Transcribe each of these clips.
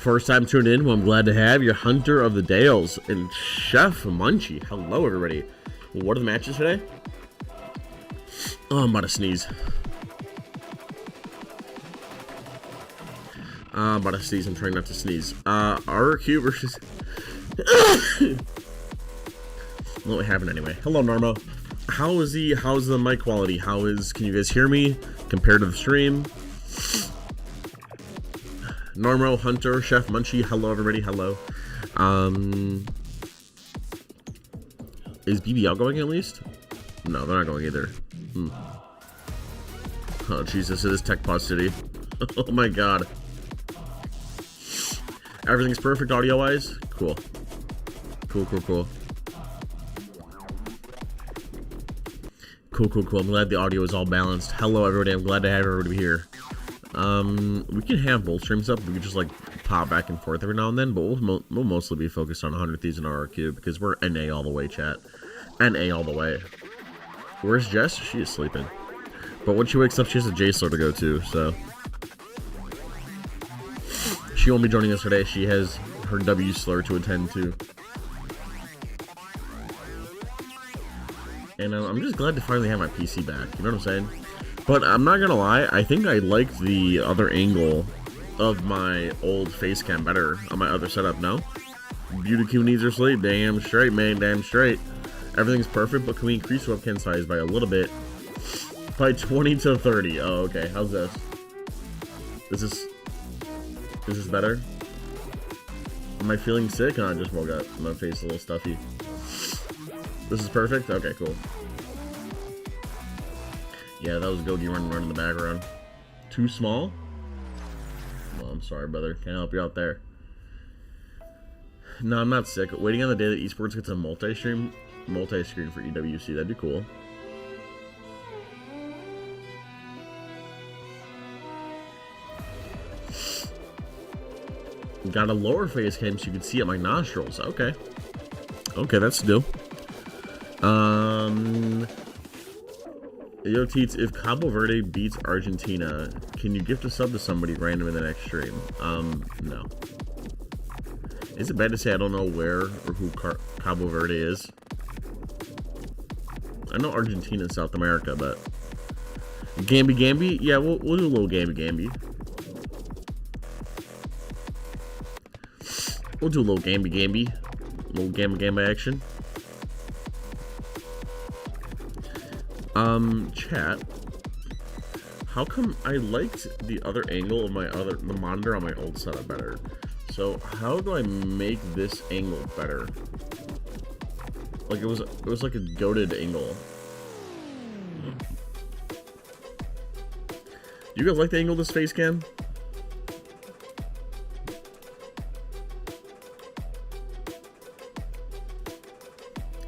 First time tuned in, well, I'm glad to have your Hunter of the Dales and Chef Munchie. Hello, everybody. What are the matches today? Oh, I'm about to sneeze. I'm about to sneeze. I'm trying not to sneeze. RQ versus... Well, it happened anyway. Hello, Normo. How's the mic quality? Can you guys hear me compared to the stream? Normo, Hunter, Chef Munchie, hello everybody, hello. Is BBL going at least? No, they're not going either. Oh Jesus, it is Tech Pod City. Oh my god. Everything's perfect audio-wise? Cool. Cool. Cool. I'm glad the audio is all balanced. Hello everybody, I'm glad to have everybody here. We can have both streams up. We can just like pop back and forth every now and then, but we'll mostly be focused on 100 Thieves and RRQ because we're NA all the way, chat. NA all the way. Where's Jess? She is sleeping. But when she wakes up, she has a J slur to go to, so. She won't be joining us today. She has her W slur to attend to. And I'm just glad to finally have my PC back. You know what I'm saying? But I'm not gonna lie, I think I liked the other angle of my old face cam better on my other setup, no? Beauty Q needs her sleep, damn straight, man, damn straight. Everything's perfect, but can we increase webcam size by a little bit? By 20 to 30, oh, okay, how's this? Is this better? Am I feeling sick? Oh, I just woke up, my face is a little stuffy. This is perfect? Okay, cool. Yeah, that was Gogi running in the background. Too small? Well, I'm sorry, brother. Can't help you out there. No, I'm not sick. Waiting on the day that esports gets a multi-screen for EWC. That'd be cool. Got a lower face cam so you can see at my nostrils. Okay. Okay, that's new. Yo, Teets, if Cabo Verde beats Argentina, can you gift a sub to somebody random in the next stream? No. Is it bad to say I don't know where or who Cabo Verde is? I know Argentina and South America, but... Gamby? Yeah, we'll do a little Gamby. We'll do a little Gamby. A little Gamma action. Chat, how come I liked the other angle of the monitor on my old setup better? So how do I make this angle better? Like it was like a goated angle. You guys like the angle of this face cam?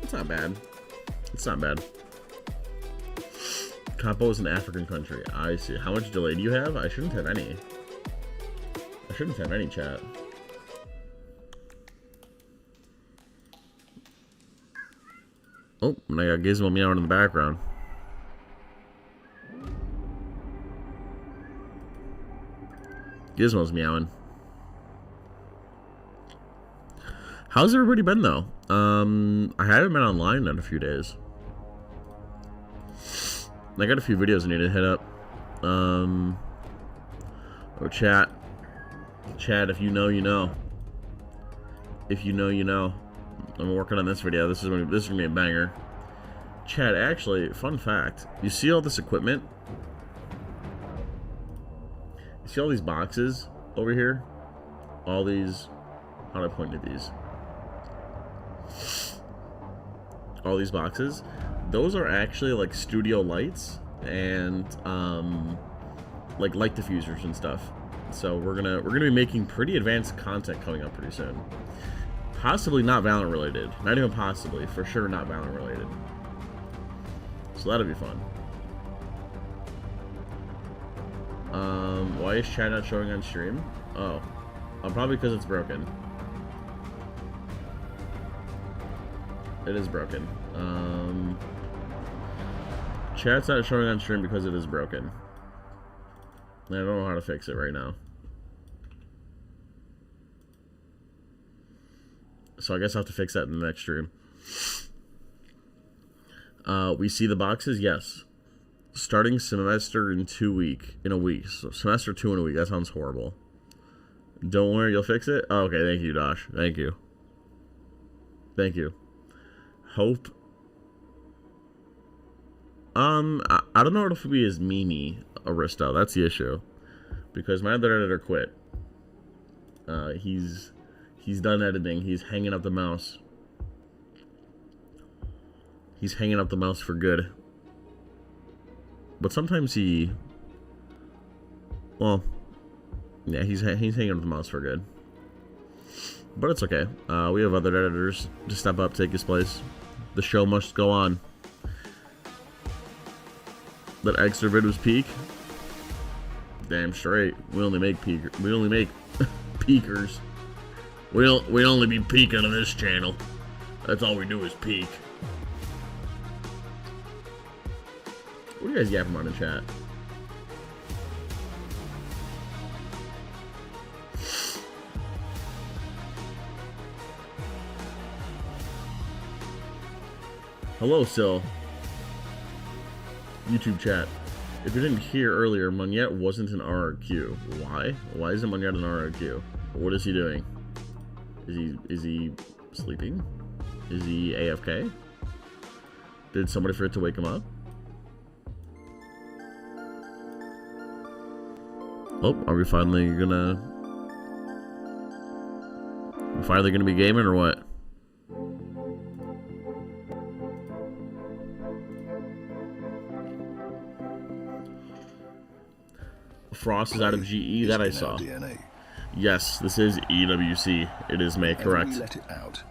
It's not bad. It's not bad. Capo is an African country. I see. How much delay do you have? I shouldn't have any. I shouldn't have any, chat. Oh, and I got Gizmo meowing in the background. Gizmo's meowing. How's everybody been, though? I haven't been online in a few days. I got a few videos I need to hit up. Oh, chat. Chat, if you know, you know. If you know, you know. I'm working on this video. This is gonna be a banger. Chat, actually, fun fact. You see all this equipment? You see all these boxes over here? All these... How do I point to these? All these boxes? Those are actually like studio lights and like light diffusers and stuff. So we're gonna be making pretty advanced content coming up pretty soon. Possibly not Valorant related. Not even possibly. For sure not Valorant related. So that'll be fun. Why is chat not showing on stream? Oh. Probably because it's broken. It is broken. Chat's not showing on stream because it is broken. I don't know how to fix it right now. So I guess I'll have to fix that in the next stream. We see the boxes, yes. Starting semester in a week. So semester 2 in a week. That sounds horrible. Don't worry, you'll fix it? Oh, okay, thank you, Dosh. Thank you. Thank you. Hope. I don't know if it'll be as Mimi Aristo. That's the issue. Because my other editor quit. He's done editing. He's hanging up the mouse. He's hanging up the mouse for good. But sometimes well, yeah, he's hanging up the mouse for good. But it's okay. We have other editors to step up, take his place. The show must go on. That extra vid was peak. Damn straight. We only make peakers. We only be peaking on this channel. That's all we do is peak. What are you guys yapping on in chat? Hello, Sil. YouTube chat. If you didn't hear earlier, Monette wasn't an RRQ. Why? Why isn't Monette an RRQ? What is he doing? Is he sleeping? Is he AFK? Did somebody forget to wake him up? Oh, are we finally gonna be gaming or what? Frost is out of GE, that I saw. Yes, this is EWC. It is May, correct.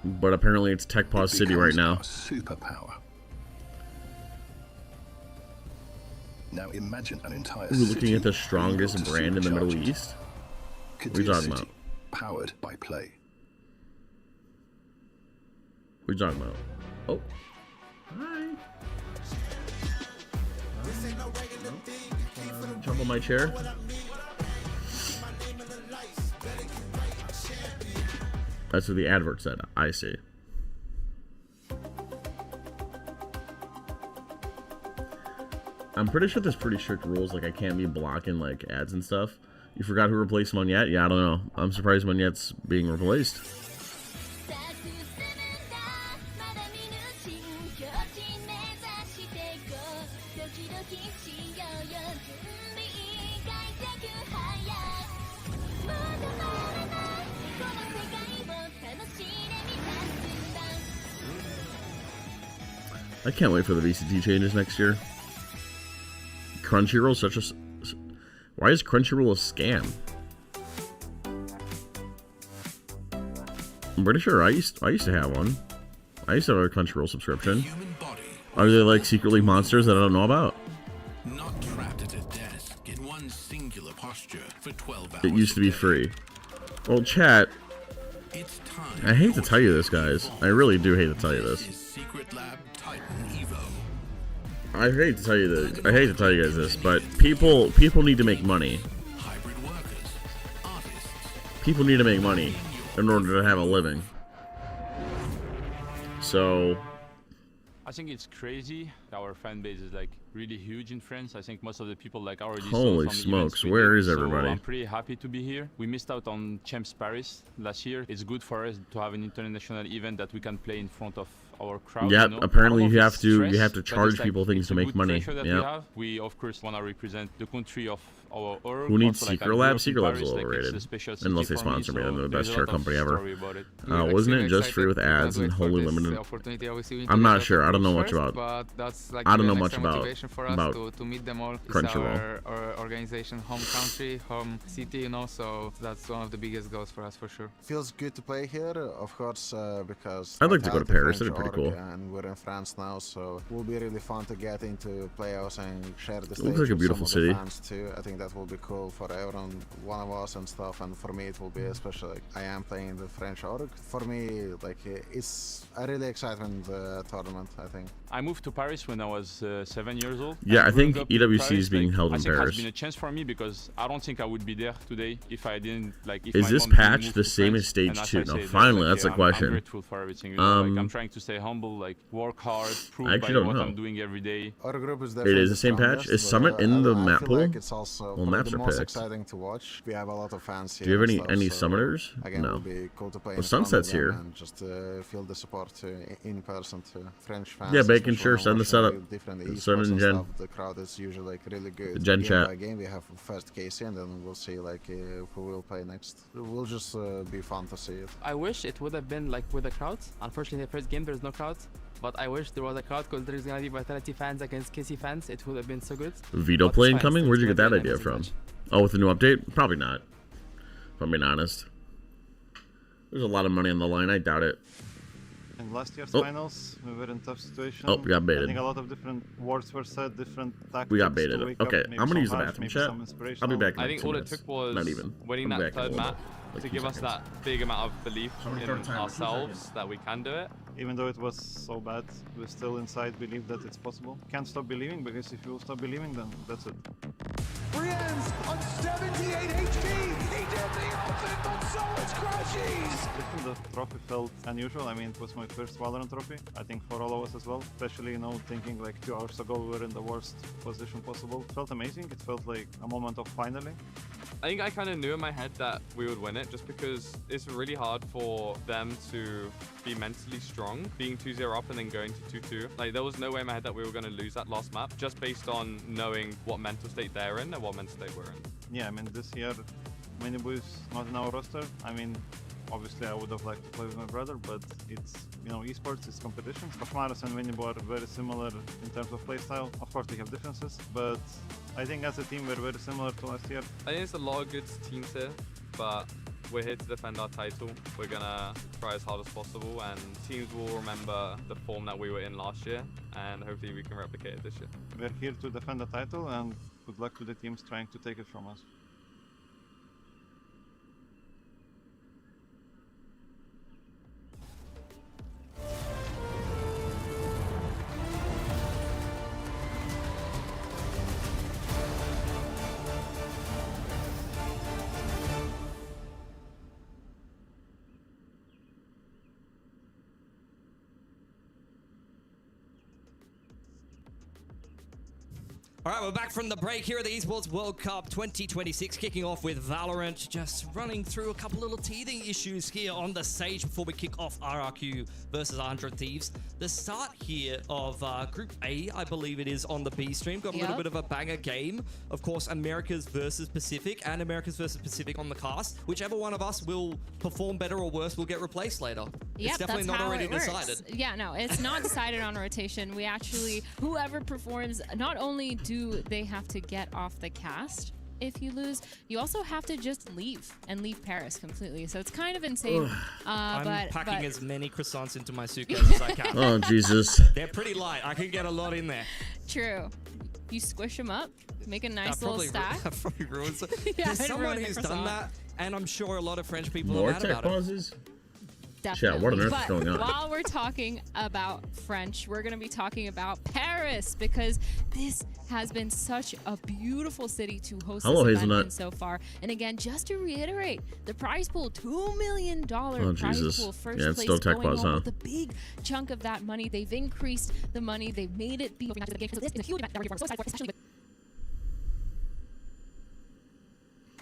But apparently it's Tech Pause City right now. Superpower. Now imagine an entire We're looking at the strongest brand in the Middle East. What are you talking about? Powered by play. What are you talking about? Oh. Hi. Jump on my chair. That's what the advert said. I see. I'm pretty sure there's pretty strict rules, like I can't be blocking like ads and stuff. You forgot who replaced Monette? Yeah, I don't know. I'm surprised Monette's being replaced. I can't wait for the VCT changes next year. Crunchyroll such a... Why is Crunchyroll a scam? I'm pretty sure I used to have one. I used to have a Crunchyroll subscription. Are they like secretly monsters that I don't know about? Not trapped at a desk in one singular posture for 12 hours. It used to be free. Well, chat. It's time. I hate to tell you this, guys. I really do hate to tell you this. Secret Lab Titan Evo. I hate to tell you this. I hate to tell you guys this, but people need to make money. Hybrid workers, artists. People need to make money in order to have a living. So I think it's crazy. Our fan base is like really huge in France. I think most of the people like already holy smokes, where is everybody? So I'm pretty happy to be here. We missed out on Champs Paris last year. It's good for us to have an international event that we can play in front of our crowd. Yeah, you know? apparently you have to charge people things to make money. Yeah. We of course want to represent the country of our org. Who needs also, Secret Lab? Secret Lab's overrated. Unless they sponsor me, then they're the best chair company ever. Wasn't it just free with ads and wholly limited? I'm not sure. I don't know much about. I don't know much about to meet them all. Crunchyroll. Our organization, home country, home city, you know. So that's one of the biggest goals for us for sure. Feels good to play here, of course, because I'd like to go to Paris. That'd be pretty cool. And we're in France now, so it will be really fun to get into playoffs and share the stage. It looks like a beautiful with some of city. the fans too. I think think that will be cool for everyone, one of us and stuff. And for me, it will be especially like I am playing the French org. For me, like it's a really exciting tournament, I think. I moved to Paris when I was 7 years old. Yeah, I Growing think up in EWC Paris, is being like, held I in think Paris. has been a chance for me because I don't think I would be there today if I didn't like. If Is my this mom didn't patch move the to same France. as stage And as 2? I No, say, finally, that's the I'm question. grateful for everything. You know, like, I'm trying to stay humble, like work hard, prove I by actually don't what know. I'm doing every day. Our group is It definitely is the same patch. strongest, Is but, Summit in the I map feel pool? like it's also Well, probably maps the are most picked. exciting to watch. We have a lot of fans here. Do you have and any stuff, so summoners? Again, No. it will be cool to play Well, in front of Sunset's them here. and just feel the support in person to French fans. Yeah, making especially sure, when send the watching, setup. like, different Send esports in and Gen. stuff. The crowd is usually like really good. Gen game chat. by game, we have first Casey, and then we'll see like who will play next. It will just be fun to see it. I wish it would have been like with a crowd. Unfortunately, the first game there's no crowd. But I wish there was a crowd because there's gonna be Vitality fans against Casey fans. It would have been so good. Vito But play it's fine, incoming? it's Where'd you gonna get that be an idea amazing from? match. Oh, with the new update? Probably not. If I'm being honest. There's a lot of money on the line. I doubt it. In last year's Oh. finals, we were in tough situation. Oh, we got baited. I think a lot of different words were said, different tactics. We got to baited. wake up, Okay, maybe I'm gonna some use the hype, bathroom maybe chat. some I'll be inspirational. back in I like think 2 all it minutes. took was Not even. winning I'll be that back in a third little map bit. Like to 2 give us seconds. that big amount of belief Sorry, in third time, 2 ourselves seconds. that we can do it. Even though it was so bad, we still inside believe that it's possible. Can't stop believing, because if you stop believing, then that's it. Brienne's on 78 HP! He did the ultimate, but so much crashes! Lifting the trophy felt unusual. I mean, it was my first Valorant trophy. I think for all of us as well. Especially, you know, thinking like 2 hours ago we were in the worst position possible. It felt amazing. It felt like a moment of finally. I think I kind of knew in my head that we would win it just because it's really hard for them to be mentally strong, being 2-0 up and then going to 2-2. Like, there was no way in my head that we were going to lose that last map just based on knowing what mental state they're in and what mental state we're in. Yeah, I mean, this year, Minibu is not in our roster. I mean, obviously I would have liked to play with my brother, but it's, you know, esports, it's competitions. Kafmaras and Minibu are very similar in terms of playstyle. Of course, they have differences, but I think as a team we're very similar to last year. I think it's a lot of good teams here, but we're here to defend our title. We're gonna try as hard as possible, and teams will remember the form that we were in last year, and hopefully we can replicate it this year. We're here to defend the title, and good luck to the teams trying to take it from us. All right, we're back from the break here at the Esports World Cup 2026, kicking off with Valorant. Just running through a couple little teething issues here on the stage before we kick off RRQ versus 100 Thieves. The start here of Group A, I believe it is, on the B stream. Got a little bit of a banger game. Of course, Americas versus Pacific and Americas versus Pacific on the cast. Whichever one of us will perform better or worse will get replaced later. Yep, it's definitely that's not how already it works. decided. Yeah, no, it's not decided on rotation. We actually, whoever performs, not only do they have to get off the cast if you lose, you also have to just leave and leave Paris completely. So it's kind of insane. I'm packing but as many croissants into my suitcase as I can. Oh, Jesus. They're pretty light. I can get a lot in there. True. You squish them up, make a nice That little stack. probably ruins it. Yeah, There's it someone ruined the who's done croissant. that, and I'm sure a lot of French people More are mad tech about it. pauses? Definitely. Chat, what on earth but is going on? While we're talking about French, we're going to be talking about Paris because this has been such a beautiful city to host Hello, this event Hazelnut. in so far. And again, just to reiterate, the prize pool, $2 million Oh, prize Jesus. pool, first Yeah, it's place still tech going pause, home huh? with a big chunk of that money. They've increased the money. They've made it be. So this is a huge event that we're so excited for, especially with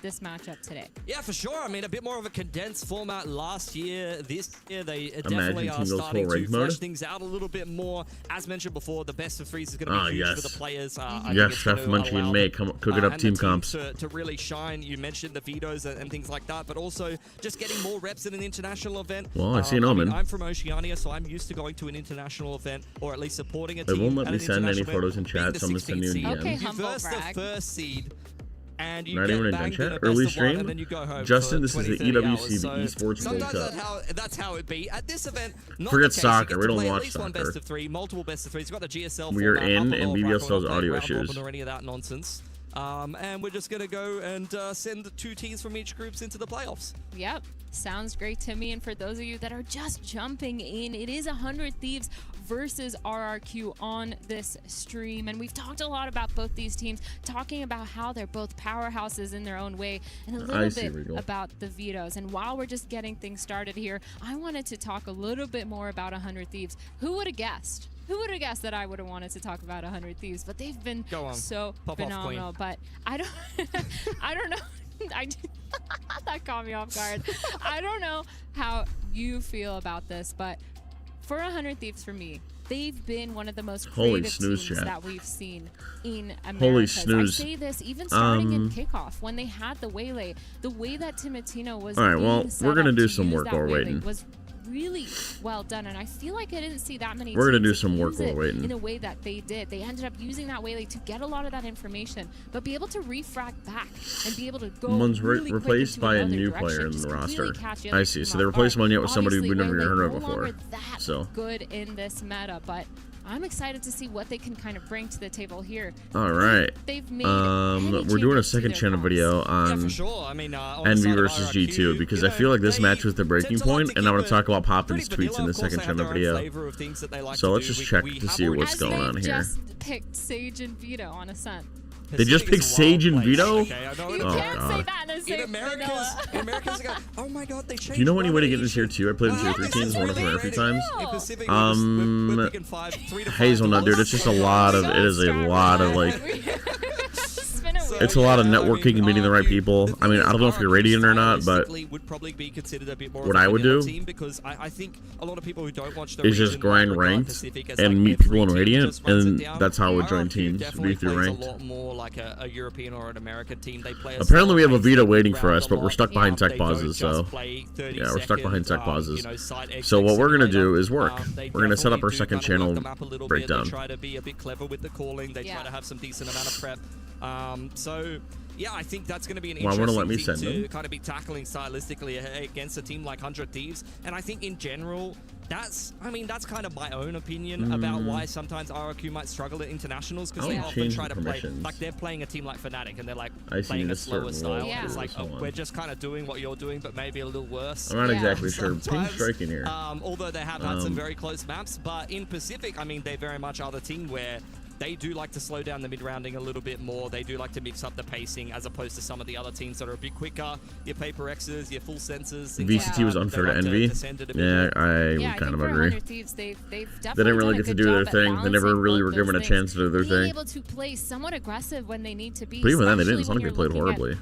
this matchup today. Yeah, for sure. I mean, a bit more of a condensed format last year. This year, they Imagine definitely are Team Goes starting full to rank flesh mode. things out a little bit more. As mentioned before, the best of threes is going to be Ah, huge yes. for the players. I think Yes, it's Chef gonna Munchie allow and May, them, cook it up and team the comps. to really shine. You mentioned the vetoes and things like that, but also just getting more reps at an international event. Well, I see an I mean, omen. I'm from Oceania, so I'm used to going to an international event, or at least supporting a They team. won't let at me an send any international photos in event, being chat, the so I'm gonna send you 16th in seed. DMs. Okay, You humble verse the brag. first seed, and you Not get even in banged chat. in a Early best of one, stream? and then you go home Justin, for this is 20, the 30 EWC, hours. the So Esports World sometimes Cup. that's how it be. At this event, not Forget the case. soccer, You we get to don't play watch at least one soccer. best of three, multiple best of threes. You've got the GSL We are format, in, upper, and lower BBL bracket, still has we're not audio playing round issues. robin or any of that nonsense. and we're just going to go and send 2 teams from each groups into the playoffs. Yep. Sounds great to me. And for those of you that are just jumping in, it is 100 Thieves versus RRQ on this stream. And we've talked a lot about both these teams, talking about how they're both powerhouses in their own way, and a little bit about the vetoes. And while we're just getting things started here, I wanted to talk a little bit more about 100 Thieves. Who would have guessed? Who would have guessed that I would have wanted to talk about 100 Thieves? But they've been so phenomenal. But I don't, I don't know. That caught me off guard. I don't know how you feel about this, but for 100 Thieves, for me, they've been one of the most creative teams that we've seen in America. Holy snooze. I say this even starting in kickoff when they had the waylay, the way that Timatino was. All right, well, we're gonna do some work while we're waiting. Was really well done, and I feel like I didn't see that many. We're gonna do some work while we're waiting. In a way that they did, they ended up using that waylay to get a lot of that information, but be able to refrag back and be able to go. One's really replaced by a new direction, player in the roster. Really I see. So they replaced Munya with somebody we've never even heard of no before. That so good in this meta, but I'm excited to see what they can kind of bring to the table here. All right. They've made we're doing a second channel video on NV versus G2 because I feel like this match was the breaking point, and I want to talk about Poppin's tweets in the second channel video. So let's just check to see what's going on here. Just picked Sage and Vito on Ascent. They just picked Sage and Vito? You can't say that in a safe Americans go, oh my god, they changed. Do you know any way to get this here too? I played in tier 3 teams, one of them a few times. Hazelnut, dude, it's just a lot of, it is a lot of like, it's a lot of networking and meeting the right people. I mean, I don't know if you're Radiant or not, but what I would do is just grind ranked and meet people in Radiant, and that's how I would join teams, be through ranked. Like a European or an American team. They play apparently we have a Vito waiting for us, but we're stuck behind tech pauses, so yeah, we're stuck behind tech pauses. So what we're gonna do is work. We're gonna set up our second channel breakdown. They try to be a bit clever with the calling. They try to have some decent amount of prep. So yeah, I think that's going to be an interesting thing to kind of be tackling stylistically against a team like 100 Thieves. And I think in general, that's kind of my own opinion about why sometimes RRQ might struggle at internationals, because they often try to play like they're playing a team like Fnatic and they're like playing a slower style. It's like we're just kind of doing what you're doing, but maybe a little worse. I'm not exactly sure. Ping striking here. Although they have had some very close maps, but in Pacific, I mean, they very much are the team where they do like to slow down the mid-rounding a little bit more. They do like to mix up the pacing as opposed to some of the other teams that are a bit quicker. Your PRXs, your full sensors. VCT was unfair to Envy. Yeah, I would kind of agree. They didn't really get to do their thing. They never really were given a chance to do their thing. Able to play somewhat aggressive when they need to be. But even then, they didn't. Sonic they played horribly.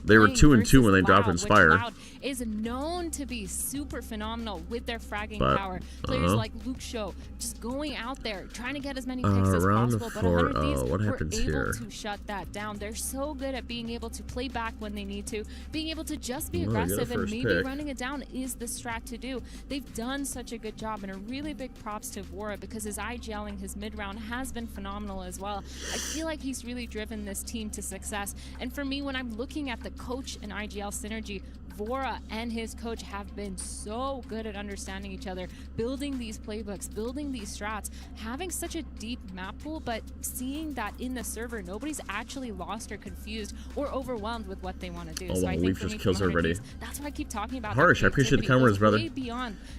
They were 2-2 when they dropped Inspire. Loud is known to be super phenomenal with their fragging power. Players like Luke Show just going out there trying to get as many picks as possible. But 100 Thieves what happens were able to shut that down. They're so good at being able to play back when they need to, being able to just be aggressive, and maybe running it down is the strat to do. They've done such a good job, and a really big props to Vora, because his IGLing, his mid-round has been phenomenal as well. I feel like he's really driven this team to success. And for me, when I'm looking at the coach and IGL synergy, Vora and his coach have been so good at understanding each other, building these playbooks, building these strats, having such a deep map pool, but seeing that in the server, nobody's actually lost or confused or overwhelmed with what they want to do. Oh, so I think Leaf just kills everybody. That's why I keep talking about Harsh, I appreciate the cameras, brother.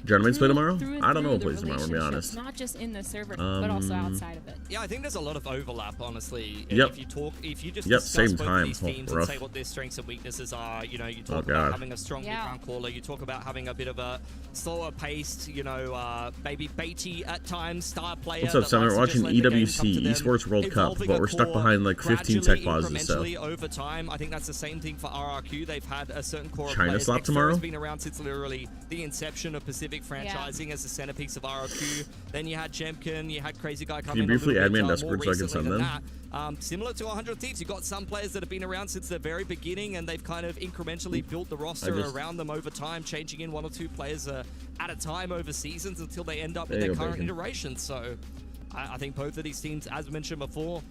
Journeyman's play tomorrow? I don't know who plays tomorrow, to be honest. Not just in the server, but also outside of it. Yeah, I think there's a lot of overlap, honestly. Yep. If you just discuss same both time. of these teams and say what their strengths and weaknesses are, you know, you talk about having a strong mid-round caller, you talk about having a bit of a slower paced, you know, maybe baity at times star player. What's up, Sam? We're watching EWC Esports World Cup, but we're stuck behind like 15 tech pauses. So over time, I think that's the same thing for RRQ. They've had a certain core of China players. slot tomorrow. Has been around since literally the inception of Pacific franchising as the centerpiece of RRQ. Then you had Jemkin, you had Crazy Guy coming. Can you briefly add me in Discord so I can send them? Similar to 100 Thieves, you've got some players that have been around since the very beginning, and they've kind of incrementally built the roster around them over time, changing in 1 or 2 players at a time over seasons until they end up in their current iteration. So I think both of these teams, as mentioned before,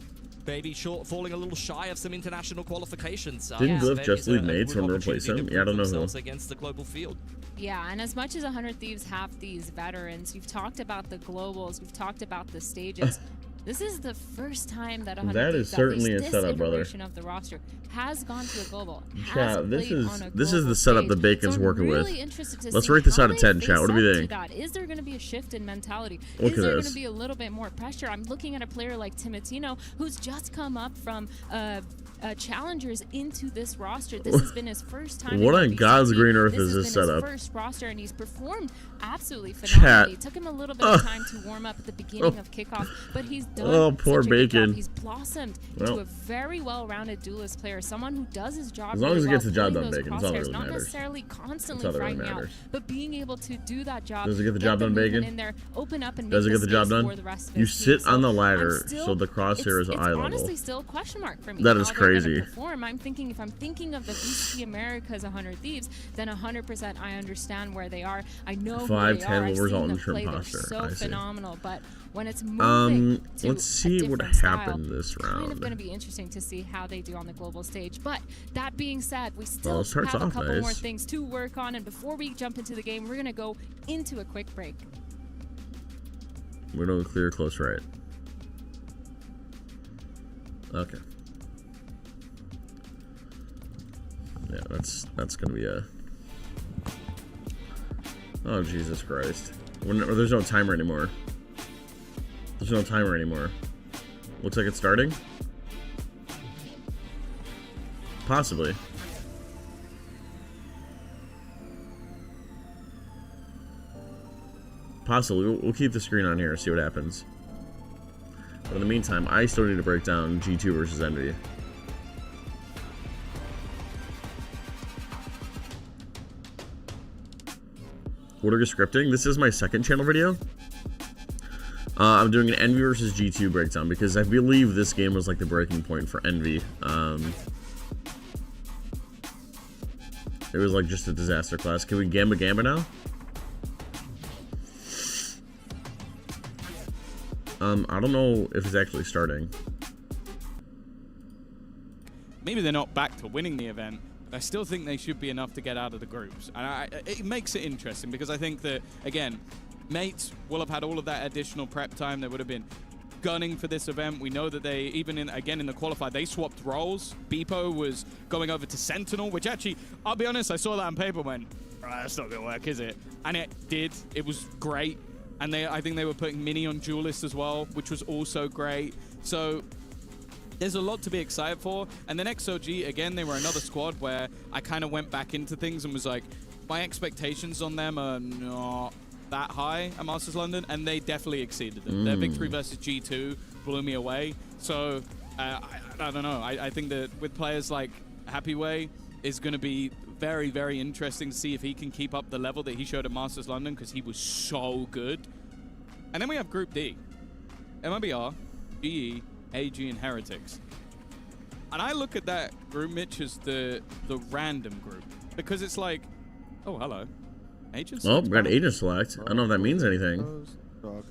maybe falling a little shy of some international qualifications. Didn't Glyph just leave nades from to replace him? Yeah, I don't know who. Against the global field. Yeah, and as much as 100 Thieves have these veterans, you've talked about the globals, we've talked about the stages. This is the first time that That is certainly a setup, brother. Of the roster has gone to a global. Chat, this is the setup that Bacon's working really with. interested to Let's see rate this how out of they 10, chat. What do face we up think? to that. Is there going to be a shift in mentality? Look Is at there going this. to be a little bit more pressure? I'm looking at a player like Timotino, who's just come up from challengers into this roster. This has been his first time. What in on God's WCT. green earth this is this has been setup? His first roster, and he's performed absolutely phenomenally. It took him a little bit of time to warm up at the beginning of kickoff, but he's done poor such a good job. Bacon. He's blossomed into a very well-rounded dualist player, someone who does his job As long really as he well, gets the job pulling done, those Bacon, that's all that crosshairs, really not matters. necessarily constantly That's all that really frying out, matters. but being able to do that job. Does it get the get job done, movement Bacon? in there, open up and Does it make get the job space done? for the rest of You his team. sit on the I'm ladder, still- so the crosshair is it's eye level. honestly still a question mark for me. That is how they're gonna crazy. perform. I'm thinking, if I'm thinking of the VCT America's 100 Thieves, then 100% I understand where they are. I know who 5, they 10 are. will I've result seen in them shrimp play. They're posture. so I see. phenomenal. But when it's moving to Let's see a what different happened style, this kind of round. going to be interesting to see how they do on the global stage. But that being said, we Well, still it starts have a off couple more nice. things to work on. And before we jump into the game, we're going to go into a quick break. We're doing clear, close, right. Okay. Yeah, that's gonna be a. Oh Jesus Christ! There's no timer anymore. There's no timer anymore. Looks like it's starting. Possibly. Possibly. We'll keep the screen on here, see what happens. But in the meantime, I still need to break down G2 versus Envy. What are you scripting? This is my second channel video. I'm doing an Envy versus G2 breakdown because I believe this game was like the breaking point for Envy. It was like just a disaster class. Can we Gamba now? I don't know if it's actually starting. Maybe they're not back to winning the event. I still think they should be enough to get out of the groups. And it makes it interesting because I think that, again, mates will have had all of that additional prep time. They would have been gunning for this event. We know that they, even in the qualifier, they swapped roles. Beepo was going over to Sentinel, which actually, I'll be honest, I saw that on paper and went, that's not going to work, is it? And it did. It was great. And I think they were putting Mini on Duelist as well, which was also great. So there's a lot to be excited for. And then XOG, again, they were another squad where I kind of went back into things and was like, my expectations on them are not that high at Masters London, and they definitely exceeded them. Their victory versus G2 blew me away. So I don't know. I think that with players like Happyway, it's going to be very, very interesting to see if he can keep up the level that he showed at Masters London, because he was so good. And then we have Group D. MIBR, GE, AG, and Heretics. And I look at that group, Mitch, as the random group, because it's like, oh, hello. Agents? Oh, we got agent select. I don't know if that means anything.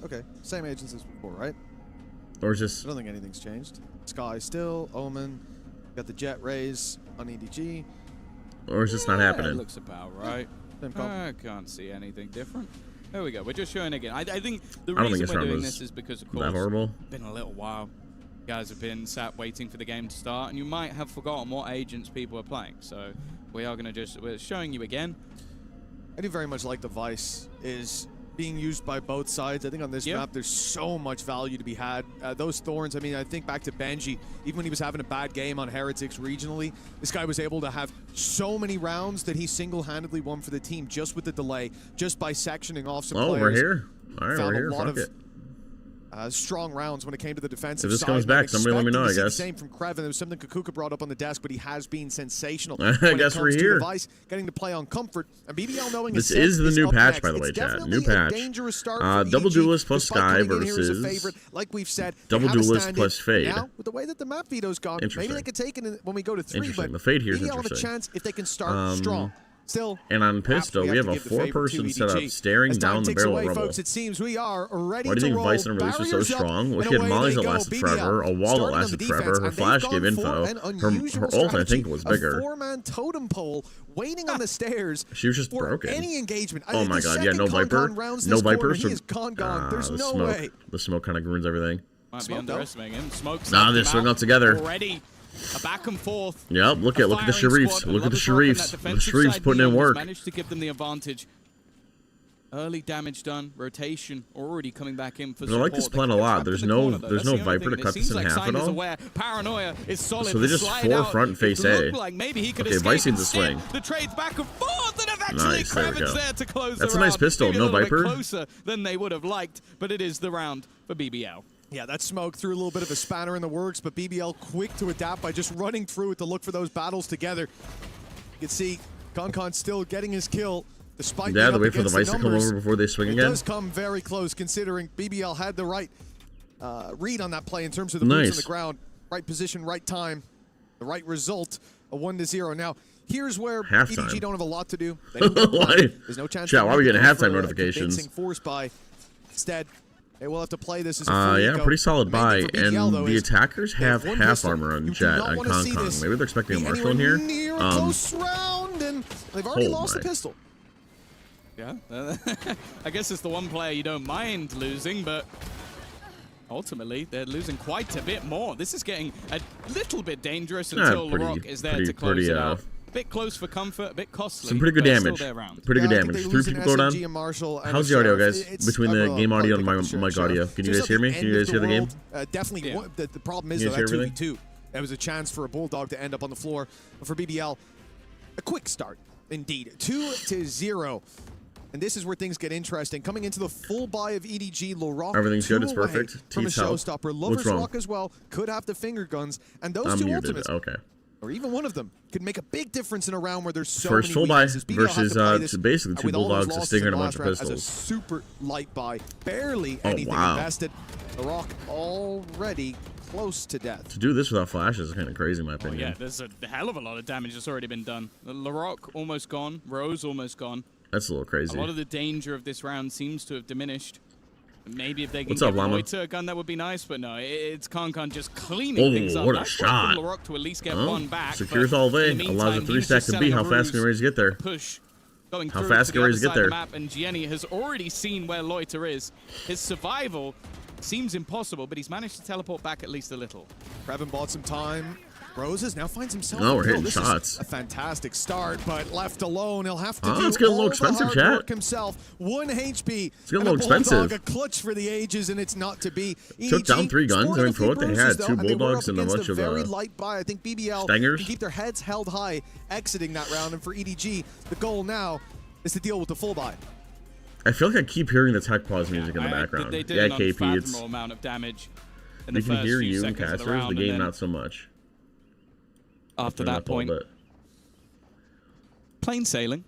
Okay, same agents as before, right? Or is just... I don't think anything's changed. Sky still, Omen, got the Jet Rays on EDG. Or is this not happening? That looks about right. I can't see anything different. There we go. We're just showing again. I think the reason we're doing this is because, of course, that horrible. It's been a little while. You guys have been sat waiting for the game to start, and you might have forgotten what agents people are playing. So we are going to we're showing you again. I do very much like the Vice is being used by both sides. I think on this map, there's so much value to be had. Those Thorns, I mean, I think back to Benji, even when he was having a bad game on Heretics regionally, this guy was able to have so many rounds that he single-handedly won for the team just with the delay, just by sectioning off some players. Oh, we're here. All right, Found we're here. a lot Fuck of it. strong rounds when it came to the defensive If this side. comes back, somebody let me know, I Expecting to guess. see the same from Kreven. There was something Kukuka brought up on the desk, but he has been sensational. I when guess it we're comes to here. the Vice, getting to play on comfort. And BBL knowing This his is set the new up patch, next. by the way, It's chat. definitely New patch. a dangerous start for Double EG, Duelist plus despite Sky coming in here as a versus favorite. Like we've said, Double they have a Duelist stand plus in. Fade. Now, with the way that the map veto's gone, maybe Interesting. they could take it when we go to 3. Interesting. But The Fade here is BBL have a interesting. chance if they can start strong. Still, and on Pistol, we have a 4-person setup staring down the barrel of rubble. Folks, it seems we are ready Why do you think to Vice roll. and Release was so Barriers up, strong? Well, and she had away mollies they that go. lasted BBL forever, a wall that starting on lasted the forever, defense, her and flash they've gave gone info, for an her unusual ult I strategy think was of bigger. 4-man totem pole waiting on the stairs. She was just for broken. Any engagement. Oh my god, yeah, no Viper. No Viper. He is gone. There's the no smoke. way. The smoke kind of ruins everything. Might be Smoke, though. underestimating him. Smoke's Nah, they're swinging out together. Already. A back and forth. Yep, look at the firing Sharifs. squad. Look at the Lovers Rock and Sharifs. that The defensive Sharifs side putting in Neon has work. Managed to give them the advantage. Early damage done. Rotation already coming back in for I support. like this plan a lot. There's no Viper to cut this in half at all. Paranoia is solid. So they just front and face A. Like maybe he could Okay, escape Vice needs a instead. swing. The trades back and forth, and eventually Nice, there we Kravitz go. there to close That's the a nice round. pistol, Maybe a no little bit Viper. closer than they would have liked, but it is the round for BBL. Yeah, that smoke threw a little bit of a spanner in the works, but BBL quick to adapt by just running through it to look for those battles together. You can see Concon still getting his kill, despite Yeah, being they up wait for the against Vice to come numbers. over before they swing It again. does come very close, considering BBL had the right read on that play in terms of the boots on Nice. the ground. Right position, right time, the right result, a 1-0. Now, here's where Halftime. EDG don't have a lot to do. They don't get Why? one. There's no chance. Chat, to why are we really getting go for halftime a notifications? convincing force buy. Instead, they will have to play this as a free Yeah, eco. pretty solid The main buy. thing for BBL, And though, the is attackers they have one half pistol. armor on You do Jet not on wanna see Concon. this Maybe they're expecting a be Marshall in here. anywhere near a close round, and they've already Oh lost the my. pistol. Yeah, I guess it's the one player you don't mind losing, but ultimately they're losing quite a bit more. This is getting a little bit dangerous until LaRock is there to close it out. A bit close for comfort, a bit costly. Some pretty good but still damage. their round. Pretty good I think damage. they 3 lose an people go SMG down. and Marshall and How's a the audio, Sheriff. guys? It's- Between the well, game audio and probably my pick up mic the audio. Sheriff. Can you Just guys hear at me? the Can you end guys of hear the game? world, definitely. Yeah. The problem is, You though, guys that hear 2v2. That was a chance for a Bulldog to end up on the floor. But for BBL, a quick start, indeed. 2-0. And this is where things get interesting. Coming into the full buy of EDG, LaRock Everything's good, it's away perfect. from a Teeth help. showstopper. What's Lovers wrong? Rock as well could have the finger guns. And those I'm two muted. ultimates, Okay. or even one of them, could make a big difference in a round where there's so First many full buy weaknesses. BBL have versus to play this, basically two with all those Bulldogs, a losses Stinger, in and a the bunch of last round as a pistols. super light buy. Barely Oh, anything wow. invested. LaRock already close to death. To do this without flashes is kind of crazy in my Oh opinion. yeah, there's a hell of a lot of damage that's already been done. LaRock almost gone, Rose almost gone. That's a little crazy. A lot of the danger of this round seems to have diminished. Maybe if they can What's get up, Llama? Loiter a gun, that would be nice, but no, it's Concon just cleaning things up. What a That's shot. from LaRock to at least get Huh? one back. Secures but all day. in the Allows a meantime, 3 he's stack just to be. selling How a fast can ruse, Raze get there? Push. Going How through fast to can the Raze other get side of the there? map, and Gianni has already seen where Loiter is. His survival seems impossible, but he's managed to teleport back at least a little. Krevin bought some time. Roses now finds himself. No, a we're kill. hitting This shots. Is a fantastic start, but left alone, he'll have to Oh, do it's getting a little all the expensive, hard chat. work himself. 1 HP. It's getting a and little Bulldog, expensive. A clutch for the ages, and it's not to be. Took down EDG 3 guns. sporting I a mean, few for what they bruises, had, though, 2 and they were Bulldogs up and a against bunch of very light buy. I think BBL Stangers. can keep their heads held high, exiting that round, and for EDG, the goal now is to deal with the full buy. I feel like I keep hearing the tech pause music in the background. They did Yeah, an KP, it's unfathomable amount of damage in we the can first hear few you in seconds of casters. the round, The and game then not so much. after Turn it that up a little point, bit. plain sailing.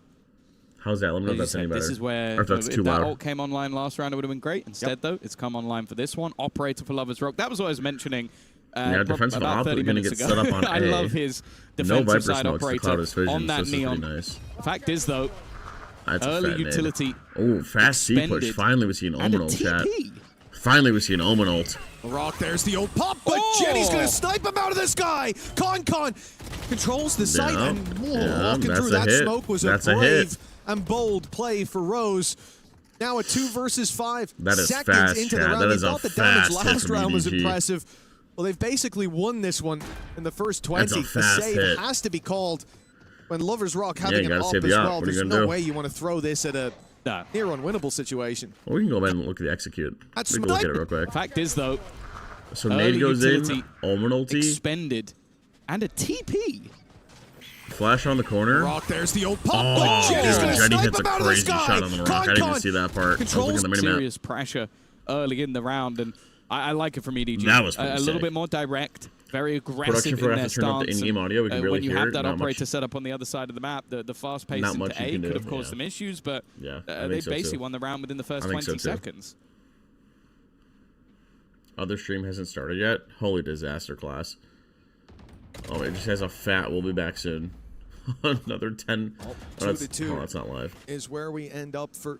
How's that? Let me know if As you that's any said, better. this is where or if that's if too that loud. ult came online last round, it would have been great. Instead, though, it's come online for this one. Operator for Lovers Rock. That was what I was mentioning. Yeah, defensive about op, 30 we're gonna minutes get ago. set up on I A. love his No defensive Viper side smokes to operator cloud his vision, on so that this is neon. pretty nice. Fact is, though, That's a early fat nade. utility. Oh, fast C push. expended Finally, we see an and a Omen ult, chat. TP. Finally, we see an Omen ult. LaRock, there's the old pop, but Oh! Jenny's gonna snipe him out of the sky. Con controls the site, Yeah, and yeah, walking that's through a that hit. smoke was That's a a brave hit. and bold play for Rose. Now a 2 versus 5 That is seconds fast, into the Chad. round. That They is a thought the damage fast hit last from round was EDG. impressive. Well, they've basically won this one in the first 20. That's a The fast save hit. has to be called when Lovers Rock Yeah, having you an gotta up save as the op. well. What are you There's gonna no do? way you want to throw this at a near unwinnable situation. Well, we can go ahead and look at the execute. That's We can look at it real quick. Fact is, though, So early nade goes utility in, Omen ulti, expended, and a TP. flash on the corner. Rock, there's the old pop, Oh, but Jenny's dude, gonna Jenny snipe hits a him out of the crazy sky. shot on the rock. I didn't even see that part. I was Controls looking at the minimap. Serious pressure early in the round, and I like it from EDG. That was a pretty little sick. bit more direct, very Production aggressive for in us their to turn up the stance. in-game and, audio, we can really when you hear have it, that not operator much- set up on the other side of the map, the fast pace Not into much you A can could do, have caused yeah. some issues, but Yeah, I they think so, basically too. won the round within the first I think 20 so, too. seconds. Other stream hasn't started yet. Holy disaster class. Oh, it just has a fat. We'll be back soon. Another 10. Oh, 2-2 oh, that's not live. is where we end up for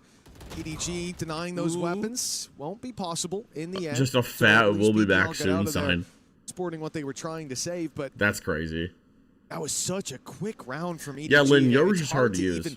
EDG denying those weapons. Won't be possible in the end. Just a So fat. at least We'll be BBL back got soon out of there sign. Sporting what they were trying to save, but That's crazy. that was such a quick round from EDG. Yeah, Lin, and Yorush it's is hard to to use. even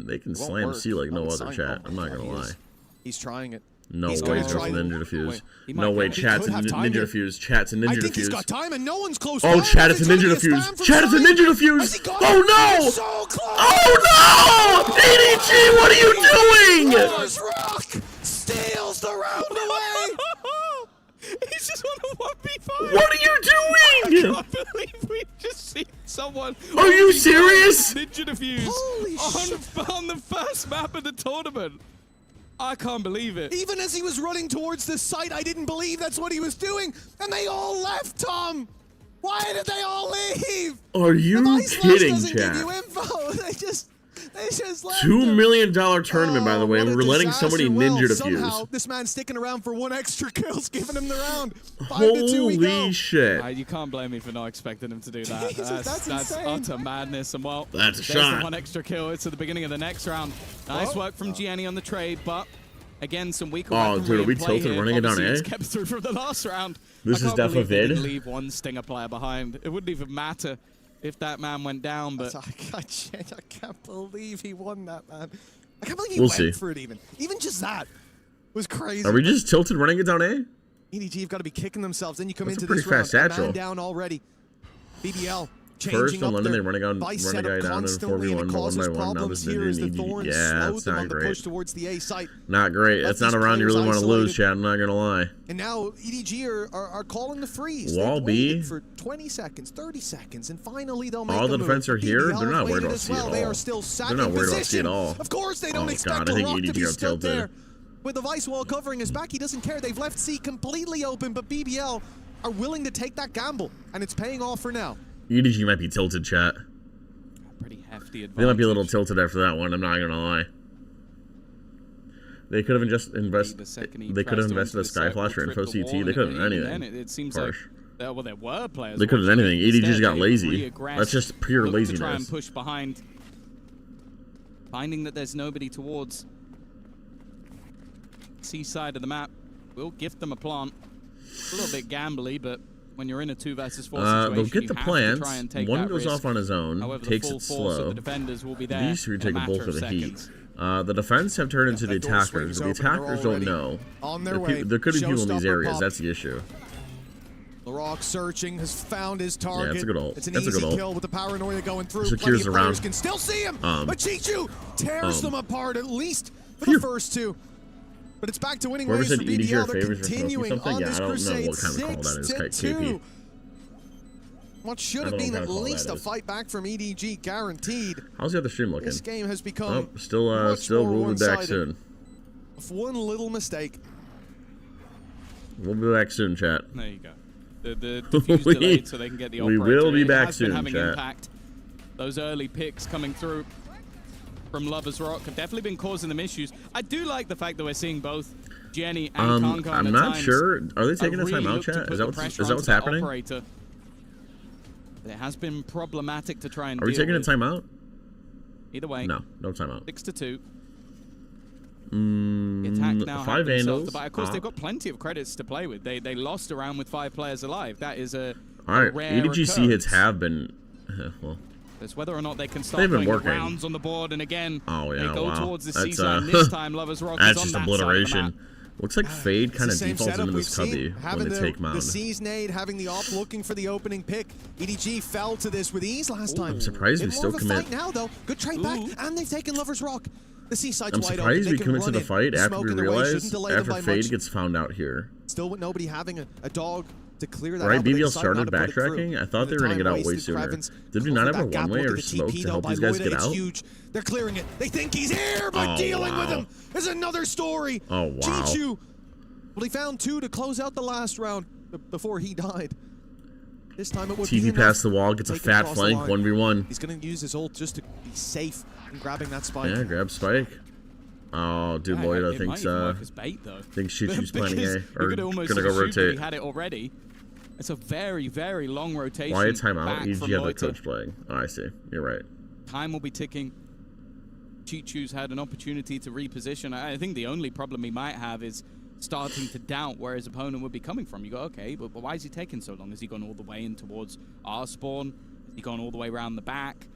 can It won't slam work. C like no it's other sign- chat. oh I'm my not God, gonna he lie. is. He's trying it. No He's way, gonna there's try- a ninja defuse. Wait, he No might way, get it. chat's He a could have time ninja here. defuse. Chat's a ninja I think defuse. he's got time, and no one's close. Oh, by. chat, it's a They're trying ninja to get spam defuse. from Chat, it's a side. ninja Has he defuse. got Oh it? no! He's so close. Oh no! EDG, what are you doing? Lovers Rock steals the round away. He's just on a 1v5. What are you doing? I can't believe we just seen someone. Are you 1v5 serious? Ninja defuse Holy shit. on the first map of the tournament. I can't believe it. Even as he was running towards the site, I didn't believe that's what he was doing, and they all left, Tom. Why did they all leave? Are you the Vice Lash kidding, doesn't give chat? you info. They just left $2 him. million tournament, by the way. What a We're letting somebody disaster. ninja Well, somehow, defuse. this man's sticking around for one extra kill's giving him the round. 5-2 we go. Holy shit. You can't blame me for not expecting him to do that. Jesus, that's insane. utter madness. And well, That's a there's shot. the one extra kill. It's at the beginning of the next round. Nice work from Gianni on the trade, but again, some weaker Oh, weaponry dude, are we in play tilted here. running it down Obviously, A? it's kept through from the last round. This I is can't believe they definitely didn't vid. leave one Stinger player behind. It wouldn't even matter if that man went down, but I can't believe he won that, man. I can't believe he We'll went see. for it even. Even just that was crazy. Are we just tilted running it down A? EDG have got to be kicking themselves. Then you come That's a into this pretty round. fast A man satchel. down already. BBL changing First in up London, their they run a guy vice down setup in constantly, and 4v1, it but causes 1 by 1. Now problems this here as the ninja Thorns Yeah, slowed that's them not on the great. push towards the A site. Not great. Left That's not these a round you players really want to lose, isolated. Chad. I'm not going to lie. And now EDG are calling the freeze. Wall They've B. waited for 20 seconds, 30 seconds, and finally they'll make All the the defense move. are here. BBL They're not worried waited about as C at well. They all. are still sat They're not in worried about C position. at all. Of course, they don't Oh, expect God, I the think Rock to EDG be are stood tilted. there. With the Vice wall covering his back, he doesn't care. They've left C completely open, but BBL are willing to take that gamble, and it's paying off for now. EDG might be tilted, chat. pretty hefty advantage. They might be a little tilted after that one. I'm not going to lie. They could have just invested. They could have invested a Sky Flash or Info CT. They couldn't have done anything. It seems Harsh. like well, there were players. They could have done anything. EDG's Instead, got they lazy. reaggressed, That's just pure looked laziness. To try and push behind, finding that there's nobody towards C side of the map. We'll gift them a plant. A little bit gambly, but when you're in a 2 versus 4 situation, they'll get you the have to plants. try and take One that goes risk. off on his own, However, takes the it full force slow. of the defenders will be there. These two in a take the matter bulk of of the heat. seconds. The defense have turned into the That door attackers. swings The open, they're attackers don't already know. on their way. There could be people in these Showstopper areas. pop. That's the issue. The Rock searching has found his target. it's a good ult. It's an That's a easy good ult. kill with the paranoia going through. Secures Plenty of the round. players can still see him, but Chichu tears them apart at least for the first two. But it's back to winning Whoever ways said for EDG BBL. are They're favorites for smoking continuing something? on Yeah, this I don't know crusade. what kind of call that is. 6-2. What should I have don't know been what at kind of call least that a is. fight back from EDG guaranteed. How's the other stream looking? This game has become Oh, still much more we'll be back one-sided. soon. Of one little mistake. We'll be back soon, chat. There you go. The diffuse delayed so they can get the We operator. will be It back has been soon, having chat. impact. Those early picks coming through from Lovers Rock have definitely been causing them issues. I do like the fact that we're seeing both Jenny and Kankan I'm at not times sure. Are they taking a really timeout, look to chat? put Is the that what's pressure is that onto what's that happening? operator. It has been problematic to try and Are we deal taking a with. timeout? Either way. No timeout. 6-2. The attack now 5 have themselves handles. to buy. Of course, they've got plenty of credits to play with. They lost a round with 5 players alive. That is a All right, rare EDGC hits occurrence. have been well. It's whether or not they can start They've been putting working. rounds on the board, and again, Oh yeah, they go wow. towards the That's, seaside. This time, Lovers Rock that's is on just that side of the obliteration. map. Looks like Fade It's kind the of same defaults setup into we've this seen. cubby Having when they take Mound. the C's nade, having the op looking for the opening pick. EDG fell to this with ease last time. I'm surprised we It's still more of a commit. fight now, though. Good trade back, and they've taken Lovers Rock. The seaside's I'm wide surprised open. we They can commit to run the in. fight after Smoke we in their way realize shouldn't delay them after by Fade much. gets found out here. Still with nobody having a dog to clear that Right, out, but they BBL decide not started to put it through. backtracking. I thought And they the were going to time get out way wasted. sooner. Krevins Did we not have a covered that gap one-way onto or the smoke TP, to though, help by these guys Loida. get It's out? huge. They're clearing it. They think he's here, but Oh, dealing with wow. him is another story. Oh, wow. Chichu. Well, he found 2 to close out the last round before he died. This time it would be TP enough past the wall, gets a to take it fat across the flank, line. 1v1. He's going to use his ult just to be safe in grabbing that spike. Yeah, grab Spike. Oh, dude, Yeah, Lloyd, it I might think even work as bait, though. thinks Chichu's planning Because A, you or could almost gonna go assume that rotate. He had it already. It's a very, very long rotation. Why a timeout? back EDG from have the Loiter. coach playing. Oh, I see. You're right. Time will be ticking. Chichu's had an opportunity to reposition. I think the only problem he might have is starting to doubt where his opponent would be coming from. You go, okay, but why is he taking so long? Has he gone all the way in towards our spawn? Has he gone all the way around the back?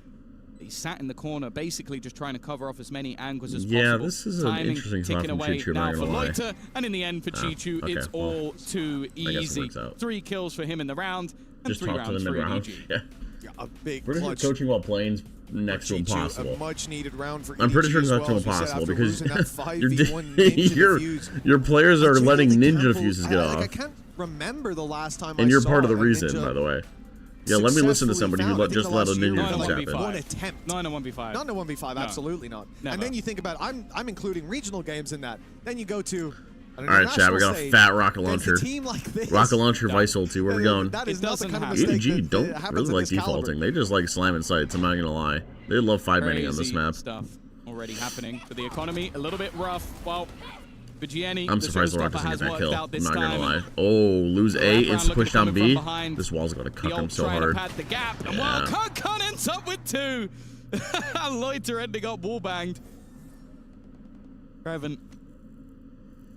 He sat in the corner, basically just trying to cover off as many angles as Yeah, possible. this is an Timing interesting spot ticking from away Chichu, now not for gonna lie. Loiter, and in the end for Chichu, okay, it's well, all too I guess it easy. works out. 3 kills for him in the round, and Just 3 talk to rounds them for in round. EDG. Yeah. A big Pretty sure clutch. coaching while playing's next to Chichu, impossible. a much-needed round for I'm pretty EDG sure it's as not too well, as we said, impossible after because losing that 5v1 ninja your, defuse. your players are letting Genuinely ninja can't diffuses believe- get I off. can't remember the last time And I you're saw part of the a reason, ninja by the way. Yeah, let me listen to successfully somebody who found. I think just the let a last year ninja was defuse like happen. one attempt. 9 and 1v5. Not in a 1v5, No. absolutely not. Never. And then you think about, I'm including regional games in that. Then you go to All right, chat, we got a fat rocket launcher. Team like this. Rocket launcher, Vice ulti. Where we going? That is not the kind of mistake EDG that don't happens really in like this caliber. defaulting. They just like slamming sights, I'm not going to lie. They love 5-manning on this Crazy map. stuff already happening for the economy. A little bit rough. Well, for Gianni, I'm the surprised the Rock showstopper doesn't has get that worked kill. out I'm this not going to time. lie. Oh, lose A, Wraparound it's looking push to come down in B. from behind. This wall's going to The cuck him ult so trying hard. to pad the gap. And Yeah. well, Khan ends up with 2. Loiter ending up wall banged. Revan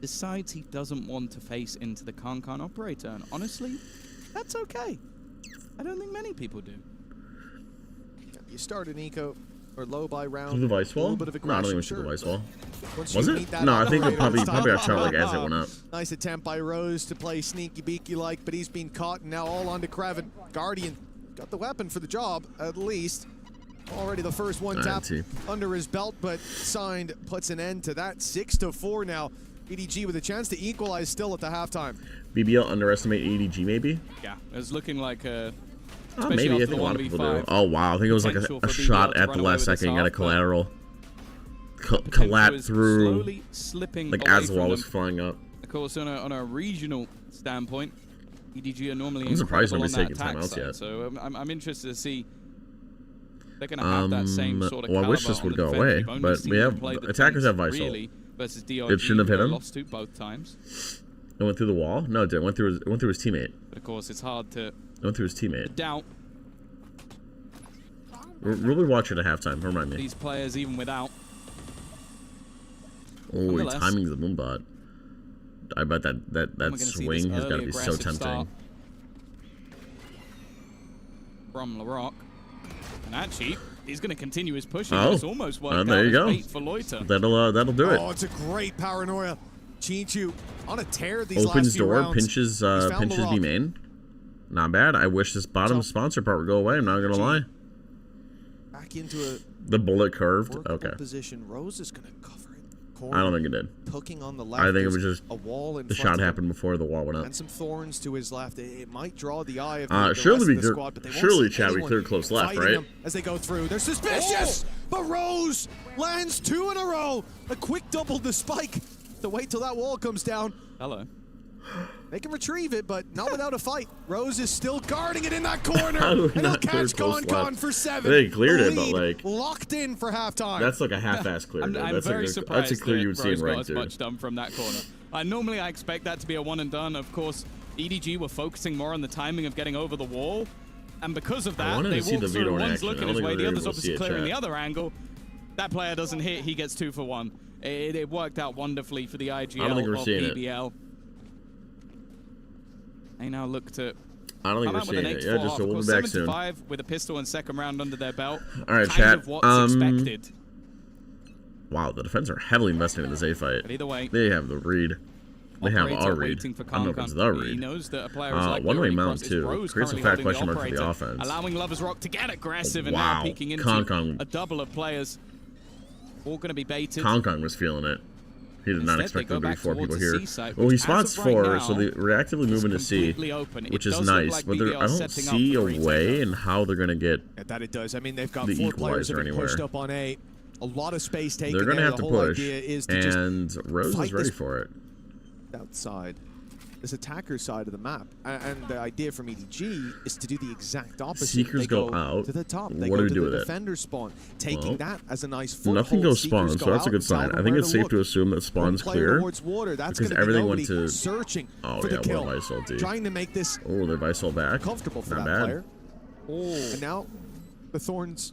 decides he doesn't want to face into the Khan operator. And honestly, that's okay. I don't think many people do. You start an eco or low by round. Through the Vice a wall? little bit of No, I don't aggression, think it sure, was through the Vice but wall. once Was you it? meet that No, I think it operator, probably it's got shot time. like as it went up. Nice attempt by Rose to play sneaky beaky like, but he's been caught and now all onto Kraven. Guardian got the weapon for the job, at least. Already the first one tap under his belt, but Signed puts an end to that. 6-4 now. EDG with a chance to equalize still at the halftime. BBL underestimate ADG maybe? Yeah, it was looking like a. Oh, maybe. I think a lot of people do. Oh, wow. I think it was like a shot at the last second. Got a collateral. Collapsed through. Slipping like away as the wall from was them. flying up. Of course, on a regional standpoint, EDG are normally I'm surprised incredible nobody's on that taking attack timeouts side, yet. So I'm interested to see. They're going to have that same sort of well, I wish caliber this on would the go defensive. away, You've only but seen we them have play the attackers tanks, have Vice ult. really, versus DRG. It shouldn't have hit him. Lost to both times. It went through the wall? No, it didn't. It went through his teammate. But of course, it's hard to. It went through his teammate. Doubt Really watch it at halftime. Remind me. these players even without. Oh, he Nonetheless. timings the Moombot. I bet that We're gonna see this swing has got to early be so aggressive tempting. start from LaRock. And actually, he's going to continue his pushing. Oh, It's almost worked there out you as go. bait for Loiter. That'll do it. Oh, it's a great paranoia. Chichu on a tear these Opens last few door, rounds. pinches found B LaRock. main. Not bad. I wish this bottom sponsor part would go away. I'm not gonna lie. Back into a The bullet curved. workable Okay. position. Rose is going to cover it. I Corner, don't think it did. Hooking on the left. I think it There's was just a wall in the front shot of him. happened before the wall went up. And some thorns to his left. It might draw the eye of the rest Surely of we the clear- squad, but they won't surely see Chad, we anyone cleared close left, fighting right? them as they go through. They're suspicious, but Rose lands 2 in a row. A quick double to Spike. To wait till that wall comes down. Hello. They can retrieve it, but not without a fight. Rose is still guarding it in that corner. How do we And he'll not clear catch close Con left? for 7. They cleared The it, but, lead like, locked in for halftime. That's like a half-ass clear. I'm dude. very That's a surprised clear that you would see Rose in got rank, as dude. much done from that corner. Normally, I expect that to be a one and done. Of course, EDG were focusing more on the timing of getting over the wall, and because of I that, wanted they to see walk the through. Vito in One's action. I looking don't his think way, we the were other's able to see obviously it, clearing chat. the other angle. That player doesn't hit, he gets 2 for 1. It worked out wonderfully for the IGL I don't think we're of seeing it. BBL. They now look to I don't think come we're out with an seeing it. 8-4 Yeah, just half. we'll Of be course, back soon. 7-5 with a pistol and second round under their belt. All right, kind chat. of what's expected. Wow, the defense are heavily invested in this A fight. But either way, they have the read. They have Operator our read. waiting for I don't know if it's the He read. knows that a player is like One-way Lurdy mount Cross. It's too. Rose Creates a currently fat holding question the mark for the operator, offense. allowing Lovers Rock to get aggressive and Wow. now peeking into Kong. a double of players. All going to be baited. Kong was feeling it. He did not Instead, expect they there to go be back 4 people towards the here. C site, Well, he which, as spots of right 4, now, so they're actively moving to C, completely open. It which is does look nice. like But BBL I don't setting up see for a retake. way in how they're going to get That it does. I mean, they've got the 4 players that equalizer have been pushed anywhere. up on A. A lot of space taken. They're going to there. have to The whole push, idea is to and just Rose fight is ready this for it. outside. This attacker side of the map, and the idea from EDG is to do the exact opposite. Seekers they go out. to the top. They What go do we to do the with it? defender spawn, taking Well, that as a nice foothold. Nothing goes spawn, Seekers so go that's a out good and tell sign. them I think where it's to safe look. to assume that One spawn's player clear. towards water. That's because going to be everything nobody went to searching oh for yeah, the kill, what Vice ulti. trying to make this Oh, their Vice ult back. comfortable for Not that bad. player. And now the Thorns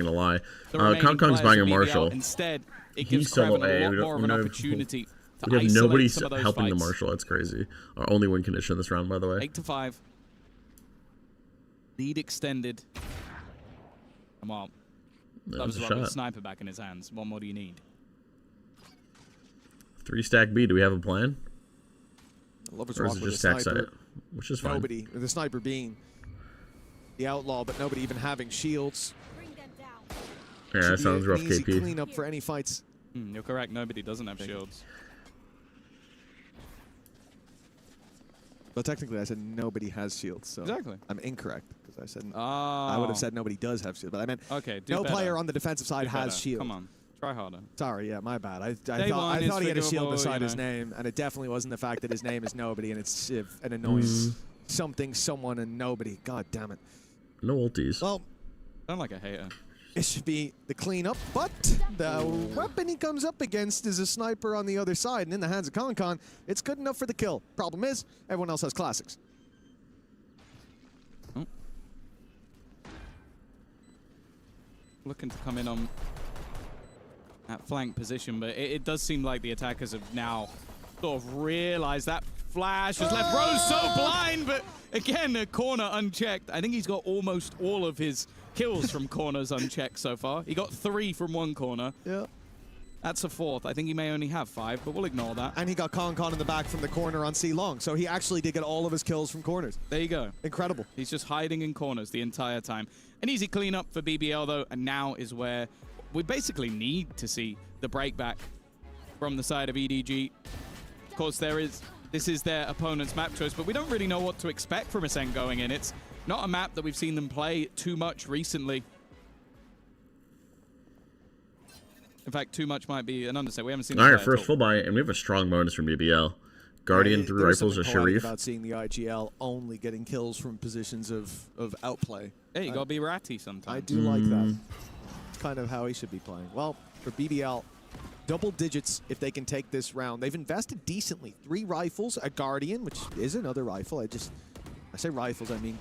gonna lie. the remaining Kong Kong's players buying a from BBL. Marshall. Instead, it He's gives Kreven solo A, a we lot don't- more of we an know- opportunity We have isolate nobody some of those helping the fights. Marshall. That's crazy. Our only win condition this round, by the way. 8-5. Lead extended. Come on. That was a right with a shot. sniper back in his hands. What more do you need? 3-stack B. Do we have a plan? Lovers Or is Rock it with just a stack sniper. site? Which is fine. Nobody, the sniper being the outlaw, but nobody even having shields. Yeah, that Should be sounds an rough, easy KP. cleanup for any fights. You're correct. Nobody doesn't have shields. Well, technically, I said nobody has shields, so Exactly. I'm incorrect because I said Oh. I would have said nobody does have shields, but I meant Okay, do no better. player on the defensive side Do has better. shield. Come on. Try harder. Sorry, yeah, my bad. I Day one thought is he had a shield forgivable, beside you his know. name, and it definitely wasn't the fact that his name is nobody and it's an annoyance. Something, someone, and nobody. God damn it. No ultis. Well, Sound like a hater. it should be the cleanup, but the weapon he comes up against is a sniper on the other side, and in the hands of Con, it's good enough for the kill. Problem is, everyone else has classics. Looking to come in on that flank position, but it does seem like the attackers have now sort of realized that flash has left Rose so blind, but again, a corner unchecked. I think he's got almost all of his kills from corners unchecked so far. He got 3 from one corner. Yeah. That's a 4th. I think he may only have 5, but we'll ignore that. And he got Con in the back from the corner on C long, so he actually did get all of his kills from corners. There you go. Incredible. He's just hiding in corners the entire time. An easy cleanup for BBL, though, and now is where we basically need to see the breakback from the side of EDG. Of course, this is their opponent's map choice, but we don't really know what to expect from Ascent going in. It's not a map that we've seen them play too much recently. In fact, too much might be an understatement. We haven't seen. All right, them play first full buy, and we have a strong bonus from BBL. Guardian, 3 There's rifles, a something poetic Sharif. about seeing the IGL only getting kills from positions of outplay. Yeah, you gotta be ratty sometimes. I do like that. It's kind of how he should be playing. Well, for BBL, double digits if they can take this round. They've invested decently. 3 rifles, a Guardian, which is another rifle. I say rifles, I mean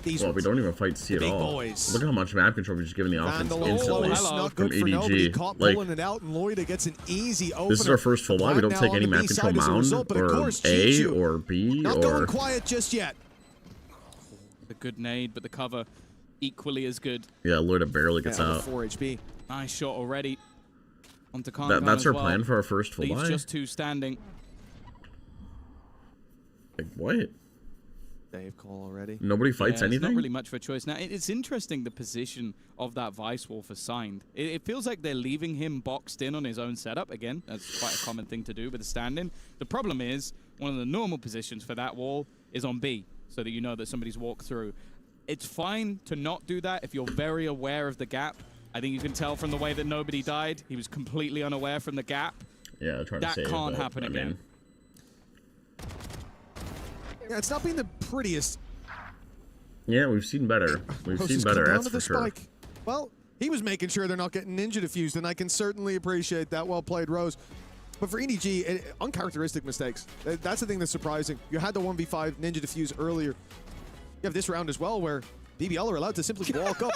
these Well, ones. we don't even fight C at Big all. boys. Look at how much map control we've just given the offense Vandal instantly almost not from good for nobody. EDG. Caught Like, pulling it out, and Lloyd gets an easy opener. this is our first full buy. We don't Now take on any the map B control side as a mound result, but of or course, A Jiu-Jitsu or B not or. going quiet just yet. A good nade, but the cover equally as good. Yeah, Lloyd barely gets Yeah, out. 4 HP. Nice shot already. Onto Khan That's as our well. plan for our first full Leaves buy. just 2 standing. Like what? Dave call already. Nobody fights Yeah, anything. It's not really much of a choice. Now, it's interesting the position of that Vice Wolf assigned. It feels like they're leaving him boxed in on his own setup. Again, that's quite a common thing to do with a stand-in. The problem is, one of the normal positions for that wall is on B, so that you know that somebody's walked through. It's fine to not do that if you're very aware of the gap. I think you can tell from the way that nobody died. He was completely unaware from the gap. Yeah, trying that to save. can't but, happen I again. mean, Yeah, it's not been the prettiest. yeah, we've seen better. We've Rose seen has better. come down That's to for the sure. spike. Well, he was making sure they're not getting ninja diffused, and I can certainly appreciate that. Well played, Rose. But for EDG, uncharacteristic mistakes. That's the thing that's surprising. You had the 1v5 ninja diffuse earlier. You have this round as well, where BBL are allowed to simply walk up.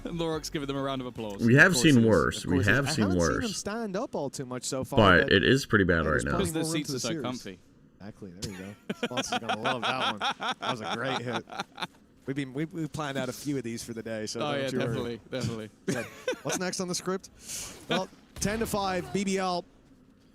And Lorok's giving them a round of applause. We have seen worse. We have I seen haven't seen them worse. stand up all too much so far. But it is pretty bad right now. Because the more room seats to are so series. comfy. Exactly. There you go. Sponsor's gonna love that one. That was a great hit. We've planned out a few of these for the day. So Oh, don't yeah, you worry. definitely, definitely. Good. What's next on the script? Well, 10-5, BBL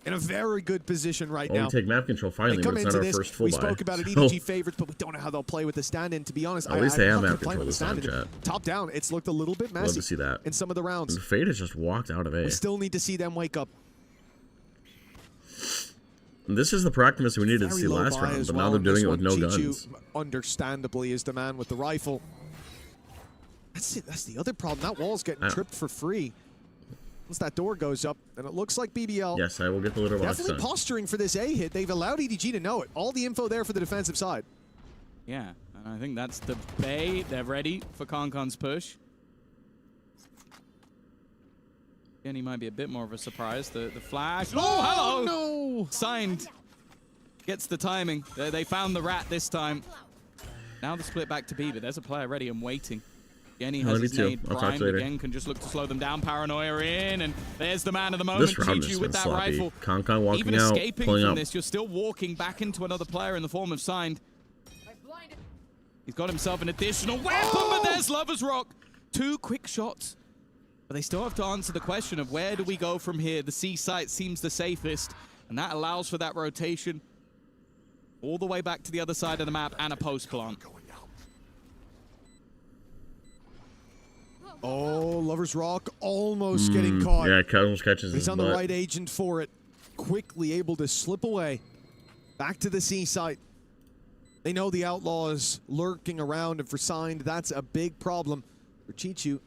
in a very good position right Well, now. we take map control finally, They but come it's into not our this. first full We buy. spoke about it, So- EDG favorites, but we don't know how they'll play with the stand-in. To be honest, At least they have I'm map not playing control with the this time, stand-in. Top down, it's looked a little bit Love messy to see that. in some of the rounds. And Fade has just walked out of A. We still need to see them wake up. And this is the practice we needed to Very see low last buy round, as but well now they're on this doing it with no one. Chichu, guns. understandably, is the man with the rifle. That's it. That's the other problem. That wall's getting tripped for free. Once that door goes up, and it looks like BBL. Yes, I will get the litter box Definitely done. posturing for this A hit. They've allowed EDG to know it. All the info there for the defensive side. Yeah, and I think that's the Bay. They're ready for Khan's push. Again, he might be a bit more of a surprise. The flash. Oh, hello! No! Signed. Gets the timing. They found the rat this time. Now the split back to B, but there's a player ready and waiting. Again, he Oh, has me his too. nade I'll talk primed. to you later. Again, can just look to slow them down. Paranoia in, and there's the man of the moment. This round has Chi-Chu been with that sloppy. rifle. Concon walking Even out, escaping pulling from up. this, you're still walking back into another player in the form of Signed. He's got himself an additional weapon, but there's Lover's Rock. 2 quick shots. But they still have to answer the question of where do we go from here? The C site seems the safest, and that allows for that rotation all the way back to the other side of the map and a post plant. Oh, Lover's Rock almost getting caught. Yeah, almost catches He's his on the butt. right agent for it. Quickly able to slip away. Back to the C site. They know the Outlaw is lurking around, and for Signed, that's a big problem. For Chi-Chu,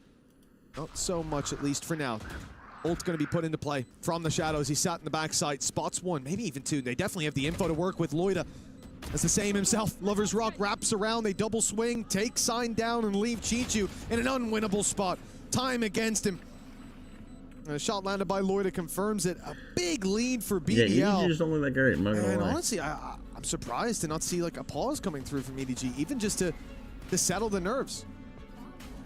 not so much, at least for now. Ult's going to be put into play from the shadows. He sat in the backside, spots 1, maybe even 2. They definitely have the info to work with. Loida as the same himself. Lover's Rock wraps around, they double swing, take Signed down, and leave Chi-Chu in an unwinnable spot. Time against him. A shot landed by Loida confirms it. A big lead for BDL. Yeah, EDG just don't look that great. I'm not gonna And lie. honestly, I'm surprised to not see like a pause coming through from EDG, even just to settle the nerves.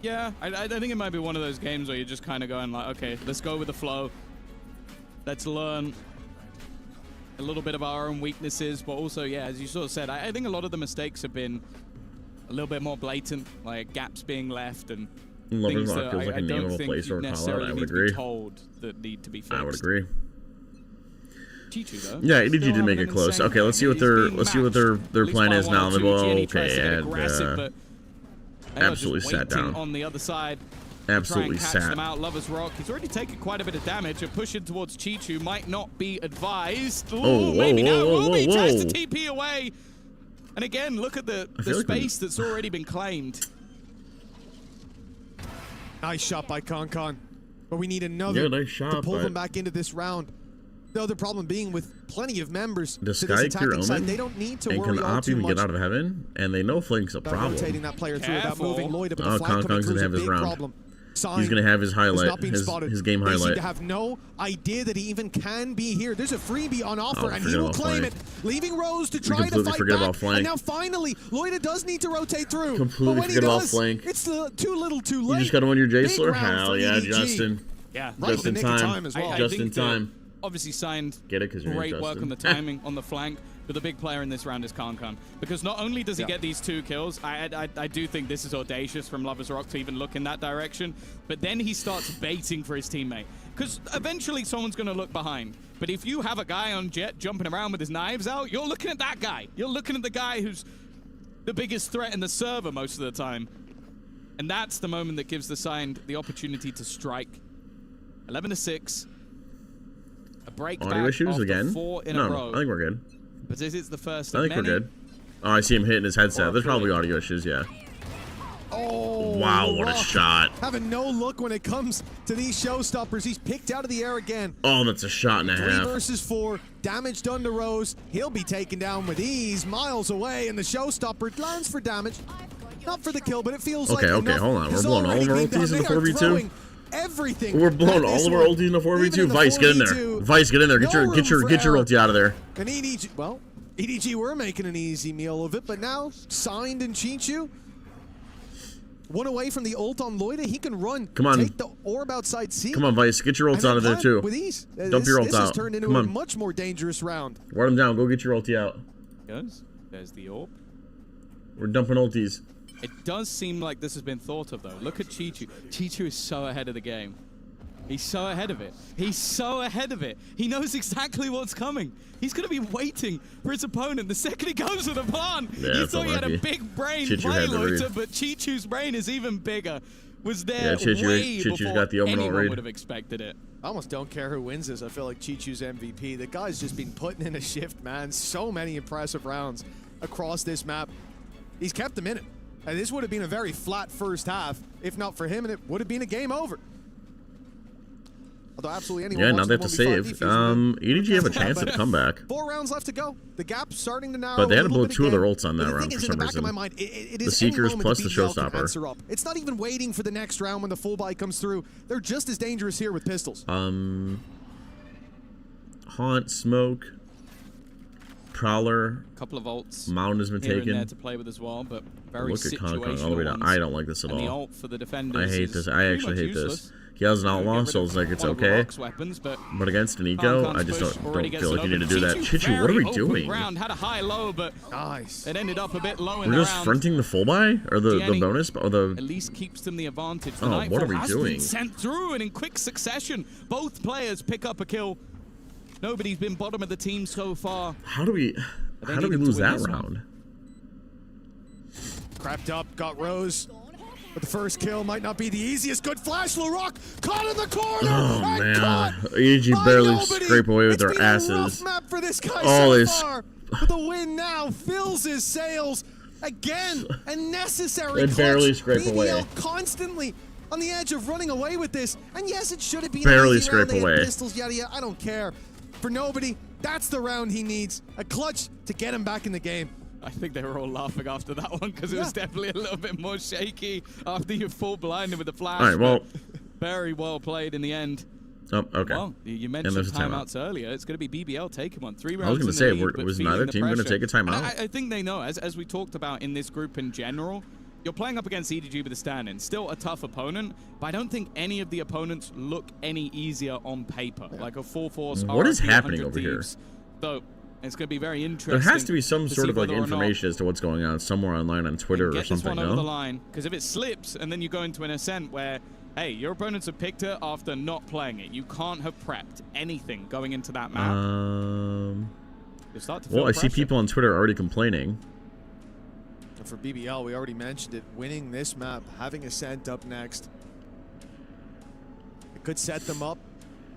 Yeah, I think it might be one of those games where you're just kind of going like, okay, let's go with the flow. Let's learn a little bit of our own weaknesses, but also, yeah, as you sort of said, I think a lot of the mistakes have been a little bit more blatant, like gaps being left and Lover's things Rock that feels like I a don't nameable think place you or a call out. necessarily I would need to agree. be told that need to be fixed. I would agree. Chi-Chu, though. Yeah, EDG still did make having it an close. insane Okay, let's see game. what He's their being matched, their at least plan by is one now. or They two. will Genie tries to get okay, aggressive, and but they are just absolutely sat waiting down. on the other side. Absolutely try and catch sat. them out. Lover's Rock. He's already taken quite a bit of damage. A push in towards Chi-Chu might not be advised. Ooh, Oh, whoa, maybe whoa, now. whoa, Ruby whoa, tries whoa. to TP away. And again, look at the feel like space that's already been claimed. Nice shot by Concon. But we need another Yeah, nice shot, to pull but- them back into this round. The other problem being with plenty of members Does to this Sky clear attacking side, Omen? they don't need to And worry can all Op too even much get out of heaven? And they know Flank's a about problem. rotating that player through without Careful. moving Loida, but the Oh, flank coming Concon's through gonna is a have his big round. problem. He's Sign gonna have his is highlight, not being spotted. his game They seem highlight. to have no idea that he even can be here. There's a freebie on offer, Oh, and he forget will about claim flank. it, leaving Rose to try to completely fight forget back. about flank. And now finally, Loida does need to rotate through. Completely but when he forget about does, flank. it's too little too late. You just got him on your Big Jaceler? round Hell for yeah, EDG. Justin. Yeah, Right Just in in the nick of time. time as well. I Just think in that time. Obviously Signed Get it? 'Cause your name's great work on Justin. the timing on the flank, but the big player in this round is Concon. Because not only does he Yeah. get these 2 kills, I do think this is audacious from Lover's Rock to even look in that direction, but then he starts baiting for his teammate. Because eventually someone's going to look behind. But if you have a guy on Jet jumping around with his knives out, you're looking at that guy. You're looking at the guy who's the biggest threat in the server most of the time. And that's the moment that gives the Signed the opportunity to strike. 11-6. A break Audio back issues after again? 4 in No, a row. I think we're good. But this is the first I of think we're many. good. Oh, I see him hitting his headset. There's probably audio issues, yeah. Oh, Wow, what a Rock shot. Having no look when it comes to these showstoppers. He's picked out of the air again. Oh, that's a shot and a 3 half. versus 4. Damage done to Rose. He'll be taken down with ease, miles away, and the showstopper lands for damage. Not for the kill, but it feels like Okay, enough hold on. We're has blowing all already of our been done. ultis in the They are 4v2? throwing everything. We're blowing at this all of our one. ultis in the 4v2. Even in the Vice, get in there. 4v2, Vice, get in there. Get no your room for error. ulti out of there. And EDG, well, EDG were making an easy meal of it, but now Signed and Chi-Chu. One away from the ult on Loida. He can run. Come on. Take the orb outside C. Come on, Vice. Get your ults out of there, too. With ease. Dump your ult This has out. turned into Come a on. much more dangerous round. Ward him down. Go get your ulti out. Goes. There's the orb. We're dumping ultis. It does seem like this has been thought of, though. Look at Chi-Chu. Chi-Chu is so ahead of the game. He's so ahead of it. He's so ahead of it. He knows exactly what's coming. He's going to be waiting for his opponent the second he goes with a plan. Yeah, You that's thought he had a unlucky. big brain Chi-Chu had the Loiter, read. but Chi-Chu's brain is even bigger. Was Yeah, there way Chi-Chu's before got the open ult anyone read. would have expected it. I almost don't care who wins this. I feel like Chi-Chu's MVP. The guy's just been putting in a shift, man. So many impressive rounds across this map. He's kept them in it. And this would have been a very flat first half, if not for him, and it would have been a game over. Although absolutely anyone Yeah, now wants they have to the 1v5 save. defense, EDG have a chance at a comeback. 4 rounds left to go. The gap's starting to narrow. But they had a to little blow bit 2 of their again. ults on But that the round thing for is, in some the back of my reason. mind, it The is any Seekers moment plus the the BDL can Showstopper. answer up. It's not even waiting for the next round when the full buy comes through. They're just as dangerous here with pistols. Haunt, Smoke, Prowler. A couple of ults. Mountain has been here taken. And there to play with as well, but very Look at Kong situational all the way down. ones. I don't like this at And the all. ult for the defenders I hate is this. I pretty actually much hate useless. this. He has an You know, outlaw, get so rid it's like of it's one of okay. Rock's weapons, but against an eco, I just don't feel like you need to do that. Chichi, what are we doing? Round had a high low, but nice. It ended up a bit low in We're the just round. fronting the full buy or the Gianni bonus or the. At least keeps them the advantage. The Oh, Nightfall what are we has doing? been sent through, and in quick succession, both players pick up a kill. Nobody's been bottom of the team so far. How do we lose that round? Crept up, got Rose. But the first kill might not be the easiest. Good flash, LaRock caught in the corner. Oh and caught man, EG barely nobody. scrape away with It's their been asses. A rough map for this guy Oh, so far. But the win now fills his sails again. A necessary They barely clutch. scrape BBL away. constantly on the edge of running away with this. And yes, it should have been Barely an easy round. scrape They had away. pistols, yada yada. I don't care. For nobody, that's the round he needs. A clutch to get him back in the game. I think they were all laughing after that one because it was definitely a little bit more shaky after you full blinded with the flash. All right, well, very well played in the end. Oh, okay. Well, you And mentioned there's a timeout. timeouts earlier. It's going to be BBL taking one. 3 rounds. I was going to say, was neither team going to take a And timeout? I think they know. As we talked about in this group in general, you're playing up against EDG with the stand-in. Still a tough opponent, but I don't think any of the opponents look any easier on paper. Like a full force. What is RP, happening 100 over here? Thieves. So it's going to be very There interesting. has to be some sort see of like whether or not information as to what's going on somewhere online on Twitter or get something. this one over the No? line, because if it slips and then you go into an ascent where, hey, your opponents have picked it after not playing it, you can't have prepped anything going into that map. You start to feel Well, I see pressure. people on Twitter already complaining. And for BBL, we already mentioned it, winning this map, having Ascent up next. It could set them up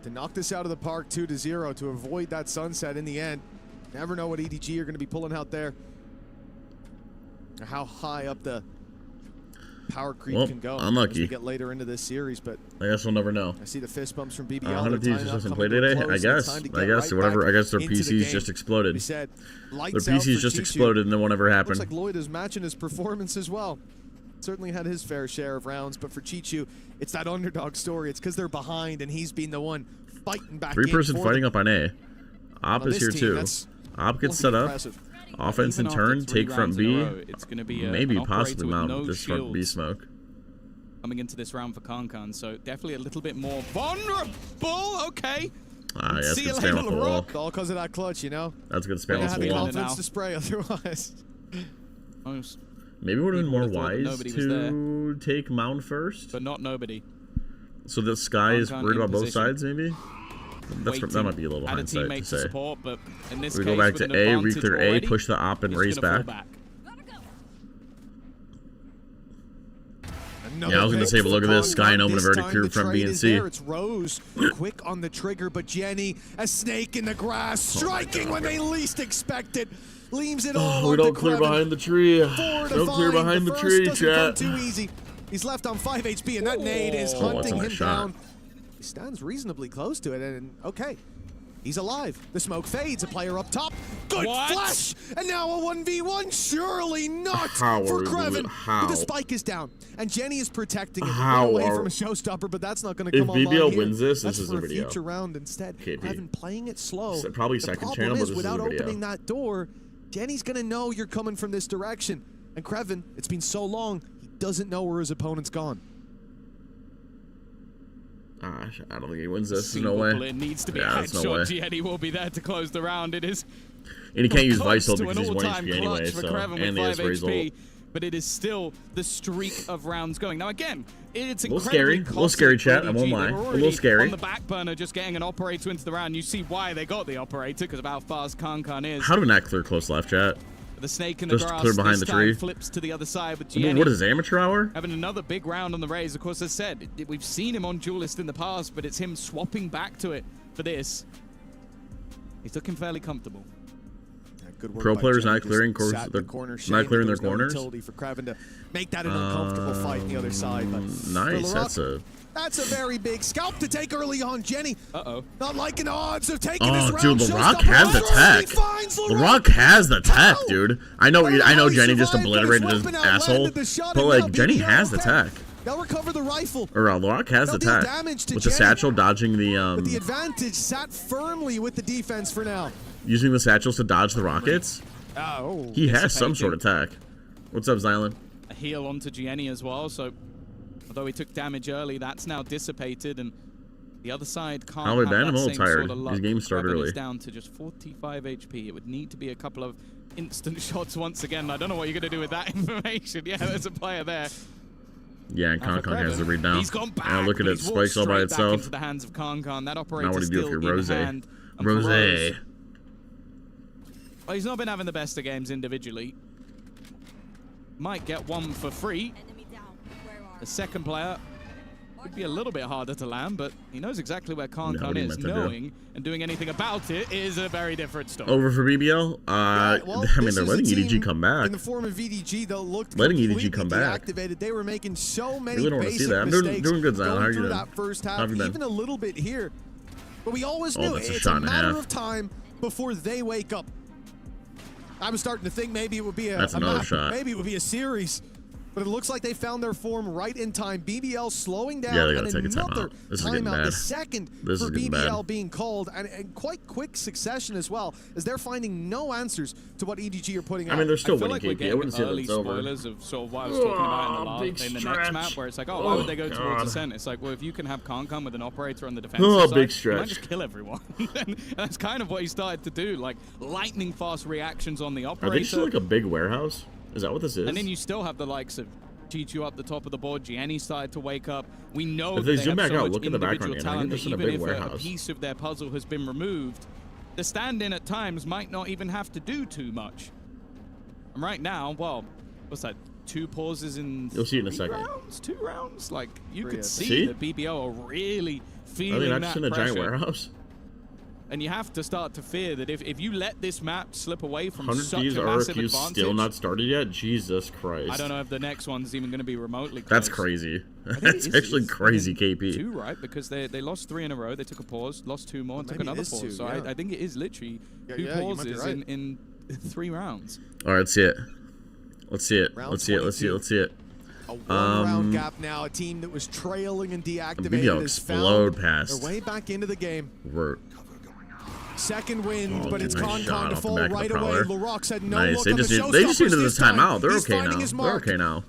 to knock this out of the park 2-0 to avoid that sunset in the end. Never know what EDG are going to be pulling out there. Or how high up the power creep Well, can go unlucky. as we get later into this series, but I guess we'll never know. I see the fist bumps from BBL. 100 Their Thieves just timeout doesn't coming play to a today. close. I It's guess. time to I get guess right whatever. back I guess their into the PCs game. just exploded. We said, Their lights out PCs for just Chichu. exploded and then whatever happened. Looks like Lloyd is matching his performance as well. Certainly had his fair share of rounds, but for Chichu, it's that underdog story. It's because they're behind and he's been the one fighting back. Three-person in for fighting them. up on A. Op On is this here team, too. that's Op gets looking set up. impressive. Offense Even in after turn, 3 take front rounds in a B. row, it's going to be Maybe an operator possibly with mount no just front B shields smoke. coming into this round for Kankan, so definitely a little bit more vulnerable. Okay. Ah, yeah, that's See good you spam later, off the wall. It's all because of that clutch, you know? That's good spam They off had the the wall. confidence to spray otherwise. Maybe it would have been more People would've thought wise nobody was there. to take Mound first. But not nobody. So the Sky is Kankan worried in about both position. sides, maybe? That might be a little Had a hindsight teammate to to say. support, but in this We case, go back with to an A, advantage reclear A, already, push the op and he's raise gonna fall back. Another I was gonna pick say, but for look at this. Kong. Sky and Omen have This already time cleared the from B trade and is C. there. It's Rose, quick on the trigger, but Jenny, a snake in the grass, striking when they least expect it. Leaves it all Oh, we onto don't clear Krevin. behind the tree. 4 to Don't clear find. behind the first tree, doesn't come chat. too easy. He's left on 5 HP, and that nade is Oh, that's hunting a nice him shot. down. He stands reasonably close to it, and okay. He's alive. The smoke fades. A player up top. Good What? flash! And now a 1v1. Surely not How for are we Krevin. doing- how? But the spike is down. And Jenny is protecting it. How away are- from a showstopper, but that's not going to If come online BBL here. wins this That's is for a video. future round instead. KP. Krevin playing it slow. Probably The second problem channel, but is, this is a without video. opening that door, Jenny's going to know you're coming from this direction. And Krevin, it's been so long, he doesn't know where his opponent's gone. I don't think he wins this. Single No way. bullet needs to be Yeah, a there's no way. headshot. Gianni will be there to close the round. It is And he can't use close Vital to because an he's 1 all-time HP anyway, clutch for so. Krevin And with he has 5 Razor. HP, but it is still the streak of rounds going. Now again, it's A little incredibly scary. A little scary, costly chat. for I won't EDG. lie. They were A little already scary. on the back burner just getting an operator into the round. You see why they got the operator, because of how fast Kankan is. How do we not clear close left, chat? The snake in the Just grass clear behind this the time tree. flips to the other side with What Gianni. is amateur hour? Having another big round on the Rays. Of course, as I said, we've seen him on Duelist in the past, but it's him swapping back to it for this. He's looking fairly comfortable. Good work Pro by players Jenny, not clearing just course, sat in they're the corner, not shaded. clearing There their was no corners. utility for Krevin to make that an uncomfortable fight on the other side. But Nice. for that's a very big scalp to take early on. Jenny, not liking the odds of taking this Oh, round. dude, LaRock has the tech. LaRock has the tech, dude. I know Jenny just obliterated his asshole, but like Jenny has the tech. They'll recover the rifle. Or LaRock has the They'll deal tech damage to with the Jenny. satchel dodging the But the advantage sat firmly with the defense for now. Using the satchels to dodge the rockets. Oh, he has some sort of tech. What's up, Xylan? A heal onto Gianni as well, so although he took damage early, that's now dissipated, and the other side can't Probably have been. that I'm a little same tired. sort of luck. His game started Revan is early. down to just 45 HP. It would need to be a couple of instant shots once again. I don't know what you're going to do with that information. Yeah, there's a player there. Yeah, and Kong has the read down. He's gone back. Now look at it, spikes all by Back itself. into the hands of Kong. That operator Now what do you do if still you're in Rose? hand. And for Rose. Well, he's not been having the best of games individually. Might get one for free. The second player could be a little bit harder to land, but he knows exactly where Kong what he is. meant to do. Knowing and doing anything about it is a very different story. Over for BBL. I mean, they're letting EDG come back. In the form of VDG, though, looked Letting completely EDG come back. deactivated. They were making so many Really don't want to see basic that. I'm mistakes doing good, Zion. How going are you through doing? that first How half, have you been? even a little bit here. But we always Oh, knew that's a it's shot a and a matter half. of time before they wake up. I was starting to think maybe it would be That's a another map, shot. maybe it would be a series. But it looks like they found their form right in time. BBL slowing down, Yeah, they gotta and take a another timeout. This is getting timeout, the bad. second This for is getting BBL bad. being called, and quite quick succession as well, as they're finding no answers to what EDG are putting out. I mean, they're still I feel winning like we're KP. I getting wouldn't say early that's over. spoilers of sort of what I was talking about big in the stretch. next map, where it's like, oh, why would they go towards God. Ascent? It's like, well, if you can have Kong with an operator on the defensive Oh, side, big you might stretch. just kill everyone. And that's kind of what he started to do, like lightning fast reactions on the Are operator. they still like a big warehouse? Is that what this is? And then you still have the likes of G2 up the top of the board. Gianni started to wake up. We know If that they they zoom have back so out, much look at the individual background, talent Ian. I think that this is a even big if a warehouse. piece of their puzzle has been removed, the stand-in at times might not even have to do too much. And right now, well, what's that? 2 pauses in You'll see it in a 3 second. rounds? 2 rounds? Like, you could yes. see, See? that BBL are really Are feeling they not that just in a pressure. giant warehouse? And you have to start to fear that if you let this map slip away from 100 such Ds a massive RFQs advantage, still not started yet? Jesus Christ. I don't know if the next one's even going to be remotely close. That's crazy. I think That's it is- actually it's crazy, within KP. 2, right? Because they lost 3 in a row. They took a pause, lost 2 more, and took Maybe it another is pause. 2, So yeah. I think it is literally Yeah, 2 yeah, you might be pauses right. in 3 rounds. All right, let's see it. Let's see it. Round Let's see it. Let's see it. 22. Let's see it. A one-round gap now. A team that was trailing and deactivated BBL has explode found past. their way back into the game. Vert. Second wind, Oh, but it's nice shot Con to off the fall back of the right away. prowler. LaRock said no Nice. look They on just the need, they just needed showstoppers this this time. timeout. They're He's okay finding now. his They're mark. okay now.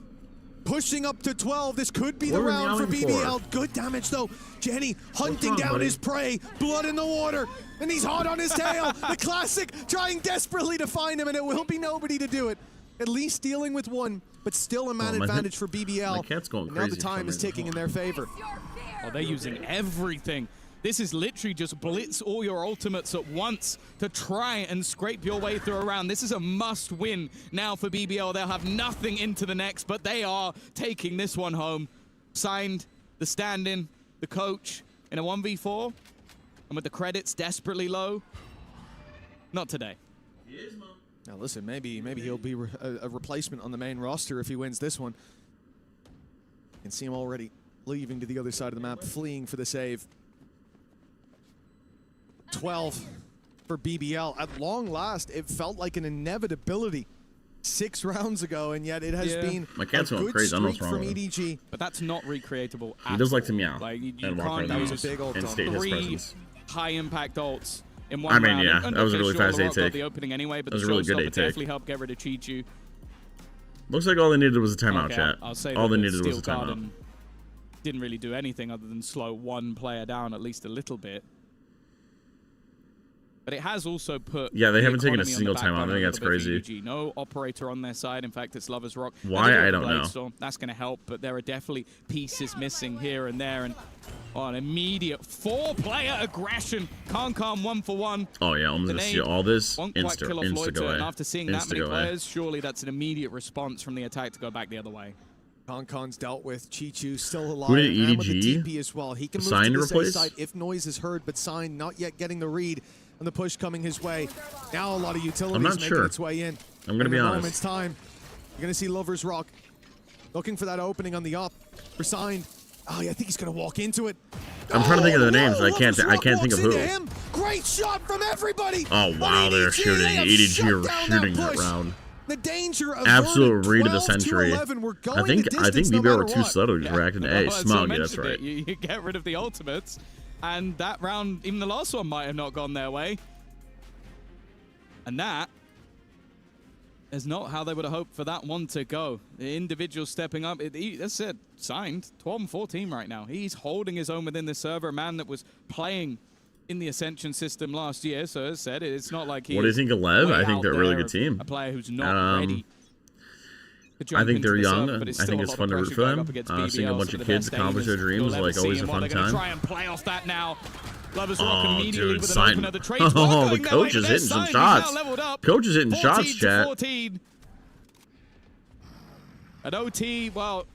Pushing up to 12. This could be What the were we round for yelling BBL. for? Good damage, though. Jenny hunting wrong, down buddy? his prey. Blood in the water. And he's hot on his tail. The classic, trying desperately to find him, and it will be nobody to do it. At least dealing with 1, but still a man my- advantage for BBL. my cat's going And now the crazy for time some is reason. ticking in their favor. Oh, they're using everything. This is literally just blitz all your ultimates at once to try and scrape your way through a round. This is a must-win now for BBL. They'll have nothing into the next, but they are taking this one home. Signed, the stand-in, the coach in a 1v4, and with the credits desperately low. Not today. Now listen, maybe he'll be a replacement on the main roster if he wins this one. You can see him already leaving to the other side of the map, fleeing for the save. 12 for BBL. At long last, it felt like an inevitability 6 rounds ago, and yet it has been My cat's a going good crazy. I don't know streak what's wrong from with him. EDG. But that's not recreatable He at does like all. to meow Like, you and walk can't around the use house big ult and on. state his 3 presence. high-impact ults in 1 I mean, round. yeah, And that was a okay, really sure, fast LaRock A-take. got the opening anyway, but That was the a really good showstopper A-take. definitely helped get rid of Chi-Chu. Looks like all they needed was a timeout, Okay, chat. I'll say All that they the needed was a Steel timeout. Garden didn't really do anything other than slow 1 player down at least a little bit. But it has also put Yeah, they the haven't taken a economy on single the timeout. I back burner think a that's little bit for crazy. EG. No operator on their side. In fact, it's Lover's Rock. Why? They do have I the don't know. Bladestorm. That's going to help, but there are definitely pieces missing here and there. And an immediate 4-player aggression. Kong 1-for-1. Oh yeah, I'm gonna see all this Won't quite kill off insta Loiter, away. and after seeing that many Insta away. players, surely that's an immediate response from the attack to go back the other way. Kong's dealt with. Chi-Chu still alive. Who did and with the EDG TP as well. He can move sign to to the safe replace? side if noise is heard, but Sign not yet getting the read. And the push coming his way. Now a lot of utilities I'm not making sure. its way in. I'm gonna In be a honest. moment's time, you're gonna see Lover's Rock looking for that opening on the up for Sign. Oh, yeah, I think he's gonna walk into it. I'm trying to think of the names, no, but I can't Lover's Rock think walks of who. into him. Great shot from everybody. Oh wow, they're shooting. They have EDG shut are down shooting that push. round. The danger of Absolute read of the 12 to century. 11. We're going I think the distance no BBL were matter too what. slow to react to A. Well, so I Smug, yeah, that's mentioned right. it. You get rid of the ultimates, and that round, even the last one might have not gone their way. And that is not how they would have hoped for that one to go. The individual stepping up. That's it. Signed 12 and 14 right now. He's holding his own within the server. A man that was playing in the Ascension system last year. So as I said, it's not like he's... What do you think of Lev? I think they're a really good team. A player who's not ready. I think they're young. Server, I think it's fun to root for them. Seeing a bunch of kids accomplish their dreams is like always a fun time. Try and play off that now. Oh, dude, sign. Oh, the coach is hitting some shots. Coach is hitting shots, chat. 14. At OT, well,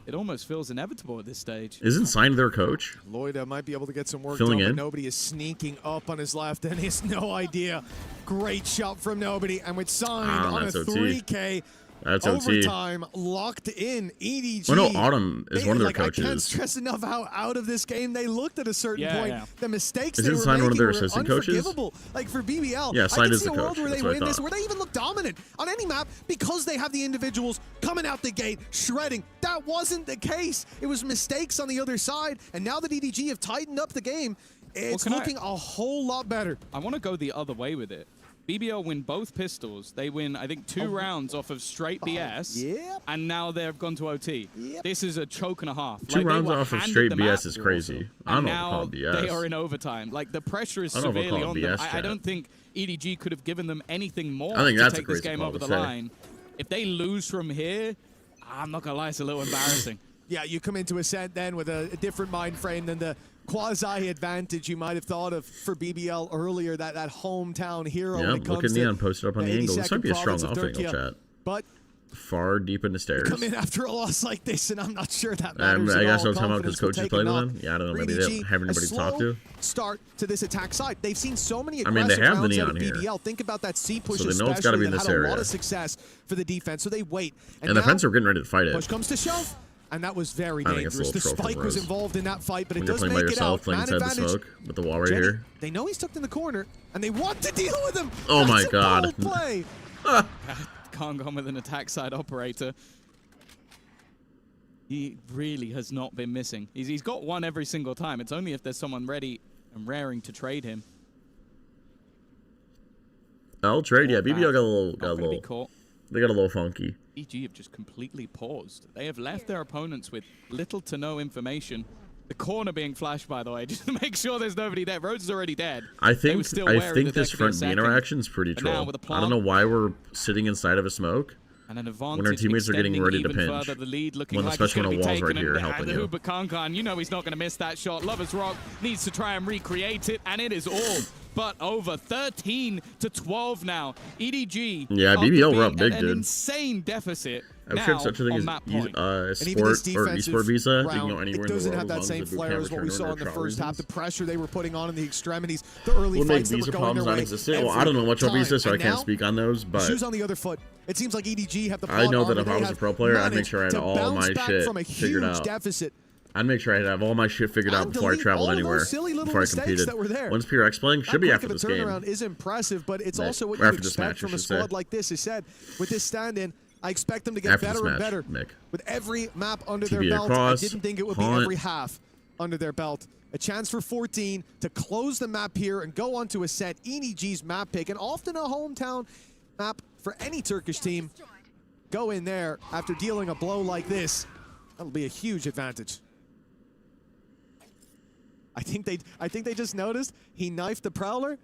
it almost feels inevitable at this stage. Isn't Sign their coach? Lloyd might be able to get some work filling done, in. but nobody is sneaking up on his left, and he has no idea. Great shot from nobody, and with Sign on a 3K. That's OT. Overtime, locked in. EDG. Well, no, Autumn is one of their coaches. I can't stress enough how out of this game they looked at a certain point. Yeah. The mistakes Isn't they were Sign making one of their were assistant coaches? unforgivable. Like for BBL, Yeah, I Sign can is see the a world coach. where they That's what I win this, thought. where they even look dominant on any map because they have the individuals coming out the gate, shredding. That wasn't the case. It was mistakes on the other side, and now that EDG have tightened up the game, it's looking a whole lot better. I want to go the other way with it. BBL win both pistols. They win, I think, 2 rounds off of straight BS. Yep. And now they've gone to OT. Yep. This is a choke and a half. 2 rounds off of straight the map, BS is crazy. I don't know now what to call it BS. they are in overtime. Like, the pressure is I don't know if severely I'll on call it them. BS, I chat. don't think EDG could have given them anything more I think to that's a take this crazy game call over to the say. line. If they lose from here, I'm not going to lie, it's a little embarrassing. Yeah, you come into Ascent then with a different mind frame than the quasi-advantage you might have thought of for BBL earlier, that hometown hero when it comes look at to Neon posted up on the angle. This might be a strong 82nd off angle, Turkey. chat. But far deep in the stairs. come in after a loss like this, and I'm not sure that matters I at guess all. I'll come out because Confidence will coaches take play a with knock. them. Yeah, I don't know. For Maybe they EDG, don't have anybody a to talk slow to. start to this attack side. They've seen so many I mean, aggressive they have the rounds out of Neon here. BBL. Think about that C push, So they know it's gotta be especially, in that this had a lot area. of success for the defense. So they wait. And the now, defense are getting ready to fight it. push comes to shove. And that was very I think it's a dangerous. The little troll spike from was Rose. involved in that fight, but When it you're does playing by make it yourself, out. playing Man inside the advantage. smoke with the wall right Jenny, here. they know he's tucked in the corner, and they want to deal with him. Oh my That's a God. bold play. Can't go with an attack side operator. He really has not been missing. He's got one every single time. It's only if there's someone ready and raring to trade him. I'll trade. Yeah, BBL got a little. Caught. They got a little funky. EG have just completely paused. They have left their opponents with little to no information. The corner being flashed, by the way, just to make sure there's nobody there. Rhodes is already dead. I They were think still wary that there this could be a front B second. interaction is pretty But now troll. with a I don't know plant why we're sitting inside of a smoke and an when our advantage teammates are getting extending ready to even pinch. further, the lead looking When like especially it's when a gonna wall's be right taken, here and helping the you. Hooper Kankan, you know he's not going to miss that shot. Lovers Rock needs to try and recreate it, and it is all but over. 13 to 12 now. EDG. Yeah, after BBL were up being big, at dude. An insane deficit. I'm now sure such a thing on as that point. sport or esport visa. You can go anywhere it in the doesn't world have that as long same as the boot flair camp as what we return saw or in the trial first half. reasons. The pressure they were putting on in the extremities, the early Would make fights that were visa going problems their way. non-existent. Well, I don't know much about visa, so I And can't now, speak on those. But shoes on the other foot. It seems like EDG have the I know that armor. if I They was a have pro player, I'd make managed sure I had to all bounce my back shit from a figured huge out. deficit. I'd make sure I'd have all my shit figured out And before I delete traveled all of anywhere. those silly little Before I mistakes competed. that were there. When's PRX playing? Should be That after quick this of a game. turnaround is impressive, but it's Right. also what Or you after this expect match, I from a should say. squad like this. Is said with this stand-in, I expect them to get After this better and match, better Mick. with every map under their TBA belt. cross, I didn't think it would be haunt. every half under their belt. A chance for 14 to close the map here and go on to a set. EDG's map pick, and often a hometown map for any Turkish team. Go in there after dealing a blow like this. That'll be a huge advantage. I think they just noticed he knifed the Prowler.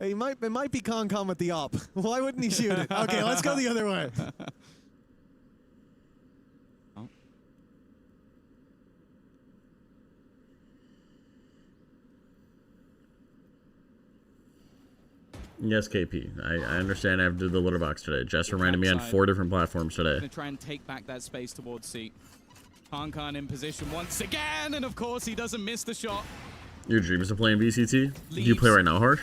It might be Concom with the op. Why wouldn't he shoot it? Okay, let's go the other way. Yes, KP. I understand I have to do the litter box today. Jess reminded me on 4 different platforms today. Gonna try and take back that space towards C. Kankan in position once again, and of course he doesn't miss the shot. Your dream is to play in VCT? Do you play right now, Harsh?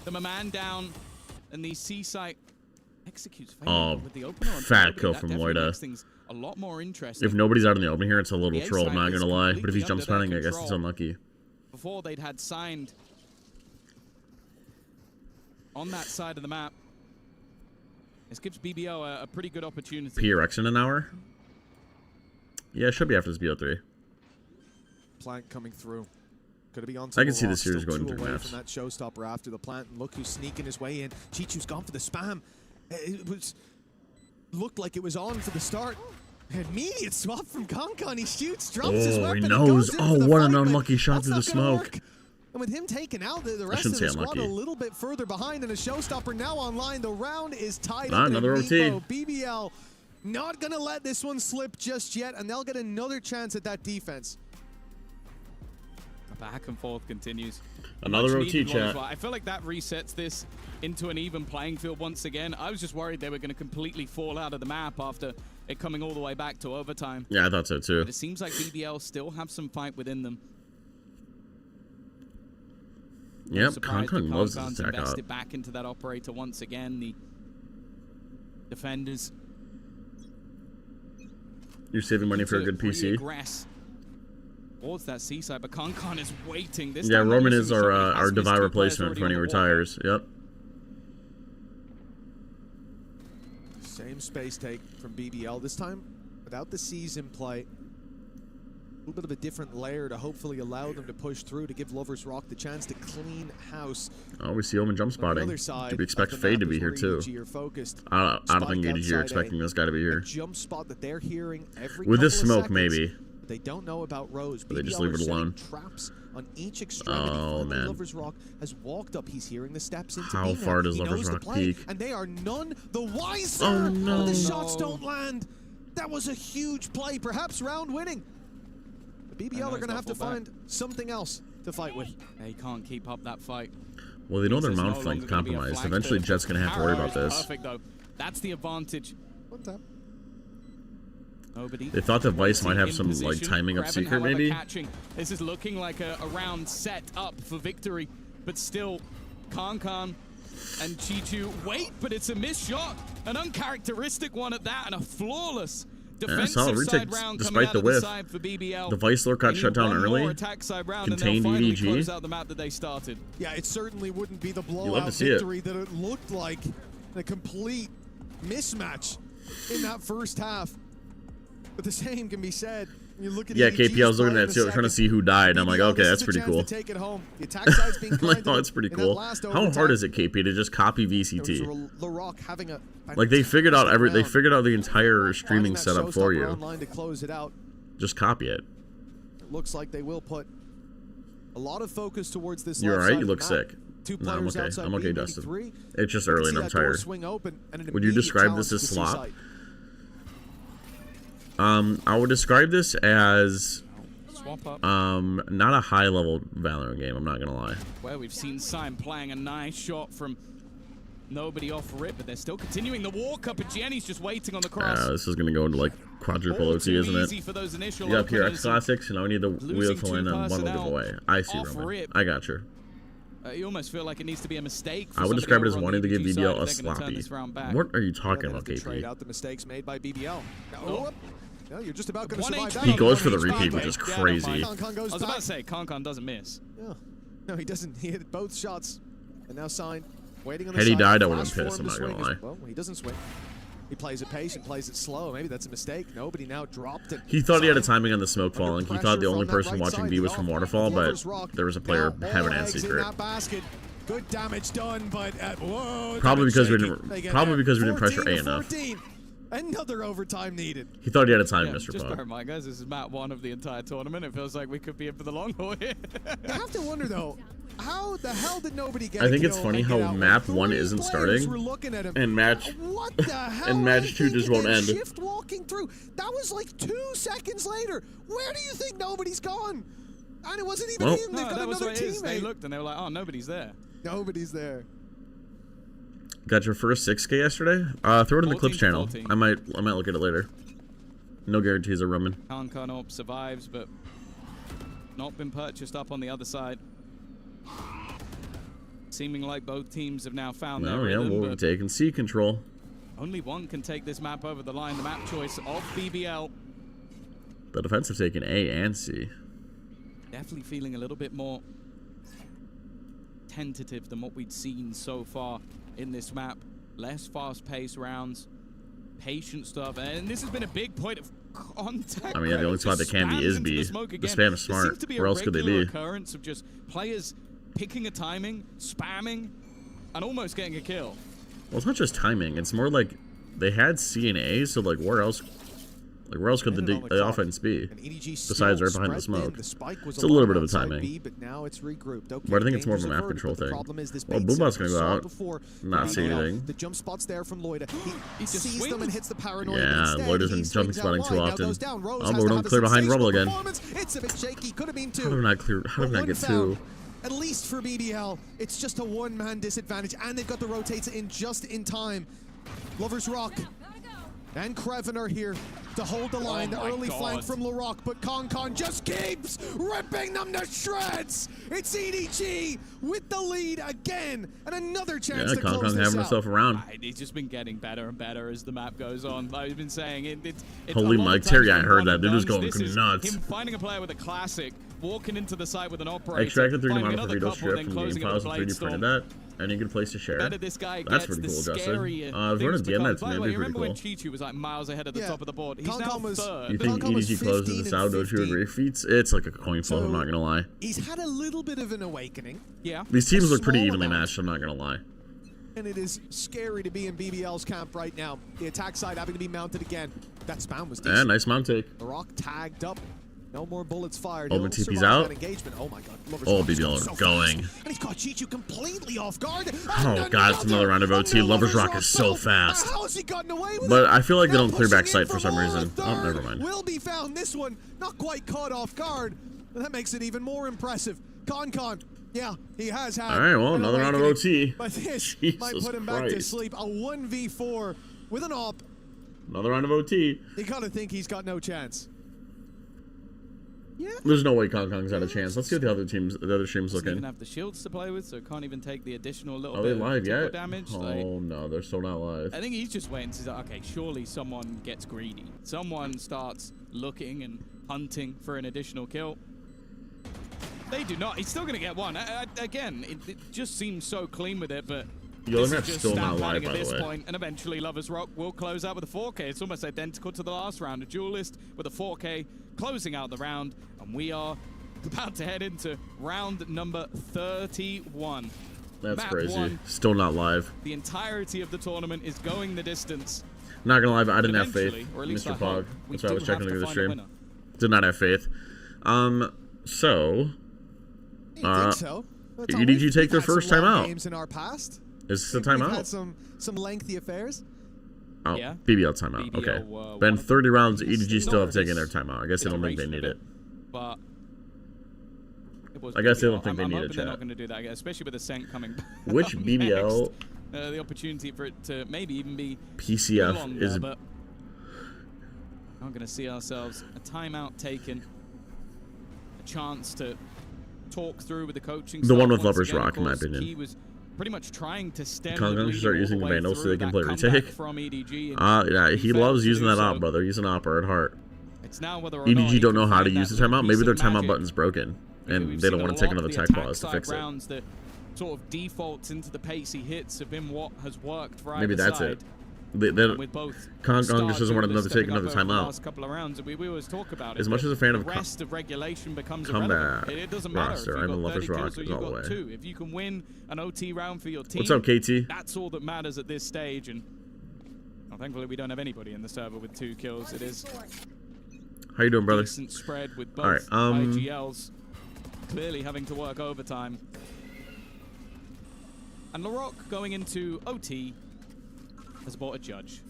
The man down, and the C site executes Oh, with the opener on fat top. kill That from definitely Loida. makes things a lot more interesting. If nobody's out in the open here, it's a little The troll, I'm not A-side gonna is lie. But if he's completely jump under their spotting, I guess it's control. unlucky. Before they'd had signed on that side of the map. This gives BBO a pretty good opportunity. PRX in an hour? Yeah, it should be after this BO3. Plank coming through. Could be on I can see the series going through away maps. from that showstopper after the plant. And look who's sneaking his way in. Chichu's gone for the spam. It looked like it was on for the start. Immediate swap from Concon. He shoots, drops his weapon. He knows. And goes in for the What an fight, unlucky shot through the that's not gonna smoke. work. And with him taken out, the rest shouldn't of the say squad unlucky. a little bit further behind, and a showstopper now online. The round is tied Ah, up. another and OT. Meepo, BBL not going to let this one slip just yet, and they'll get another chance at that defense. The back and forth continues. Another Much OT needed one as chat. well. I feel like that resets this into an even playing field once again. I was just worried they were going to completely fall out of the map after it coming all the way back to overtime. Yeah, I thought so too. But it seems like BBL still have some fight within them. Yep, Surprised Concon that loves this Concon's attack out. invested back into that operator once again. The defenders. You're saving money for a good PC. Reaggress towards that seaside, but Concon is waiting. This Yeah, time Roman they're is missing our somebody. Has Devi missed 2 players replacement already for when he on the wall. retires. Yep. Same space take from BBL, this time without the C's in play. A little bit of a different layer to hopefully allow them to push through to give Lovers Rock the chance to clean house. Oh, we see Omen jump spotting. Do we expect Fade to be here too? I don't think you're expecting this guy to be here. Jump spot that they're hearing every With this couple of smoke, seconds. maybe. They don't know about Rose. But they just BBL leave are it setting alone. Traps on each extremity. Oh, Finally, man. Lovers Rock has walked up. He's hearing the steps into How B now. far does He Lovers knows the Rock play, peek? and they are none the wiser. Oh, no. The shots don't land. That was a huge play, perhaps round winning. The BBL are going to have to find something else to fight with. They can't keep up that fight. Well, they know their There's mount no flank's longer gonna be a compromised. flank Eventually, there. Jet's going to have to worry about Arrow is this. Perfect though. That's the advantage. One tap. Nobody. They thought the Vice might have in some like position. timing up Kraven, secret, however, maybe. catching. This is looking like a round set up for victory, but still, Concon and Chichu wait, but it's a missed shot, an uncharacteristic one at that, and a flawless defensive solid side retake round despite coming out the of the whiff. side for BBL. The Vice Lord got They shut need down one early. more attack side round, and Contained they'll finally EDG. close out the map that they started. Yeah, it certainly wouldn't be the love blowout to see it. victory that it looked like. A complete mismatch in that first half. But the same can be said. You look at Yeah, EDG's KP, I was looking play at in that the too, trying to second. see who died. And I'm like, BBL, okay, this that's is pretty the chance cool. to take it home. The attack side's being I'm like, kind oh, to that's pretty in that cool. last How overtime. hard is it, KP, to just copy There was VCT? LaRock having a Like they figured out fantastic they round. figured out the entire streaming Finding that setup for showstopper you. online to close it out. Just copy it. It looks like they will put a lot of focus towards this. You left alright? side You of look the map. sick. Two No, I'm players okay. outside I'm okay, B, maybe Dustin. three. It's just You can early see and I'm that door tired. swing open and an Would you immediate describe challenge this as to slop? Seaside. I would describe this as Swap up. not a high level Valorant game, I'm not gonna lie. Where we've seen Sim playing a nice shot from nobody off rip, but they're still continuing the walk up, and Jenny's just waiting on the cross. Yeah, this is gonna go into like quadruple All OT, too isn't easy it? for those initial You got PRX openers. Classics, and now we need the wheel Losing to two win and bundle personnel giveaway. I see, off Roman. rip. I got you. You almost feel like it needs to be a mistake. For I would somebody describe it as over on wanting the to give EDG side BBL if a they're gonna turn sloppy. this round back. What are you Yeah, talking they about, have to trade KP? out the mistakes made by BBL. Oh. No, you're just about going to One survive HP. that. He goes for the One repeat, HP. which is Yeah, I don't crazy. mind. Concon I goes was back. about to say, Concon doesn't miss. No, he doesn't. He hit both shots. And now signed. Waiting on the Had he side. died, I Flash would've for pissed, him I'm to not gonna swing. lie. Well, he doesn't swing. He plays it patient, plays it slow. Maybe that's a mistake. Nobody now dropped it. He thought he had a Signed. timing on the smoke falling. He thought the only person watching B was from Waterfall, but there was a player having an secret. Good damage done, but whoa, Probably because we shaky. didn't. They get Probably there. because we didn't pressure 14 A to enough. 14. Another overtime needed. He thought he had a time, Yeah, Mr. just bear Pug. in mind, guys, this is map 1 of the entire tournament. It feels like we could be in for the long haul here. You have to wonder though, how the hell did nobody get? I think a it's kill funny and how get out? map When 1 three isn't players starting, were looking at him. and match What the hell? and are match they 2 just thinking? won't Then end. Shift walking through. That was like 2 seconds later. Where do you think nobody's gone? And it wasn't even Well- him. They've No, got that was another what it is. They teammate. looked and they were like, oh, nobody's there. Nobody's there. Got your first 6K yesterday? Throw it in the 14 clips to channel. 14. I might look at it later. No guarantees of Roman. Concon Orb survives, but not been purchased up on the other side. Seeming like both teams have now found their No, yeah, rhythm, we're but taking C control. only one can take this map over the line. The map choice of BBL. The defense have taken A and C. Definitely feeling a little bit more tentative than what we'd seen so far in this map. Less fast-paced rounds, patient stuff, and this has been a big point of contact. I mean, yeah, the only spot that can be is B. The spam is smart. Where else could they be? Occurrence of just players picking a timing, spamming, and almost getting a kill. Well, it's not just timing. It's more like they had C and A, so like where else? Like where else could the offense be besides right behind the smoke? It's a little bit of a timing. But now it's regrouped. Okay, but I think it's more of a map control thing. Well, Boombot's gonna go out, not see anything. The jump spots there from Loida. He sees them and hits the paranoia. Yeah, Loida's been jumping spotting too often. Oh, but we don't clear behind Rumble again. It's a bit shaky. Could have been two. How did we not clear? How did we not get two? At least for BBL, it's just a one-man disadvantage, and they've got the rotator in just in time. Lovers Rock and Kreven are here to hold the line. The early flank from LaRock, but Con just keeps ripping them to shreds. It's EDG with the lead again, and another chance to close this out. having herself around. He's just been getting better and better as the map goes on. Like I've been saying, it's Holy Mike Terry, I heard that. They're just going nuts. Him finding a player with a classic, walking into the site with an operator. I extracted 3D model for Vito strip from game files and 3D printed that. Any good place to share? This guy That's gets, pretty cool, the Justin. scarier Vernon DM that to By me. the way, That'd be remember pretty when cool. Chichu was like miles ahead of the top of the board? He's now third. You think EDG closes this out, don't you agree? Feats? It's like a coin flip, I'm not gonna lie. He's had a little bit of an awakening. Yeah. These teams look pretty evenly matched, I'm not gonna lie. And it is scary to be in BBL's camp right now. The attack side having to be mounted again. That spam was decent. Yeah, nice mount take. The Rock tagged up. No more bullets fired. Oh, but TP's out. Oh my god. Oh, BBL is going. And he's caught Chichu completely off guard. Oh god, it's another round of OT. Lovers Rock is so fast. How has he gotten away with but it? I feel like they don't clear back sight for some reason. Oh, never mind. Will be found. This one not quite caught off guard. And that makes it even more impressive. Con. Yeah, he has had. All right, well, another round of OT. But this Jesus might put him back to Christ. sleep. A 1v4 with an op. Another round of OT. You gotta think he's got no chance. Yeah. There's no way Kong's had a chance. Let's see what the other streams Doesn't looking. even have the shields to play with, so can't even take the additional little Are they bit live of yet? damage. Oh no, they're still not live. I think he's just waiting to say, okay, surely someone gets greedy. Someone starts looking and hunting for an additional kill. They do not. He's still going to get one. Again, it just seems so clean with it, but Yo, this the is map's just still not stamp live, padding by at this the way. point, and eventually Lovers Rock will close out with a 4K. It's almost identical to the last round. A duelist with a 4K closing out the round, and we are about to head into round number 31. That's Map crazy. 1. Still not live. The entirety of the tournament is going the distance. Not gonna lie, but I didn't have faith, Eventually, or at least I Mr. hope, Pog. we That's why I was do have checking to into the find a stream. winner. Did not have faith. So. think so. Well, Tom, EDG we've take their had some first time long out. Games in our past. Is this a We've timeout? had some lengthy affairs. Oh, Yeah. BBL timeout. BBL, Okay. Been 30 rounds. EDG still have Norris taken their timeout. I guess they don't think they need it. But it was I guess they BBL. don't think they I'm need hoping it, they're chat. not going to do that again, especially with Ascent coming back. Which BBL next. The opportunity for it to maybe even be PCF longer, is but I'm going to see ourselves a timeout taken, a chance to talk through with the coaching the staff one with once Lovers again. Rock, in my Of course, opinion. He was pretty much trying to stem Kong the should bleed start all using the way Vandal so through they can that play comeback retake. from EDG. And Yeah, he failed loves to using do that so. op, brother. He's an opper at heart. It's now whether or not EDG he don't can know how to find use that the timeout. Maybe their piece of timeout magic. button's broken, and We've they don't seen want a to take lot of another the tech attack pause to side fix it. rounds that sort of defaults into the pace he hits have been what has worked for Maybe either that's side. it. They With both Kong star just doesn't want duelists to take stepping up another over the timeout. last couple of rounds, and we always talk about it. As much but as a fan the of rest of regulation becomes comeback irrelevant. It doesn't matter roster, if I'm you've a got Lovers 30 Rock kills or all you've the got way. 2. If you can win an OT round for your team, What's up, KT? That's all that matters at this stage. And well, thankfully, we don't have anybody in the server with 2 kills. It is How you doing, brother? decent spread with both All right, IGLs clearly having to work overtime. And LaRock going into OT has bought a judge.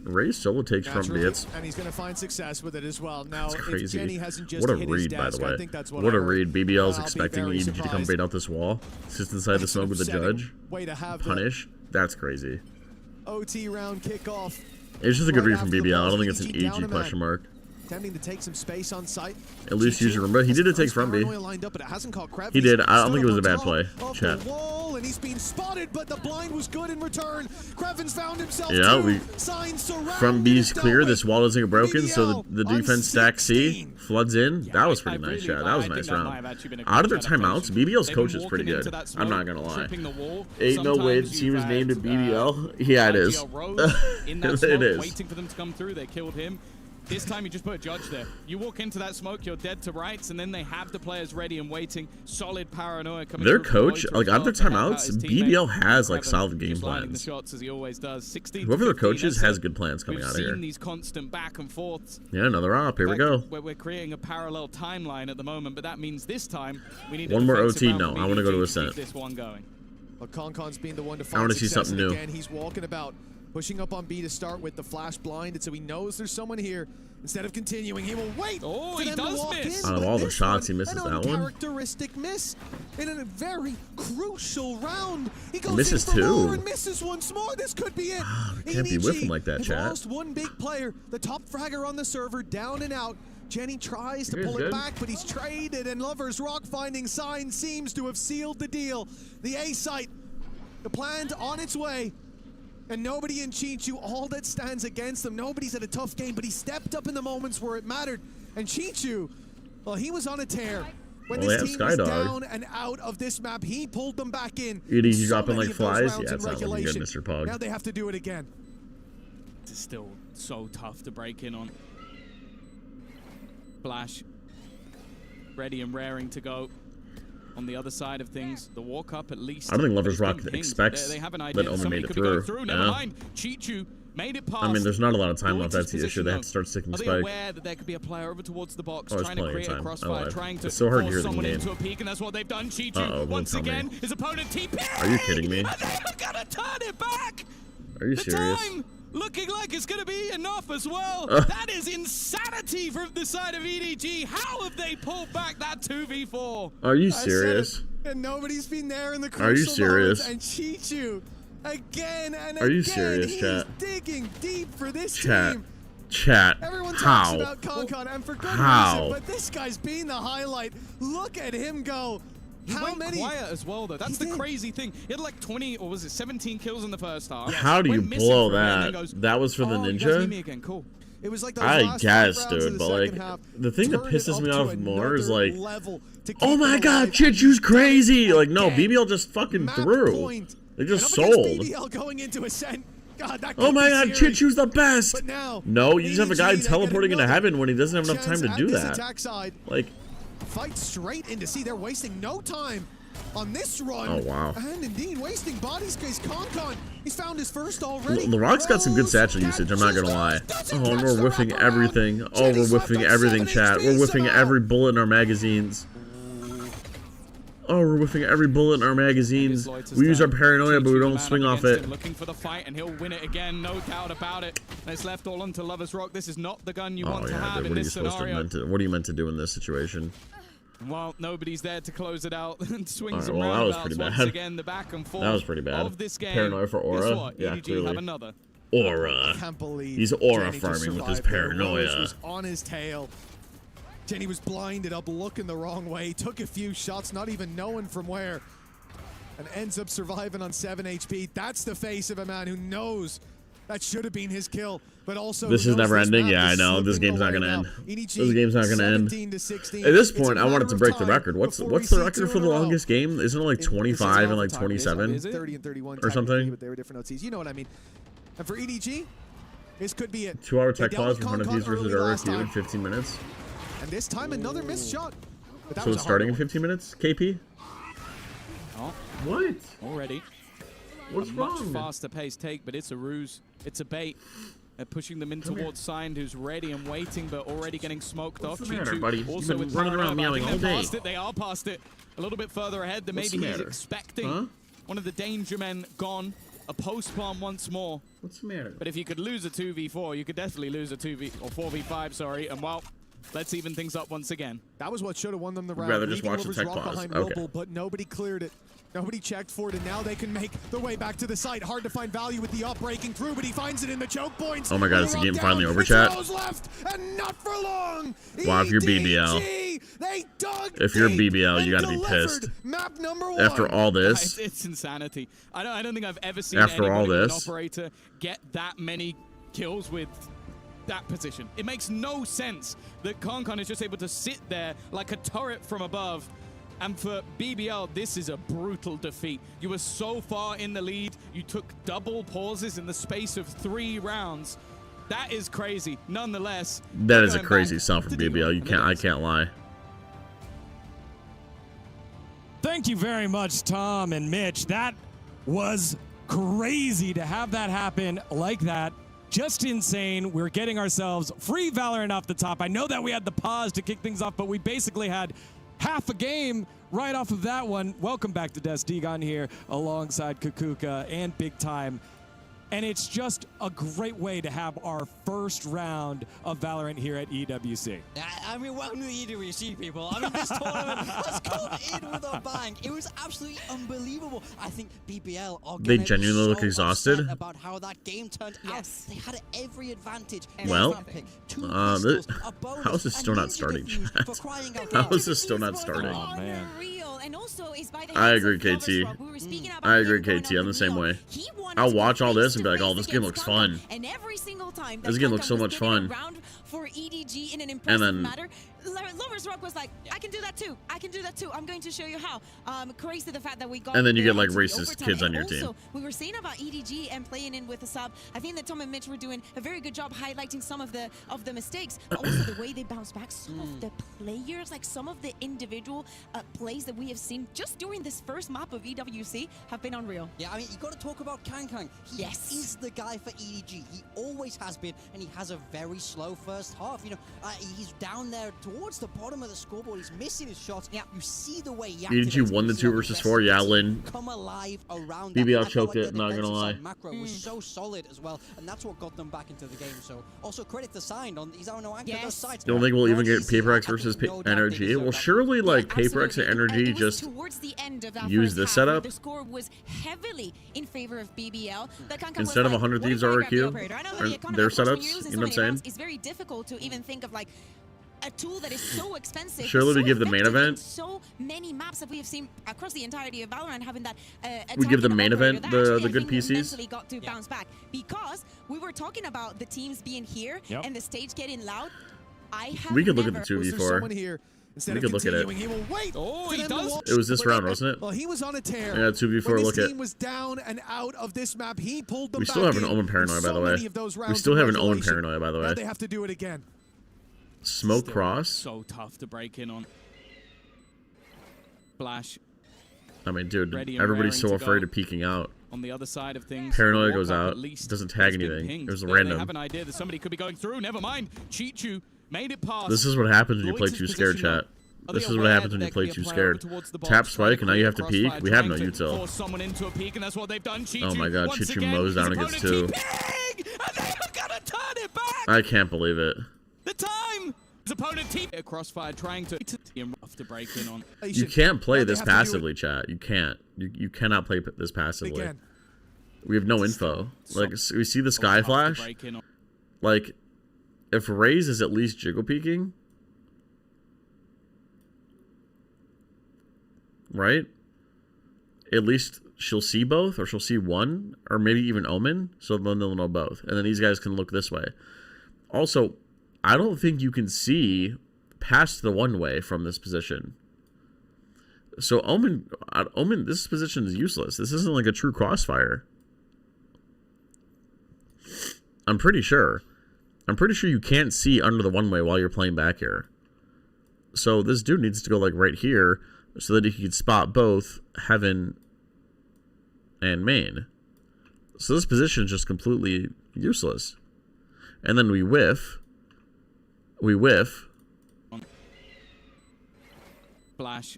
Ray solo takes front B. It's And he's going to find success with it as well. Now, That's if crazy. Jenny hasn't just What a hit his read, by desk, the way. I think that's what What I a heard. read. BBL's I'll be expecting very EDG to come surprised. bait out this wall. Sits inside the smoke with the upsetting judge. way to have the Punish. That's crazy. OT round kickoff. It's just a good Right read from after the BBL. I ball, don't think it's an EDG down EG a question man. mark. Attempting to take some space on site. At least use your remember. He did take front B. Lined up, but it hasn't caught Kreven. He did. I don't Stood think it was a up bad on play. top of Chat. the wall, and he's been spotted, but the blind was good in return. Kreven's found himself Yeah, two. we Signs surrounded from B's and clear. dealt This with. wall doesn't get broken, so BBL the on defense stack C 16. floods in. That was pretty I nice, really chat. That was a think nice that might round. have actually been a Out of their good timeouts, adaptation. BBL's They've coach been is pretty walking good. into that I'm not smoke, gonna lie. tripping the wall. Ain't no way the Sometimes team is you've named had, at BBL. Yeah, it is. IGL Rose in that It smoke, is. waiting for them to come through. They killed him. This time you just put a judge there. You walk into that smoke, you're dead to rights, and then they have the players ready and waiting. Solid paranoia coming. Their through from coach, Lloyd like as well after to help out timeouts, his teammate. BBL has like Trevor solid game just lining the plans. shots as he always does. 16 Whoever their 15, coach is that's has it. good plans coming We've out of here. seen these constant back and forths. Yeah, another op. Here we go. We're creating a parallel timeline at the moment, but that means this time we need One a more defensive OT. round No, from I want to go to EDG Ascent. keep this one going. But Concon's being the one to I find wanna see success, something and new. again, he's walking about, pushing up on B to start with the flash blinded, so he knows there's someone here. Instead of continuing, he will wait for he them does to walk miss. in. Out of But all the this shots, he one, misses an that one. uncharacteristic miss in a very crucial round. He goes misses in for more two. and misses once more. This could be it. Can't be whiffing like that, has chat. lost one big player, the top fragger on the server, down and out. Jenny tries to Here's pull good. it back, but he's traded, and Lover's rock finding sign seems to have sealed the deal. The A site, the plant on its way. And nobody in Chichu, all that stands against them. Nobody's had a tough game, but he stepped up in the moments where it mattered. And Chichu, well, he was on a tear. When Oh, this yeah, team was Skydog. down and out of this map, he pulled them back in. EDG So dropping many like of those flies? rounds Yeah, in it's not looking good, regulation. Mr. Pog. Now they have to do it again. It's still so tough to break in on. Flash, ready and raring to go. On the other side of things, the walk up at least. I don't think Lover's has been Rock pinged. expects They have an that idea Omen somebody made it could be going through. Never Yeah. mind. Chichu made it past. I mean, there's not a lot of time left. Lloyd's That's the issue. position, They have though. to start sticking Are they spike. aware that there could be a player over towards the box Oh, there's trying to plenty of create a time. crossfire, Oh, trying to it's so hard to force hear the someone game. into a peak, and that's what they've done. Chichu Uh-oh, don't once tell me. again, his opponent TP. Are you kidding me? And they are gonna turn it back. Are you The serious? time looking like it's gonna be enough as well. That is insanity from the side of EDG. How have they pulled back that 2v4? Are you I said it, serious? And nobody's been there in the crucial Are you serious? moments. And Chichu, again and Are you again, serious, he's chat? digging deep for this Chat. team. Chat. Everyone talks How? about Concon, and for good How? reason, but this guy's been the highlight. Look at him go. He How went many? quiet as well, though. That's He the did. crazy thing. He had like 20, or was it 17 kills in the first half. How do you Went missing blow for a minute and that? then goes, That was for the "Oh, you guys need ninja? me again. Cool. It was like those I last guess, 5 rounds of dude, the but like second half the thing that turned it pisses up me to off more is another like, level to oh keep my it god, alive. Chichu's crazy! Like, no, again. BBL just fucking Map threw. point. They just And up against sold. BBL going into Ascent. God, that Oh could my be god, serious. Chichu's the best! But now, No, you just have a guy EDG, they get teleporting into another heaven when he doesn't have enough time chance to at do this that. attack side. Like, Fight straight into C. They're wasting no time on this run. Oh, wow. And indeed, wasting bodies case Concon. He's found his first already. LaRock's got some good satchel usage, I'm not gonna lie. Oh, and we're whiffing everything. Oh, we're whiffing everything, chat. We're whiffing every bullet in our magazines. Oh, we're whiffing every bullet in our magazines. We use our paranoia, but we don't swing off it. Looking for the fight, and he'll win it again, no doubt about it. And it's left all onto Lover's Rock. This is not the gun you Oh want to yeah, have dude, in what are you this supposed scenario. to what are you meant to do in this situation? Well, nobody's there to close it out and swings Alright, and well, that was roundabouts pretty once bad. again. The back and forth That was pretty bad. of this game. Paranoia for Aura? Guess what? Yeah, EDG clearly. have another. Aura. I can't believe He's aura Jenny just farming with his survived there. paranoia. Rose was on his tail. Jenny was blinded up, looking the wrong way. Took a few shots, not even knowing from where. And ends up surviving on 7 HP. That's the face of a man who knows that should have been his kill, but also This is knows never ending. map Yeah, I is know. This slipping game's not away gonna now. end. EDG, This game's not gonna end. 17-16. At this It's a point, I wanted matter to of break the time record. What's before we the see record two for in the a row. longest game? Isn't it like This is 25 and like overtime. 27 Is it? 30 and 31 or something? but they were different OTs. You know what I mean. And for EDG, this could be it. 2-hour They tech dealt pause with in front of these Concon versus early last RQ in time. 15 minutes. And this time another missed shot. But that So was it's a hard starting in one. 15 minutes, KP? Oh, What? already. What's a wrong? much faster paced take, but it's a ruse. It's a bait. They're pushing them in towards Signed, who's ready and waiting, but already getting smoked What's off. the matter, Chichu buddy? You've also been with running around paranoia, but I meowing think they're all past day. it. They are past it. A little bit further ahead than What's maybe the he's matter? expecting. Huh? One of the danger men gone. A post plant once more. What's the matter? But if you could lose a 2v4, you could definitely lose a 4v5, sorry. And well, let's even things up once again. That was what should have won them the round. rather just Leaving watch the Lover's tech Rock pause. behind Okay. Whirlpool, but nobody cleared it. Nobody checked for it, and now they can make their way back to the site. Hard to find value with the up breaking through, but he finds it in the choke points. Oh my god, is the Rock game down. finally over, It's chat? Rose left, and not for long. Wow, if you're BBL. EDG, they dug If you're deep BBL, you and gotta be pissed. delivered Map number 1. After all this, It's insanity. I don't think I've ever seen After all anybody with an this. operator get that many kills with that position. It makes no sense that Concon is just able to sit there like a turret from above. And for BBL, this is a brutal defeat. You were so far in the lead. You took double pauses in the space of 3 rounds. That is crazy. Nonetheless, That is a crazy sell from BBL. You can't. I can't lie. Thank you very much, Tom and Mitch. That was crazy to have that happen like that. Just insane. We're getting ourselves free Valorant off the top. I know that we had the pause to kick things off, but we basically had half a game right off of that one. Welcome back to Destigon here alongside Kukuka and Big Time. And it's just a great way to have our first round of Valorant here at EWC. I mean, welcome to the EWC, people. I mean, this tournament has come in with a bang. It was absolutely unbelievable. I think BBL are They genuinely look exhausted. About how that game turned out. They had every advantage. Well, how is this still not starting, chat? How is this still not starting? Oh, man. And also is by the I agree, KT. I agree, KT. I'm the same way. I'll watch all this and be like, oh, this game looks fun. And every single time This game looks so much fun. For EDG in an And impressive then manner, Lovers Rock was like, I can do that too. I can do that too. I'm going to show you how. Crazy the fact that we got. And then you get like into the racist overtime. kids on And your also, team. we were saying about EDG and playing in with a sub. I think that Tom and Mitch were doing a very good job highlighting some of the mistakes, but also the way they bounce back. Some of the players, like some of the individual plays that we have seen just during this first map of EWC, have been unreal. Yeah, I mean, you got to talk about Kang. He is the guy for EDG. He always has been, and he has a very slow first half. You know, he's down there towards the bottom of the scoreboard. He's missing his shots. Yeah, you see the way he EDG won the 2 versus 4. Yeah, Lynn. come alive around BBL that. choked Like it, the not gonna defensive lie. side macro was so solid as well, and that's what got them back into the game. So also credit to Signed on he's on no anchor those sides. You don't think we'll even get PRX versus NRG? Well, surely like PRX and NRG just use this setup The score was heavily in favor of BBL. instead of 100 Thieves RRQ or their setups. You know what I'm saying? It's very difficult to even think of like a tool that is so expensive. Surely we so give the main effective in event. So many maps that we have seen across the entirety of Valorant having that. We give the main operator event that the actually, I good think, PCs. mentally got to bounce back because we were talking about the teams being here and the stage getting loud. I have We could look at the never- 2v4. Here. Instead We of could look at it. continuing, he will wait. Oh, for he them to does. watch. It was this round, wasn't it? Well, he was on a tear. Yeah, 2v4. When his Look at. team was down and out of this map, he pulled them We back still have an in. Omen paranoia, by So the way. many of those We rounds still in have an Omen regulation. paranoia, by the Now way. they have to do it again. Smoke Still cross. So tough to break in on. Flash I mean, dude, ready and everybody's so raring to afraid go. of peeking out. on the other side of things. Paranoia The goes walk-up out, at least doesn't tag has been anything. pinged. It was They random. have an idea that somebody could be going through. Never mind. Chichu made it past. This is what happens when you play Lloyd's too scared, position, chat. though. This Are they is what aware happens when that you there play could too be a player scared. towards the box, Tap trying spike, to and now you have to cause peek. crossfire, We have no trying to util. force someone into a peek, and that's what they've done. Chichu, Oh my god, once Chichu again, mows down his against opponent 2. keeping, and they are gonna turn it back. I can't believe it. The time. His opponent a crossfire trying to rough to break in on. You can't play this passively, chat. You can't. You cannot play this passively. Again. We have no info. Like, we see the sky flash. Like, if Raze is at least jiggle peeking, right? At least she'll see both, or she'll see one, or maybe even Omen, so then they'll know both. And then these guys can look this way. Also, I don't think you can see past the one way from this position. So Omen, this position is useless. This isn't like a true crossfire. I'm pretty sure you can't see under the one way while you're playing back here. So this dude needs to go like right here so that he can spot both heaven and main. So this position is just completely useless. And then we whiff. Flash.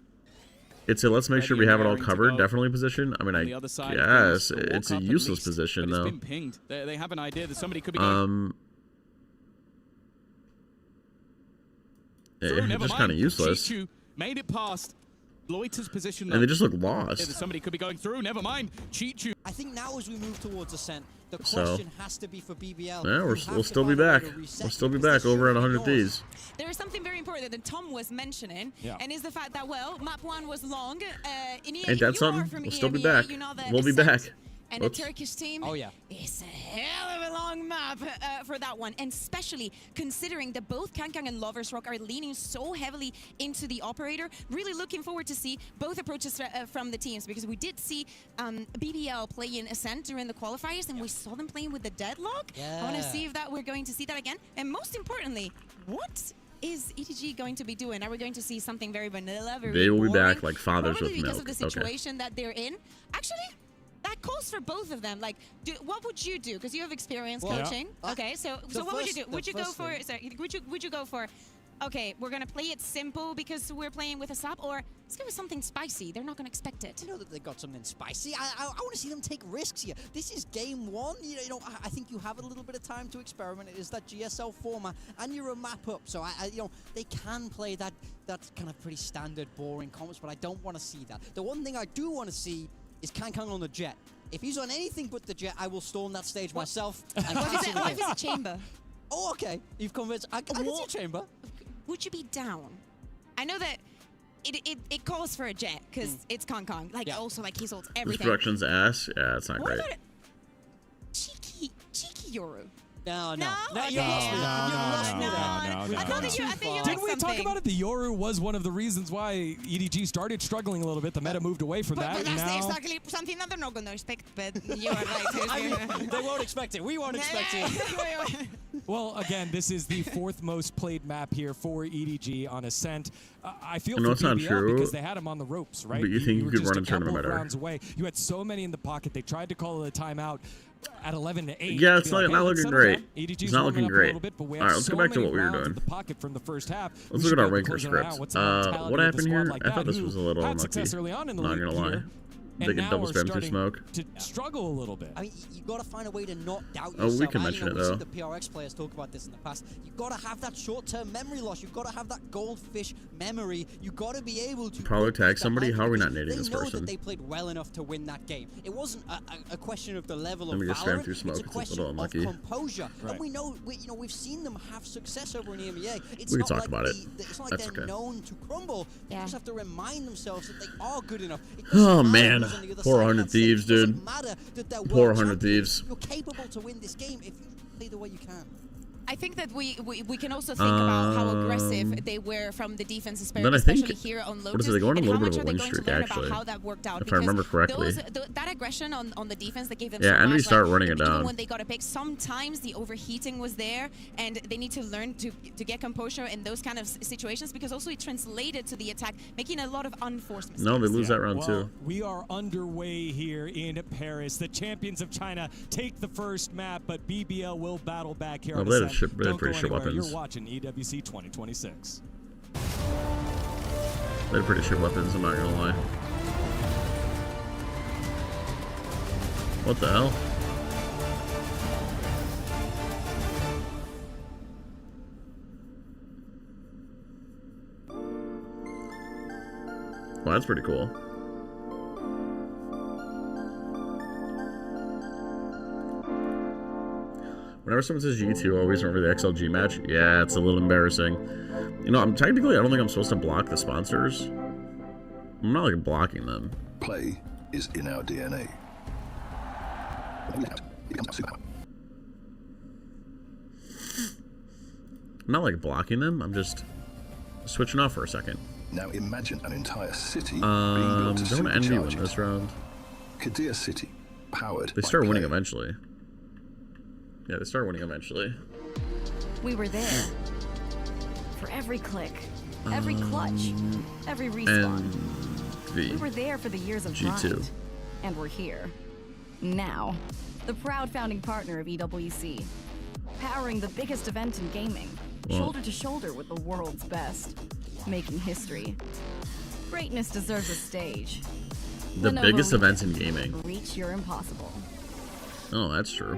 It's a let's make sure we have it all covered. Definitely position. I mean, On the other side, yes, the it's a walk-up at useless least, position but though. It's been pinged. They have an idea that somebody could be going through. It's Never just mind. kind of useless. Chichu made it past Loiter's position. And they just look That lost. somebody could be going through. Never mind. Chichu. I think now as we move towards Ascent, the So, question has to be for BBL. yeah, They we'll have still to be find a way back. to reset We'll still be because back over at surely 100 knows. Thieves. There is something very important that Tom was mentioning, Yeah. and is the fact that, well, map 1 was long. In Ain't that something? We'll still be back. You know that We'll be Ascent back. And Whoops. a Turkish team. Oh, yeah. It's a hell of a long long map for that one, and especially considering that both Kankang and Lover's Rock are leaning so heavily into the operator. Really looking forward to see both approaches from the teams, because we did see BBL play in Ascent during the qualifiers, and we saw them playing with the Deadlock. I want to see if that we're going to see that again, and most importantly, what is ETG going to be doing? Are we going to see something very vanilla, very They will be boring? back like fathers Probably with because milk. of the situation that they're in. Actually, that calls for both of them. Like, what would you do? Because you have experience coaching. Okay, so what would you do? Would you go for? Sorry, would you go for? Okay, we're gonna play it simple because we're playing with a sub, or let's go with something spicy. They're not gonna expect it. You know that they got something spicy. I want to see them take risks here. This is game one. You know, I think you have a little bit of time to experiment. It is that GSL format, and you're a map up, so you know, they can play that kind of pretty standard, boring comps. But I don't want to see that. The one thing I do want to see is Kankang on the jet. If he's on anything but the jet, I will storm that stage myself. And What if it's a chamber? Oh, okay. You've convinced. I can see a chamber. Would you be down? I know that it calls for a jet because it's Kankang. Like also like his ults, This everything. production's ass. Yeah, it's not What great. about cheeky Yoru? No. Okay. You lost me there. I think you like Didn't we talk something. about it? The Yoru was one of the reasons why EDG started struggling a little bit. The meta moved away from that. But and that's now... exactly something that they're not going to expect, but you are right. I mean, they won't expect it. We won't expect it. Well, again, this is the fourth most played map here for EDG on Ascent. I feel No, for it's not BBL true. because they had him on the ropes, right? But you think you were could just run a couple tournament of better. rounds away. You had so many in the pocket. They tried to call it a timeout at 11-8. Yeah, it's Be not let's looking settle great. down. EDG's It's not warming looking up a great. little bit, but we All right, have let's so go back to many what we were rounds doing. in the pocket from the first half. Let's We look at should our be ranker closing it out. scripts. What's the mentality What of the happened squad here? like I thought that, this who was a little had unlucky. success early on in the Not league gonna lie. here, They and can now double we're spam through starting smoke. to struggle a little bit. I mean, you got to find a way to not doubt Oh, yourself. we can And, mention it, we've though. seen the PRX players talk about this in the past. You've got to have that short-term memory loss. You've got to have that goldfish memory. You've got to be able to... Probably tag somebody. How are we not They nading this know person? that they played well enough to win that game. It wasn't a question of the level Let of me just spam Valorant. through smoke. It's a It's a question little of unlucky. composure. Right. And we know, we've seen them have success over in EMEA. It's We can not talk like about it. It's not like That's they're okay. known to crumble. They just have to remind themselves that they are good enough. It Oh doesn't matter man, who's on the other poor side of 100 that stage. Thieves, It doesn't dude. matter that they're Poor world 100 champions. Thieves. You're capable to win this game if you play the way you can. I think that we can also think about how aggressive they were from the defense, Then I think- especially here on Lotus. what is it, they go on a and little how bit much of a are they win going to streak, learn actually, about how that worked out? if I remember correctly. That aggression on the defense that gave them Yeah, so and we much, start like, running it even down. when they got a pick, sometimes the overheating was there, and they need to learn to get composure in those kind of situations, because also it translated to the attack, making a lot of unforced mistakes. No, they lose that round Well, too. we are underway here in Paris. The champions of China take the first map, but BBL will battle back here. Oh, on they had Ascent. they had Don't pretty go shit anywhere. weapons. You're watching EWC 2026. They had pretty shit weapons, I'm not gonna lie. What the hell? Wow, that's pretty cool. Whenever someone says G2, I always remember the XLG match. Yeah, it's a little embarrassing. You know, I don't think I'm supposed to block the sponsors. I'm not like blocking them. Play is in our DNA. I'm not like blocking them. I'm just switching off for a second. Now imagine an entire city being built to Don't envy win supercharge this it. round. Kadir City, powered They by start winning Play. eventually. Yeah, they start winning eventually. We were there. For every click, every clutch, every respawn. And V. We were there for the years of G2. grind. And we're here. Now. The proud founding partner of EWC. Powering the biggest event in gaming. Well- Shoulder to shoulder with the world's best. Making history. Greatness deserves a stage. The Lenovo biggest Legion. events in gaming. Reach your impossible. Oh, that's true.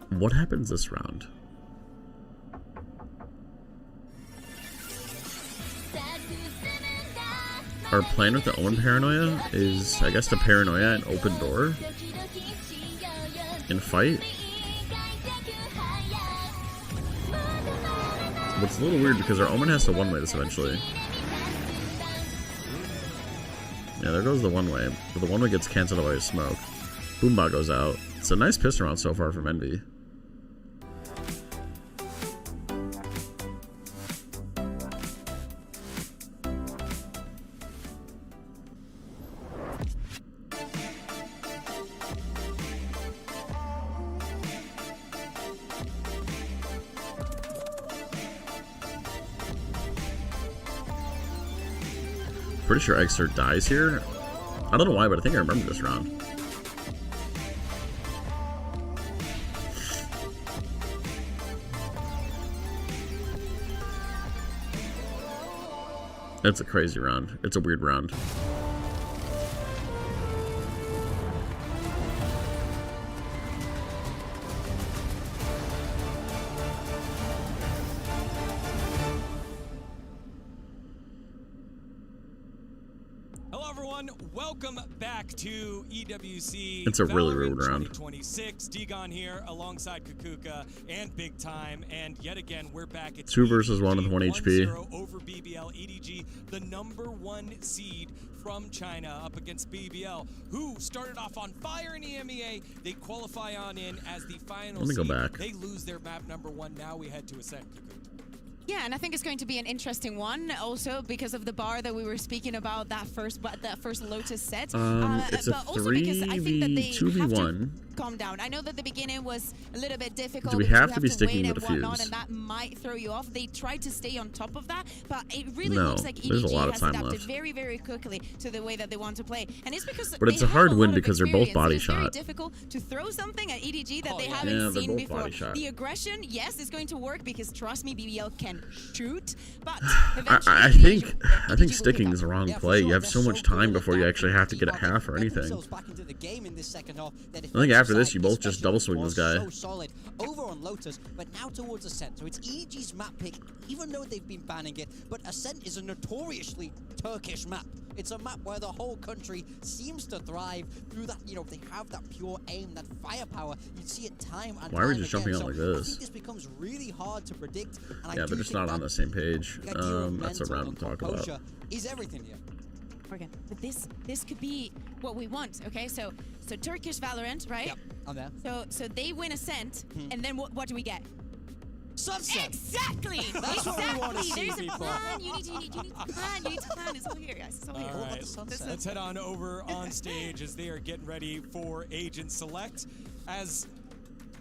What happens this round? Our plan with the Owen Paranoia is, I guess, to Paranoia and open door and fight. But it's a little weird because our Omen has to one-way this eventually. Yeah, there goes the one way. But the one way gets canceled away as smoke. Boombot goes out. It's a nice pistol round so far from Envy. Pretty sure Exer dies here. I don't know why, but I think I remember this round. It's a crazy round. It's a weird round. Welcome back to EWC. It's a really rude round. 2026. Digon here alongside Kukuka and Big Time, and yet again we're back at 2 versus 1 with 1 HP. 1-0 over BBL. EDG, the #1 seed from China, up against BBL, who started off on fire in EMEA. They qualify on in as the final. Let me go seed. back. They lose their map #1. Now we head to Ascent. Kukuka. Yeah, and I think it's going to be an interesting one, also because of the bar that we were speaking about, that first Lotus set. It's a but also because I think that they 3v1. have to calm down. I know that the beginning was a little bit difficult. Do we because have you to be sticking wait with and the whatnot, fuse? and that might throw you off. They tried to stay on top of that, but it really No, looks like there's a EDG lot of has time adapted left. very, very quickly to the way that they want to play. And it's because But it's they a have hard lot win of because they're both experience. body It's very shot. difficult to throw something at EDG that they Yeah, haven't they're seen both before. body shot. The aggression, yes, is going to work because trust me, BBL can shoot, but I think sticking is the wrong play. You have so much time before you actually have to get a half or anything. I think after this, you both just double swing this guy. So solid over on Lotus, but now towards Ascent. So it's EG's map pick, even though they've been banning it. But Ascent is a notoriously Turkish map. It's a map where the whole country seems to thrive through that. You know, they have that pure aim, that firepower. You see it time and Why are we time just again. jumping out So like I this? think this becomes really hard to predict. And Yeah, I they're do just think not on that the same page. the idea of That's a mental round and to talk about. composure is everything here. Again, but this could be what we want. Okay, so Turkish Valorant, right? Yep, I'm there. So they win Ascent, and then what do we get? Sunset. Exactly. That's what we want to see, There's a people. plan. You need to plan. You need to plan. It's all here, guys. It's all here. All right, let's head on over on stage as they are getting ready for Agent Select. As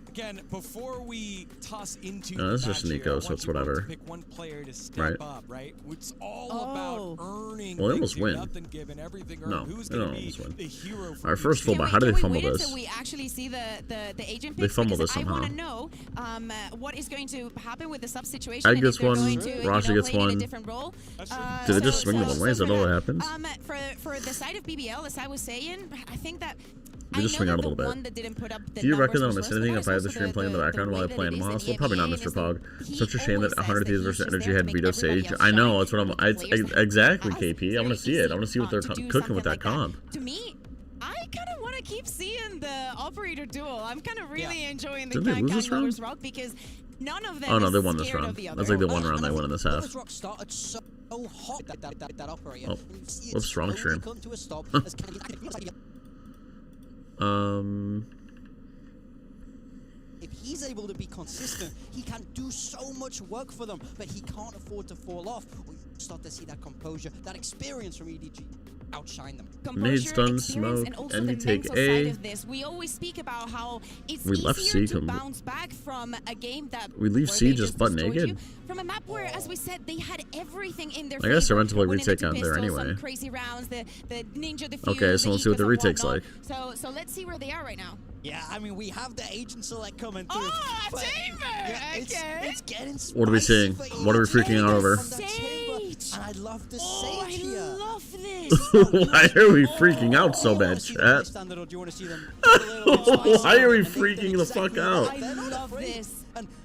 again, before we toss into No, this is just the match Nico, here, so I it's want you both whatever. to pick one player to step Right. up, right? It's all about earning. Well, they almost things, win. Nothing given, everything No, earned. Who's they going don't to be almost win. the hero for Our first full Can buy. we- How do can they we fumble wait this? until we actually see the agent They picks? fumble Because this I want to somehow. know what is going to happen with the sub situation. Egg and gets if they're one, going to, Raja gets play it in one. a different role. Do they just swing the one way? Is that all that happens? For the side of BBL, as I was saying, I think that. They just swing out a little bit. Do Do you reckon that I'll miss anything if I have the stream playing in the background while I play Animal House? Well, probably not, Mr. Pog. Such a shame that 100 Thieves versus Energy had Veto Sage. I know, that's what I'm. Exactly, KP. I want to see it. I want to see what they're cooking with that comp. To me, I kind of want to keep seeing the operator duel. I'm kind of really enjoying the Did they lose this round? Lovers Rock because none of them. Oh no, is they won this scared round. of the other. That's like the one round they won in this half. Lovers Rock started so hot that operator. Oh, And you see it whoops, wrong slowly stream. come to a stop as If he's able to be consistent, he can do so much work for them, but he can't afford to fall off. We start to see that composure, that experience from EDG outshine them. Nade stun, smoke, and we take A. We always speak about how it's We left easier C to com- bounce back from a game that We leave where C they just butt destroyed naked? you, from a map where, as we said, they had everything in their I guess they're meant to play Winning the retake two out there pistols, some anyway. crazy rounds, the ninja defuse, Okay, so the let's see what the Ecos and retake's whatnot. like. So let's see where they are right now. Yeah, I mean, we have the agent select coming through. Oh, but chamber! yeah, it's getting What are we seeing? What are we freaking out over? Sage! And I love the sage here. I love this. Why are we freaking out so bad, chat? Standard, or do you want to see them? Why are we freaking the fuck out? I love this.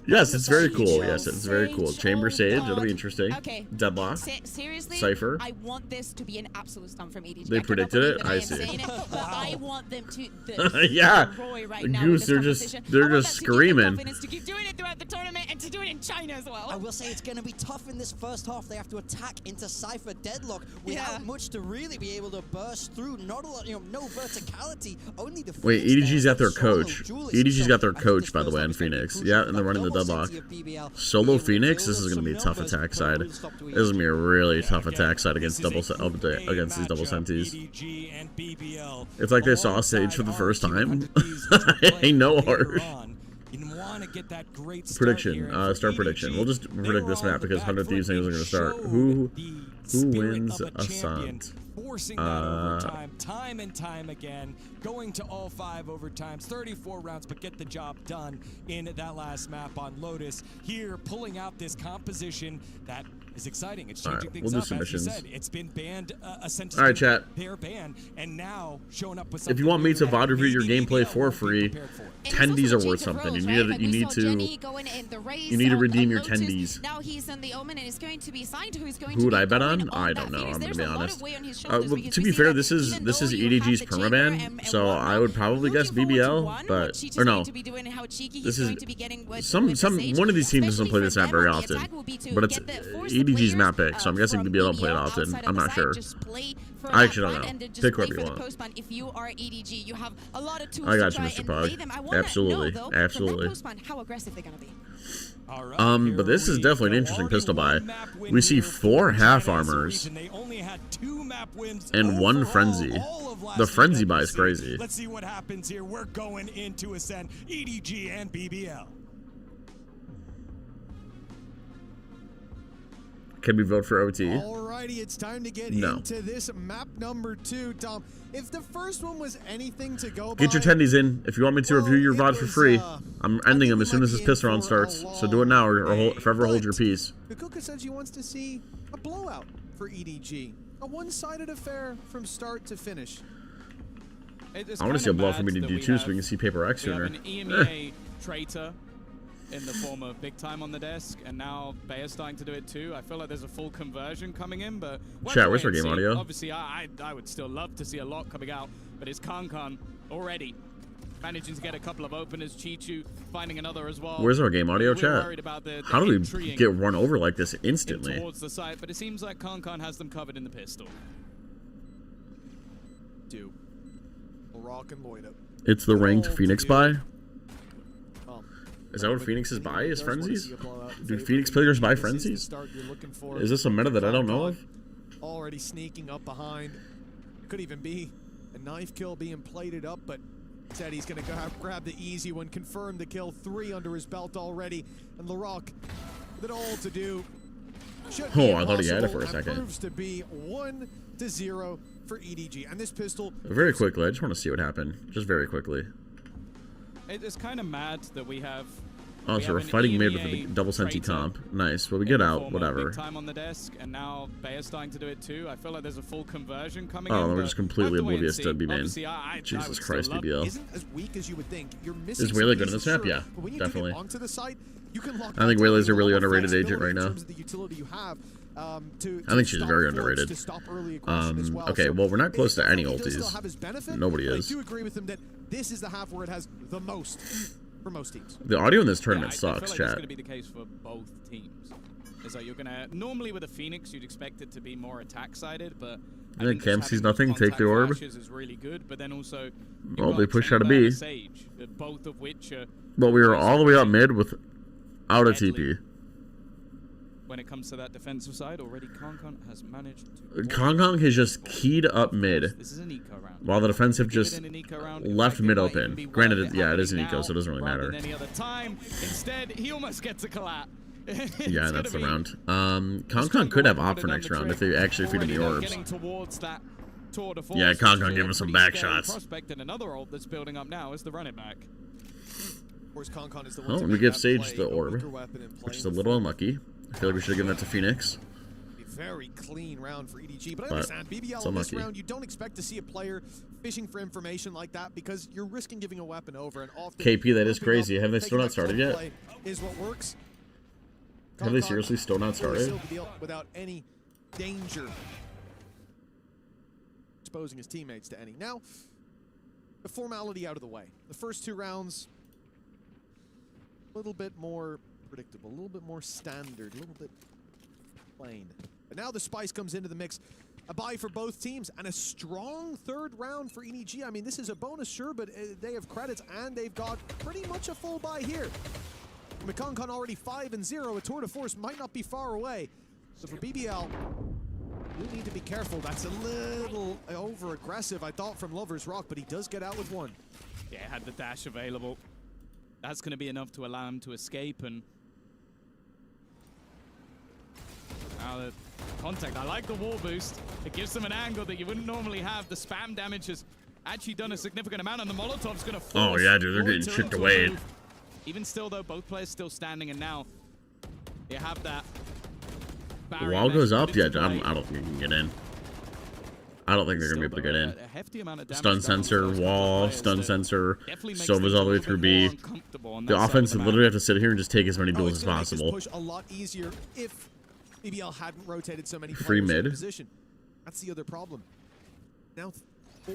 Yes, it's very cool. Yes, it's very cool. Chamber Sage, that'll be interesting. Okay. Deadlock. Seriously, Cypher. I want this to be an absolute stunt from EDG. They I cannot predicted believe it? that I am see. saying it, but I want them to. Yeah. Roy right The now Goose, with they're this just competition. they're I want just that to give them screaming. confidence to keep doing it throughout the tournament and to do it in China as well. I will say it's going to be tough in this first half. They have to attack into Cypher Deadlock without much to really be able to burst through. Not a lot, no verticality. Only the Wait, EDG's got their coach. EDG's got their coach, by the way, in Phoenix. Yeah, and they're running the deadlock. Solo Phoenix. This is going to be a tough attack side. This is going to be a really tough attack side against these double senties. It's like they saw Sage for the first time. Ain't no hard. Prediction. Start prediction. We'll just predict this map because 100 Thieves things are going to start. Who wins Ascent? Forcing that overtime, time and time again, going to all 5 overtimes, 34 rounds, but get the job done in that last map on Lotus. Here, pulling out this composition that is exciting. It's changing things we'll up, as you said. It's been banned essentially. All right, chat. They're banned, and now showing up with something. If you want me to VOD review your gameplay for free, tendies are worth something. You need to redeem your tendies. Now he's in the Omen and is going to be signed. Who would I bet on? I don't know. I'm gonna be honest. Well, to be fair, this is EDG's permaban, so I would probably guess BBL, but or no. This is one of these teams doesn't play this map very often, but it's EDG's map pick, so I'm guessing BBL don't play it often. I'm not sure. I actually don't know. Pick whoever you want. If you are EDG, you have a lot of tools I got to you, try Mr. and play them. I Pog. wanna Absolutely, know, though, absolutely. from how aggressive they're gonna be. But this is definitely an interesting pistol buy. We see 4 half armors and 1 frenzy. The frenzy buy is crazy. Let's see what happens here. We're going into Ascent, EDG and BBL. Can we vote for OT? Alrighty, it's time to get into this map number 2, Tom. If the first one was anything to go by, Get your tendies in. If you want me to review your VOD for free, I'm ending them as soon as this piss round starts. So do it now or forever hold your peace. Kukuka says he wants to see a blowout for EDG. A one-sided affair from start to finish. I want to see a blowout from EDG too so we can see PRX sooner. We have an EMEA traitor in the form of Big Time on the desk, and now Bayer's starting to do it too. I feel like there's a full conversion coming in, but Chat, where's our game audio? Obviously, I would still love to see a lot coming out, but it's Kankan already managing to get a couple of openers. Chichu finding another as well. Where's our game audio, chat? How do we get run over like this instantly? Towards the site, but it seems like Kankan has them covered in the pistol. Rock and Lloyd up. It's the ranked Phoenix buy. Is that what Phoenix's buy is? Frenzies? Do Phoenix players buy frenzies? Is this a meta that I don't know of? Already sneaking up behind. It could even be a knife kill being plated up, but said he's going to grab the easy one. Confirmed the kill. 3 under his belt already. And Larocque with it all to do. Oh, I thought he had it for a second. Proves to be 1-0 for EDG. And this pistol... Very quickly, I just want to see what happened. Just very quickly. It's kind of mad that we have... Oh, so we're fighting mid with a double senti comp. Nice. Well, we get out. Whatever. Big Time on the desk, and now Bayer's starting to do it too. I feel like there's a full conversion coming in. Oh, then we're just completely oblivious to B-main. I Jesus Christ, BBL. Isn't as weak as you would think. You're missing Is Waylay good in this map? Yeah, definitely. Onto the site, you can lock I think Waylay's a really underrated agent right now. I think she's very underrated. Okay, well, we're not close to any ultis. Nobody is. I do agree with him that this is the half where it has the most for most teams. The audio in this tournament I sucks, feel like chat. It's going to be the case for both teams. It's like you're going to... Normally with a Phoenix, you'd expect it to be more attack-sided, but... I think Cam sees nothing, take the orb. Is really good, but then also... Well, they push out a B. Sage, both of which are... But we were all the way up mid without a TP. When it comes to that defensive side, already Kankan has managed to... Kankan has just keyed up mid, This is an eco round. while the defensive just left mid open. Granted, yeah, it is an eco, so it doesn't really matter. Any other time. Instead, he almost gets a collab. Yeah, that's the round. Kankan could have op for next round if they actually feed him the orbs. Yeah, Kankan give him some back shots. Prospect and another ult that's building up now is the running back. Oh, and we give Sage the orb, which is a little unlucky. I feel like we should have given that to Phoenix. Very clean round for EDG, but I understand BBL in this round, you don't expect to see a player fishing for information like that because you're risking giving a weapon over, and often KP, that is crazy. Haven't they still not started yet? Is what works. Have they seriously still not started? Without any danger exposing his teammates to any. Now, the formality out of the way. The first 2 rounds, a little bit more predictable, a little bit more standard, a little bit plain. But now the spice comes into the mix. A bye for both teams and a strong third round for EDG. I mean, this is a bonus, sure, but they have credits and they've got pretty much a full bye here. McConcon already 5-0. A tour de force might not be far away. So for BBL, you need to be careful. That's a little over-aggressive, I thought, from Lover's Rock, but he does get out with one. Yeah, had the dash available. That's going to be enough to allow him to escape. And now the contact. I like the wall boost. It gives them an angle that you wouldn't normally have. The spam damage has actually done a significant amount, and the Molotov's going to force. Oh yeah, dude, they're getting chipped away. Even still, though, both players still standing, and now you have that. The wall goes up. Yeah, I don't think you can get in. I don't think they're going to be able to get in. A hefty amount of damage. Stun sensor, wall, stun sensor. Sova's all the way through B. The offense would literally have to sit here and just take as many duels as possible. Push a lot easier if BBL hadn't rotated so many Free players in mid. position. That's the other problem. Now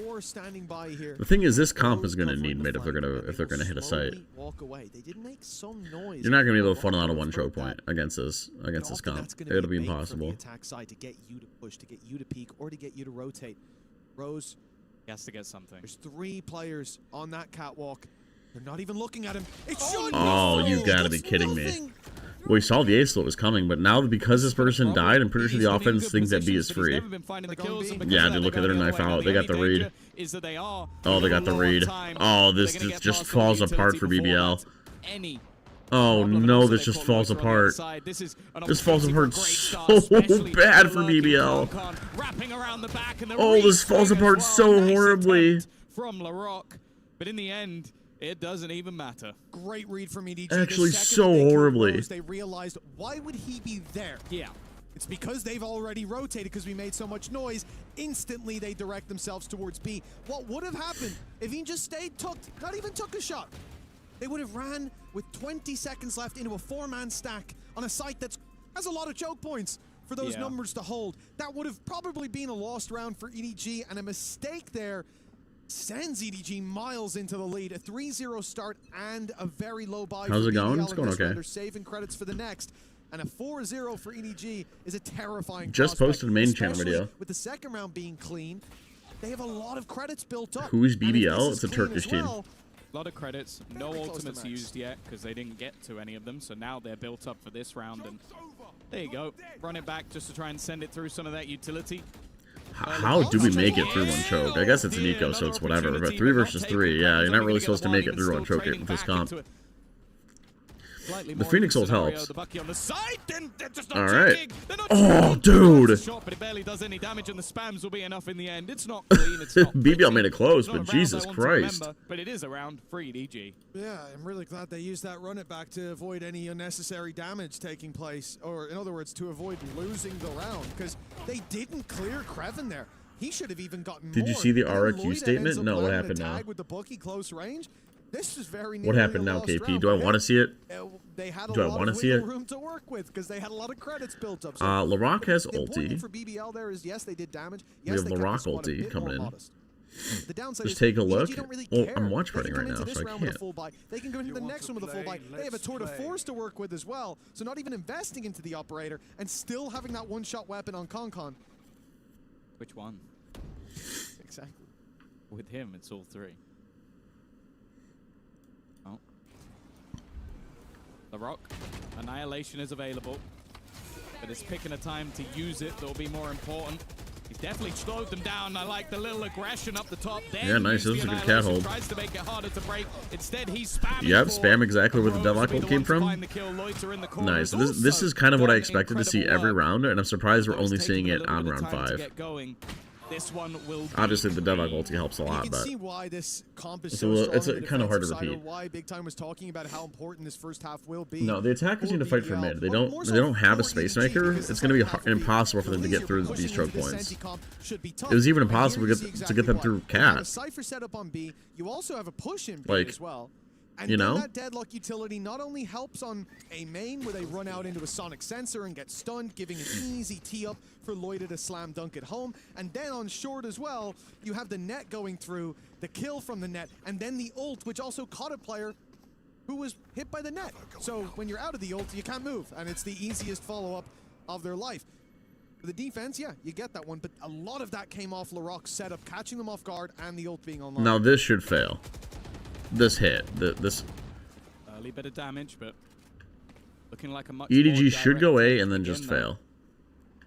4 standing by here. The thing is, this comp is going to need mid if they're going to hit a site. Walk away. They did make some noise. You're not going to be able to funnel out a one choke point against this comp. It'll be From impossible. the attack side to get you to push, to get you to peek, or to get you to rotate. Rose, he has to get something. There's 3 players on that catwalk. They're not even looking at him. It's Oh, you got to be kidding me. Well, we saw the ace that was coming, but now because this person died, I'm pretty sure the offense thinks that B is free. Yeah, dude, look at their knife out. They got the read. Oh, they got the read. Oh, this just falls apart for BBL. Oh no, this just falls apart. This falls apart so bad for BBL. Oh, this falls apart so horribly. From LaRock, but in the end, it doesn't even matter. Great read from EDG. Actually, so horribly. They realized, why would he be there? Yeah. It's because they've already rotated because we made so much noise. Instantly, they direct themselves towards B. What would have happened if he just stayed tucked, not even took a shot? They would have ran with 20 seconds left into a 4-man stack on a site that has a lot of choke points for those numbers to hold. That would have probably been a lost round for EDG, and a mistake there sends EDG miles into the lead. A 3-0 start and a very low buy. How's for it going? BBL It's going in this okay. round. They're saving credits for the next. And a 4-0 for EDG is a terrifying Just prospect, posted a main channel especially video. with the second round being clean, they have a lot of credits built up. Who's And if this BBL? is It's a clean Turkish as team. well, A lot of credits, no Very close to ultimates max. used yet because they didn't get to any of them, so now they're built up for this round, and there you go. Run it back just to try and send it through some of that utility. How do we make it through one choke? I guess it's an eco, so it's whatever. But 3 versus 3, yeah, you're not really supposed to make it through one choke with this comp. The Phoenix ult helps. All right. Oh, dude. But it barely does any damage, and the spams will be enough in the end. It's not clean. It's not BBL made it close, It's not but a round Jesus I want to Christ. remember, but it is a round for EDG. Yeah, I'm really glad they used that run it back to avoid any unnecessary damage taking place, or in other words, to avoid losing the round, because they didn't clear Kreven there. He should have even gotten Did you more. see the Then RRQ Lloyd statement? ends up No, what landing a happened now? tag with the bookie close range. This is very What nearly happened a now, lost KP? round Do I for want to him. see it? They had a Do I lot wanna of see wiggle it? room to work with because they had a lot of credits built up. So LaRock has the important thing ulti. for BBL there is, yes, they did damage. We Yes, have they kept the LaRock squad a ulti bit coming more in. modest. The downside Just is take a EDG look. don't really Well, care. I'm watch They partying can come right into now, this so I round with a can't. full buy. They can go into the next one with a full buy. They have a tour de force to work with as well. So not even investing into the operator and still having that one-shot weapon on Concon. Which one? Exactly. With him, it's all 3. Oh. LaRock. Annihilation is available. But it's picking a time to use it that will be more important. He's definitely slowed them down. I like the little aggression up the top there. Yeah, nice. This was a good cat hold. Tries to make it harder to break. Instead, he's spamming. Yep, for spam exactly where the Deadlock ult came from. find the kill. Lloyds are in the corner. Nice. This is kind of what I expected to see every round, and I'm surprised we're only seeing it on round 5. This one will Obviously, the Deadlock ulti helps a You lot, can but see why this comp is it's so strong it's on the kind of hard to defensive side, or repeat. why Big Time was talking about how important this first half will be. No, the attackers for need to fight for BBL. mid. They More don't so have a for space EDG, maker. because the It's going to be second half will be impossible for them to get easier, through pushing these choke into this points. Sensi comp should be tough. It was even And impossible here to you get see to get them exactly through why. You have a cat. Cypher set up on B. You also have a push in B Like, as well. And you then know? that Deadlock utility not only helps on a main where they run out into a sonic sensor and get stunned, giving an easy tee up for Lloyd to slam dunk at home, and then on short as well, you have the net going through, the kill from the net, and then the ult, which also caught a player who was hit by the net. So when you're out of the ult, you can't move, and it's the easiest follow-up of their life. For the defense, yeah, you get that one, but a lot of that came off Larocque's setup, catching them off guard, and the ult being online. Now this should fail. This hit. This early bit of damage, but looking like a much EDG should go A and then just fail.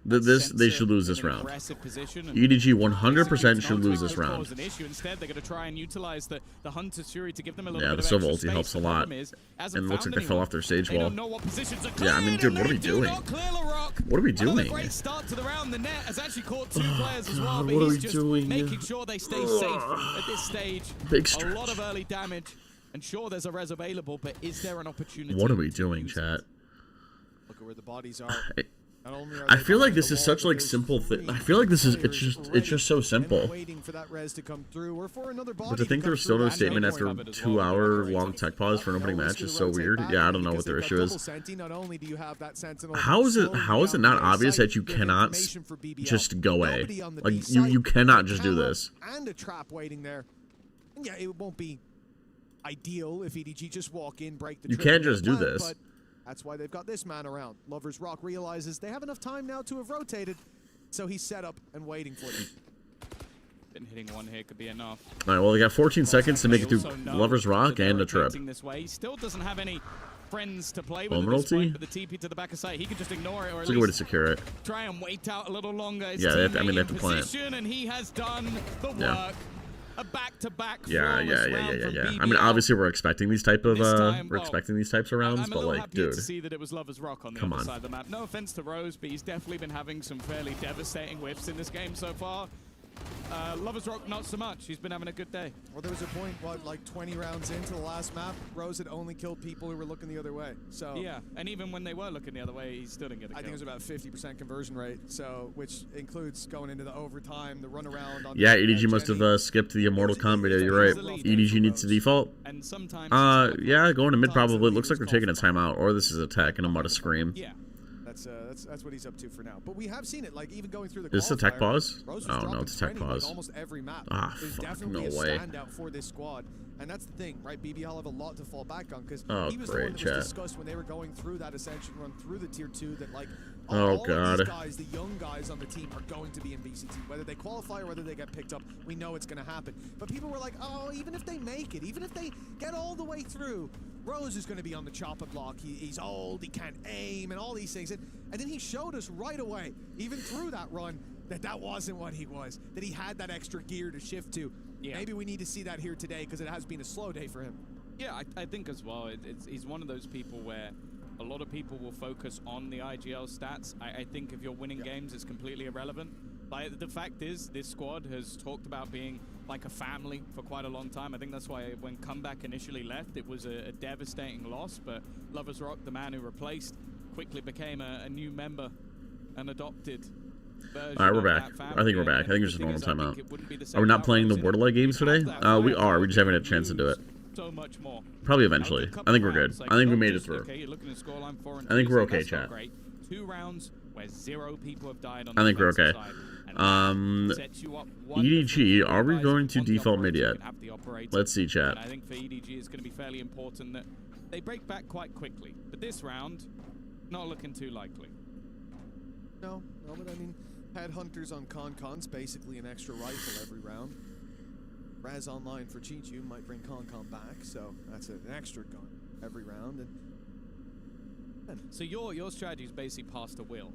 They should lose this round. EDG 100% should lose this round. Instead, they're going to try and utilize the Hunter's Fury to give them a little Yeah, bit the of Silva extra ulti helps space. a lot. The problem is, And it hasn't looks like found they fell anyone. off their stage They wall. don't know what positions are Yeah, I mean, dude, what are we doing? What are we doing? Another great start to the round. The net has actually caught 2 players as well, God, but what are he's we just doing? making sure they stay safe at this stage. Big A stretch. lot of early damage, and sure, there's a res available, but is there an opportunity? What are we doing, chat? Look at where the bodies are. I feel like this is such like simple thing. I feel like this is it's just so simple. Waiting for that res to come through, or for another body But to think there was still no statement after 2-hour long tech pause for an opening match is so weird. Yeah, I don't know what their issue is. How is it not obvious that you cannot just go A? Like you cannot just do this. And a trap waiting there. And yeah, it won't be ideal if EDG just walk in, break the You trigger, can't just do but this. That's why they've got this man around. Lover's Rock realizes they have enough time now to have rotated, so he's set up and waiting for them. Been hitting one here could be enough. All right, well, they got 14 seconds to make it through Lover's Rock and a trip. This way. He still doesn't have any friends to play with Moment at this point, ulti? but the TP to the back of site, he can just ignore it or at It's a good way to least secure it. try and wait out a little longer. His Yeah, they teammate have in to plant. position, and he has done the work. Yeah. A back-to-back Yeah. BBL. I mean, obviously we're expecting these type of time, we're expecting these types of rounds, I'm a but little like, happier dude, to see that it was Lover's Rock on the Come other on. side of the map. No offense to Rose, but he's definitely been having some fairly devastating whiffs in this game so far. Lover's Rock, not so much. He's been having a good day. Well, there was a point, like 20 rounds into the last map, Rose had only killed people who were looking the other way. So Yeah, and even when they were looking the other way, he still didn't get a kill. I think it was about 50% conversion rate, so which includes going into the overtime, the run around. On yeah, EDG must have skipped the Immortal Combat. You're right. EDG needs to default. And sometimes Yeah, going to mid probably. Looks like they're taking a timeout, or this is a tech, and I'm about to scream. Yeah. That's what he's up to for now. But we have seen it, like even going through the. Is this a tech qualifier, pause? Rose was Oh no, dropping it's a tech 20, like, pause. almost every map. Ah, There's fuck, definitely no a way. standout for this squad, and that's the thing, right? BBL have a lot to fall back on because Oh, he was great, the one that chat. was discussed when they were going through that ascension run through the tier 2 that like. Oh, all of God. these guys, the young guys on the team, are going to be in BCT. Whether they qualify or whether they get picked up, we know it's going to happen. But people were like, oh, even if they make it, even if they get all the way through, Rose is going to be on the chopping block. He's old, he can't aim, and all these things. And then he showed us right away, even through that run, that wasn't what he was. That he had that extra gear to shift to. Yeah. Maybe we need to see that here today because it has been a slow day for him. Yeah, I think as well. He's one of those people where a lot of people will focus on the IGL stats. I think if you're winning games, it's completely irrelevant. Like, the fact is, this squad has talked about being like a family for quite a long time. I think that's why when Comeback initially left, it was a devastating loss. But Lover's Rock, the man who replaced, quickly became a new member, an adopted version. All right, we're of back. that family. I think we're back. I think And it's just a the normal thing is, I timeout. think it wouldn't be the Are we same not playing the without Rose. Borderlight games today? We are. We just haven't had a chance to do it. So much more. Probably eventually. I think we're good. I think we made it through. Okay, you're looking at scoreline 4 and I think 3, we're so okay, that's not chat. great. 2 rounds where 0 people have died on I the think we're defensive okay. side. And that sets you up EDG, are we going to on the default mid operator, yet? you can have the operator. Let's see, chat. And I think for EDG, it's going to be fairly important that they break back quite quickly. But this round, not looking too likely. No, but I mean, Headhunters on Concon's basically an extra rifle every round. Raz online for Chichu might bring Concon back, so that's an extra gun every round. And So your strategy is basically pass to Will.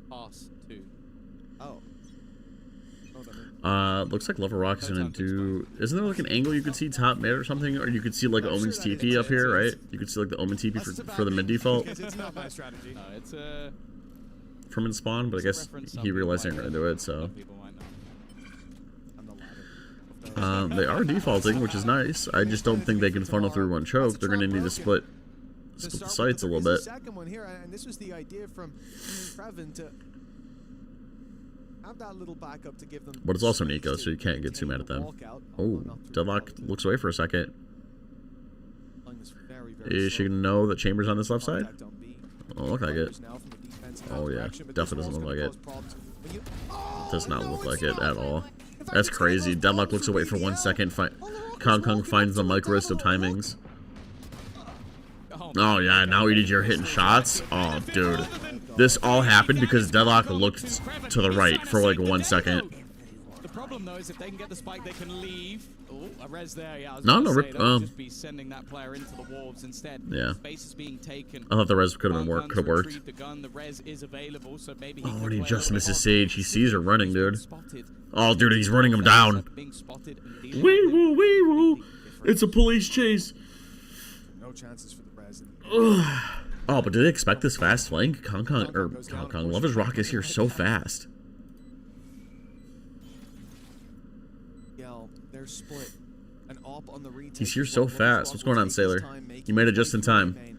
Pass to. Oh. Looks like Lover Rock is gonna do. Isn't there like an angle you could see top mid or something, or you could see like Omen's TP up here, right? You could see like the Omen TP for the mid default It's not my strategy. No, it's a. from in spawn, but I guess he realized they weren't gonna do it, so. They are defaulting, which is nice. I just don't think they can funnel through one choke. They're gonna need to split the sites a little bit. Second one here, and this was the idea from Previn to have that little backup to give them. But it's also Nico, so you can't get too mad at them. Oh, Deadlock looks away for a second. Is she gonna know that Chamber's on this left side? Oh, look like it. Oh yeah, definitely doesn't look like it. Does not look like it at all. That's crazy. Deadlock looks away for 1 second. Kong Kong finds the microist of timings. Oh yeah, now EDG are hitting shots. Oh dude, this all happened because Deadlock looked to the right for like 1 second. The problem though is if they can get the spike, they can leave. Oh, a res there. Yeah, I was No, gonna no, say, they'll just be sending that player into the wolves instead. Yeah. Space is being taken. I thought the res could have been Kong could have worked. retrieved the gun. The res is available, so maybe Oh, can and he play just a misses little Sage. He sees her running, dude. Oh, dude, he's running him down. Wee woo, wee woo. It's a police chase. No chances for the res. Oh, but do they expect this fast flank? Kong Kong, Lover's Rock is here so fast. They're split. An op on the retake. He's here so fast. What's going on, Sailor? You made it just in time.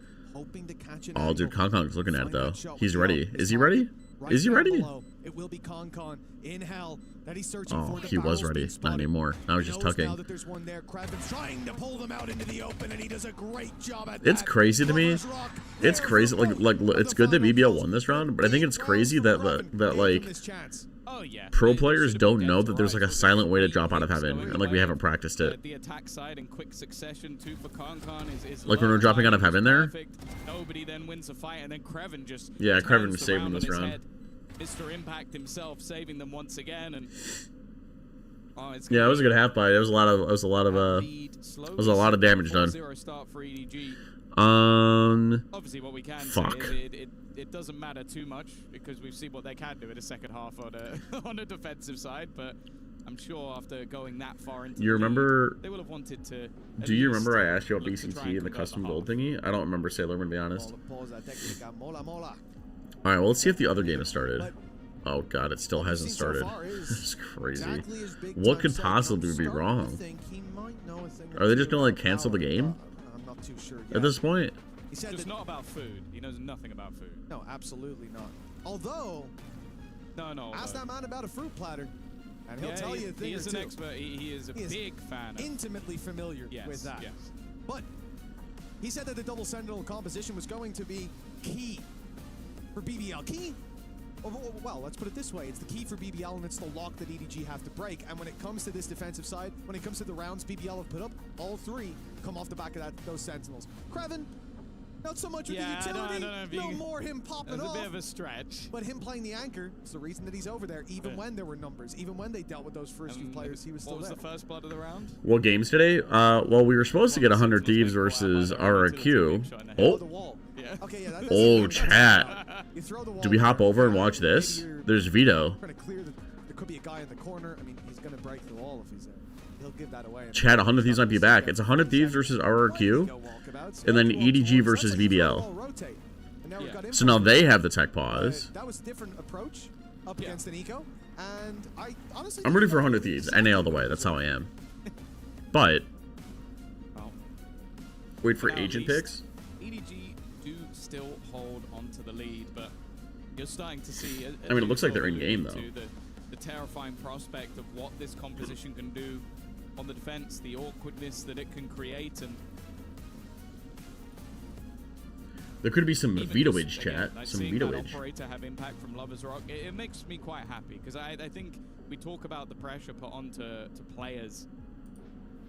Oh, dude, Kong Kong's looking at it though. He's ready. Is he ready? Is he ready? It will be Kong Kong in hell that he's searching for. Oh, he was ready. Not anymore. Now he's just tucking. Now that there's one there, Kraven's trying to pull them out into the open, and he does a great job at It's crazy to me. It's crazy. Like it's good that BBL won this round, but I think it's crazy that like pro players don't know that there's like a silent way to drop out of heaven, and like we haven't practiced it. The attack side in quick succession too for Kong Kong is Like when we're dropping out of heaven there. Nobody then wins a fight, and then Kraven just Kraven was saving this round. Mr. Impact himself saving them once again, and yeah, it was a good half bite. It was a lot of damage done. Start for EDG. Obviously, what we can fuck. say is it doesn't matter too much because we've seen what they can do in the second half on a defensive side, but I'm sure after going that far into You remember? they will have wanted to. Do you remember I asked you about BCT and the custom gold thingy? I don't remember, Sailor, I'm gonna be honest. All right, well, let's see if the other game has started. Oh god, it still hasn't started. It's crazy. What could possibly be wrong? Are they just gonna like cancel the game? I'm not too sure At this point? He said it's not about food. He knows nothing about food. No, absolutely not. Although, ask that man about a fruit platter, and he'll tell you a thing he is or an two. expert. He is a big fan. Intimately familiar with that. Yes. But he said that the double sentinel composition was going to be key for BBL. Key? Well, let's put it this way. It's the key for BBL, and it's the lock that EDG have to break. And when it comes to this defensive side, when it comes to the rounds BBL have put up, all three come off the back of those sentinels. Kraven, not so much with the utility. No more him popping off. A bit of a stretch. But him playing the anchor is the reason that he's over there, even when there were numbers, even when they dealt with those first few players, he was still there. What was the first blood of the round? What games today? Well, we were supposed to get 100 Thieves versus RRQ. Oh, chat. Do we hop over and watch this? There's Vito. There could be a guy in the corner. I mean, he's going to break the wall if he's there. He'll give that away. Chat, 100 Thieves might be back. It's 100 Thieves versus RRQ, and then EDG versus BBL. So now they have the tech pause. That was a different approach up against an eco, and I honestly I'm ready for 100 Thieves. NA all the way. That's how I am. But wait for agent picks. EDG do still hold onto the lead, but you're starting to see. I mean, it looks like they're in game though. The terrifying prospect of what this composition can do on the defense, the awkwardness that it can create, and there could be some Vitoage chat. Like Some seeing that Vitoage. operator have impact from Lover's Rock, it makes me quite happy because I think we talk about the pressure put onto players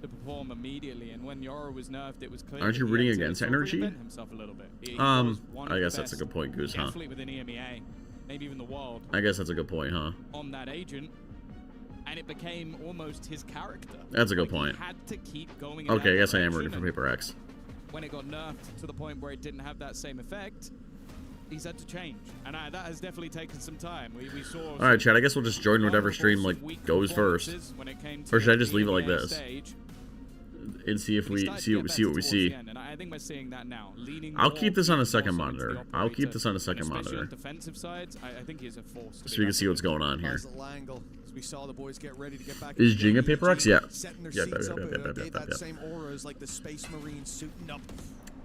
to perform immediately, and when Yoro was nerfed, it was clear. Aren't you that he rooting had to against sort of Energy? reinvent himself a little bit. He was one of I the guess that's a best good point, Goose, huh? athlete within EMEA, maybe even the world. I guess that's a good point, huh? On that agent, and it became almost his character. That's a good Like, point. He had to keep going. In Okay, I that guess I am direction, rooting for PRX. when it got nerfed to the point where it didn't have that same effect, he's had to change, and that has definitely taken some time. We saw. All right, chat. I guess we'll just join whatever stream like goes first, or should I just leave it like this and see if we see what we see? And I think we're seeing that now. I'll keep this on a second monitor. I'll keep this on a second especially monitor, on defensive sides, I think he's a force. so we can see what's going on here. We saw the boys get ready to get back. Is Jinga PRX? Yeah. Setting their Yeah, seats up, yeah. gave that same aura as like the Space Marine suiting up.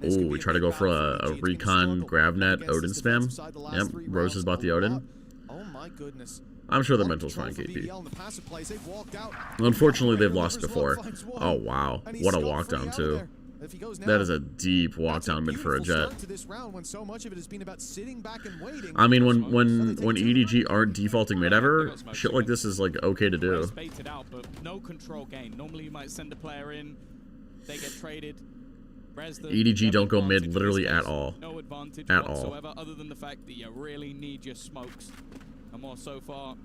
Oh, we try to go for a recon Gravnet Odin spam. Yep, Rose has bought the Odin. Oh my goodness. I'm sure the mental's fine, KP. Unfortunately, they've lost before. Oh wow, what a walk down too. If he goes now, That is a deep walk down mid for a Jet. start to this round when so much of it has been about sitting back and waiting. I mean, when EDG aren't defaulting mid ever, shit like this is like okay to do. Baited out, but no control gain. Normally you might send a player in, they get traded. EDG don't go mid literally at all. No advantage at whatsoever, all. other than the fact that you really need your smokes. And more so far,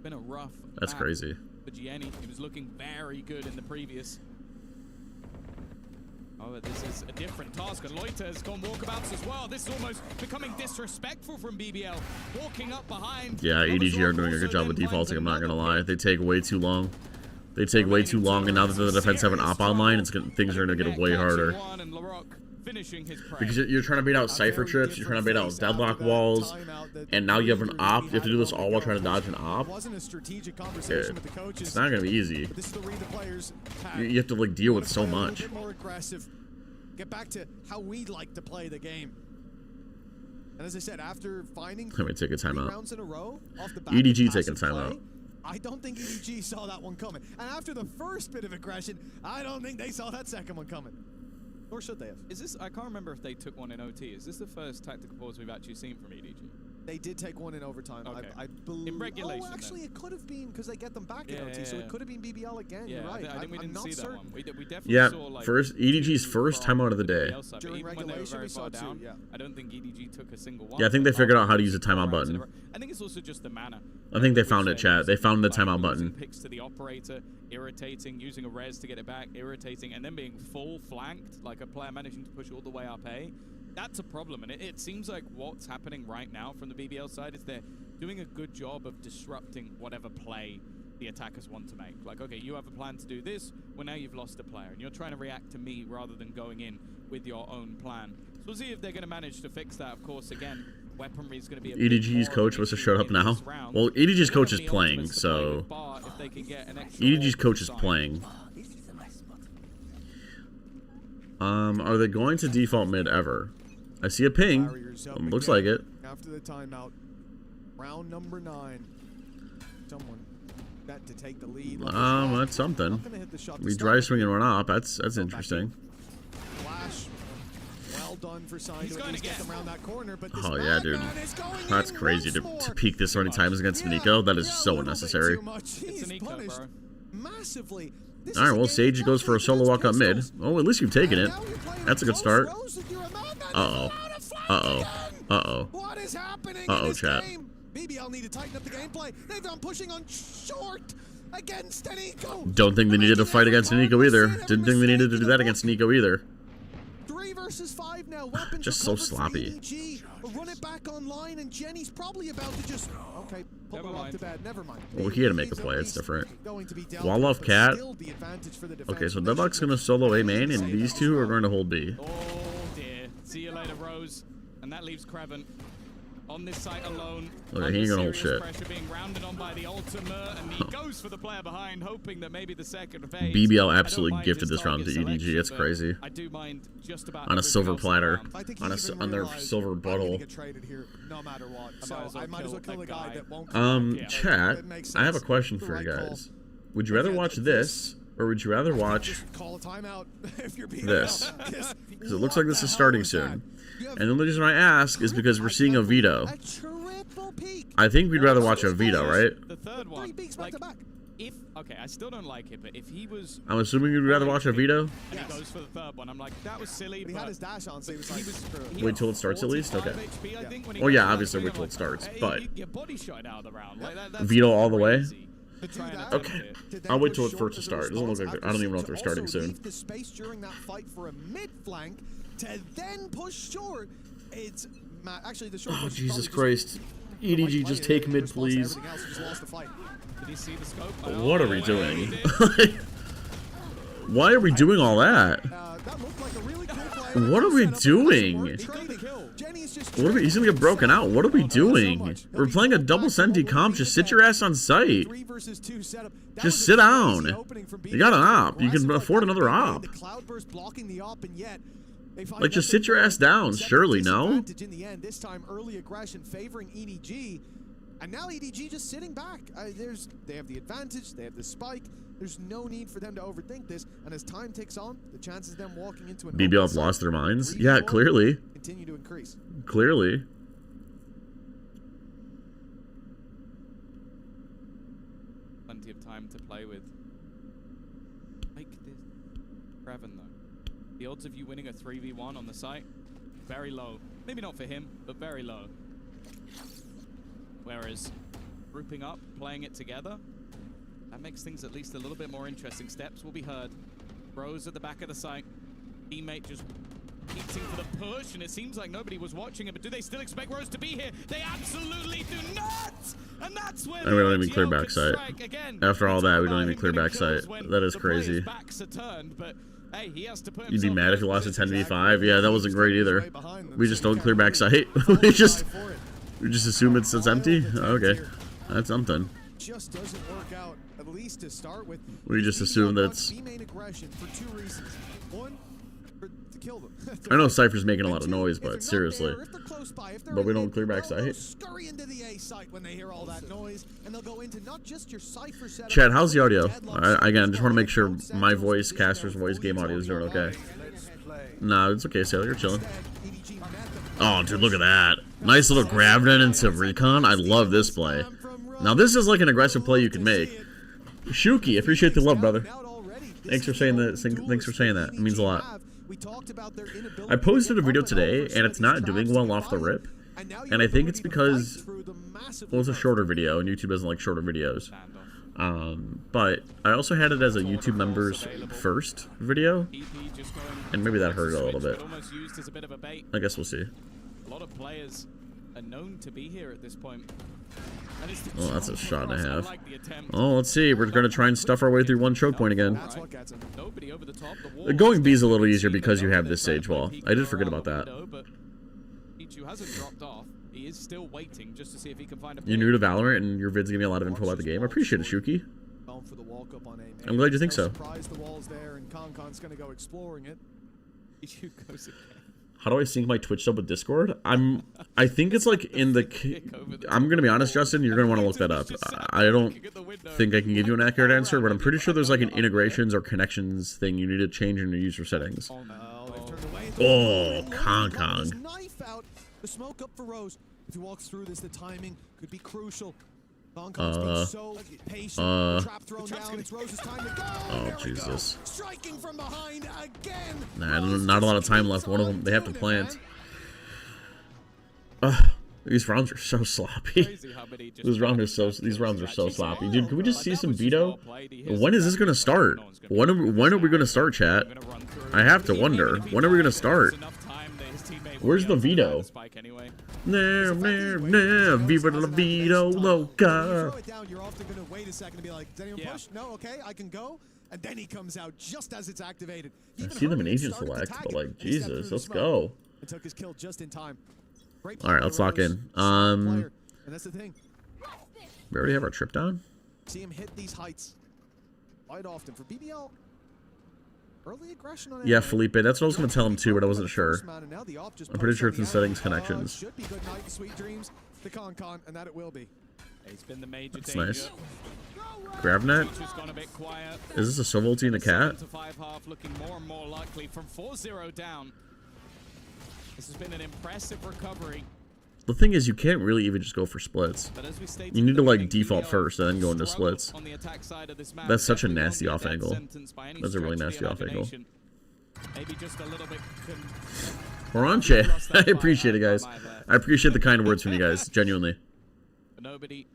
been a rough. That's map crazy. for Gianni. He was looking very good in the previous. Oh, but this is a different task, and Loiter has gone walkabouts as well. This is almost becoming disrespectful from BBL. Walking up behind. Yeah, EDG are doing a good job of defaulting, I'm not gonna lie. They take way too long. They take way too long, and now that the defense have an op online, things are gonna get way harder. Because you're trying to bait out Cypher trips, you're trying to bait out deadlock walls, and now you have an op. You have to do this all while trying to dodge an op. It's not gonna be easy. You have to like deal with so much. Get back to how we like to play the game. And as I said, after finding Let me take a timeout. rounds in a row off the back EDG of taking passive timeout. play, I don't think EDG saw that one coming. And after the first bit of aggression, I don't think they saw that second one coming. Or should they have? Is this? I can't remember if they took one in OT. Is this the first tactical pause we've actually seen from EDG? They did take one in overtime. Okay. I believe. In regulation, Oh, actually, then. it could have been because they get them back in OT, so it could have been BBL again. Yeah, You're right. I think we I'm didn't not see that certain. one. We definitely Yeah, saw like first EDG's first timeout of the day. During even when they were regulation, very we saw far two, down, yeah. I don't think EDG took a single one. Yeah, I think they figured out how to use the timeout button. I think it's also just the mana. I think they found it, chat. They found the timeout button. Picks to the operator, irritating, using a res to get it back, irritating, and then being full flanked, like a player managing to push all the way up A. That's a problem, and it seems like what's happening right now from the BBL side is they're doing a good job of disrupting whatever play the attackers want to make. Like, okay, you have a plan to do this, well, now you've lost a player, and you're trying to react to me rather than going in with your own plan. So we'll see if they're going to manage to fix that. Of course, again, weaponry is going to be a bit EDG's more coach of an must have issue showed up in now. this round. Well, EDG's They coach have is the playing, ultimates to play so with Bart if they can get an extra EDG's ult coach to is sign. playing. Are they going to default mid ever? I see a ping. Looks like it. After the timeout, round number 9. Someone bet to take the lead. That's something. We dry swing and run up. That's interesting. Flash. Well done for Sign to at least get them around that corner, but this Oh yeah, dude. madman is going That's in crazy to once more. peek this many times against Nico. That is so unnecessary. Too much. He's punished massively. This All is right, a well, game Sage that goes for a solo walk up mid. Oh, at least you've taken it. That's a good start. Uh-oh. Uh-oh. Uh-oh. What is happening Uh-oh, in this chat. game? BBL need to tighten up the gameplay. They've done pushing on short against Nico. Don't think they needed to fight against Nico either. Didn't think they needed to do that against Nico either. 3 versus 5 now. Weapons Just so recovered for sloppy. EDG. Run it back online, and Jenny's probably about to just put her off to bed. Never mind. Well, he had to make a play. It's different. Going to be dealt Wall with, off but cat. still the advantage for the Okay, so defense. Deadlock's gonna solo A main, and these two are going to hold B. Oh dear. See you later, Rose. And that leaves Kraven on this site alone. Okay, he ain't gonna hold shit. Pressure being rounded on by the ultimate, and he goes for the player behind, hoping that maybe the second phase. BBL absolutely gifted this round to EDG. It's crazy. I do mind just about On a silver everything platter. else On their silver bottle. No matter what. So I might as well kill the guy that won't Chat, I have a question for you guys. Would you rather watch this, or would you rather watch Call a timeout if you're being this? Because it looks like this is starting soon. And the only reason I ask is because we're seeing a veto. I think we'd rather watch a veto, right? The third one. Like, okay, I still don't like it, but if he was I'm assuming you'd rather watch a veto? and he goes for the third one, I'm like, that was silly. But he had his dash on, so he was like, Wait till it starts at least? Okay. HP, I think, when he Well, goes yeah, for that obviously thing, wait I'm till it like, starts, hey, but you get body shot out of the round. Like, that's veto all the way? crazy. Okay. I'll wait till it first to start. It doesn't look like I don't even know if they're starting soon. Leave the space during that fight for a mid flank to then push short. It's actually the short. Oh, Jesus Christ. EDG, just take mid, please. Did he see the scope? What are we doing? Why are we doing all that? What are we doing? What are we, he's gonna get broken out. What are we doing? We're playing a double send decomp. Just sit your ass on site. Just sit down. You got an op. You can afford another op. Like, just sit your ass down. Surely, no? In the end, this time early aggression favoring EDG. And now EDG just sitting back. They have the advantage. They have the spike. There's no need for them to overthink this. And as time ticks on, the chances of them walking into an BBL have lost their minds. Yeah, clearly. Continue to increase. Clearly. Plenty of time to play with. Make this Revan though. The odds of you winning a 3v1 on the site, very low. Maybe not for him, but very low. Whereas grouping up, playing it together, that makes things at least a little bit more interesting. Steps will be heard. Rose at the back of the site. Teammate just eating for the push, and it seems like nobody was watching it, but do they still expect Rose to be here? They absolutely do not! And that's where we don't even clear backside. After all that, we don't even clear backside. That is crazy. Hey, he has to put You'd be mad if you lost a 10v5. Yeah, that wasn't great either. We just don't clear backside. we just assume it's empty. Okay, that's something. Just doesn't work out, at least to start with. We just assume that's. Main aggression for two reasons. One, to kill them. I know Cypher's making a lot of noise, but seriously. But we don't clear backside. Scurry into the A site when they hear all that noise, and they'll go into not just your Cypher setup. Chad, how's the audio? Again, just want to make sure my voice, Caster's voice, game audio is doing okay. Nah, it's okay, Sailor. You're chilling. Oh, dude, look at that. Nice little grab it into recon. I love this play. Now, this is like an aggressive play you can make. Shuki, appreciate the love, brother. Thanks for saying that. Thanks for saying that. It means a lot. I posted a video today, and it's not doing well off the rip. And I think it's because, well, it's a shorter video, and YouTube doesn't like shorter videos. But I also had it as a YouTube members first video, and maybe that hurt a little bit. I guess we'll see. A lot of players are known to be here at this point. Oh, that's a shot and a half. Oh, let's see. We're going to try and stuff our way through one choke point again. Going B is a little easier because you have this sage wall. I did forget about that. You're new to Valorant and your vids give me a lot of info about the game. I appreciate it, Shuki. I'm glad you think so. How do I sync my Twitch sub with Discord? I think it's like in the. I'm gonna be honest, Justin. You're gonna want to look that up. I don't think I can give you an accurate answer, but I'm pretty sure there's like an integrations or connections thing you need to change in your user settings. Oh, Kong. The smoke up for Rose. If he walks through this, the timing could be crucial. So patient. Trap thrown down. It's Rose's time to go. Oh, Jesus. Striking from behind again. Nah, not a lot of time left. One of them, they have to plant. These rounds are so sloppy. These rounds are so sloppy. Dude, can we just see some veto? When is this going to start? When are we going to start, chat? I have to wonder. When are we going to start? Where's the veto? Viva la Vito Loca. You're often going to wait a second to be like, does anyone push? No, okay, I can go. And then he comes out just as it's activated. I see them in agent select, but like, Jesus, let's go. It took his kill just in time. All right, let's lock in. And that's the thing. We already have our trip down. See him hit these heights quite often for BBL. Early aggression on yeah, Felipe, that's what I was going to tell him too, but I wasn't sure. I'm pretty sure it's in settings connections. Should be good night and sweet dreams to Con, and that it will be. He's been the major that's nice. Gravnet? Is this a Soul Ulti and a cat? Looking more and more likely from 4-0 down. This has been an impressive recovery. The thing is, you can't really even just go for splits. You need to like default first and then go into splits. That's such a nasty off angle. That's a really nasty off angle. We're on chat. I appreciate it, guys. I appreciate the kind words from you guys, genuinely. Nobody.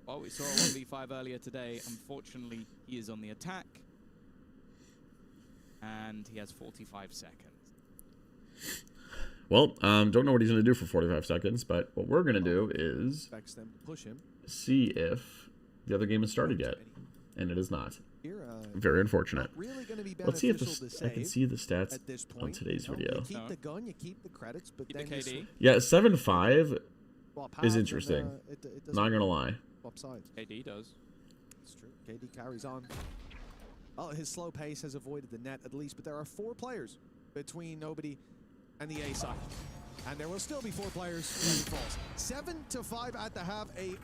Well, we saw a 1v5 earlier today. Unfortunately, he is on the attack, and he has 45 seconds. Well, don't know what he's going to do for 45 seconds, but what we're going to do is see if the other game has started yet, and it is not. Very unfortunate. Let's see if I can see the stats on today's video. You keep the gun, you keep the credits, but then KD. Yeah, 7-5 is interesting. Not going to lie. KD does. It's true. KD carries on. Well, his slow pace has avoided the net at least, but there are 4 players between Nobody and the A side. And there will still be 4 players when it falls. 7-5 at the half. A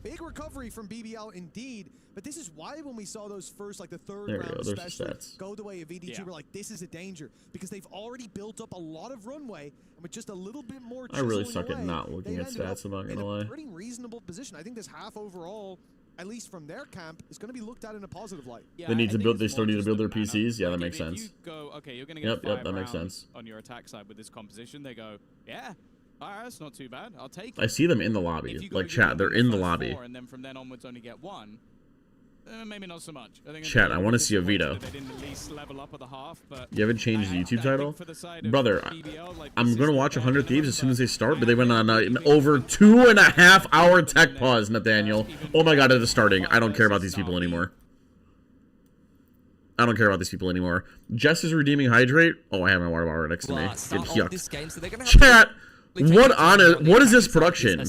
big recovery from BBL indeed. But this is why when we saw those first, like the third round especially, go the way of EDG, we're like, this is a danger. Because they've already built up a lot of runway. And with just a little bit more I really suck at not looking at stats, I'm not going to lie. In a pretty reasonable position. I think this half overall, at least from their camp, is going to be looked at in a positive light. Yeah, they need to build. They still need to build their PCs. Yeah, that makes sense. You go, okay, you're going to get yep, that makes sense. On your attack side with this composition, they go, yeah, all right, that's not too bad. I'll take it. I see them in the lobby, like chat. They're in the lobby. And then from then onwards, only get 1. Maybe not so much. Chat, I want to see a veto. You haven't changed the YouTube title? Brother, I'm going to watch 100 Thieves as soon as they start, but they went on an over 2.5 hour tech pause, Nathaniel. Oh my god, it is starting. I don't care about these people anymore. I don't care about these people anymore. Jess is redeeming Hydrate. Oh, I have my water bottle right next to me. Yuck. Chat! What is this production?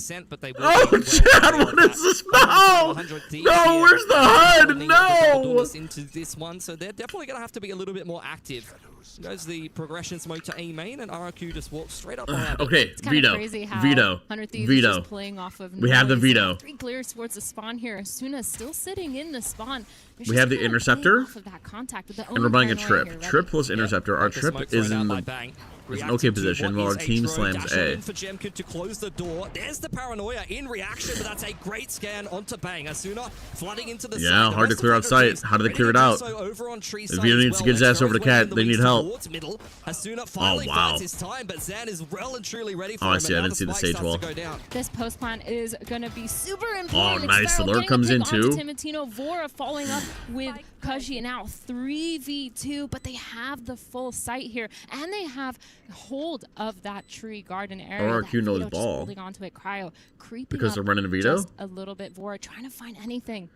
Oh, Chad, what is this? No! No, where's the HUD? No! Into this one, so they're definitely going to have to be a little bit more active. Goes the progression smoke to A main, and RRQ just walks straight up. Okay, veto. Veto. Playing off of we have the veto. 3 clears towards the spawn here. Asuna still sitting in the spawn. We have the interceptor, and we're buying a trip. Trip plus interceptor. Our trip is in an okay position while our team slams A. For Jemkin to close the door. There's the paranoia in reaction, but that's a great scan onto Bang. Asuna flooding into the side. Hard to clear out sight. How do they clear it out? If Vito needs to get his ass over to Cat, they need help. Oh, wow. Oh, I see. I didn't see the stage wall. This post plan is going to be super important. Oh, nice. The lure comes in, too. Timotino, Vora following up with Kaji, now 3v2, but they have the full site here, and they have hold of that tree garden area. RRQ knows ball. Holding onto it, Cryo creeping because they're running a veto. Just a little bit. Vora trying to find anything.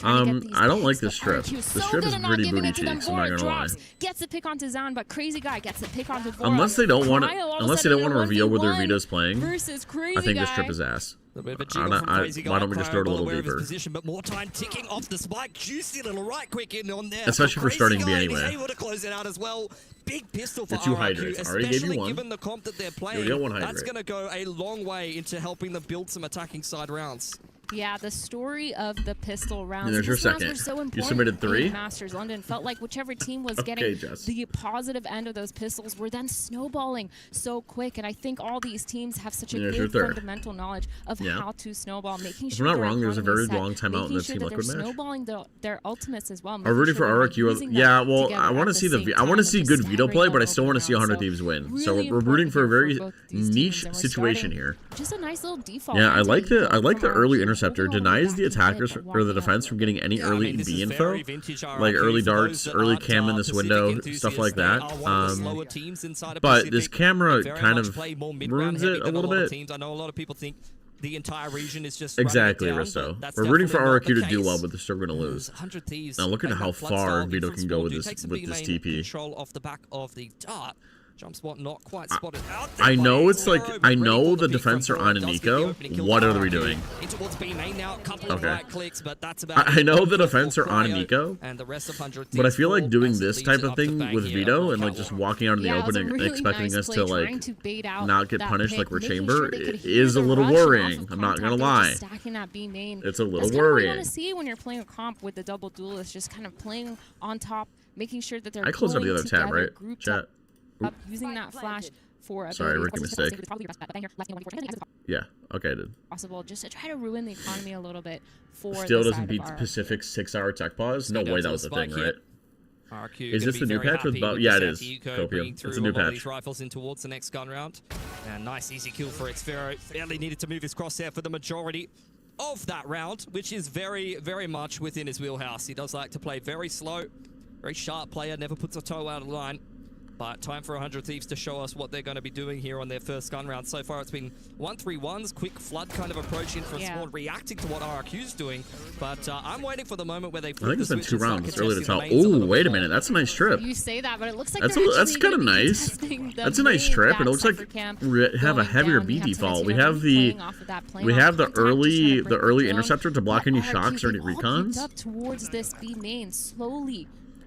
I don't like this strip. The strip is pretty booty cheeks. I'm not gonna lie. Gets the pick onto Zan, but Crazy Guy gets the pick onto Vora. Unless they don't want to reveal where their veto's playing, I think this strip is ass. Why don't we just throw it a little deeper? But more time ticking off the spike. Juicy little right quick in on there. Especially for starting B anyway. He's able to close it out as well. Big pistol for RRQ, hydrates. Already gave you one. Given the comp that they're playing, that's going to go a long way into helping them build some attacking side rounds. Yeah, the story of the pistol rounds. And there's your second. So you submitted 3. Masters London felt like whichever team was getting the positive end of those pistols were then snowballing so quick. And I think all these teams have such a good fundamental knowledge of how to snowball, making sure. If I'm not wrong, there's a very long timeout in the Team Liquid match. Snowballing their ultimates as well. I'm rooting for RRQ. Yeah, well, I want to see good veto play, but I still want to see 100 Thieves win. So we're rooting for a very niche situation here. Just a nice little default. Yeah, I like the early interceptor. Denies the attackers or the defense from getting any early B info, like early darts, early cam in this window, stuff like that. But this camera kind of ruins it a little bit. I know a lot of people think the entire region is just exactly, Risto. We're rooting for RRQ to do well, but they're still going to lose. Now look at how far Vito can go with this TP. Control off the back of the dart. Jump spot not quite spotted out. I know it's like, I know the defense are on Nico. What are we doing? Okay. I know the defense are on Nico, but I feel like doing this type of thing with Vito and like just walking out in the open and expecting us to like not get punished like we're Chamber is a little worrying. I'm not gonna lie. It's a little worrying. You want to see when you're playing a comp with the double duelist, just kind of playing on top, making sure that they're. I closed out the other tab, right? Chat. Up, using that flash for a rookie mistake. Yeah, okay, I did. Possible just to try to ruin the economy a little bit for still doesn't beat the Pacific 6-hour tech pause. No way that was a thing, right? Is this the new patch with Bob? Yeah, it is. Copium. It's a new patch. Rifles in towards the next gun round. And nice easy kill for Xfero. Fairly needed to move his crosshair for the majority of that round, which is very, very much within his wheelhouse. He does like to play very slow, very sharp player, never puts a toe out of line. But time for 100 Thieves to show us what they're going to be doing here on their first gun round. So far, it's been 1-3-1s, quick flood kind of approach in from Spawn, reacting to what RRQ's doing. But I'm waiting for the moment where they I think it's been 2 rounds. It's early to tell. Oh, wait a minute. That's a nice trip. You say that, but it looks like that's kind of nice. That's a nice trip. It looks like we have a heavier B default. We have the early interceptor to block any shocks or any recons. Up towards this B main slowly.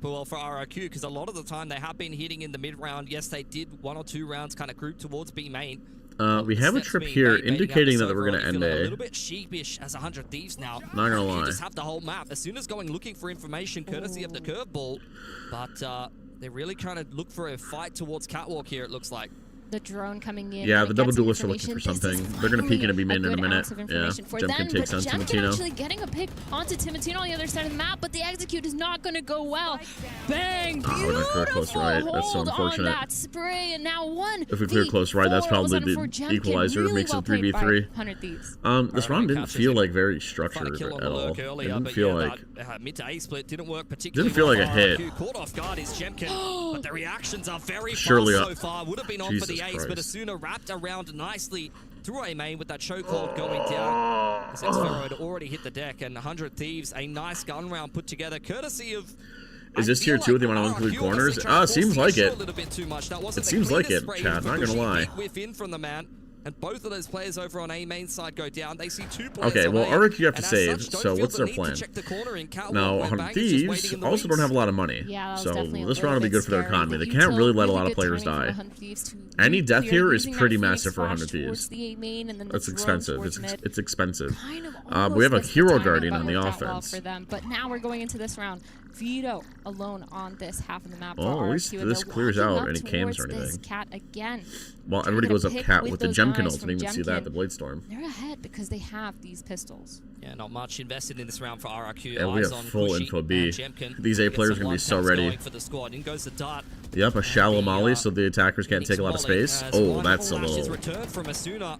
super well for RRQ because a lot of the time they have been hitting in the mid round. Yes, they did 1 or 2 rounds kind of group towards B main. We have a trip here indicating that we're going to end a A. little bit sheepish as 100 Thieves now. Not gonna You lie. just have the whole map. As soon as going looking for information, courtesy of the curveball, but they really kind of look for a fight towards Catwalk here, it looks like. the drone coming in. Yeah, gonna the get double some duelists are looking for information. This something. is They're gonna peek into finally B main in a good minute. ounce of Yeah, information for them, Jemkin takes but on Jemkin Timotino. actually getting a pick onto Timotino on the other side of the map, but the execute is not going to go well. Bang! Oh, we're not clear close right. That's so Hold on unfortunate. that spray, and now one. If we clear close right, that's probably the Jemkin. equalizer. Really Makes well it played by 3v3. 100 Thieves. This round didn't feel like very structured Kill on at the all. lurk It earlier, didn't but feel yeah, like. that mid to A split didn't work particularly. Didn't feel well like a for hit. RRQ. Caught off guard is Jemkin, but the reactions are very Surely fast so far. Would have been on for the Jesus ace, but Christ. Asuna wrapped around nicely through A main with that chokehold going down. As Xfero had already hit the deck, and 100 Thieves, a nice gun round put together, courtesy of. Is this tier 2 with the amount of include corners? Seems like it. It seems like it, Chad, not gonna lie. Whiff in from the man. And both of those players over on A main side go down. They see 2 players. Okay, well, away, RRQ have to and as save, such, don't so feel what's the their need to plan? check the corner in Catwalk, Now, where 100 Bang is just Thieves waiting in the also don't wings. have a lot of money. Yeah, that was so definitely a this little round will be bit good for their scary. economy. The They can't util, really let a really lot of good players timing for die. 100 Thieves to Any really death clear, here is using that pretty Phoenix massive for flash 100 Thieves. towards the A main and then the That's drone expensive. towards mid. It's expensive. Kind of We almost have a missed the hero timing, guardian but on the worked out well offense. for them. But now we're going into this round. Vito alone on this half of the map. Well, for at least RRQ, and this they're clears walking out up any cams or towards this anything. Cat again. Well, Trying everybody to goes up pick cat with with the those Jemkin guys ult. from Didn't even see that, Jemkin. the Blade Storm. They're ahead because they have these pistols. Yeah, not much invested in this round for RRQ. Yeah, we Eyes have on full Kushi info B. and Jemkin. These A Get players are some going to be so one-taps ready. going for the squad. In goes the dart. Yep, a shallow molly so the attackers can't take a lot of space. Oh, that's a little... Return from Asuna.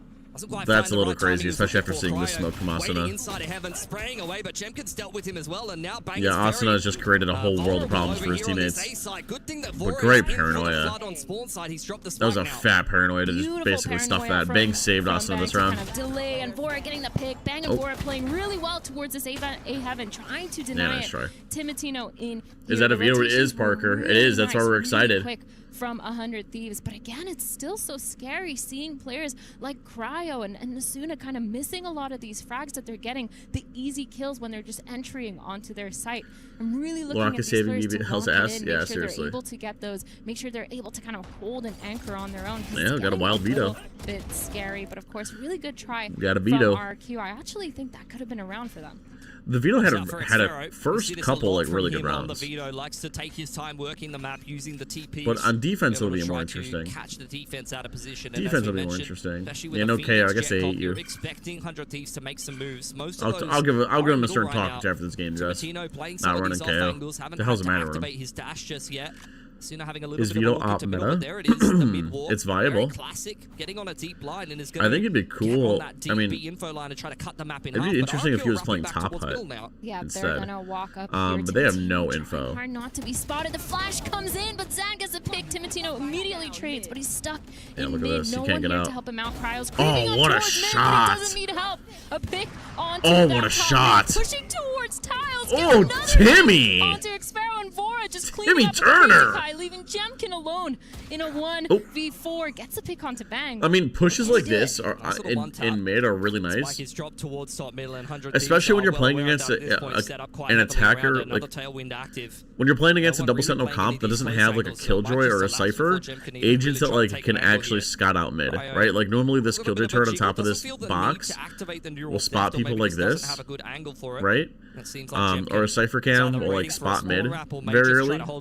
That's a little crazy, especially after seeing this smoke from Asuna. Inside of heaven, spraying away, but Jemkin's dealt with him as well, and now Bang Yeah, is Asuna has just created a whole world of problems for his teammates. But great paranoia. That was a fat paranoia to just basically stuff that. Bang saved Asuna this round. Kind of delay, and Vora getting the pick. Bang and Vora playing really well towards this A heaven, trying to deny nice try. Timotino in. Is that a Vito? It is, Parker. It is. That's why we're excited. Quick from 100 Thieves, but again, it's still so scary seeing players like Cryo and Asuna kind of missing a lot of these frags that they're getting, the easy kills when they're just entering onto their site. I'm really looking at these players to lock it in, make sure they're able to get those, make sure they're able to kind of hold and anchor on their own. Yeah, got a wild Vito. Bit scary, but of course, really good try got a Vito. from RRQ. I actually think that could have been around for them. The Vito had a first couple like really good rounds. The Vito likes to take his time working the map using the TPs. But on defense it'll be more interesting. Catch the defense out of position. Defense will be more interesting. Yeah, no KO. I guess they hate you. You're expecting 100 Thieves to make some moves. Most of those I'll give him a stern right talk after this game, Jess. Not running KO. The hell's the matter with him? His dash just yet. Asuna having a little Is bit Vito of a op middle, meta? but there it is, the mid walk. It's viable. Very classic, getting on a deep line and is I think it'd be cool. I mean, info line to try to cut the map in it'd half, be but interesting if he was RRQ playing wrapping top back hut towards middle now. Yeah, instead. they're gonna walk up here. But they have no Timotino info. trying hard not to be spotted. The flash comes in, but Zan gets a pick. Timotino immediately trades, but he's stuck in look at mid. this. No He can't one get here out. to help him out. Cryo's creeping on what a towards mid, shot! but he doesn't need help. A pick onto Oh, that what a top shot! mid, pushing towards tiles. Oh, Timmy! Onto Xfero and Vora, just cleaning Timmy up Turner! Isekai, leaving Jemkin alone in a 1v4. Gets a pick onto Bang. I mean, pushes like this are in mid are really nice, especially when you're playing against an attacker. Like when you're playing against a double sentinel comp that doesn't have like a Killjoy or a Cypher, agents that like can actually scout out mid, right? Like normally this Killjoy turret on top of this box will spot people like this, right? Or a Cypher cam will like spot mid very early. So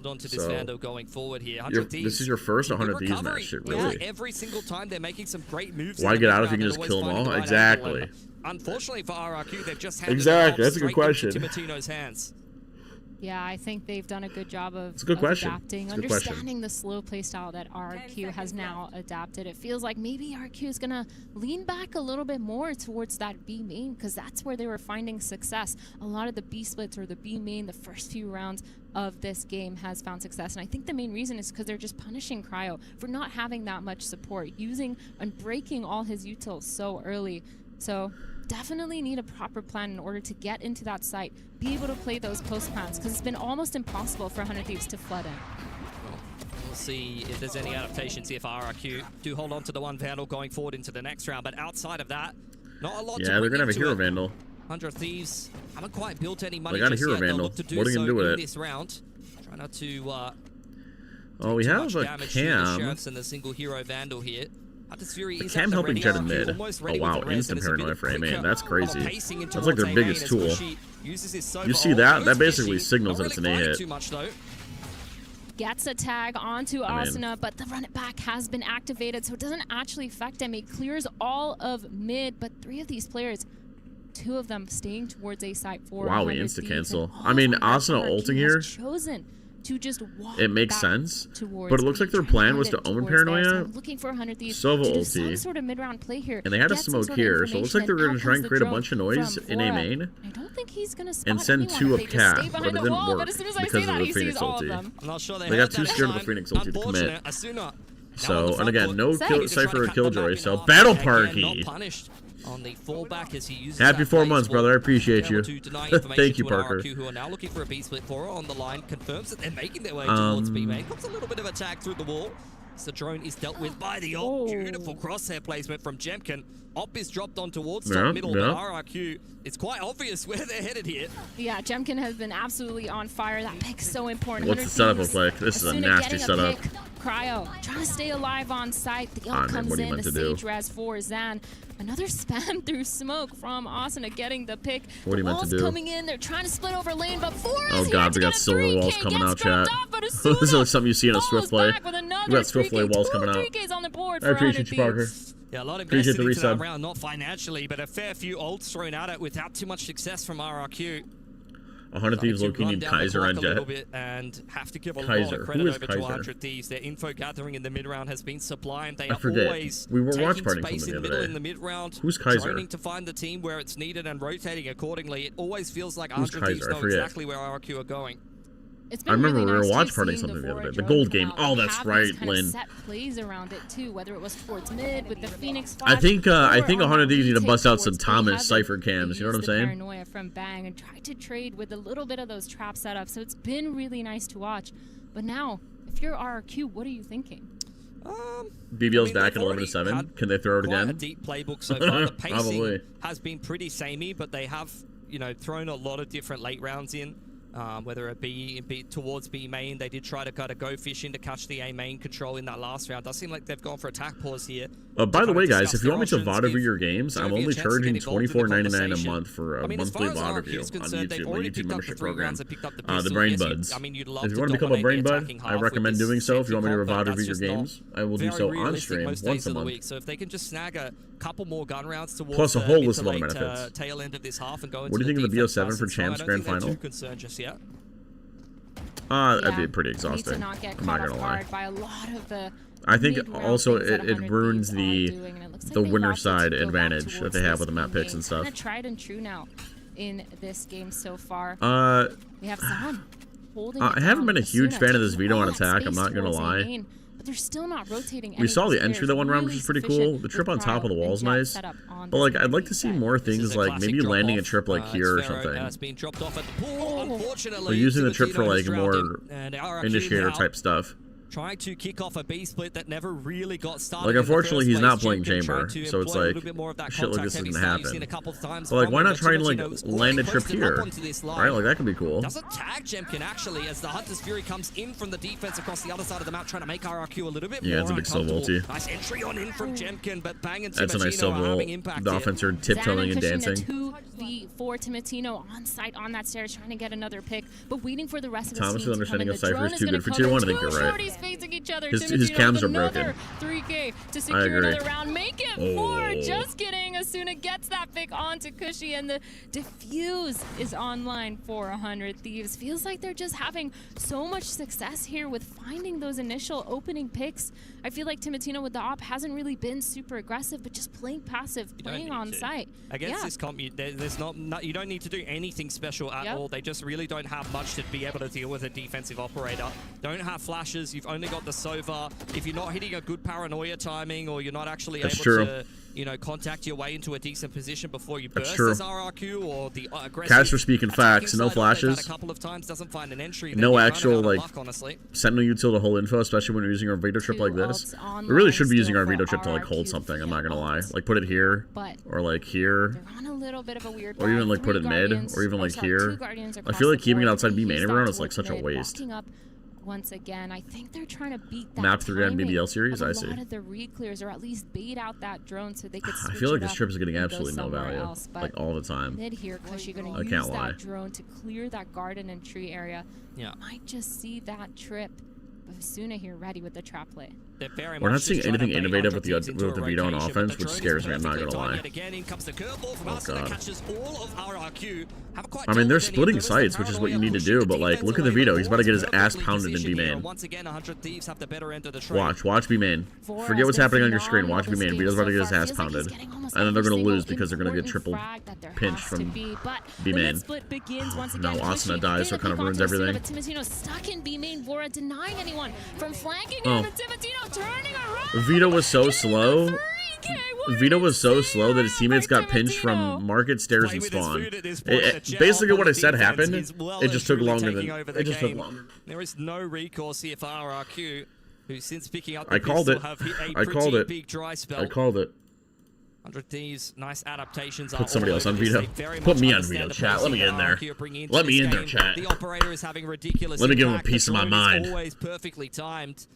this is your first 100 Thieves match, shit, really. Every single time they're making some great moves. Why get out if you can just kill them all? Exactly. Unfortunately for RRQ, they've just handed Exactly. it That's a good question. Timotino's hands. Yeah, I think they've done a good job of, it's a good question. Adapting, it's a good question. understanding the slow play style that RRQ has now adapted. It feels like maybe RRQ is going to lean back a little bit more towards that B main because that's where they were finding success. A lot of the B splits or the B main, the first few rounds of this game has found success. And I think the main reason is because they're just punishing Cryo for not having that much support, using and breaking all his utils so early. So definitely need a proper plan in order to get into that site, be able to play those post plans, because it's been almost impossible for 100 Thieves to flood in. We'll see if there's any adaptations here for RRQ. Do hold on to the one Vandal going forward into the next round, but outside of that, not a lot to Yeah, they're gonna have a into hero it. Vandal. 100 Thieves haven't quite built any money They got a just hero yet. They'll Vandal. look to do What are you so gonna do with in it? this round. Try not to Oh, we have a damage to the cam. Sheriffs and the single hero Vandal here. The cam helping Jet in mid. Oh wow, instant paranoia for A main. That's crazy. That's like their biggest tool. You see that? That basically signals that it's an A hit. gets a tag onto Asuna, but the run it back has been activated, so it doesn't actually affect him. He clears all of mid, but 3 of these players, 2 of them staying towards A site for wow, we insta cancel. I mean, Asuna ulting here. Chosen to just walk it makes back sense, but it looks like their plan was to own Paranoia. So looking for 100 Thieves Sova to do ulti, some sort of mid-round play here, and they had a smoke here, so it looks like they're going to try and create a bunch of noise in A main. I don't think he's going to and send 2 up cat, but it didn't work but as soon as I because say of that, the he Phoenix sees all of ulti. them. I'm not sure They got too scared of the Phoenix ulti to commit. Asuna. So, and again, no Cypher Cypher or Killjoy, so Battle Parky. On the fallback as he uses Happy 4 months, brother. I appreciate you. Thank you, Parker. RRQ, who are now looking for a B split for her on the line, confirms that they're making their way towards B main. Comes a little bit of attack through the wall. So the drone is dealt with by the Op. Beautiful crosshair placement from Jemkin. Op is dropped on towards top middle, but RRQ, it's quite obvious where they're headed here. Yeah, Jemkin has been absolutely on fire. That pick's so important. What's the setup look like? This is a nasty setup. Cryo trying to stay alive on site. The ult comes in. The Sage res for Zan. Another spam through smoke from Asuna getting the pick. What are you meant to do? Coming in. They're trying to split over lane, but oh god, we got silver walls coming out, chat. This is like something you see in a Swift play. We got Swift play walls coming out. I appreciate you, Parker. Yeah, a lot appreciate invested the into that resub. round, not financially, but a fair few ults thrown at it without too much success from RRQ. 100 Thieves low-key need Kaiser and Jet. And have to give a lot Kaiser. of credit Who is over Kaiser? to 100 Thieves. Their info gathering in the mid-round has been sublime. They I are forget. always We were watch taking partying space something in the the middle other in the day. mid-round. Who's Kaiser? Droning to find the team where it's needed and rotating accordingly. It always feels like Who's 100 Thieves Kaiser? I know forget. exactly where RRQ are going. I remember we were watch partying something the other day. The gold game. Oh, that's right, Lynn. Set plays around it too, whether it was towards mid with the Phoenix I think 100 Thieves need to bust out some towards Thomas B. Cypher cams. You know what I'm saying? Paranoia from Bang and tried to trade with a little bit of those trap setups, so it's been really nice to watch. But now, if you're RRQ, what are you thinking? BBL's back at 11-7. Can they throw it Quite again? a deep playbook so far. The pacing Probably. has been pretty samey, but they have, thrown a lot of different late rounds in. Whether it be towards B main, they did try to kind of go fishing to catch the A main control in that last round. Does seem like they've gone for attack pause here. By the way, guys, if you want me to VOD review your games, I'm only charging $24.99 a month for a monthly VOD review on YouTube, my YouTube membership program. The Brain Buds. If you want to become a Brain Bud, I recommend doing so. If you want me to VOD review your games, I will do so on stream once a month. So if they can just snag a couple more gun rounds towards plus a whole list of other late, benefits. Tail end of this half and go into What do you think of the defense BO7 nice for and slow. Champs I don't Grand think they're Final? too concerned just yet. That'd be pretty Need to exhausting. not get I'm not caught gonna off lie. guard by a lot of the I think mid-round also things that it 100 ruins Thieves the are doing, and it looks like the they winner opted to side go back advantage that towards they have this with the map picks and stuff. Kind of tried and true now in this game so far. We have Zan holding I it haven't down. been a huge Asuna fan of this taking veto all on that attack. I'm space not gonna towards lie. main, but they're still not rotating. We saw the entry players. that one round, Really which is pretty sufficient cool. The with trip on top of the Cryo and wall is Jet nice. set up on But this like, I'd main like to see side. more things like maybe landing a trip like here or something. It's being dropped off at the pool, unfortunately. Or using the trip for Timatino like distracted. more And RRQ initiator now type stuff. trying to kick off a B split that never really got started. Like, in the unfortunately, first he's not place. playing Jemkin Chamber, tried to so it's employ a like, little bit more of that shit like this contact-heavy isn't style you've happen. seen a couple of times But like, from why him, not try and like Timatino's land a already trip posted up here? onto this line. Right, like that could be cool. Doesn't tag Jemkin actually as the Hunter's Fury comes in from the defense across the other side of the map, trying to make RRQ a little bit Yeah, more it's a big silver uncomfortable. ulti. Nice entry on in from Jemkin, but Bang and That's a nice Timatino silver are ult. having impact The here. offense are tiptoeing and dancing. 2v4 Timatino on site on that stairs trying to get another pick, but waiting for the rest of the Thomas' team to come in. understanding The of Cypher drone is is too gonna good for come tier in. 1. I think Two you're right. shorties facing each other. His Timatino cams with are broken. another 3K to I secure agree. another round. Make it Oh. 4. Just kidding. Asuna gets that pick onto Cushy, and the defuse is online for 100 Thieves. Feels like they're just having so much success here with finding those initial opening picks. I feel like Timatino with the op hasn't really been super aggressive, but just playing passive, playing on site. Against this comp, there's not you don't need to do anything special at all. They just really don't have much to be able to deal with a defensive operator. Don't have flashes. You've only got the Sova. If you're not hitting a good paranoia timing, or you're not actually able to, contact your way into a decent position before you burst as RRQ, or the aggressive. Caster speaking facts, no flashes. A couple of times doesn't find an entry. No actual like luck, honestly. sentinel util to hold info, especially when you're using our veto trip like this. We really should be using our veto trip to like hold something. I'm not gonna lie, like put it here, or like here, on a little bit of a weird or even ride. like put it mid, or even like here. I feel like keeping it outside B main everyone is like such a waste. Once again, I think they're trying to beat that Map 3 on BBL series, I see. A lot of the re-clears, or at least bait out that drone so they could switch I feel like it this up trip is getting and go absolutely no somewhere value, else, but like all the time. Mid here, Cushy gonna I use can't lie. that drone to clear that garden and tree area. Yeah. Might just see that trip Suna here ready with the trap play. We're not seeing anything innovative with the Vito on offense, which scares me. I'm not gonna lie. Oh god. I mean, they're splitting sites, which is what you need to do. But like, look at the Vito. He's about to get his ass pounded in B main. Watch B main. Forget what's happening on your screen. Watch B main. Vito's about to get his ass pounded, and then they're gonna lose because they're gonna get triple pinch from B main. Now Asuna dies, so it kind of ruins everything. But Timotino stuck in B main. Vora denying anyone from flanking him. And Timotino turning around. Vito was so slow. Vito was so slow that his teammates got pinched from market, stairs, and spawn. Basically, what I said happened. It just took longer than it just took longer. There is no recourse here for RRQ, who since picking up the I called it. have hit a I called it. big dry spell. I called it. 100 Thieves, nice adaptations. Put somebody else on Vito. Put me on Vito, chat. Let me in there. Let me in there, chat. The operator is having ridiculous. Let me give him a piece of my mind. Always perfectly timed.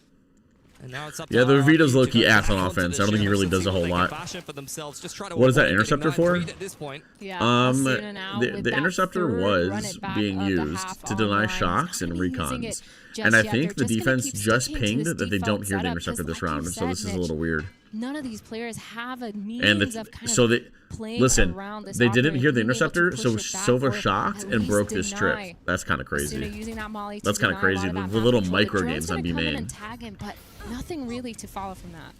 And now it's up Yeah, to the Vito's RRQ low-key to ass go on back onto offense. the I don't think he shell. really does a whole They can lot. fashion for themselves, just try to What is that avoid interceptor getting for? lead at this point. The interceptor was being used to deny shocks and recons. And I think the defense just pinged that they don't hear the interceptor this round, so this is a little weird. None of these players have a means And of kind so of they playing listen. around this They didn't hear the being able to interceptor, push so it back Silva or shocked at and broke least this trip. deny. That's kind of Asuna crazy. using that molly to That's kind of deny a lot crazy. of that The little back control. micro The games drone's on B gonna come in main. and tag him, but nothing really to follow from that.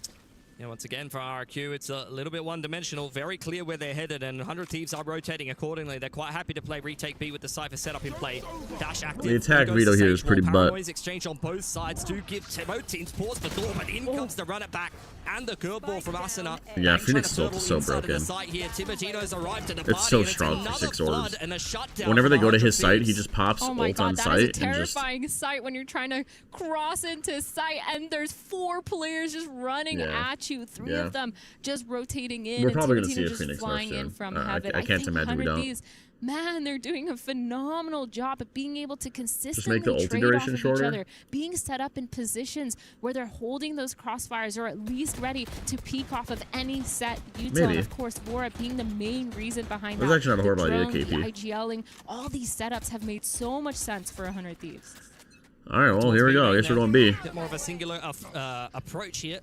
Yeah, once again for RRQ, it's a little bit one-dimensional. Very clear where they're headed, and 100 Thieves are rotating accordingly. They're quite happy to play retake B with the Cypher setup in play. Dash active. The attack Vito here is pretty butt. Paranoia's exchange on both sides do give both teams pause for door, but in comes the run it back and the curveball from Asuna. Yeah, Phoenix is so broken. It's so strong for 6 orbs. Whenever they go to his site, he just pops Oh my ult god, on that site is a and just terrifying sight when you're trying to cross into sight and there's 4 players just running at you. 3 of them just rotating in. We're and probably gonna Timotino see a just Phoenix nerf flying in soon. from I heaven. can't think imagine we 100 don't. Thieves, man, they're doing a phenomenal job at being able to consistently make the ulti trade duration off of shorter? each other, being set up in positions where they're holding those crossfires or at least ready to peek off of any set util. Maybe. And of course, Vora being the main reason behind That's that. actually not a The horrible idea, drone, the KP. IGLing, all these setups have made so much sense for 100 Thieves. All right, well, here we go. I guess we're going B. Bit more of a singular approach here.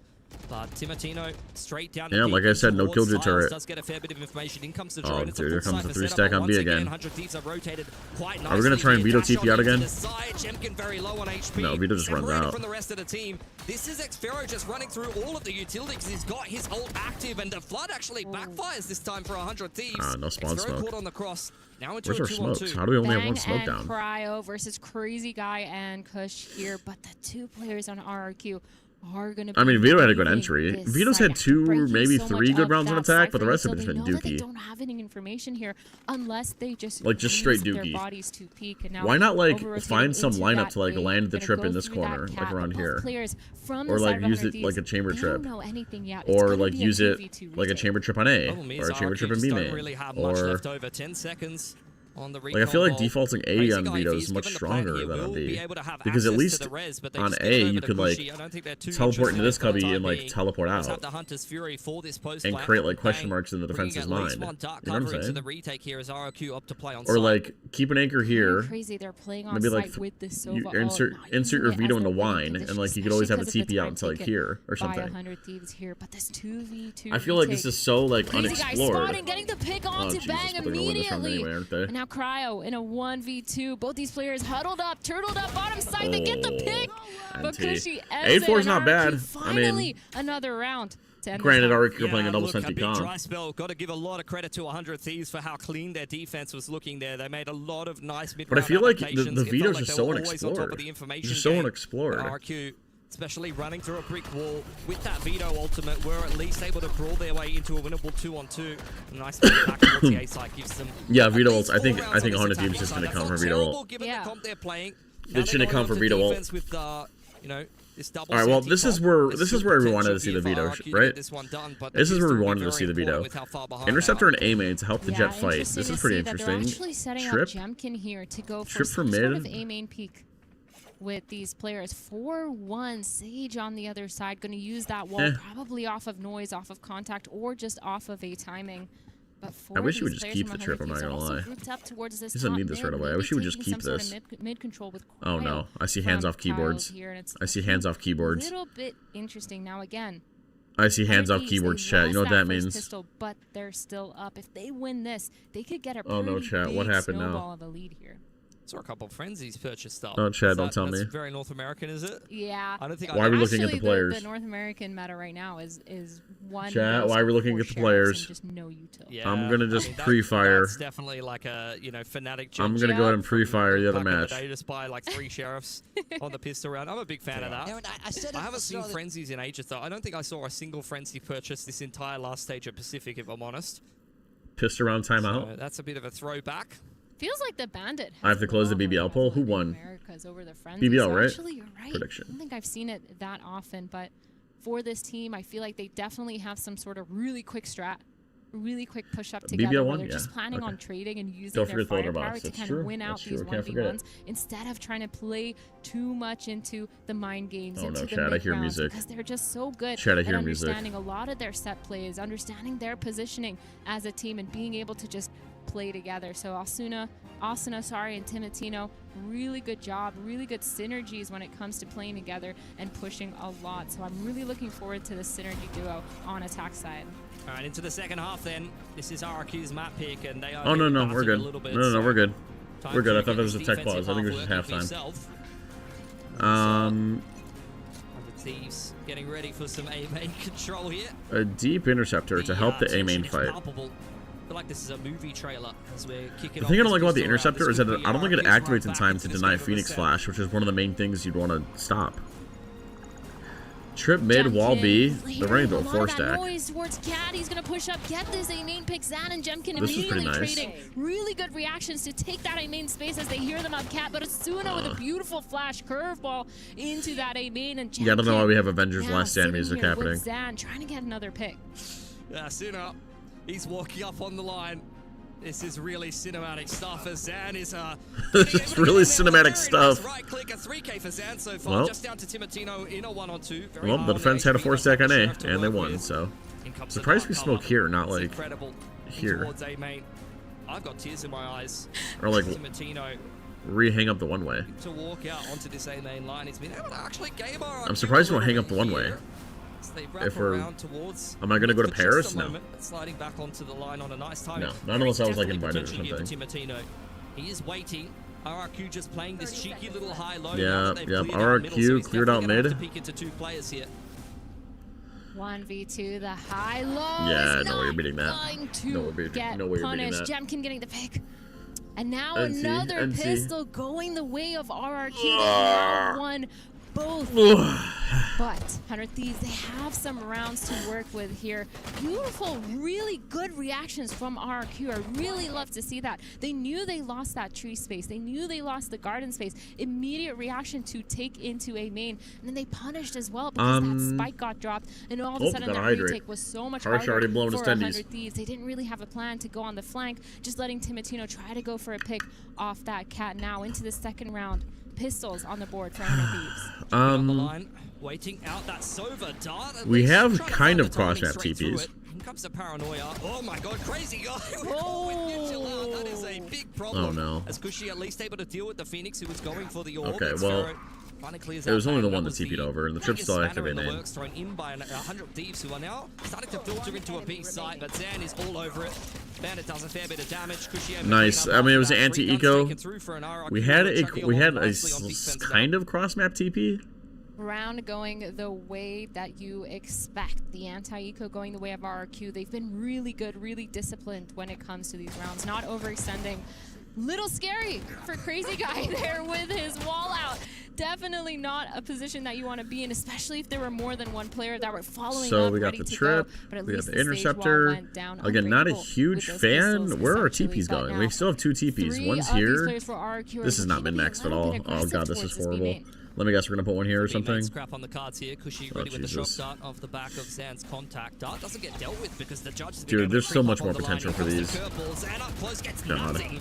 But Timotino straight down. Yeah, like I said, no killjoy turret. Does get a fair bit of information. In comes the Oh, drone. dude, here comes the 3-stack on B again. 100 Thieves are rotated quite Are we gonna try and Vito nicely. TP out again? Chemkin very low on HP. No, Vito just runs Separated out. from the rest of the team. This is Xfero just running through all of the utilities. He's got his ult active, and the flood actually backfires this time for 100 Thieves. No spawn Xfero smoke. caught on the cross. Now into Where's a our 2-on-2. smokes? How do we only have Bang one smoke and down? Cryo versus Crazy Guy and Kush here, but the 2 players on RRQ are going to be I mean, Vito had a good leading entry. this Vito's site had after 2, breaking maybe so 3 much good of rounds on that attack, but the Cypher rest of lead, it has so been they know that they dookie. don't have any information here unless they just Like, just use straight their dookie. bodies to peak. And now Why not, like, over-rotating find some into lineup that to, like, A, land the gonna trip go in this through that corner, like cat, around but both here? players from Or, the like, side of use 100 it like a Thieves, chamber they trip. don't know anything yet. It's Or, gonna like, be a use it 2v2 like a retake. chamber trip on A. Problem Or is a chamber trip in RRQ B don't main. really have much Or, left over. 10 seconds on the like, I feel like recon ball. defaulting A Crazy on Guy, Vito if is he's much given the plan stronger here, than on will be B. able to have Because at access to least the res, but they on just A, give it you over to could, like, Bushy. I don't think they're too teleport interested into this for the cubby time and, like, being. teleport Just have out. the Hunter's Fury for this post And flank. create, like, question Bang. marks in the Bringing defense's at least mind. one dark You know what I'm cover into saying? the retake here as RRQ up to play on Or, site. like, keep an anchor here. Crazy, they're playing on Maybe, like, site with this you Sova insert ult, not your using it Vito as into their winning wine, condition, and, like, you could always have a especially 'cause of the TP out time until, like, taken here, or by something. 100 Thieves here, but this 2v2 I feel like this retake. is so, like, Crazy Guy unexplored. spotting, getting the pick Oh, onto Jesus, Bang but they're gonna win this round immediately. anyway, aren't they? And now Cryo in a 1v2. Both these players huddled up, turtled up, bottom side. They get the pick. But Kushi ends it, A4's and not RRQ bad. I mean, finally another round to end granted, this round. RRQ are playing a double look, sentry big comp. dry spell. Got to give a lot of credit to 100 Thieves for how clean their defense was looking there. They made a lot of nice mid-round But I feel like the adaptations. It felt Vito's like just they so were always on top unexplored. of the information Just so game. unexplored. And RRQ, especially running through a brick wall with that Vito ultimate, were at least able to crawl their way into a winnable 2-on-2. A nice back towards the A side gives them. Yeah, Vito ults. I think 100 Thieves just gonna come for Vito ult. Given the comp they're playing. They shouldn't come for Vito ult. With, you know, All right, well, this is where we wanted to see the Vito, right? This is where we wanted to see the Vito. Interceptor and A main to help the Jet fight. This is pretty interesting. They're actually setting Trip. up Jemkin here to go for Trip for some sort mid. of A main peak with these players. 4-1 Sage on the other side, going to use that wall probably off of noise, off of contact, or just off of a timing. But I wish he would these just players keep from the trip, I'm not 100 gonna Thieves are lie. also grouped up towards this He doesn't top need this right mid, away. I maybe wish he would taking just keep some sort this. of mid control with Oh no, Cryo I see from hands off Kyle keyboards. here, and it's I see hands off a keyboards. little bit interesting now again. I see hands 100 off Thieves, keyboards, they chat. You know lost what that first means? Pistol, but they're still up. If they win this, they could get a Oh, no, pretty chat. What big happened now? snowball of a lead here. Saw a couple of frenzies purchased up. Oh, Chad, Is don't that- tell that's me. very North American, is it? Yeah. I don't think. Why are we looking at the players? The North American meta right now is one. Chat, ghost why are we with looking 4 at the sheriffs players? and just no util. Yeah, I'm gonna just I mean, pre-fire. That's definitely like a Fnatic. I'm gonna go ahead and pre-fire the other match. They just buy like 3 sheriffs on the pistol round. I'm a big fan of that. Yeah, I said I haven't seen so frenzies in ages though. I don't think I saw a single frenzy purchase this entire last stage at Pacific, if I'm honest. Pissed around timeout. So that's a bit of a throwback. Feels like the Bandit. I have to close the BBL poll. Who won? Americas over the Frenzy. BBL, So right? Actually, you're right. Prediction. I don't think I've seen it that often, but for this team, I feel like they definitely have some sort of really quick strat, really quick push up together. BBL Where won? they're Yeah. just planning on Okay. trading and using Don't their forget the older firepower box. to That's kind true. of win out That's these true. Can't forget it. 1v1s instead of trying to play too much into the mind games, Oh, into no, the Chad, I mid hear rounds, music. because they're just so good Chad, I at hear music. understanding a lot of their set plays, understanding their positioning as a team, and being able to just play together. So Asuna, and Timotino, really good job, really good synergies when it comes to playing together and pushing a lot. So I'm really looking forward to the synergy duo on attack side. All right, into the second half then. This is RRQ's map pick, and they are. Oh no, getting no, battered we're a good. little bit, No, so we're good. time We're good. I to thought get that was a this tech defensive pause. I think it was half just working for halftime. yourself. The Thieves getting ready for some A main control here. A deep interceptor to help the A main tension is fight. palpable. I feel like this is a movie trailer as we're kicking The off thing I don't this like about the pistol round. interceptor This is that could be I don't think it RRQ's run activates in back time into to this deny bit of a Phoenix set. Flash, which is one of the main things you'd want to stop. Trip mid, wall B. They're running to a 4-stack. Noise towards Cat. He's gonna push up, get this A main pick. Zan and Jemkin This is pretty immediately nice. trading really good reactions to take that A main space as they hear them up Cat. But Asuna with a beautiful flash curveball into that A main, and Jemkin Yeah, I don't know why we have Avengers now Last Stand sitting music here happening. with Zan trying to get another pick. Yeah, Suna, he's walking up on the line. This is really cinematic stuff as Zan is It's really cinematic stuff. right click, a 3K for Zan so far, Well, just down to Timotino in a 1-on-2. Very well, hard the on defense had a HP, 4-stack on but A, have to and they work won, with. so. In comes Surprised the we dark smoke cover. here, not It's like incredible. here. Towards A main. I've got tears in my eyes. Or like Timotino re-hang up the one-way. to walk out onto this A main line. He's been able to actually game our I'm surprised we don't hang up the one-way. So they wrap If we're, around towards am I gonna go to for just Paris? a No. moment, but sliding back onto the line on a nice time. No, not unless I was like Definitely invited or potential here for something. Timotino. He is waiting. RRQ just playing this cheeky little high-low. Yeah, They've yeah. cleared out middle, so he's RRQ cleared out definitely gonna mid. have to peek into 2 players here. 1v2, the high low. Yeah, is no way you're not beating that. going to No way you're beating get that. punished. Jemkin getting the pick. And now NC, another NC. pistol going the way of RRQ. They now won both. But 100 Thieves, they have some rounds to work with here. Beautiful, really good reactions from RRQ. I really love to see that. They knew they lost that tree space. They knew they lost the garden space. Immediate reaction to take into A main. And then they punished as well because that spike got dropped. And all of a sudden gotta that hydrate. retake was so much Harsh harder already blowing his for tendies. 100 Thieves. They didn't really have a plan to go on the flank. Just letting Timotino try to go for a pick off that Cat now into the second round. Pistols on the board for 100 Thieves. Waiting out that Sova dart. At We least have trying to kind find of the timing cross-map straight through TPs. it. Here comes the paranoia. Oh my god, crazy guy. That is a big problem. Oh, no. As Cushy at least able to deal with the Phoenix who was going for the orb. Okay, It's well, Pharaoh. Finally clears it was out only the Bang. one That that was TP'd over, and the trip's biggest still spanner active in A the main. works, thrown in by 100 Thieves who are now starting to filter into a B site, but Zan is all over it. Bandit does a fair bit of damage. Cushy Nice. I mean, it was an after that. 3 guns anti-eco. taken through for an RRQ. We had a Chugging we had along a nicely on defense now. kind of cross-map TP. Round going the way that you expect. The anti-eco going the way of RRQ. They've been really good, really disciplined when it comes to these rounds. Not overextending. Little scary for Crazy Guy there with his wall out. Definitely not a position that you want to be in, especially if there were more than one player that were following So up, we got ready the to trip, go. But at we got least the stage wall interceptor. went down Again, not a unbreakable huge with those pistols, fan. Where are our essentially. TPs But going? now We still have 2 TPs. three One's of these here. players for RRQ are This is not looking to be a min-maxed at little all. bit Oh aggressive god, this towards is this horrible. B-main. Let me guess, we're gonna put one here or B-main something. scrap on the cards here. Cushy ready with the Jesus. shot dart off the back of Zan's contact. Dart doesn't get dealt with because the judge has been Dude, able to there's so creep much up more on the line. potential Here for comes these. the curveball. Zan up close gets God. nothing.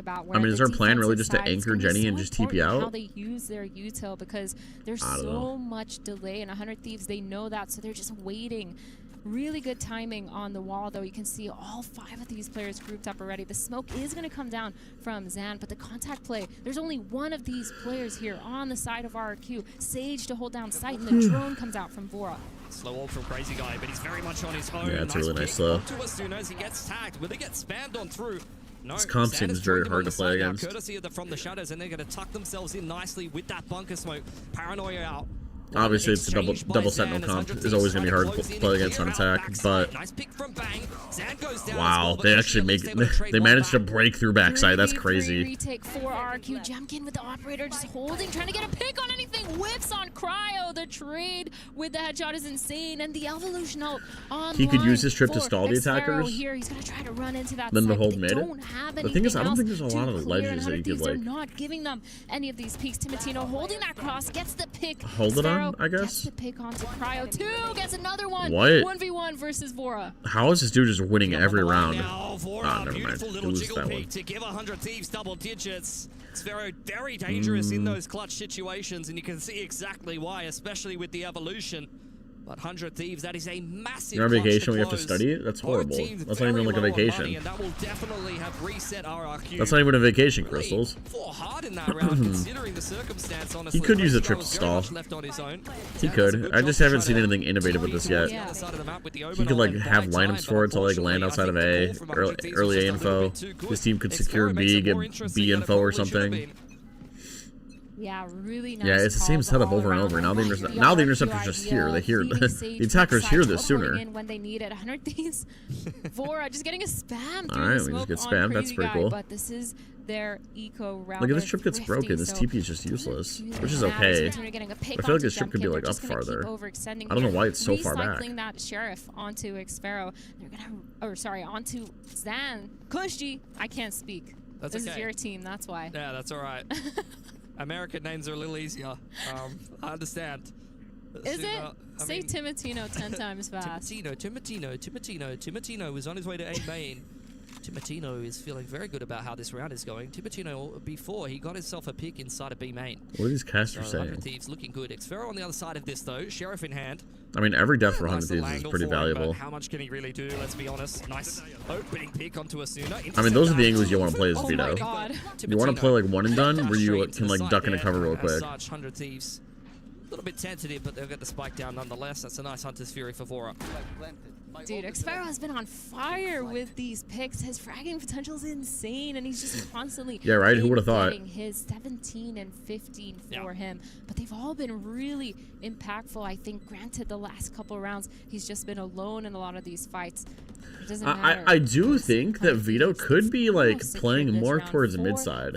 about. Where I mean, is the their plan really defensive just to side, it's anchor gonna be Jenny so and just TP important out? How they use their util, because there's I don't so know. much delay, and 100 Thieves, they know that, so they're just waiting. Really good timing on the wall, though. You can see all 5 of these players grouped up already. The smoke is going to come down from Zan, but the contact play, there's only one of these players here on the side of RRQ. Sage to hold down sight, and the drone comes out from Vora. Slow ult from Crazy Guy, but he's very much on his own. Yeah, it's a really nice slow. To as soon as he gets tagged, will he get spammed on through? No, This comp seems very hard to play against. Courtesy of from the shadows, and they're going to tuck themselves in nicely with that bunker smoke. Paranoia out. Obviously, it's a double sentinel comp. It's always going to be hard to play against on attack, but wow, they actually they managed to break through backside. That's crazy. Retake for RQ. Jemkin with the operator just holding, trying to get a pick on anything. Whiffs on Cryo. The trade with the headshot is insane, and the evolution ult on. He could use his trip to stall the attackers. Here, he's going to try to run into that. Then to hold mid. The thing is, I don't think there's a lot of ledges that you could They're like. not giving them any of these peaks. Timotino holding that cross, gets the pick. Hold it on, I guess. Gets the pick onto Cryo. 2 gets another one. What? 1v1 versus Vora. How is this dude just winning every round? Vora, never mind. beautiful little Lose jiggle that peek one. to give 100 Thieves double digits. It's very, very dangerous in those clutch situations, and you can see exactly why, especially with the evolution. But 100 Thieves, that is a massive. You're on vacation when you have to close. study? That's horrible. That's not even like a Money, vacation. and that will definitely have reset RRQ. That's not even a vacation, Crystals. Fought hard in that round, considering the circumstance, honestly. He could use a Crystal trip to was very stall. much left on his own. He could. I just haven't seen anything innovative with this yet. He could like have lineups for it to like land outside of A, early A info. His team could secure B, get B info or something. Yeah, really nice. Yeah, it's the same setup over and over. Now the interceptor's just here. They hear the attackers hear this sooner. When they need it. 100 Thieves. Vora just getting a spam. All right, we just get spammed. That's pretty cool. But this is their eco round. Look at this trip gets broken. This TP is just useless, which is okay. I feel like this trip could be like up farther. I don't know why it's so far back. Recycling that Sheriff onto Xfero. They're gonna, onto Zan. Kushji, I can't speak. That's this okay. is your team. That's why. Yeah, that's all right. American names are a little easier. I understand. Is it? Say Timotino 10 times fast. Timotino is on his way to A main. Timotino is feeling very good about how this round is going. Timotino, before he got himself a pick inside of B main. What are these casters saying? 100 Thieves looking good. Xfero on the other side of this though. Sheriff in hand. I mean, every death for 100 Thieves is pretty valuable. How much can he really do? Let's be honest. Nice opening pick onto Asuna. I mean, those are the angles you want to play as Oh Vito. my God. You want to play like one and done, where you can like duck into cover real quick. 100 Thieves. A little bit tentative, but they'll get the spike down nonetheless. That's a nice Hunter's Fury for Vora. Dude, Xfero has been on fire with these picks. His fragging potential is insane, and he's just constantly Yeah, right? Who would've thought? getting his 17 and 15 for him. But they've all been really impactful. I think, granted, the last couple of rounds, he's just been alone in a lot of these fights. It doesn't matter. I do think that Vito could be like playing more towards mid side.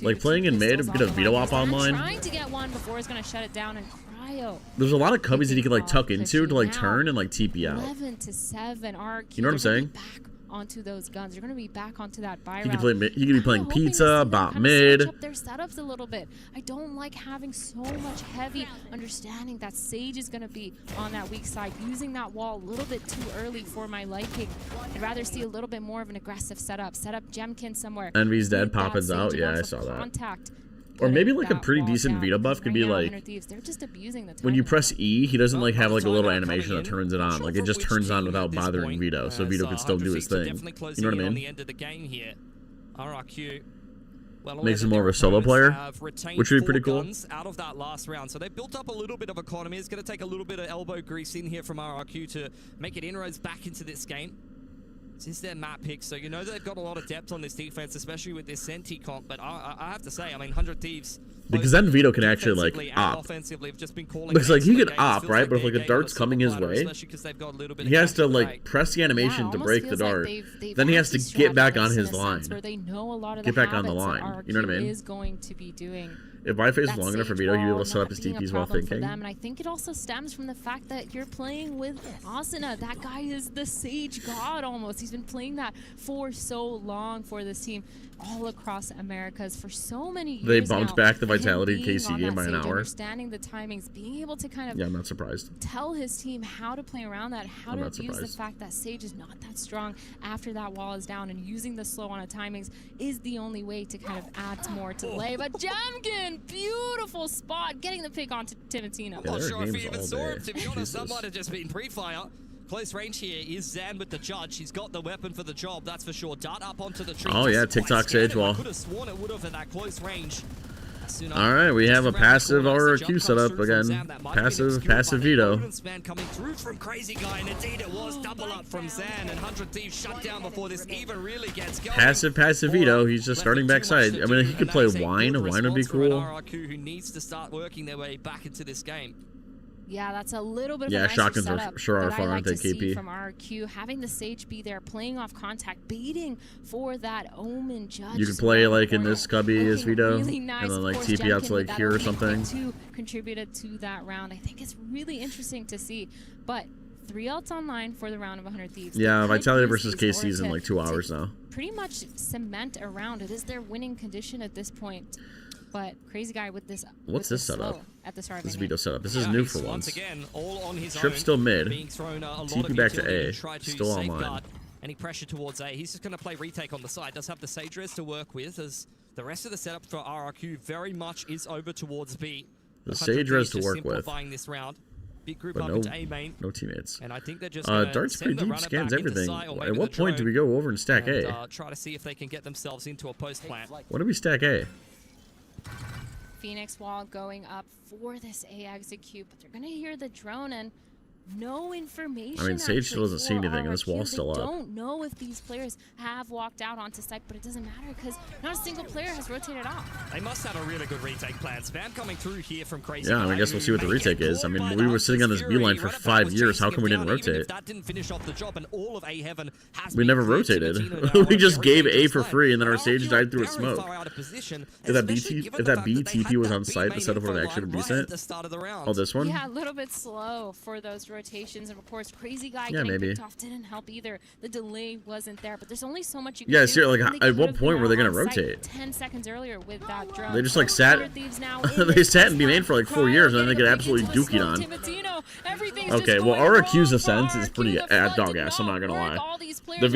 Like playing in mid, get a Vito op online. Trying to get one before he's going to shut it down, and Cryo. There's a lot of cubbies that he could like tuck into to like turn and like TP out. 11 to 7. RQ. You know what I'm saying? Onto those guns. You're going to be back onto that buy He round. could be playing pizza, bot mid. Switch up their setups a little bit. I don't like having so much heavy, understanding that Sage is going to be on that weak side, using that wall a little bit too early for my liking. I'd rather see a little bit more of an aggressive setup. Set up Jemkin somewhere. Envy's dead, Papa's out. Yeah, I saw that. Or maybe like a pretty decent Vito buff could be like, they're just abusing the when you press E, he doesn't like have like a little animation that turns it on. Like it just turns on without bothering Vito, so Vito can still do his thing. You know what I On the mean? end of the game here. RRQ. Well, Makes him more of a solo player, which would be pretty cool. Out of that last round, so they built up a little bit of economy. It's going to take a little bit of elbow grease in here from RRQ to make it inroads back into this game. This is their map pick, so you know they've got a lot of depth on this defense, especially with this Senti comp. But I have to say, I mean, 100 Thieves. Because then Vito can actually like op. Looks like he could op, right? But if like a dart's coming his way, he has to like press the animation to break the dart. Then he has to get back on his line. Get back on the line. You know what I mean? Is going to be doing. If my face is long enough for Vito, he'd be able to set up his DPs while thinking. And I think it also stems from the fact that you're playing with Asuna. That guy is the Sage God almost. He's been playing that for so long for this team all across Americas for so many years. They bumped now. back the Vitality Him being KC on game that by an Sage, hour. Understanding the timings, being able to kind of Yeah, I'm not surprised. tell his team how to play around that, how I'm to not abuse the surprised. fact that Sage is not that strong after that wall is down, and using the slow on a timings is the only way to kind of add more to delay. But Jemkin, beautiful spot, getting the pick onto Timotino. I'm not sure if he even saw him, to be honest. That might have just been pre-fire. Close range here is Zan with the judge. He's got the weapon for the job, that's for sure. Dart up onto the tree. Oh yeah, TikTok Sage wall. Could have sworn it would have at that close range. All right, we have a passive RRQ set up again. Passive veto. Coming through from Crazy Guy, and indeed it was double up from Zan, and 100 Thieves shut down before this even really gets going. Passive veto. He's just starting backside. I mean, he could play Wine. Wine would be cool. RRQ who needs to start working their way back into this game. Yeah, that's a little bit of yeah, a shotguns setup are sure are that fun, I like aren't they, to see KP? from RRQ, having the Sage be there, playing off contact, baiting for that Omen Judge. You can play like in this cubby as veto, really nice. and then like Of course, TP out Jemkin to like with here or that something. opening pick too contributed to that round. I think it's really interesting to see, but 3 ults online for the round of 100 Thieves. Yeah, They could Vitality use versus these KC's in or like 2 hours now. pretty much cement a round. It is their winning condition at this point. But Crazy Guy with this. What's this setup? At the start This of veto setup. This is new for once. Again, all on his Trip own, still mid. being thrown a lot TP of back to utility A. try to Still safeguard online. any pressure towards A. He's just going to play retake on the side. Does have the Sage Res to work with, as the rest of the setup for RRQ very much is over towards B. The Sage Res to work with. Simplifying this round. Big group But up no, into A main. no teammates. And I think they're just Dart's pretty deep, scans everything. At what point do we go over and stack A? Try to see if they can get themselves into a post plant. When do we stack A? Phoenix Wall going up for this A execute, but they're going to hear the drone and no information. I mean, Sage still doesn't see anything, and this RRQ. wall's still They up. don't know if these players have walked out onto site, but it doesn't matter because not a single player has rotated off. They must have a really good retake plan. Spam coming through here from Crazy Yeah, I Guy, guess we'll see what the who may retake get is. I caught mean, by we were that. sitting on this beeline for Right up 5 was years. How chasing come we him didn't down, even rotate? if that didn't finish off the job, and all of A Heaven has We been never cleared. rotated. Timotino now We on just the gave retake A for side. free, and then our And Sage RRQ died through a very smoke. far out of position, If that especially given if the that fact B that they TP had was that on B site, the main setup would have info actually been line right at decent. the start of the round. Oh, this one? Yeah, a little bit slow for those rotations, and of course, Crazy Guy Yeah, getting maybe. picked off didn't help either. The delay wasn't there, but there's only so much you can Yeah, do. see, like, and they at what could've point been were they out gonna on site rotate? 10 seconds earlier with that drone. They just like sat. 100 Thieves now They sat and be made for like 4 years, and then they get absolutely dookied on. Okay, well, RRQ's ascent is pretty dog ass. I'm not gonna lie. The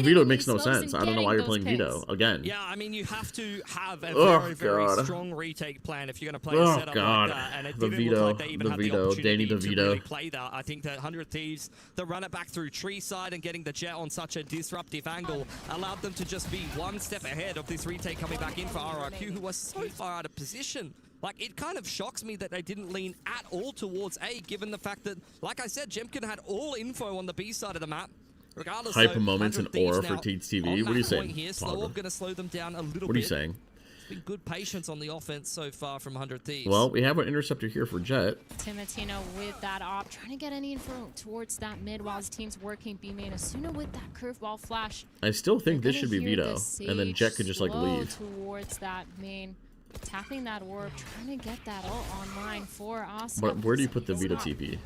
veto makes no sense. I don't know why you're playing veto again. Yeah, I mean, you have to have a Oh, very, very God. strong retake plan if you're going to play a Oh, setup God. like that. And it The didn't look veto, like they even the had veto, the opportunity Danny the to veto. really play that. I think that 100 Thieves, the run it back through tree side and getting the jet on such a disruptive angle allowed them to just be one step ahead of this retake coming back in for RRQ, who was so far out of position. Like, it kind of shocks me that they didn't lean at all towards A, given the fact that, like I said, Jemkin had all info on the B side of the map. Regardless, Hype though, moments and 100 Thieves aura for now Teats TV. on What are you that point saying? Here, Slow Up going to slow them down a little bit. What are you saying? It's been good patience on the offense so far from 100 Thieves. Well, we have an interceptor here for Jet. Timotino with that op, trying to get any info towards that mid while his team's working B main. Asuna with that curveball flash. I still think They're this should be gonna hear veto, the and then Sage Jet could just like slow leave. towards that main, tapping that orb, trying to get that ult online for Asa. But where do you put the He's veto not- TP?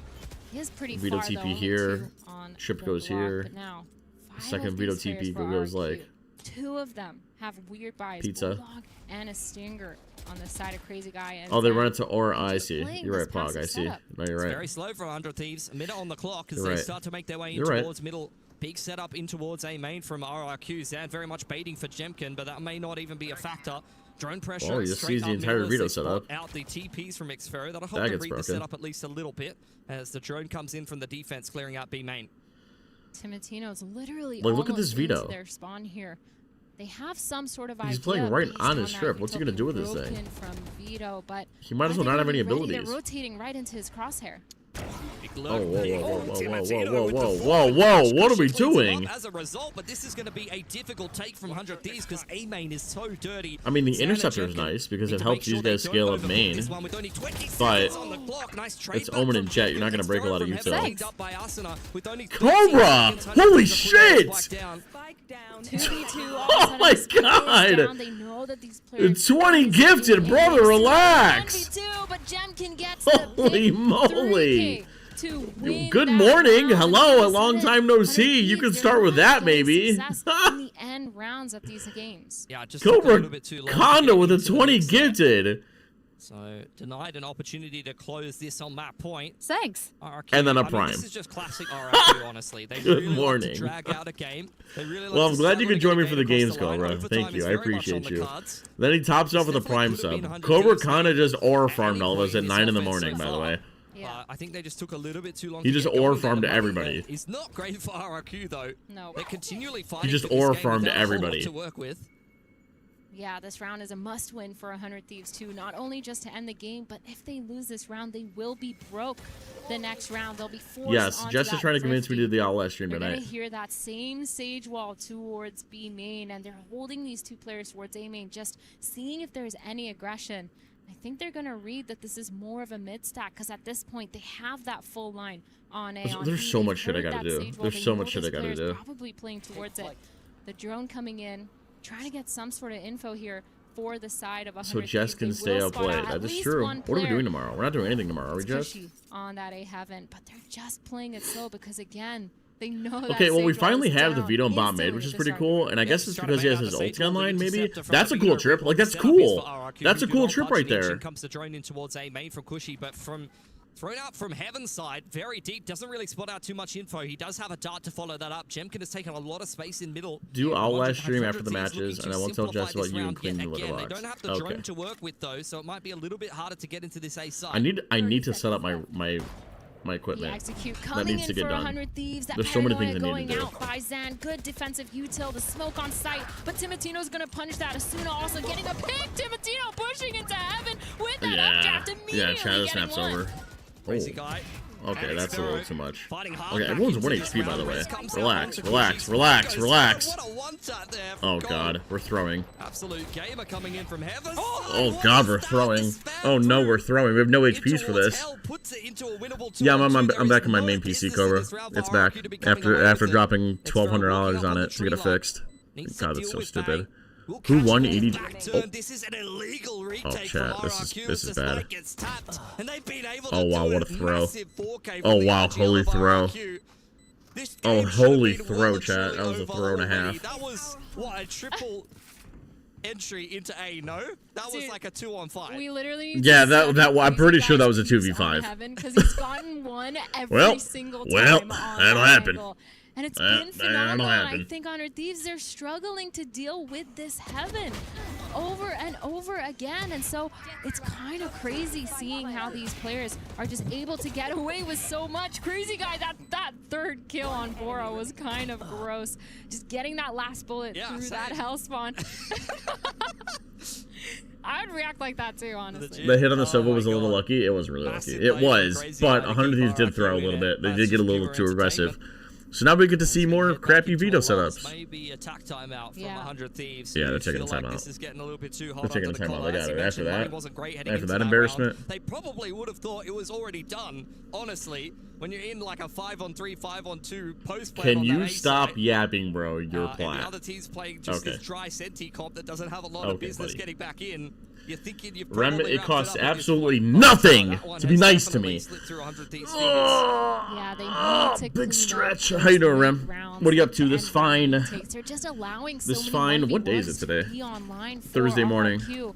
He is pretty Veto far, though, TP only here. 2 on Ship the goes block, here. but now, 5 Second of veto these players TP for goes RRQ. like 2 of them have weird buys. Pizza. Bulldog and a Stinger on the side of Crazy Guy. And Oh, they Zan run into Aura. I just see. playing You're this right, Pog. passive I see. setup. No, you're It's right. very slow for 100 Thieves. A minute on the clock as You're they right. start to make their way in You're right. towards middle. Big setup in towards A main from RRQ. Zan very much baiting for Jemkin, but that may not even be a factor. Drone pressure. Oh, he just straight sees the up entire middle as veto they spot setup. out the TPs from Xferro. That'll help That them gets read the broken. setup at least a little bit as the drone comes in from the defense, clearing out B main. Timotino's literally Like, look at this almost veto. into their spawn here. They have some sort of He's idea playing right based on his that strip. What's he gonna do with this broken thing? From veto, but He might as well are not they have any gonna be ready? abilities. They're rotating right into his crosshair. Oh, whoa, whoa, whoa, whoa, whoa, whoa, whoa! What are we doing? As a result, but this is going to be a difficult take from 100 Thieves because A main is so dirty. I mean, the Zan and interceptor is Jemkin nice because need it to helps make sure these they guys don't scale up overcook main. this one with only 20 But seconds on the clock. Nice trade it's back Omen from and Jet. You're not Jemkin. gonna break a lot of Gets util. thrown from up by Asuna with only 13 Cobra! seconds. Holy 100 Thieves are putting that shit! spike down. 2v2. Oh my god! They know that these players 20 gifted, brother. Relax. 1v2, but Jemkin gets the Holy big moly! 3K to win Good that morning. round. Hello. A And long that's time it. no 100 see. You Thieves, can they're start with not that, having maybe. success in the end rounds of these games. Yeah, just took a Cobra little bit too long to Kondo get with a into the 20 mix there. gifted. So denied an opportunity to close this on that point. Thanks. RRQ, And then a I mean, prime. this is just classic RRQ, honestly. They Good really morning. like to drag out a game. They really like Well, to I'm glad struggle you to could get join a me for the game games across call, line. bro. Overtime Thank you. is I very much on appreciate the you. cards. Then he tops it off with a prime sub. Cobra Kana just aura farmed all of us at 9 in the morning, by the way. I think they just took a little bit too long. He to just get going aura there. farmed The money everybody. there is not great for RRQ though. No. They're continually fighting. just for this aura game farmed without a whole lot everybody. to work with. Yeah, this round is a must-win for 100 Thieves too. Not only just to end the game, but if they lose this round, they will be broke the next round. They'll be forced Yes, onto Jess is that trying to convince me to do the Outlast stream You're tonight. gonna hear that same Sage wall towards B main, and they're holding these two players towards A main, just seeing if there's any aggression. I think they're gonna read that this is more of a mid stack, because at this point they have that full line on A. On There's B. so They've much shit I heard gotta that do. Sage wall. There's They so know much shit I this gotta player's do. Probably playing towards it. The drone coming in, trying to get some sort of info here for the side of 100 So Jess Thieves. can They stay will up spot late. out at That is least true. one What are we player. doing tomorrow? We're not doing anything tomorrow, are we, It's Jess? cushy on that A heaven, but they're just playing it slow because again, they know that Okay, well, we Sage wall finally is have the down Vito and bot mid, instantly which is at the pretty start. cool. And I guess it's because he has his ulti online, maybe? That's a cool trip. Like, that's cool. That's a cool trip right there. Comes the drone in towards A main from Cushy, but from thrown out from Heaven's side, very deep, doesn't really spot out too much info. He does have a dart to follow that up. Jemkin has taken a lot of space in middle. Do Outlast stream 100 after the Thieves matches, looking and I to won't tell simplify Jess about this you and round clean yet the litter again. They box. don't have the drone Okay. to work with though, so it might be a little bit harder to get into this A side. I need to set up my The equipment. execute That coming needs in to get for done. 100 Thieves. That There's so many paranoia things I going need to do. out by Zan. Good defensive util. The smoke on site, but Timotino's gonna punish that. Asuna also getting a pick. Timotino pushing into heaven with that updraft immediately. Yeah, Shadow getting snaps one. over. Crazy guy. Okay, that's a little too much. Fighting hard Okay, everyone's 1 HP, by the way. Relax, relax, relax, relax. What a one-shot there. Oh, God. We're throwing. Absolute gamer coming in from Heaven. Oh, God, we're throwing. Oh, no, we're throwing. We have no HPs for this. Yeah, I'm back on my main PC, Cobra. It's back. After dropping $1,200 on it to get it fixed. God, that's so stupid. Who won 80? Oh, This is an illegal oh chat, this is bad. And they've been able Oh, to wow, do what a throw. massive 4K Oh, from wow, the holy RGL throw. RRQ. This Oh, game should have holy been throw, well and chat. truly That was a over throw and a already. half. That was, what, a triple entry into A, no? That was Dude, like a 2-on-5. We literally Yeah, I'm pretty sure that was a 2v5. because he's gotten one every Well, single well, time on that'll that happen. angle. And it's That'll been phenomenal. I happen. think 100 Thieves, they're struggling to deal with this heaven over and over again. And so it's kind of crazy seeing how these players are just able to get away with so much. Crazy guy, that third kill on Bora was kind of gross. Just getting that last bullet through that hell spawn. I'd react like that too, honestly. The hit on the Sova was a little lucky. It was really lucky. It was, but 100 Thieves did throw a little bit. They did get a little too aggressive. So now we get to see more crappy veto setups. Maybe attack timeout from 100 Thieves. Yeah, they're who taking feel a like timeout. This is getting a little bit too They're hot taking under a the timeout. collar. They As got you it. After mentioned, that, money wasn't great heading after into that round. embarrassment. They probably would have thought it was already done, honestly. When you're in like a 5-on-3, 5-on-2 post-play Can on you that A stop side, yapping, bro? You're and the plat. other team's playing just this dry Senti comp that doesn't have a lot of business buddy. getting back in. You're thinking you've Rem, probably it wrapped costs up at this absolutely point, but nothing that one to be has nice to definitely me. slipped through 100 Thieves' fingers. Yeah, they need to Big clean stretch. up How you doing, those Rem? rounds What are you up to? and This fine. They're just allowing so This many fine. What 1v1s day is it today? to be online for Thursday morning. RRQ.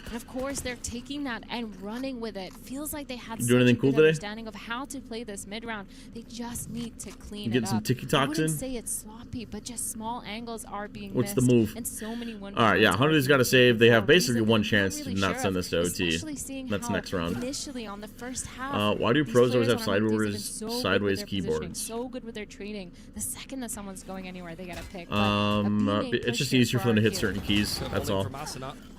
And of course, they're taking that and running with it. Feels like they had You such doing a anything good cool today? understanding of how to play this mid round. They just need to clean Getting it some up. TikToks I wouldn't in? say it's sloppy, but just small angles are being What's missed. the move? And so many 1v1s All right, yeah, 100's got to save. They have basically one chance to really not sure send of, this to OT. especially seeing That's how next round. Initially on the first half, Why do these pros always players have on 100 Thieves sideways have been so good with sideways their positioning, keyboards? so good with their trading. The second that someone's going anywhere, they get a pick. It's just easier for them to hit certain keys. That's all.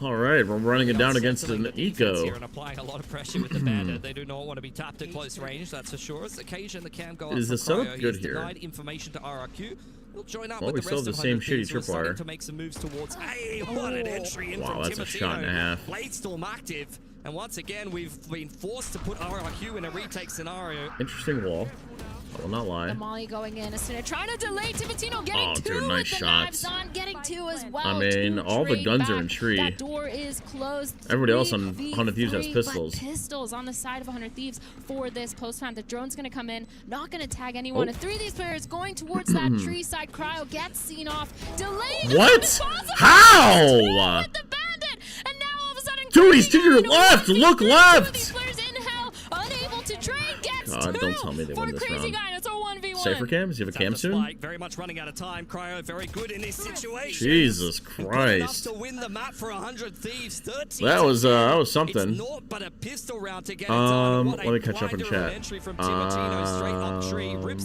All right, we're running it down against an eco. Here and applying a lot of pressure with the bandit. They do not want to be tapped at close range, that's for sure. It's occasion the cam go up Is for the setup Cryo. good He's here? denied information to RRQ. He'll join up Well, with we the still rest have of the same 100 Thieves shitty who are starting tripwire. to make some moves towards. Hey, what an entry in Wow, from that's a shot and a half. Bladestorm active. And once again, we've been forced to put RRQ in a retake scenario. Interesting wall. I will not lie. The Molly going in. Asuna trying to delay Timotino getting Oh, two dude, with nice the shots. knives on, getting two as well. I mean, Two all the trade guns are back. in tree. That door is closed. Everybody else on 3v3, 100 Thieves has but pistols. pistols on the side of 100 Thieves for this post round. The drone's going to come in, not going to tag anyone. Oh. And three of these players going towards that tree side. Cryo gets seen off. Delayed. What? How? And now all of a sudden, Dude, he's to your left. Look left. these players in hell, unable to trade, gets God, two don't tell me they for win this Crazy round. Guy, and it's a 1v1. Safer cam? Does he have a cam soon? Very much running out of time. Cryo very good in this situation. Jesus Good enough Christ. to win the map for 100 Thieves. 13 That was It's something. naught but a pistol round to get it done. What Let a me catch up in blinder of an chat. entry from Timotino straight up tree. Rips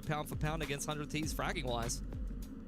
go pound for pound against 100 Thieves fragging wise.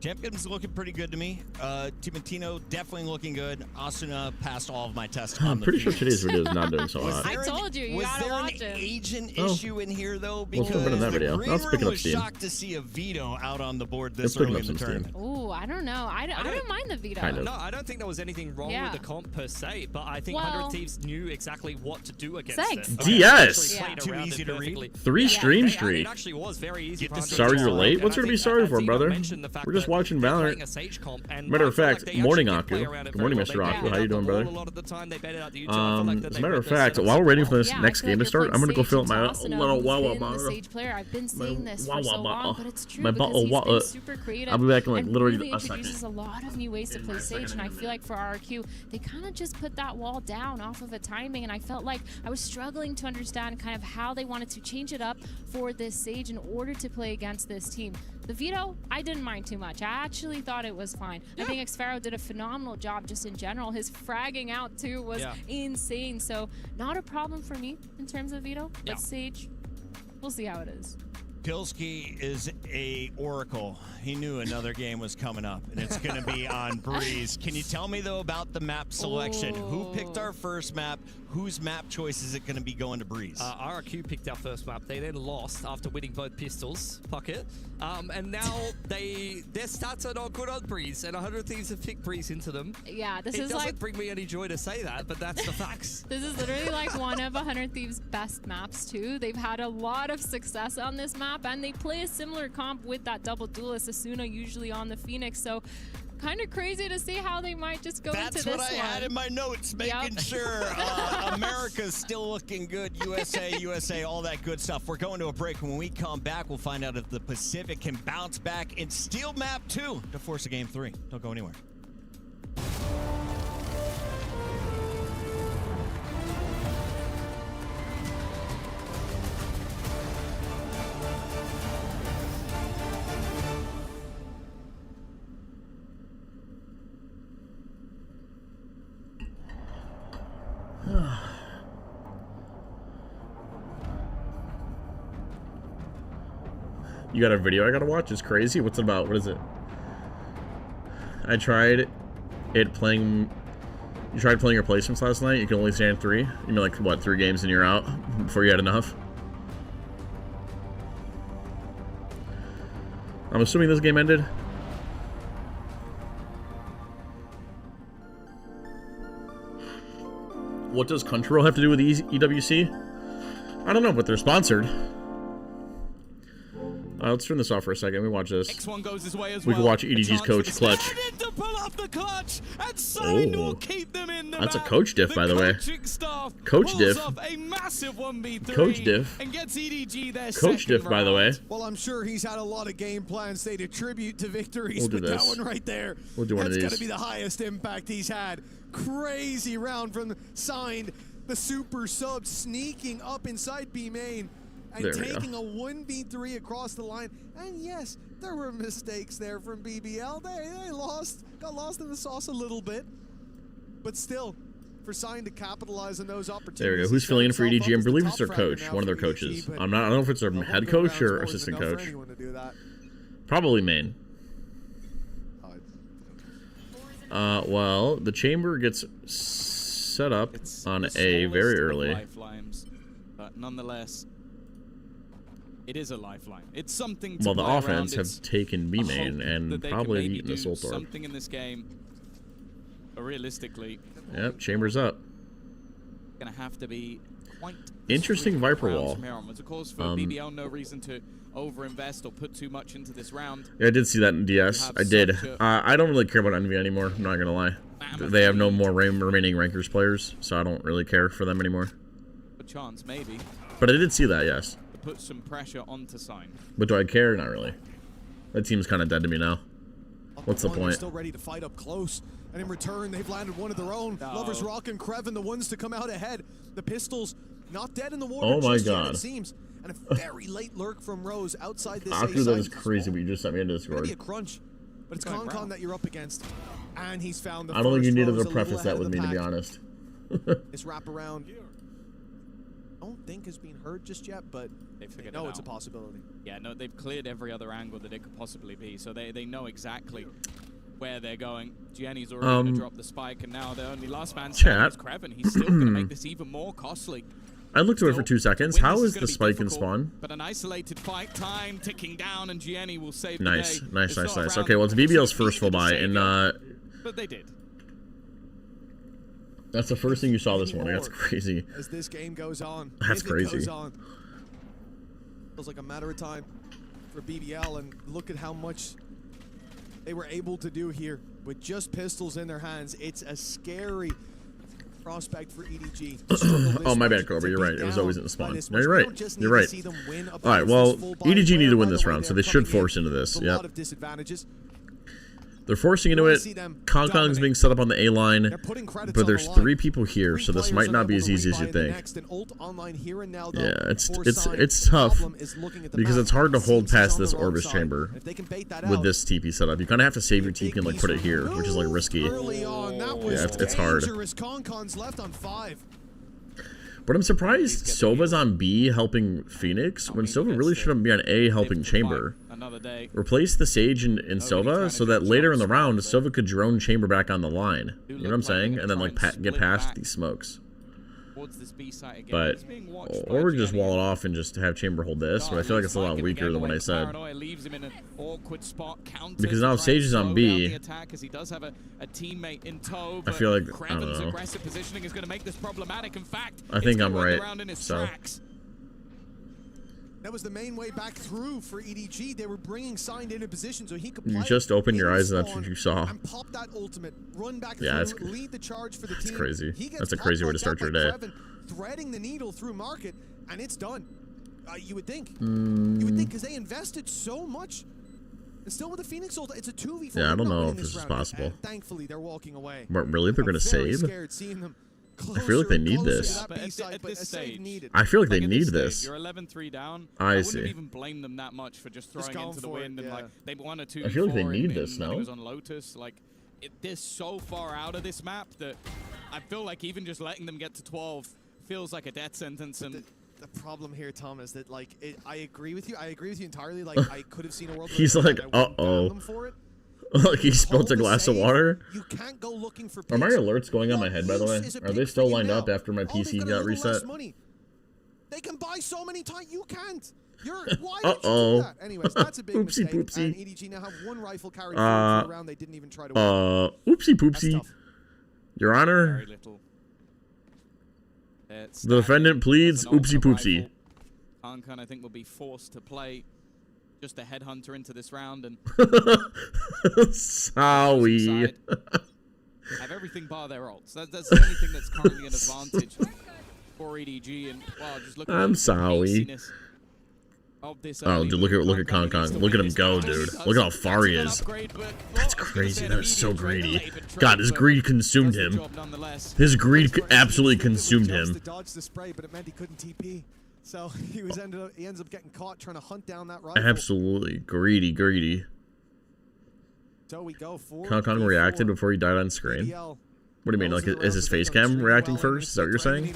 Jepkin's looking pretty good to me. Timotino definitely looking good. Asuna passed all of my tests. I'm pretty sure today's video is not doing so hot. I told you, you gotta watch it. Was there an agent Oh. issue in here though? Well, Because it's been in that video. the Now it's green picking room up was steam. shocked to see a veto out on the board It's this picking early up in the some steam. tournament. Ooh, I don't know. I don't mind the veto. Kind of. No, I don't think there was anything wrong Yeah. with the comp per se, but I think Well- 100 Thieves knew exactly what to do against Thanks. it. DS. They actually played Too around easy it to read. perfectly. 3 stream It streak. actually was very easy. Get for the 100 Sorry Thieves you're to late? play, What's and there to I be think sorry for, Zeno brother? mentioned the fact We're just that watching they're Valorant. playing a Sage comp, and Matter I of feel like fact, they morning actually did play Aku. around it Good very morning, well. Mr. They Aku. baited How you out the doing, wall brother? a lot of the time. They baited out the U-turn. I feel like that As they a matter of read their fact, setups while we're waiting for well. this Yeah, next I feel game to like start, you're I'm gonna go playing fill up my Sage into little Asuna, Wawa who's been bottle. the Sage player. I've been saying this Wawa for so long, bottle. but it's true My because bottle he's water. been super creative. I'll be back in like and literally really a second. introduces a lot of new ways to play Sage, and I feel like for RRQ, they kind of just put that wall down off of a timing, and I felt like I was struggling to understand kind of how they wanted to change it up for this Sage in order to play against this team. The veto, I didn't mind too much. I actually thought it was fine. I think Xfaro did a phenomenal job just in general. His fragging out too was insane. So not a problem for me in terms of veto, but Sage, we'll see how it is. Pilsky is a oracle. He knew another game was coming up, and it's going to be on Breeze. Can you tell me, though, about the map selection? Who picked our first map? Whose map choice is it going to be going to Breeze? RRQ picked our first map. They then lost after winning both pistols, Pocket. And now their stats are not good on Breeze, and 100 Thieves have picked Breeze into them. Yeah, this it is doesn't like... bring me any joy to say that, but that's the facts. This is literally like one of 100 Thieves' best maps too. They've had a lot of success on this map, and they play a similar comp with that double duelist, Asuna usually on the Phoenix, so kind of crazy to see how they might just go into this one. That's what I had in my notes, making sure America's still looking good. USA, all that good stuff. We're going to a break. When we come back, we'll find out if the Pacific can bounce back and steal map 2 to force a game 3. Don't go anywhere. You got a video I gotta watch? It's crazy. What's it about? What is it? I tried it playing. You tried playing your placements last night. You can only stand 3. You mean like what? 3 games and you're out before you had enough. I'm assuming this game ended. What does Crunchyroll have to do with EWC? I don't know, but they're sponsored. Let's turn this off for a second. We watch this. X1 goes his way as We well. can watch EDG's coach clutch. To pull off the clutch, and Sign will keep them in the That's a map. coach diff, by the way. Coaching staff Coach pulls diff. off a massive 1v3 Coach diff. and gets EDG their Coach diff, by the way. Well, I'm sure he's had a lot of game plans they attribute to victories, We'll do but that this. one right there, We'll do one of that's got these. to be the highest impact he's had. Crazy round from Signed, the super sub sneaking up inside B main and There we go. taking a 1v3 across the line. And yes, there were mistakes there from BBL. They got lost in the sauce a little bit, but still, for Sign to capitalize on those opportunities. There we go. Who's filling in for EDG? I believe it's their coach, one of their coaches. I don't know if it's their head coach or assistant coach. Probably main. Well, the chamber gets set up on A very early. Lifelines, but nonetheless, it is a lifeline. It's something to Well, the play offense around. have taken B a main hope and that they can probably maybe eaten the do Soul Torp. something in this game. But realistically, Yep, chamber's up. gonna have to be quite Interesting discreet Viper rounds wall. from here onwards. Of course, for BBL, no reason to overinvest or put too much into this round. Yeah, I did see that in DS. I did. I don't really care about Envy anymore. I'm not gonna lie. They have no more remaining rankers players, so I don't really care for them anymore. A chance, maybe, But I did see that, yes. to put some pressure onto Sign. But do I care? Not really. That team's kind of dead to me now. What's the They're point? still ready to fight up close, and in return, they've landed one of their own. No. Lovers Rock and Kreven, the ones to come out ahead. The Pistols not dead in the water. Oh my just yet, God. it seems. And a very late lurk from Rose outside this. After that is crazy, but you just sent me into Gonna be Discord. a crunch, but it's Con that you're up against, and he's found the. I don't think you first needed Rose to a preface little that ahead with of me, the to be pack. honest. This wraparound. don't think has been heard just yet, but They figured know it it's a out. possibility. Yeah, no, they've cleared every other angle that it could possibly be, so they know exactly where they're going. Jenny's already going to drop the spike, and now the only last man standing is Kreven. He's still going to make this even more costly. I looked away for 2 seconds. How is the spike in spawn? But an isolated fight, time ticking down, and Gianni will save Nice, the day. nice, nice, nice. Okay, well, it's BBL's first full buy, and But they did. that's the first thing you saw this morning. That's crazy. As this game goes on, That's if it crazy. goes on, feels like a matter of time for BBL, and look at how much they were able to do here with just pistols in their hands. It's a scary prospect for EDG. Oh, my bad, Cobra. You're right. It was always in the spawn. No, you're right. You're right. All right, well, EDG need to win this round, so they should force into this. Yep. They're forcing into it. Kong's being set up on the A line, but there's 3 people here, so this might not be as easy as you think. Yeah, it's tough because it's hard to hold past this Orbis chamber with this TP setup. You kind of have to save your TP and like put it here, which is like risky. Yeah, it's hard. But I'm surprised Sova's on B helping Phoenix when Sova really shouldn't be on A helping Chamber. Replace the Sage in Sova so that later in the round Sova could drone Chamber back on the line. You know what I'm saying? And then like get past these smokes. But or just wall it off and just have Chamber hold this, but I feel like it's a lot weaker than what I said. Because now Sage is on B. I feel like I don't know. I think I'm right. So that was the main way back through for EDG. They were bringing Signed into position so he could you just open your eyes and that's what you saw. And pop that ultimate, run back yeah, through, lead the charge for the team. That's crazy. That's a crazy way to start your day. Threading the needle through market, and it's done. You would think. You would think because they invested so much. And still with the Phoenix ult, it's a 2v4. Yeah, I don't know if this is possible. And thankfully, they're walking away. But really, they're gonna save? I feel like they need this. I feel like they need this. You're 11-3 down. I wouldn't see. even blame them that much for just throwing into the wind and like they won a 2v4. I feel like they need this, when no? it was on Lotus. Like they're so far out of this map that I feel like even just letting them get to 12 feels like a death sentence. And the problem here, Tom, is that like I agree with you. I agree with you entirely. Like I could have seen a world. He's like, Like he spilled a glass of water. You can't go looking for Are my alerts going on my head, by the way? Are they still lined up after my PC got reset? They can buy so many times. You can't. Why would you do that? Anyways, that's a big mistake. Poopsie. And EDG now have 1 rifle carried forward for a round they didn't even try to win. Oopsie poopsie. Your Honor. The defendant pleads oopsie poopsie. Khan, I think, will be forced to play just a headhunter into this round and Sorry. have everything bar their ults. That's the only thing that's currently an advantage for EDG. And wow, just look at I'm sorry. Oh, dude, look at Khan. Look at him go, dude. Look at how far he is. That's crazy. That is so greedy. God, his greed consumed him. His greed absolutely consumed him. To dodge the spray, but it meant he couldn't TP. So he ends up getting caught trying to hunt down that rifle. Absolutely greedy. So we go for Khan reacted before he died on screen. What do you mean? Like, is his face cam reacting first? Is that what you're saying?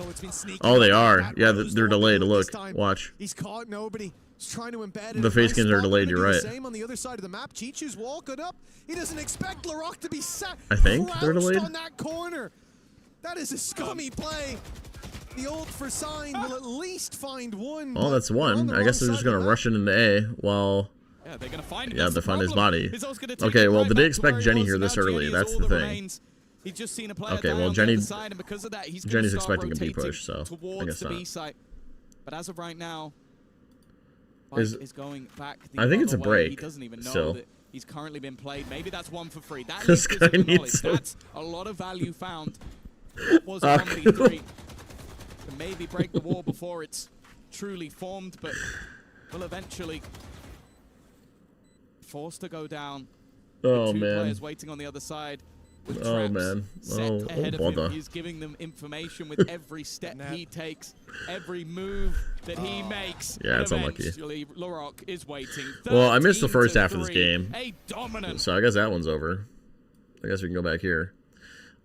Oh, they are. Yeah, they're delayed. Look, watch. He's caught nobody. He's trying to embed the face cams are delayed. You're right. Same on the other side of the map. Chichu's walking up. He doesn't expect Larocque to be sat. I think they're delayed on that corner. That is a scummy play. The ult for Sign will at least find one. Oh, that's one. I guess they're just gonna rush it into A while. Yeah, they're gonna find him. Yeah, they find his body. Okay, well, did they expect Jenny here this early? That's the thing. He's just seen a player okay, well, Jenny's expecting a B push, so I guess not. Site. But as of right now, is going back I think it's a break. He doesn't even know still. that he's currently been played. Maybe that's one for free. That this guy needs That's a lot of value found. What was 1v3 to maybe break the wall before it's truly formed, but will eventually forced to go down. Oh, two man. Players waiting on the other side. With Oh, traps man. set Oh, ahead of bother. him. He's giving them information with every step he takes, every move that he makes. Yeah, and it's unlucky. eventually, Larocque is waiting. Well, I missed the first 13-3. half of this game, A dominant. so I guess that one's over. I guess we can go back here.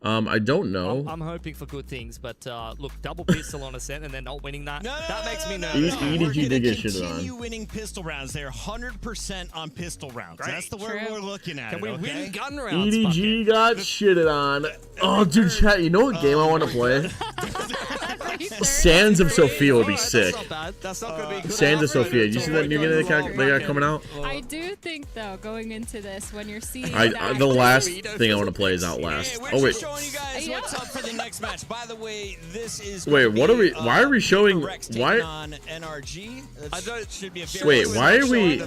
I don't know. I'm hoping for good things, but look, double pistol on Ascent and then not winning that. That makes me nervous. EDG did get shit on. Continue winning pistol rounds. They're 100% on pistol rounds. Great. That's the word we're looking at. Can we okay? win gun rounds? EDG got shitted on. Oh, dude, chat. You know what game I want to play? Sands of Sophia would be sick. That's not bad. That's not going to be good. Sands of Sophia. Did you see that new game they got coming out? I do think, though, going into this, when you're seeing The last thing I want to play is Outlast. We're Oh wait. just showing you guys what's up for the next match. By the way, this is. Wait, what are we? Why are we showing? PRX taking Why? on NRG. I don't. Should be a very Wait, why are we?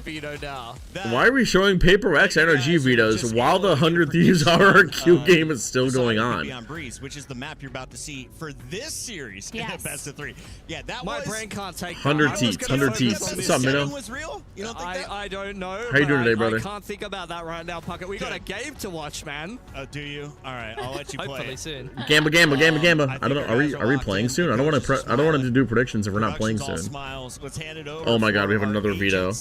Why are we showing Paper X NRG vetoes while the 100 Thieves RRQ game is still going on? On Breeze, which is the map you're about to see for this series in Yes. the best of 3. Yeah, that My was. brain can't take 100 teats, 100 teats. What's up, Minnow? Was real? You don't think that? I don't know. How you doing today, I brother? can't think about that right now, Puckett. We got a game to watch, man. Do you? All right, I'll let you play. Hopefully soon. Gamba. I don't know. Are we playing soon? I don't want to. I don't want to do predictions if we're not playing soon. Smiles. Let's hand it over. Oh my God, we have another veto.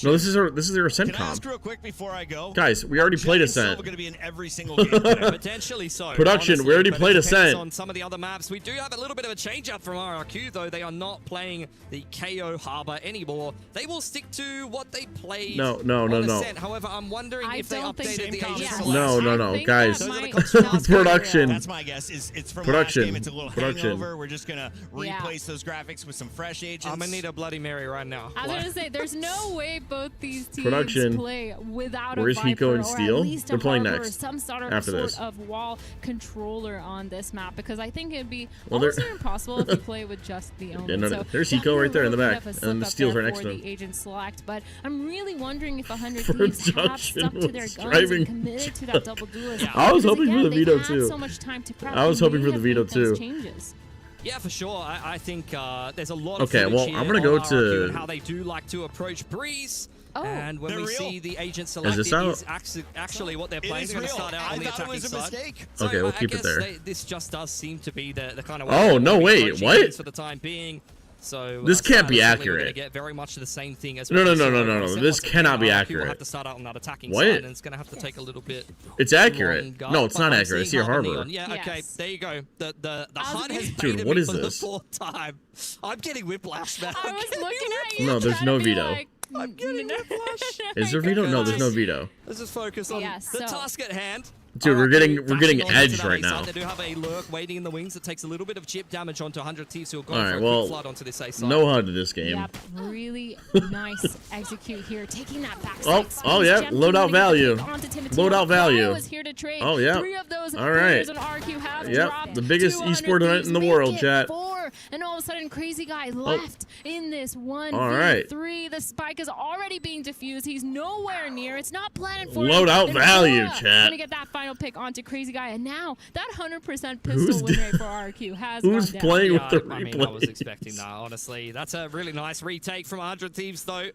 No, this is our Ascent Can I ask comp. real quick before I go? Guys, we already played Ascent. We're going to be in every single game today. Potentially so. Production, honestly, we already but played it depends Ascent. on some of the other maps. We do have a little bit of a change up from RRQ, though. They are not playing the KO Harbor anymore. They will stick to what they played. No. on Ascent. However, I'm wondering if they updated the agent select. No, guys. Production. Production. That's my guess. It's from Production. last game. It's a little Production. hangover. We're just going to replace those graphics with some fresh agents. I'm going to need a Bloody Mary right now. I was gonna say, there's no way both these teams Production. play without Where's a Hiko Viper and or Steel? at least They're a playing Harbor or next, some sort after this. of wall controller on this map, because I think it'd be Well, almost they're- impossible if you play with just the Omen. Yeah, no, So there's Hiko right there in the definitely back, a bit of a and then the slip Steel's up right there next for to him. the agent select, but I'm really wondering if 100 Thieves have Production stuck to their was guns driving. and committed to that double duelist. I was Because hoping for again, the they've veto had too. so much time to prep I was and hoping for may the have veto made those too. changes. Yeah, for sure. I think there's a lot of Okay, footage well, here I'm gonna on go RRQ to- and how they do like to approach Breeze. Oh, and when they're we real. see the agent Is selected, this out? is actually what they're playing. is They're going to real. start out I on the thought it attacking was a side. mistake. So Okay, we'll I keep it guess there. This just does seem to be the kind of Oh, way they no, wanna be wait, approaching what? things for the time being. So This can't be certainly we're accurate. gonna get very much the same thing as No, what no, we no, saw no, in no, no. Ascent. This Once again, cannot be RRQ will accurate. have to start out on that attacking What? side, and it's going to have to take a little bit. It's accurate. longer, No, it's but not I'm accurate. I seeing see a Harbor harbor. Neon. Yeah, okay, Yes. there you go. The HUD has Dude, baited what me is for the this? 4th time. I'm getting whiplash now. I was looking at you. No, there's trying no to be veto. like, I'm getting whiplash. Is there veto? No, there's no veto. Let's just focus on Yeah, the so- task at hand. Dude, we're getting Flashing on edged into that right A side. now. They do have a lurk waiting in the wings that takes a little bit of chip damage onto 100 Thieves who are going All for right, a well, quick flood onto this A side. no HUD to this game. Yep, really nice execute here, taking that backside. Oh, space, yeah, gem loadout committing the value. pick onto Timoteo. Loadout value. Cryo is here to trade. Oh, yeah. 3 of those All right. players on RQ have Yep, dropped. the biggest 200 esport event in the Thieves world, make it chat. 4, and all of a sudden, Crazy Guy left in this 1v3. All right. The spike is already being diffused. He's nowhere near. It's not planted for him. Loadout And value, Bora chat. Gonna get that final pick onto Crazy Guy, and now that 100% Who's pistol win rate for RQ has who's gone down. playing with the I mean, I was replays? expecting that, honestly. That's a really nice retake from 100 Thieves, though.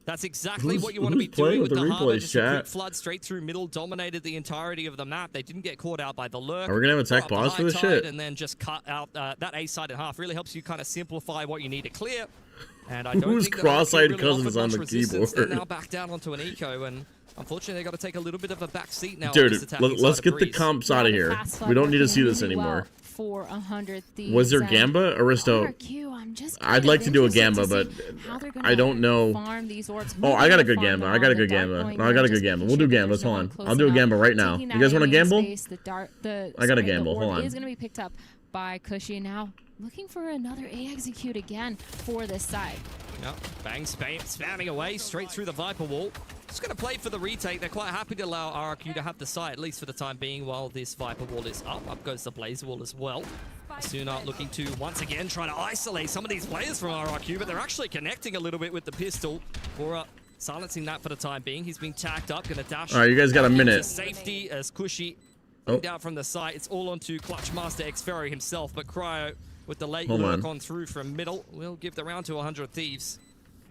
That's exactly Who's- what you want to be who's playing doing with with the the Harbor. replays, Just a quick chat? flood straight through middle, dominated the entirety of the map. They didn't get caught out by the lurk. Are we gonna have attack Brought up pause the for this high tide shit? And then just cut out that A side in half. Really helps you kind of simplify what you need to clear. And I don't Whose think that RQ cross-eyed really cousins offered on much the resistance. keyboard? They're now back down onto an eco, and unfortunately they got to take a little bit of a back seat now. on Dude, this attacking let's side get of the Breeze. comps out of here. Fast We don't need to working see this really well anymore. For 100 Thieves. Was there and Gamba? Aristo? RQ, I'm just I'd kind like of to do a interested Gamba, to but see how they're I don't know. farm these orbs. Oh, I got a good Gamba. I got a good Gamba. No, I got a good Gamba. We'll do Gambas. Hold on. I'll do a Gamba right now. You guys want to gamble? I got a gamble. Hold on. Is going to be picked up by Cushy now. Looking for another A execute again for this side. Yep. Bang, spamming away straight through the Viper wall. Just going to play for the retake. They're quite happy to allow RRQ to have the site, at least for the time being, while this Viper wall is up. Up goes the Blaze wall as well. Suna looking to, once again, try to isolate some of these players from RRQ, but they're actually connecting a little bit with the pistol. Bora silencing that for the time being. He's being tacked up, going to dash. All right, you guys got a minute. To safety as Cushy down from the site. It's all onto Clutch Master Xferro himself, but Cryo with the late Hold lurk on. on through from middle will give the round to 100 Thieves.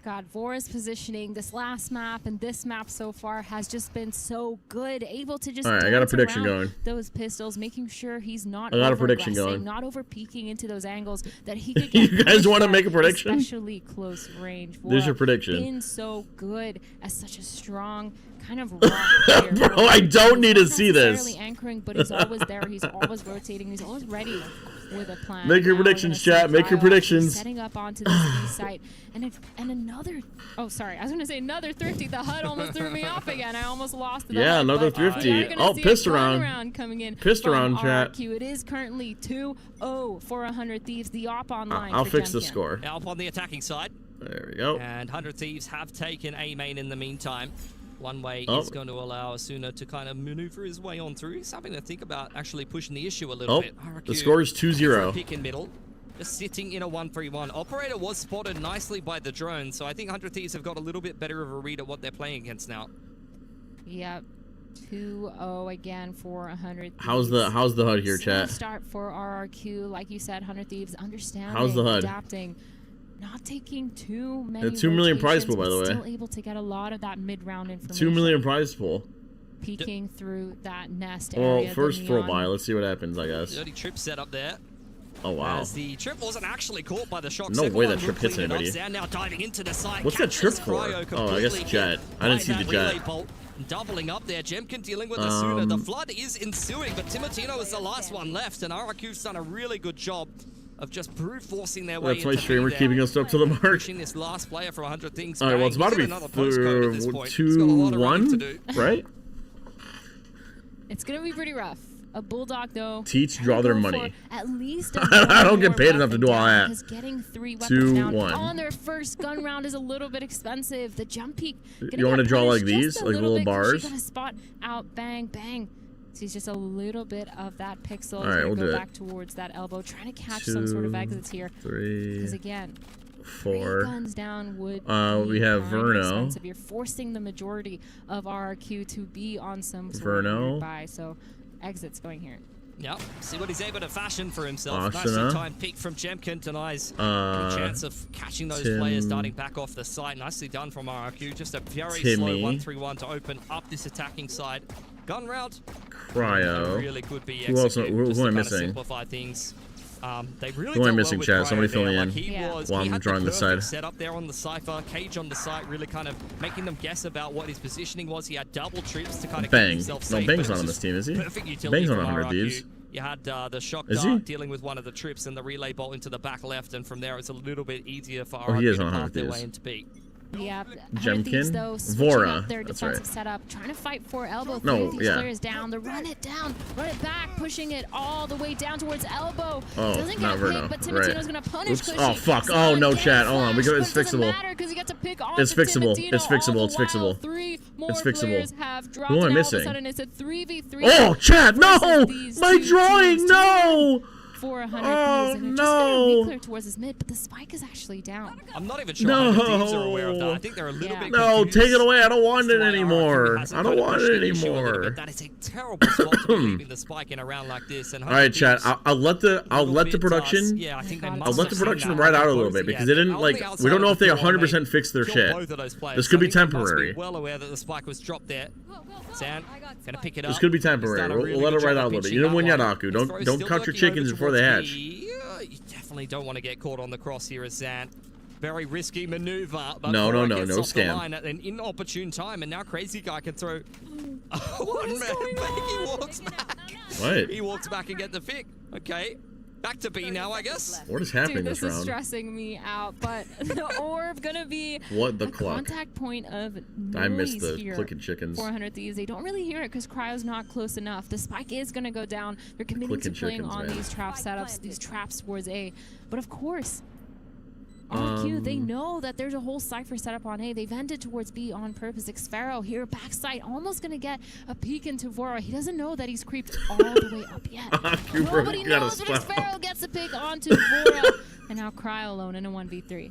God, Vora's positioning this last map and this map so far has just been so good. Able to just All right, I got a dance prediction around going. those pistols, making sure he's not I got a prediction over-aggressing, going. not over peeking into those angles that he could You get. guys want to make a prediction? Especially close range. There's your Vora prediction. Been so good as such a strong kind of rock player. Bro, I don't need to see this. Not necessarily anchoring, but he's always there. He's always rotating. He's always ready with a plan. Make your Now we're predictions, gonna see chat. Make your Cryo predictions. Setting up onto this B site, and another. Oh, sorry. I was gonna say another thrifty. The HUD almost threw me off again. I almost lost. Yeah, HUD, another but thrifty. we are gonna Oh, see pissed a gun around. round coming in. Pissed from around, chat. RRQ. It is currently 2-0 for 100 Thieves. The op online. I'll for fix the Gemkin. score. Alp on the attacking side. There we go. And 100 Thieves have taken A main in the meantime. One way Oh. is going to allow Asuna to kind of maneuver his way on through. Something to think about actually pushing the issue a little Oh, bit. the score is 2-0. Pick in middle. Just sitting in a 1-3-1. Operator was spotted nicely by the drone, so I think 100 Thieves have got a little bit better of a read at what they're playing against now. Yep. 2-0 again for 100 Thieves. How's the HUD here, Slow chat? start for RRQ. Like you said, 100 Thieves understanding, How's the HUD? adapting, not taking too many Yeah, 2 million prize rotations, pool, by the but way. still able to get a lot of that mid-round information. 2 million prize pool. Peeking through that nest Well, area. first the full neon. buy. Let's see what happens, I guess. Dirty trip set up there. Oh, wow. As the trip wasn't actually caught by the shock. No Second way one that will trip hits clean it up. anybody. Zan now diving into the site. What's that trip Catches for? Cryo Oh, I guess completely jet. hit I didn't by see the that jet. relay bolt. Doubling up there. Jemkin dealing with Asuna. The flood is ensuing, but Timotino is the last one left, and RRQ's done a really good job of just brute forcing their way That's my into streamer B there. keeping us up to the mark. Pushing this last player for 100 things. All right, well, it's about to be 2-1, right? It's going to be pretty rough. A Bulldog, though. Teach, trying draw to their go money. for At least I don't get paid enough to do all that. Because getting 3 weapons down 2-1. on their first gun round is a little bit expensive. The jump peak. You want to draw like these, like little little bars? She's gonna spot out, bang, bang. Sees just a little bit of that pixel. All right, we'll go do it. back towards that elbow, trying to catch some sort of exits here. 3, Because again, 4. 3 guns down would We have be kind of Verno. expensive. You're forcing the majority of RRQ to be on some sort Verno. of buy. So exits going here. Yep, see what he's able to fashion for himself. Asuna. Nicely timed pick from Jemkin denies any chance of catching those Tim. players darting back off the site. Nicely done from RRQ. Just a very Timmy. slow 1-3-1 to open up this attacking side. Gun round. Cryo. Really could be Who else? executed Who just am I to kind of missing? simplify things. They really Who am I done missing, well with chat? Cryo Somebody fill there. me Like, in he was, while he I'm had drawing the this perfect side. setup there on the Cypher. Cage on the site, really kind of making them guess about what his positioning was. He had double trips to kind of keep Bang. himself No, safe. Bang's but not on it was this team, is he? perfect utility Bang's not from on 100 RRQ. Thieves. You had the shock Is dart he? dealing with one of the trips and the relay bolt into the back left, and from there it's a little bit easier for Oh, he RRQ is to on path 100 their Thieves. way into B. Yeah, Jemkin? though, switching Vora, up their that's defensive right. setup, trying to fight for elbow. No, Three yeah. players down, the run it back, pushing it all the way down towards elbow. Oh, Doesn't not get Verno. picked, but Timotino's Right. gonna punish Oops. Cushy. Oh, fuck. Son, Oh, no, get chat. a Hold on. flash, It's but it doesn't fixable. matter 'cause you get to pick It's onto fixable. Timotino It's fixable. all It's the while. fixable. 3 more It's fixable. players have dropped, Who am I and all of a missing? sudden it's a 3v3. Oh, chat, no! versus these My two drawing, teams. no! For 100 Oh, Thieves, and they're just no. gonna re-clear towards his mid, but the spike is actually down. I'm not even sure No. 100 Thieves are aware of that. I think they're a little bit No, confused. take it away. I don't want it That's why anymore. RRQ hasn't I don't kind of want pushed it the issue a little anymore. bit. That is a terrible spot to be leaving the spike in a round like this. And All right, chat. I'll let the bit, production. yeah, I think they I'll must let the have seen production that. ride out a Both- little bit because yeah, they didn't on like. the We outside don't know of if they the door, 100% fixed their killed shit. both of those players. This So could I be think they must temporary. well aware that the spike was dropped there. Zan gonna pick it up. This could be He's done temporary. a We'll really let it good ride job out a of little bit. pitching You don't that win yet, one. Aku. His Don't throw is don't still count your working over chickens before towards they hatch. B. You definitely don't want to get caught on the cross here as Zan. Very risky maneuver, but No, Cora no, gets no off the scam. line at an inopportune time, and now Crazy Guy can throw one man back. He walks back. What? He walks back and get the pick. Okay, back to B now, I guess. What is happening Dude, this this is round? stressing me out, but the orb gonna be What the a cluck? contact point of noise I missed the here. clicking chickens. 400 Thieves. They don't really hear it because Cryo's not close enough. The spike is gonna go down. They're committing to clicking playing chickens, on man. these trap setups, these traps towards A. But of course, RQ, they know that there's a whole Cypher setup on A. They vented towards B on purpose. Xfero here, backside, almost gonna get a peek into Vora. He doesn't know that he's creeped all the way up yet. Nobody knows when Xfero gets a pick onto Vora. And now Cryo alone in a 1v3.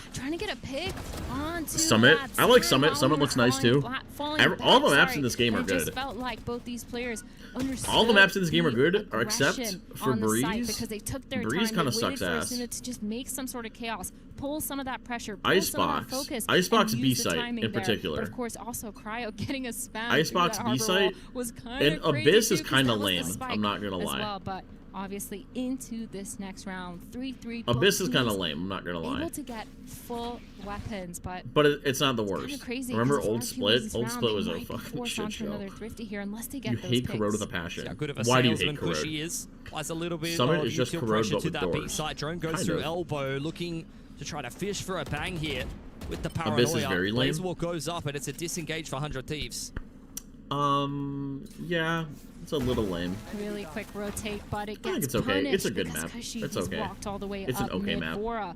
trying to get a pick onto Summit. that I like side. Summit. Summit looks nice too. All the maps in this game are It just good. felt like both these players understood All the maps in this game are good, the except aggression for on the site Breeze. because they took their Breeze time. kind of They waited sucks for ass. Asuna to just make some sort of chaos, pull some of that pressure, pull some of that Icebox. focus, Icebox and B use the site timing in there. particular. But of course, also Cryo getting a spam. Icebox through that B harbor site wall was kind and of crazy Abyss too, is 'cause kind that of was the lame. spike I'm not gonna as lie. well, but obviously into this next round, 3-3. Abyss both is kind of teams lame. I'm not gonna lie. able to get full weapons, but It's not the kinda worst. crazy, Remember 'cause if Old RQ Split? loses Old round, Split they was a might be fucking forced shit onto show. another Thrifty here unless they get You those hate picks. Corrode with a passion. How good of a Why do you salesman hate Corrode? Pushy is. Applies a little bit Summit of is just util Corrode, pressure but to with that B doors. side. Drone goes Kind through of. elbow, looking to try to fish for a bang here with the paranoia. Abyss is very lame. Blazewalk goes up, and it's a disengage for 100 Thieves. Yeah, it's a little lame. Really quick rotate, but it I think gets it's okay. punished It's a good because map. Kushi It's has okay. walked all the way It's up an okay mid map. Vora.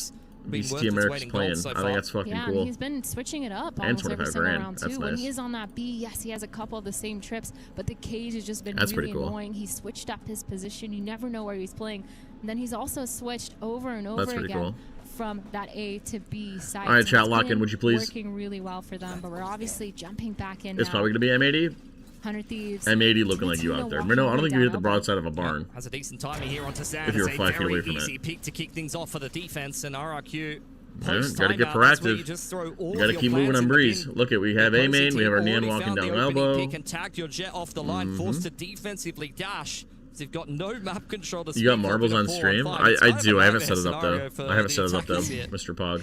has been BCT worth its America's weight in playing. gold so I far. think that's fucking Yeah, cool. and he's been switching it up And almost every 25 single grand. round That's too. When nice. he is on that B, yes, he has a couple of the same trips, but the cage has just been That's really pretty cool. annoying. He switched up his position. You never know where he's playing. And then he's also switched over and over That's pretty again cool. from that A to B side. All right, So chat, it's lock in, been would you please? Working really well for them, but we're obviously jumping back in It's now. probably going to be M80. 100 Thieves. M80 looking like you out there. No, I don't think you hit the broadside of a barn. Has a decent timing here onto Sam. If you were It's a 5 feet very away from easy it. pick to kick things off for the defense, and RRQ Yeah, post gotta get timeout, that's where you proactive. just throw all You of gotta your keep moving plans on in the breeze. bin. Look at, we have The A main, opposing we have our team Neon already walking found down the opening elbow. pick and tagged your jet off the line, forced to defensively dash. They've got no map control to You got speak of marbles in a on 4-on-5. stream? It's I kind of do. a I haven't set it nightmare up though. scenario for I haven't the set it up though, attackers here. Mr. Pog.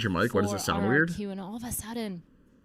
change your mic? Why does it sound weird? And all of a sudden,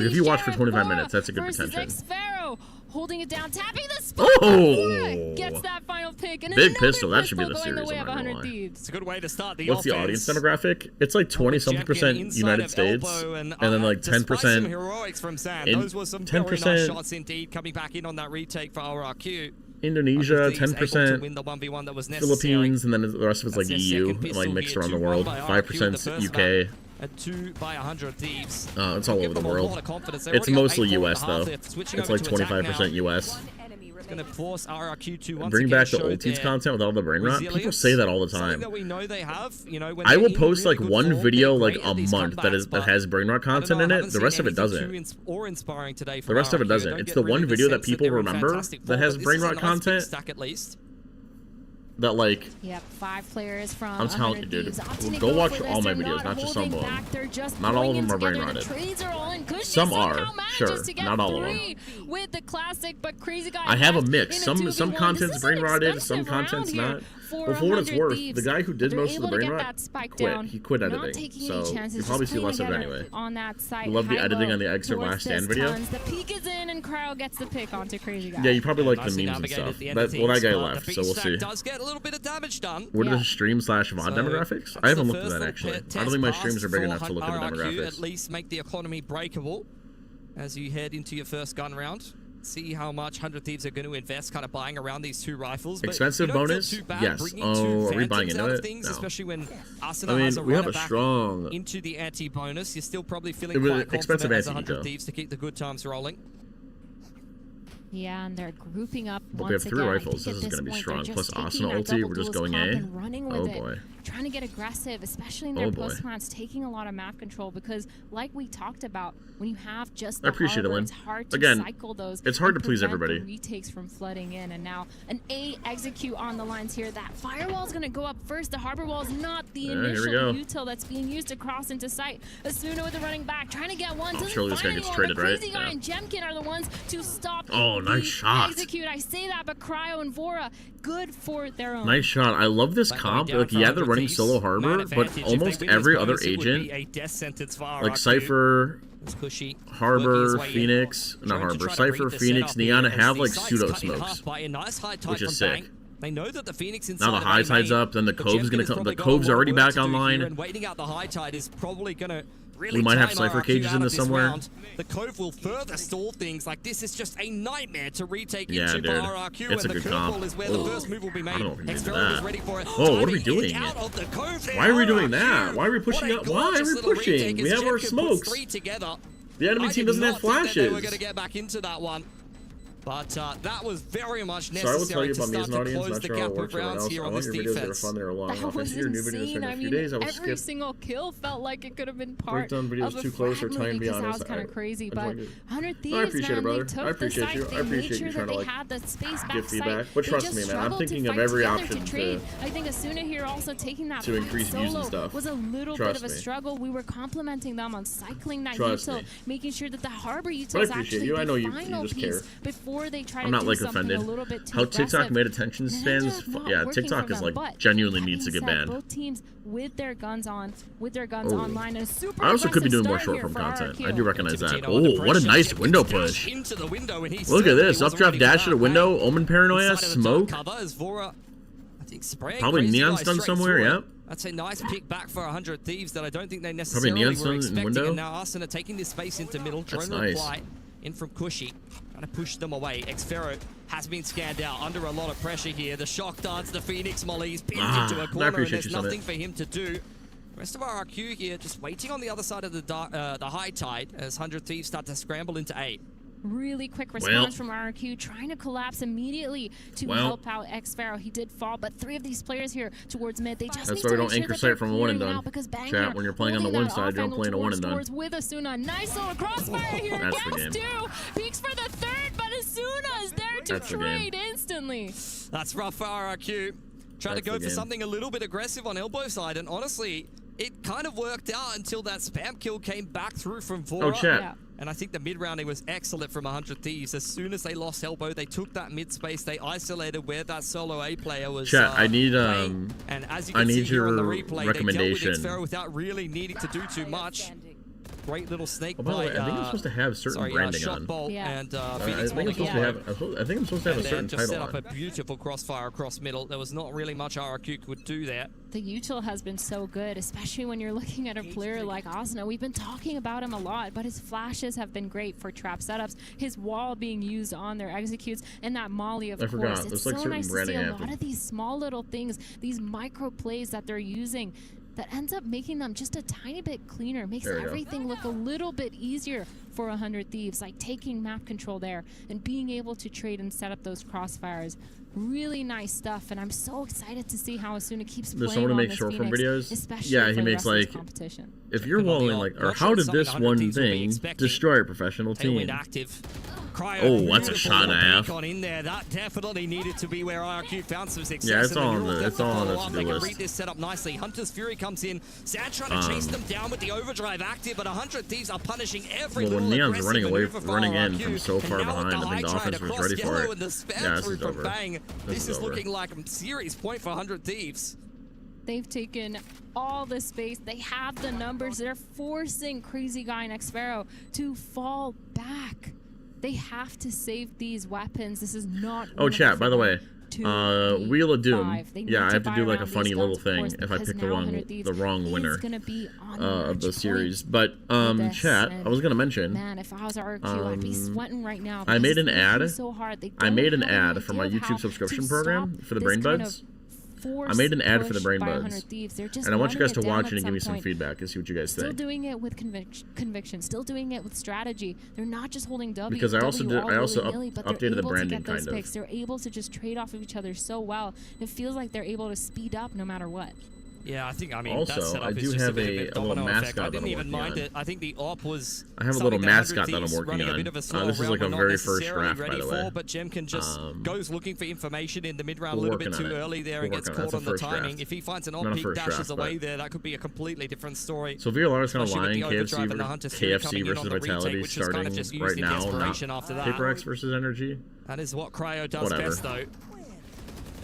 Like if you watch for 25 minutes, that's a good versus retention. X-Pharaoh, holding it down, tapping the spot. Oh! Gets that final pick. And Big another pistol. That should be the going series. way I'm of not gonna 100 lie. Thieves. It's a good way to start the What's offense. the audience demographic? It's like 20-something% United States, and then like 10%. Some heroics from San. Those were some very nice 10% shots indeed, coming back in on that retake for RRQ. Indonesia, 10% win the 1v1 that was Philippines, and then the rest of it's like That's their EU, second and like pistol mixed here, around the 2-1 world. by 5% UK. And 2 by 100 Thieves. It's all over the world. It's It's mostly US though. It's like 25% US. It's going to force RRQ to once Bring again back the show old teens their content with all the brain rot. People resilience. say that all the Something time. that we know they have, you know, when I they're will in post really like good one form, video they're like great a at these month comebacks, that has brain rot content in it. The rest of it doesn't. Inspiring today The rest of it doesn't. It's the one video that people remember that has brain rot content. Stack at least. that like. Yep, 5 players from. I'm telling you, dude. Go watch all my videos, not just some of them. Not all of them are brain rotted. Some are, sure, not all of them. With the classic, but crazy guy. I have a mix. Some content's brain rotted, some content's not. But for what it's worth, the guy who did most of the brain rot quit. He quit editing, so you probably see less of it anyway. On that site, you love the editing on the Extra Last Stand video. The peak is in, and Cryo gets the pick onto Crazy Guy. Yeah, you probably like the memes and stuff. That guy left, so we'll see. Does get a little bit of damage done. What are the stream/VOD demographics? I haven't looked at that actually. I don't think my streams are big enough to look at the demographics. At least make the economy breakable as you head into your first gun round. See how much 100 Thieves are going to invest kind of buying around these 2 rifles. Expensive bonus? Yes. Oh, are we buying into it? Things, no. Especially when Arsenal has a we have a back strong... into the anti-bonus. You're still probably feeling quite confident as 100 Thieves to keep the good times rolling. Yeah, and they're grouping up but we have 3 rifles. This is going to be strong. Plus Arsenal ulti, we're just going A. Oh boy. Trying to get aggressive, especially in their post plans, taking a lot of map control because, like we talked about, when you have just the harbor, it's hard to cycle those. It's hard to please everybody. The retakes from flooding in, and now an A execute on the lines here. That firewall is going to go up first. The harbor wall is not the initial util that's being used to cross into sight. Asuna with the running back, trying to get one. Surely this guy gets traded, right? Crazy Guy and Jemkin are the ones to stop. Oh, nice shot. Execute. I say that, but Cryo and Vora, good for their own. Nice shot. I love this comp. Like, yeah, they're running solo harbor, but almost every other agent, like Cypher, Harbor, Phoenix, not Harbor, Cypher, Phoenix, Neon, have like pseudo smokes, which is sick. They know that the Phoenix now the high tide's up, then the Cove's gonna come. The Cove's already back online. And waiting out the high tide is probably gonna really we might have Cypher cages in this somewhere. Round. The Cove will further stall things. Like this is just a nightmare to retake yeah, into dude. RRQ. It's and a good the comp. Is where the first move will be made. I don't know if we Xfero that. is ready for it. Oh, what are we doing? Why are we doing that? Why are we pushing up? Why are we pushing? We have our smokes. The enemy team doesn't have flashes. We're gonna get back into that one. But that was very much necessary to start to close the gap of rounds here on this defense. That was insane. I mean, every single kill felt like it could have been part of a frag movie because that was kind of crazy. But 100 Thieves, man, they took the site. They made sure that they had the space back site. But trust me, man, I'm thinking of every option to I think Asuna here also taking that to increase views and stuff. Was a little bit of a struggle. We were complimenting them on cycling that util, making sure that the harbor util is actually the final piece before they try I'm not like offended. How TikTok made attention spans, yeah, TikTok is like genuinely needs to get banned. Both teams with their guns on, online, and super. I also could be doing more short form content. I do recognize that. Oh, what a nice window push! Look at this, updraft dash at a window, Omen paranoia, smoke. Probably neon stun somewhere. Yep. That's a nice pick back for 100 Thieves that I don't think they necessarily were expecting. And now Arsenal taking this space into middle. Drone reply in from Cushy. To push them away. Xfero has been scanned out under a lot of pressure here. The shock dance, the Phoenix Molly is pinned into a corner and there's nothing for him to do. The rest of our RQ here just waiting on the other side of the high tide as 100 Thieves start to scramble into 8. Really quick response from RRQ, trying to collapse immediately to help out Xfero. He did fall, but 3 of these players here towards mid, they just that's why we don't anchor sight from a one and done. Chat, when you're playing on the one side, you don't play in a one and done. With Asuna, nice little crossfire here. That's the game. Peeks for the third, but Asuna is there to trade instantly. That's rough for RRQ. Trying to go for something a little bit aggressive on elbow side, and honestly, it kind of worked out until that spam kill came back through from Vora. Oh, chat. Yeah. And I think the mid-rounding was excellent from 100 Thieves. As soon as they lost elbow, they took that mid-space. They isolated where that solo A player was. Chat, I need and as you can see here on the replay, recommendation. They dealt with Xfero without really needing to do too much. Great little snake by the way, I think I'm supposed to have certain branding on. And Phoenix I think I'm supposed to have a certain just title set up a beautiful crossfire across middle. There was not really much RRQ could do there. The util has been so good, especially when you're looking at a player like Osno. We've been talking about him a lot, but his flashes have been great for trap setups. His wall being used on their executes, and that molly, of course. It's so nice to see a lot of these small little things, these micro plays that they're using, that ends up making them just a tiny bit cleaner, makes everything look a little bit easier for 100 Thieves, like taking map control there and being able to trade and set up those crossfires. Really nice stuff, and I'm so excited to see how Asuna keeps There's playing someone who on makes this short form Phoenix, videos. especially Yeah, for he the makes rest of this like, competition. if you're wallowing, like, or how did this one thing destroy a professional team? Active. Oh, that's a shot and a half. On in there. That definitely needed to be where IRQ found some success. Yeah, it's and all the on the Neural it's all on the follow up. to-do They can list. read this setup nicely. Hunter's Fury comes in. Sad trying to chase them down with the overdrive active, but 100 Thieves are punishing every Well, when little Neon's running away, maneuver for running in IRQ. from so far And now with behind, I think the high offense trade was across ready for yellow it. and the spare Yeah, this through is from over. Bang. This is over. looking like a serious point for 100 Thieves. They've taken all the space. They have the numbers. They're forcing Crazy Guy and Xfero to fall back. They have to save these weapons. This is not. Oh, chat, by the way, 2, Wheel of Doom. 5. They need Yeah, I have to buy do like a around funny these little guns, of thing course, if I because pick the now wrong 100 Thieves winner is gonna be on of the match series. point But with this, chat, and I was gonna mention. Man, if I was RQ, I'd be sweating right now. I made because an they're ad. working So hard. They I made an don't have ad for my idea of how YouTube subscription to program stop for the this Brain kind Buds. of I made an ad for the push Brain by Buds, 100 Thieves. They're just and I want you guys to running it down watch at it and give me some point. feedback and see what you guys Still think. doing it with conviction. Still doing it with strategy. They're not just holding W. Because I also W did- I all also willy-nilly, but they're updated the able to branding, get those kind of. picks. They're able to just trade off of each other so well. It feels like they're able to speed up no matter what. Yeah, I think, that Also, setup I is do just have a, bit a of little domino mascot effect. I that didn't I'm even working mind on. it. I think the op was I have a something little that mascot 100 that I'm Thieves working running a on. bit of a slow This is round like a were not very first necessarily draft, by ready the for, way. but Jemkin just goes looking for information in the mid-round a We're little bit working too on it. early there We're and gets working on it. caught on the That's a first timing. draft. If he finds an Not a op-pick first dashes draft, away but- there, that could be a completely different story. So VLR is kind of Especially lying. with the overdrive and the Hunter's Fury coming in versus on the retake, Vitality which is kind of starting just right using the now. Not inspiration after that. Paper X versus Energy. That is what Cryo does Whatever. best, though.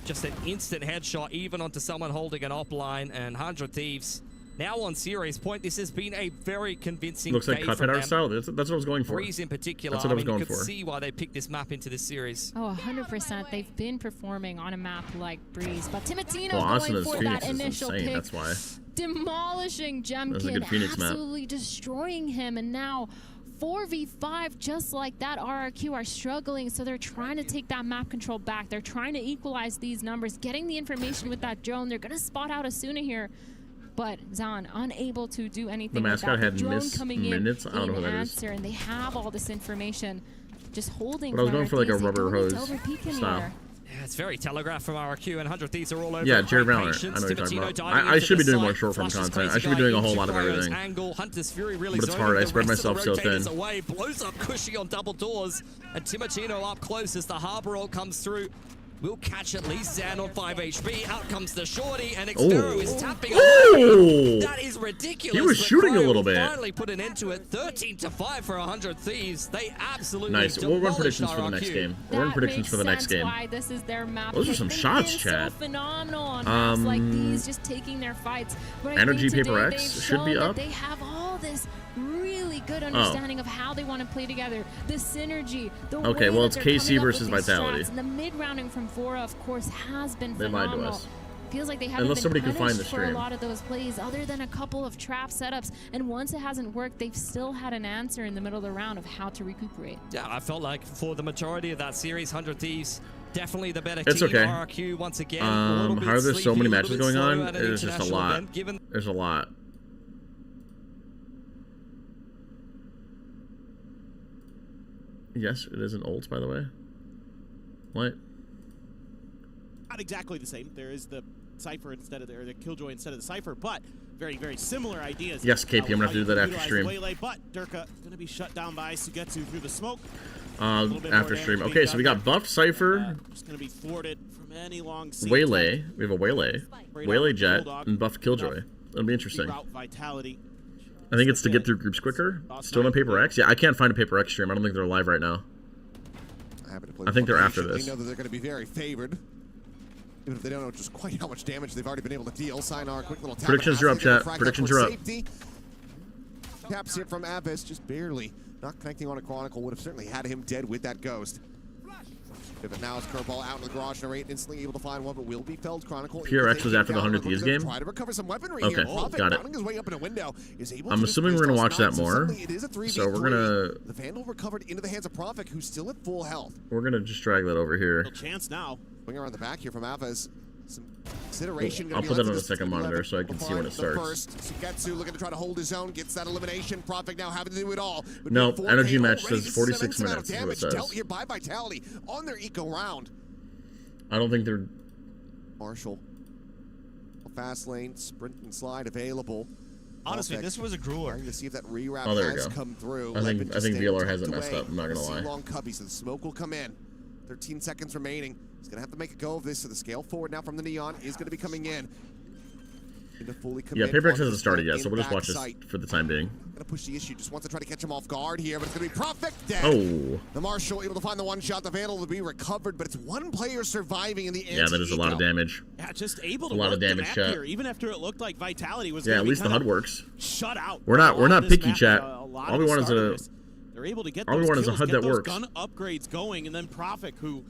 Just an instant headshot, even onto someone holding an op line, and 100 Thieves now on series point. This has been a very convincing Looks like day Cuphead from art them. style. That's what I was going for. Breeze in particular. That's what I was mean, going you could for. see why they picked this map into this series. Oh, 100%. They've been performing on a map like Breeze, but Timatino Well, going Asuna's for Phoenix that is initial insane. pick. That's why. Demolishing That's a Jemkin, good Phoenix map. absolutely destroying him, and now 4v5 just like that. RRQ are struggling, so they're trying to take that map control back. They're trying to equalize these numbers, getting the information with that drone. They're gonna spot out Asuna here, but Zan unable to do anything. The with that. mascot had The drone miss coming minutes. in I don't know who that is. answer, and they have all this information, just holding. But I was going for like a RRQ. They rubber don't need to hose overpeak style. anywhere. Yeah, it's very telegraphed from RRQ, and 100 Thieves are all over. Yeah, it. Jared Great Valor. I know patience. what you're talking Timatino about. diving I into should be the doing more side, short form flushes content. I Crazy should be Guy doing a whole into lot of Cryo's everything. Angle. Hunter's Fury really But it's zoning hard. I the spread rest of the myself so rotators thin. away, blows up Cushy on double doors, and Timatino up close as the Harbor Roll comes through. We'll catch at least Zan on 5 HP. Out comes the shorty, and Xfero is tapping Ooh. That is ridiculous. He was but shooting a Cryo little will bit. Finally put an end to it. 13-5 for 100 Thieves. They absolutely Nice. We'll run demolished predictions for the next RRQ. game. We'll run predictions for the next game. Why this is their map. Those are pick. some They've shots, been chat. So phenomenal on maps like these, just taking their fights. But I Energy think Paper today X they've should be shown that up. They have all this really good understanding of how they want to play together, the synergy, the Okay, way well, that it's they're KC coming up versus with these Vitality. strats. And the mid-rounding from Fora, of course, has been They lied to phenomenal. us. Feels like they haven't Unless been somebody can punished find the for a stream. lot of those plays, other than a couple of trap setups. And once it hasn't worked, they've still had an answer in the middle of the round of how to recuperate. Yeah, I felt like for the majority of that series, 100 Thieves definitely the better It's team. okay. RRQ once again. a little bit How there's so sleepy, many a matches little bit going slow on? at an There's just a international lot. event, given There's a lot. Yes, it is an ult, by the way. What? Not exactly the same. There is the Cypher instead of the Killjoy instead of the Cypher, but very, very similar ideas. Yes, KP, I'm gonna have to do that after stream. Waylay, but Durka going to be shut down by Sugetsu through the smoke. After stream. Okay, so we got buffed Cypher, Just going to be thwarted from any long Waylay. We have a Waylay, Waylay Jet, and buffed Killjoy. That'll be interesting. Vitality. I think it's to get through groups quicker. Still no Paper X? Yeah, I can't find a Paper X stream. I don't think they're live right now. I think they're after this. They know that they're going to be very favored. Even if they don't know just quite how much damage they've already been able to deal. Signar, quick little tap. Predictions are up, chat. Predictions are up. Taps hit from Abyss, just barely. Not connecting on a Chronicle. Would have certainly had him dead with that Ghost. But now it's Curveball out in the garage narrate, instantly able to find one, but will be felled. Chronicle. PRX was after the 100 Thieves game? Try to recover some weaponry Okay, here. Prophet got it. rounding his way up in a window, is able I'm to assuming we're displace gonna watch those that mounts, more. suddenly it is a 3v3. So we're gonna The Vandal recovered into the hands of Prophet, who's still at full health. just drag that over here. Chance now. Swing around the back here from Avaz. Some consideration. I'll put that on the second monitor so I can see when it starts. First, Sugetsu looking to try to hold his own, gets that elimination. Profit now having to do it all. But No, 4K energy match already, says 46 immense amount of minutes is what it damage says. dealt here by Vitality on their eco round. I don't think they're... Marshall. Fast lane, sprint and slide available. Honestly, this was a grueler. Trying to see if that rewrap Oh, there we has go. come through. I think VLR has it tucked messed away. up. I'm not gonna lie. Long cubby, so the smoke will come in. 13 seconds remaining. He's gonna have to make a go of this. So the scale forward now from the Neon is gonna be coming in. To fully Yeah, commit PRX onto hasn't the started yet, in so we'll just watch this backside. for the time being. Gonna push the issue. Just wants to try to catch him off guard here, but it's gonna be Profit dead. Oh. The Marshall able to find the one shot. The Vandal will be recovered, but it's one player surviving in the Yeah, that is a lot of damage. Yeah, just able to A lot of work the damage map shot. here, even after it looked like Vitality was Yeah, gonna at be least the kind HUD of works. shut out. We're not on this picky, map, chat. a lot All of we the want is start of a this. They're able to get all we those want is a kills, HUD get that those works. gun upgrades going, and then Profit, who,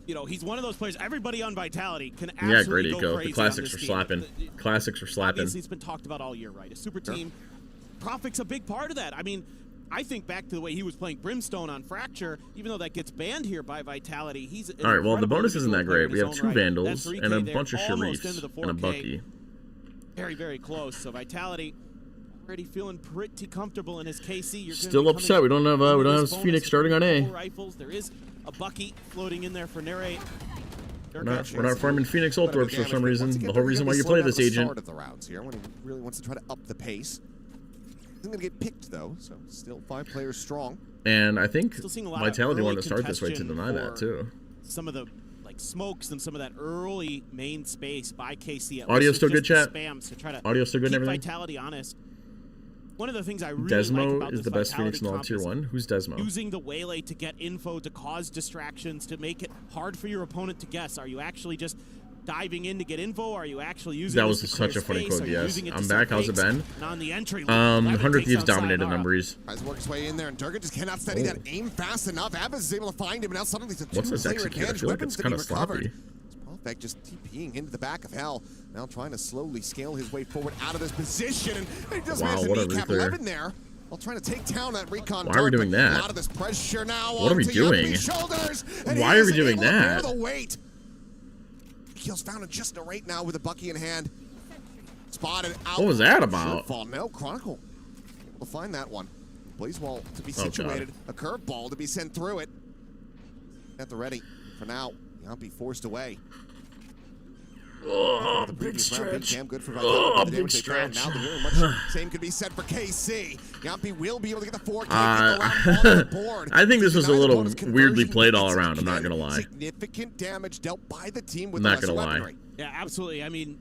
you know, he's one of those players. Everybody on Vitality can Yeah, absolutely great go eco. crazy The classics on are this slapping. team. Classics are slapping. Obviously, it's been talked about all year, right? A super team. Profit's a big part of that. I mean, I think back to the way he was playing Brimstone on Fracture, even though that gets banned here by Vitality. He's an All right, well, the incredible bonus isn't that individual player great. in We his have own 2 right. Vandals That 3K and a there, bunch of almost into Sharifs the and a 4K. Bucky. Very, very close. So Vitality already feeling pretty comfortable in his KC. You're gonna Still be upset coming we don't have into this Phoenix bonus starting on with A. couple rifles. There is a Bucky floating in there for Nere. We're not farming Phoenix Ulthorps for some reason. The whole reason why you play this agent. Start of the rounds here when he really wants to try to up the pace. Isn't gonna get picked though, so still 5 players strong. And I think Still seeing a lot of Vitality early wanted to start this way to contention deny that for too. Some of the like smokes and some of that early main space by KC. At Audio least still with good, just the chat? spams to try to Audio still good and keep everything? Vitality honest. One of the things I really Desmo like about is this the best Vitality Phoenix in all comp tier is 1. Who's Desmo? using the waylay to get info, to cause distractions, to make it hard for your opponent to guess. Are you actually just diving in to get info? Are you actually using That this was to such clear a funny space? quote, Are you yes. using it to I'm set back, how's it fakes? been? And on the entry, 100 Thieves out dominated Sayonara. numbers. Tries to work his way in there, and Durga just cannot steady that aim fast enough. Abbas is able to find him, and now suddenly it's a What's this two-player execute? I advantage. feel like Weapons it's to be kind of recovered. sloppy. Perfect, just TPing into the back of hell. Now trying to slowly scale his way forward out of this position, and he just Wow, managed what to a kneecap reclear. 11 there. While trying to take down that recon. Why are we dart, doing but that? A lot of this pressure now. What are we onto doing? Yuppie's shoulders, and Why he are we isn't doing able to bear that? the weight. Kills found in just a rate now with a Bucky in hand. Spotted out. What was that about? Shortfall. No, Chronicle. Able to find that one. Blazewall to be Oh, God. situated. A curveball to be sent through it. At the ready. For now, Yuppie forced away. Oh, The big previous round being stretch. damn good for Oh, Vitality. The big damage they found. stretch. Now the very much same could be said for KC. Yuppie will be able to get the 4K. get the round on the board. I think this was a Deny the little bonus weirdly conversion. played all It's around. I'm not again gonna lie. Significant damage dealt by the team with I'm not the lesser gonna lie. weaponry. Yeah, absolutely. I mean,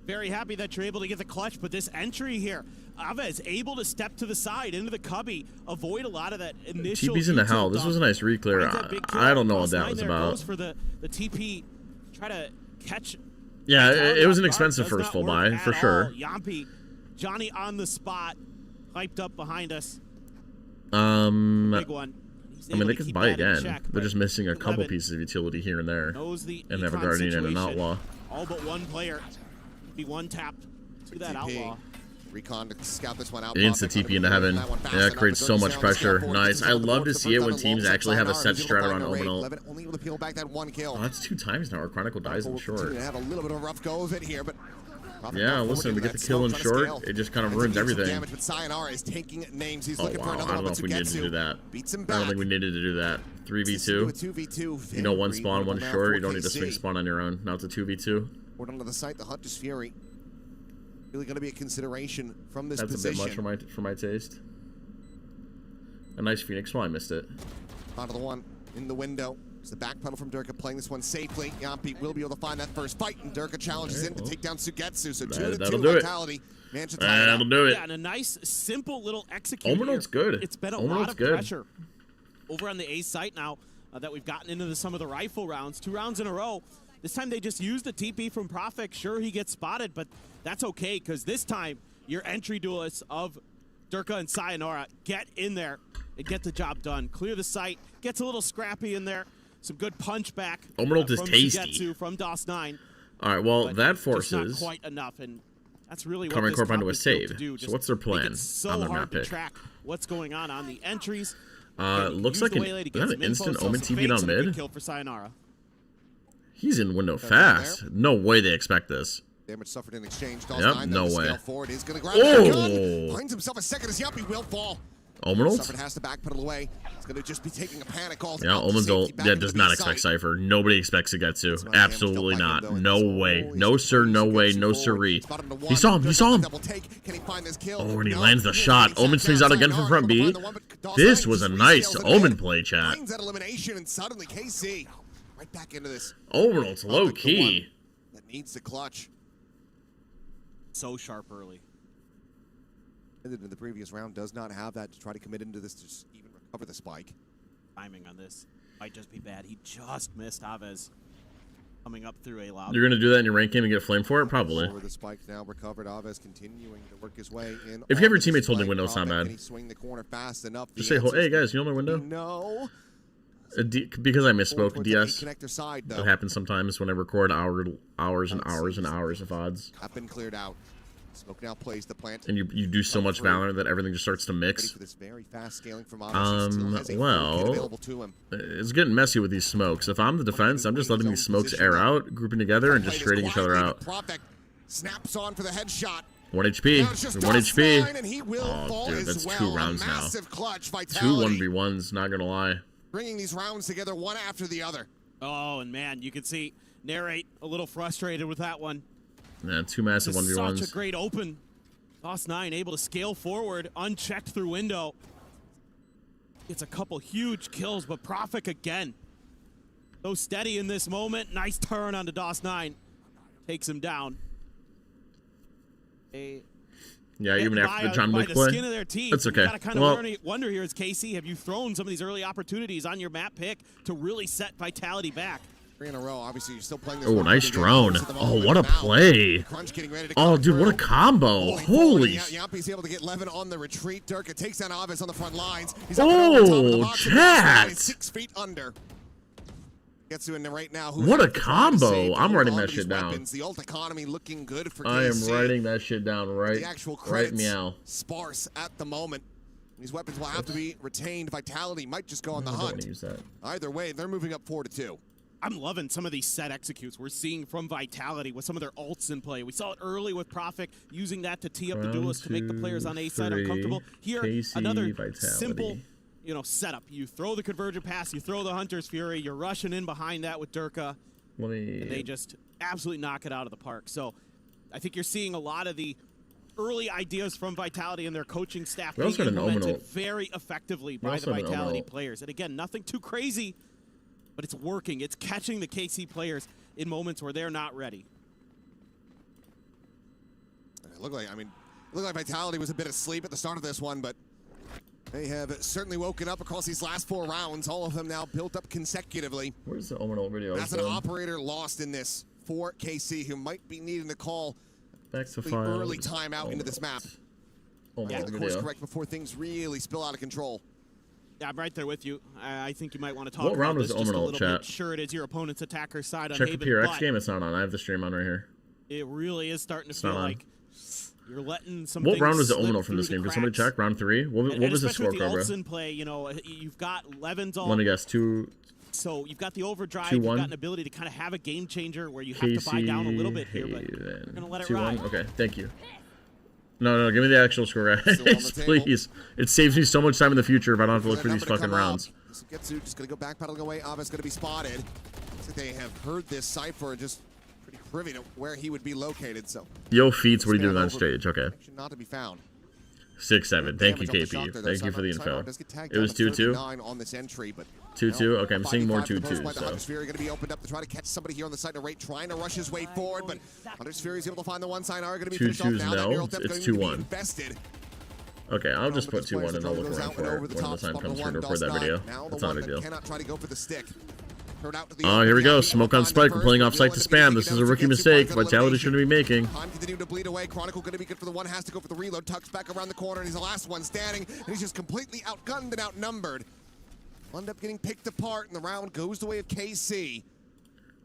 very happy that you're able to get the clutch, but this entry here, Ava able to step to the side into the cubby, avoid a lot of that initial. TP's in the util hell. This dump. was a nice reclear. Finds that big kill. I don't know what Plus that 9 was there about. goes for the TP, try to catch. Yeah, Vitality it was off an guard. expensive Does first not full work buy, at for sure. all. Yampi, Johnny on the spot, hyped up behind us. Big one. He's I mean, able they to could keep buy that in again. check, They're but just missing a couple 11 pieces of utility here and there. knows the And they have a econ Guardian and an situation. Outlaw. All but one player. Be one tapped to that TP. Outlaw. Recon to scout this one out. Insta TP into heaven. Yeah, that creates so much pressure. Nice. I love to see it when teams actually have a set strat around Omenal. Only able to peel back that one kill. Oh, that's 2 times now. Our Chronicle dies in short. To have a little bit of a rough go of it here, but Yeah, listen, we get the kill in short. It just kind of ruins everything. Damage, but Sayonara is taking names. He's Oh, looking for wow. another I don't know one. if we needed to do that. Beats him I back. don't think we needed to do that. 3v2. 2v2. You know, one spawn, one now short. for You don't need to KC. swing spawn on your own. Now it's a 2v2. Word onto the site, the Hunter's Fury. Really going to be a consideration from this That's position. a bit much for my taste. A nice Phoenix. Well, I missed it. Onto the one in the window. It's the back pedal from Durka playing this one safely. Yampi will be able to find that first fight, and Durka challenges in to take down Sugetsu. So 2-2 that'll do it. Vitality. Managed to tie it up. That'll do it. Yeah, and a nice, simple little execute. Omenal's here. good. It's been a Omenal's lot of good. pressure over on the A site now that we've gotten into some of the rifle rounds. 2 rounds in a row. This time they just used the TP from Profik. Sure, he gets spotted, but that's okay because this time your entry duelists of Durka and Sayonara get in there and get the job done. Clear the site. Gets a little scrappy in there. Some good punch back Omenal is from tasty. Sugetsu, from DOS9. All right, well, But that just forces not quite enough, and that's really what Common this Corp comp onto a is built save. to do. So Just what's their make plan it so on their hard map to pick? track what's going on the entries. Looks like an, is that an instant Omen TV on down mid? Kill for Sayonara. He's in window fast. No way they expect this. Damage suffered in exchange. Yep, no way. Forward. He's gonna grab the gun. Finds himself a second as Yuppie will fall. Omenult? Suffered has to backpedal away. It's gonna just be taking a panic all. Yeah, Omen's ult. Yeah, does not expect Cypher. Nobody expects Getsu. Absolutely not. No way. No sir. No way. No siree. He saw him. He saw him. Oh, and he lands the shot. Omen swings out again from front B. This was a nice Omen play, chat. Finds that elimination, and suddenly KC right back into this. Omenult's low key. That needs to clutch. So sharp early. In the previous round does not have that to try to commit into this to just even recover the spike. Timing on this might just be bad. He just missed Aves coming up through a loud. You're gonna do that in your rank game and get flame for it? Probably. Over the spike now recovered. Aves continuing to work his way in. If you have your teammates holding window, it's not bad. Can he swing the corner fast enough? Just say, hey guys, you know my window? No. Because I misspoke, DS. Side, that happens sometimes when I record hours and hours and hours of VODs. Have been cleared out. Smoke now plays the plant. And you do so much Valorant that everything just starts to mix. This very fast scaling from well, it's getting messy with these smokes. If I'm the defense, I'm just letting these smokes air out, grouping together, and just trading each other out. Snaps on for the headshot. 1 HP. 1 HP. Oh, dude, that's 2 rounds now. 2 1v1s, not gonna lie. Bringing these rounds together one after the other. Oh, and man, you can see Narrate a little frustrated with that one. Yeah, 2 massive 1v1s. Such a great open. DOS9 able to scale forward, unchecked through window. It's a couple huge kills, but Profik again. So steady in this moment. Nice turn onto DOS9. Takes him down. Yeah, even after the John Wick play. Skin of their teeth. That's okay. You gotta kind of wonder here is KC, have you thrown some of these early opportunities on your map pick to really set Vitality back? 3 in a row. Obviously, you're still playing this. Oh, nice drone. Oh, what a play. Oh, dude, what a combo. Holy. Yappy's able to get Levin on the retreat. Durka takes down Aves on the front lines. He's chat. 6 feet under. Gets to in right now. What a combo. I'm writing that shit down. The ult economy looking good for I am writing that shit down right. The actual right meow. Sparse at the moment. These weapons will have to be retained. Vitality might just go on the hunt. Use that. Either way, they're moving up 4-2. I'm loving some of these set executes we're seeing from Vitality with some of their ults in play. We saw it early with Profik using that to tee up the duelists to make the players on A side uncomfortable. Here, another simple, setup. You throw the Convergent Pass, you throw the Hunter's Fury, you're rushing in behind that with Durka. And they just absolutely knock it out of the park. So I think you're seeing a lot of the early ideas from Vitality and their coaching staff being implemented very effectively by the Vitality players. And again, nothing too crazy, but it's working. It's catching the KC players in moments where they're not ready. It looked like Vitality was a bit asleep at the start of this one, but they have certainly woken up across these last 4 rounds. All of them now built up consecutively. Where's the Omenult video? That's an operator lost in this for KC, who might be needing to call back to the early timeout into this map. Yeah, the course correct before things really spill out of control. Yeah, I'm right there with you. I think you might want to talk about round was this just a little chat? bit. Sure, it is your opponent's attacker's side on Check Haven, the PRX game. It's not on. I have the stream on right here. It really is starting to feel like you're letting some. What round was the Omenult from this game? Can somebody check? Round 3? What was the score, Cobra? In play, you've got Levin's all. Let me guess. 2. So you've got the overdrive. You've got an ability to kind of have a game changer where you have to buy down a little bit here, but we're gonna let it ride. Okay, thank you. No, give me the actual score, guys. Please. It saves me so much time in the future if I don't have to look for these fucking rounds. Getsu just going to go backpedaling away. Aves going to be spotted. Looks like they have heard this Cypher, just pretty privy to where he would be located. So Yo, Feats, what are you doing on stage? Okay. Not to be found. 6-7. Thank you, KP. Thank you for the info. It was 2-2. 2-2. Okay, I'm seeing more 2-2s. So. Hunter's Fury going to be opened up to try to catch somebody here on the side of Rate, trying to rush his way forward, but Hunter's Fury is able to find the one side. Are going to be finished off now. No, it's 2-1. Okay, I'll just put 2-1 and I'll look around for it when the time comes for to record that video. That's not a big deal. Oh, here we go. Smoke on Spike. We're playing off site to spam. This is a rookie mistake. Vitality shouldn't be making. Time continuing to bleed away. Chronicle going to be good for the one. Has to go for the reload. Tucks back around the corner, and he's the last one standing. And he's just completely outgunned and outnumbered. Will end up getting picked apart, and the round goes the way of KC.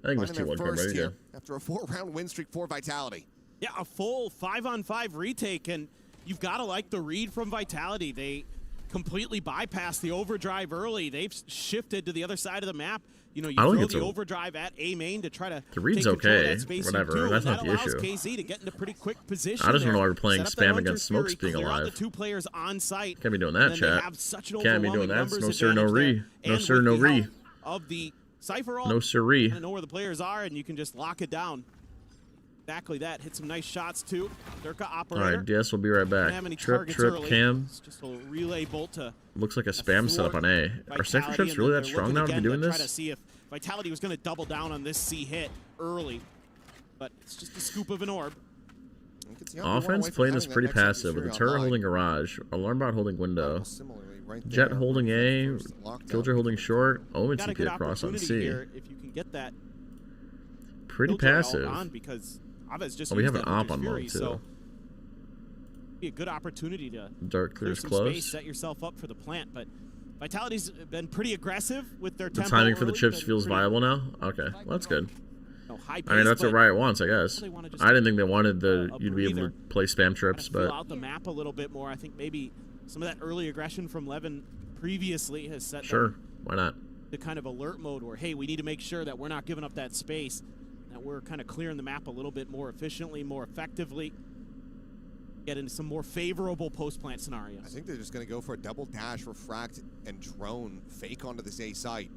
I think it was 2-1 for him, yeah. After a 4-round win streak for Vitality. Yeah, a full 5-on-5 retake, and you've got to like the read from Vitality. They completely bypassed the overdrive early. They've shifted to the other side of the map. You know, you I don't throw think the it's overdrive at A main to try to The read's take control of okay, that space whatever, you do, that's and not that the allows issue. KZ to get into pretty quick position. I just don't know there. why we're playing Set up that spam Hunter's against Smokes Fury, being clear out alive. the 2 players on site. Can't be doing and that, then they chat. have such an Can't be doing overwhelming that. numbers No sir, no advantage re. there. No And sir, with no the re. help of the Cypher ult, No siree. kind of know where the players are, and you can just lock it down. Exactly that. Hit some nice shots too. Durka operator. Alright, DS, we'll be right Don't have any back. Trip, targets trip, early. cam. It's just a relay bolt to Looks like a spam setup on A. Are Cypher Vitality, Trips and really then that they're strong looking now to be again doing Try to this? see if Vitality was going to double down on this C hit early, but it's just a scoop of an orb. Offense playing is pretty passive, with a turret holding garage, alarm bot holding window, Jet holding A, Killjoy holding short, Omen Got a TP good across on opportunity C. here if you can get that Pretty Killjoy ult passive. on, because Aves just Oh, we used have an that op Hunter's on Fury, mode too. so be a good opportunity to Dark clear clears some close. space, set yourself up for the plant. But Vitality's been pretty aggressive with their The tempo timing for the early, chips been feels pretty, viable now? Okay, well, that's good. high I mean, pace, that's what but Riot wants, I guess. they wanna just I didn't think they wanted you to be able breather. to play spam trips, fill but out the map a little bit more. I think maybe some of that early aggression from Levin previously has set sure, them why not? to kind of alert mode where, hey, we need to make sure that we're not giving up that space, that we're kind of clearing the map a little bit more efficiently, more effectively, get into some more favorable post-plant scenarios. I think they're just going to go for a double dash, refract, and drone fake onto this A site.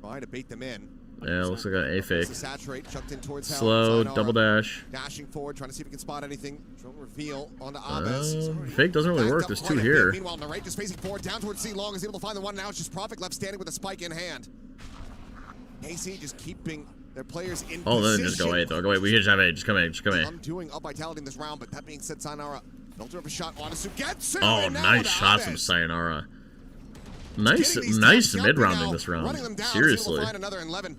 Try to bait them in. Yeah, looks like an A fake. To saturate, chucked in towards Slow, Sayonara. double dash. Dashing forward, trying to see if he can spot anything. Drone reveal onto Aves. Fake doesn't really work, there's two here. Meanwhile, Narrate just facing forward down towards C Long is able to find the one. Now it's just Prophet left standing with a spike in hand. AC just keeping their players in Oh, position. then just go A though. Go A. We just have A. Just come A. Just come A. Undoing up Vitality in this round, but that being said, Sayonara, don't have a shot. Wanasu gets it. Oh, and now nice to shots from Aves. Sayonara. Nice, Getting these nice guys mid-rounding jumping this now, round. running them down, is able Seriously. to find another 11.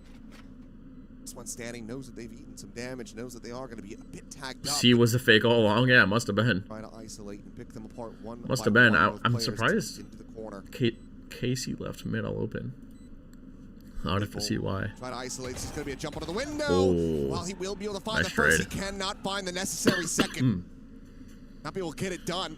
This one standing, knows that they've eaten some damage, knows that they are going to be a bit tagged up. C was a fake all along. Yeah, must have been. Try to isolate and pick them apart one Must by have been. one, both I'm players surprised into the corner. Casey left mid all open. I would have to see why. Try to isolate. This is going to be a jump out of the window. Oh. While he will be able to find Nice the first, trade. he cannot find the necessary second. Not be able to get it done.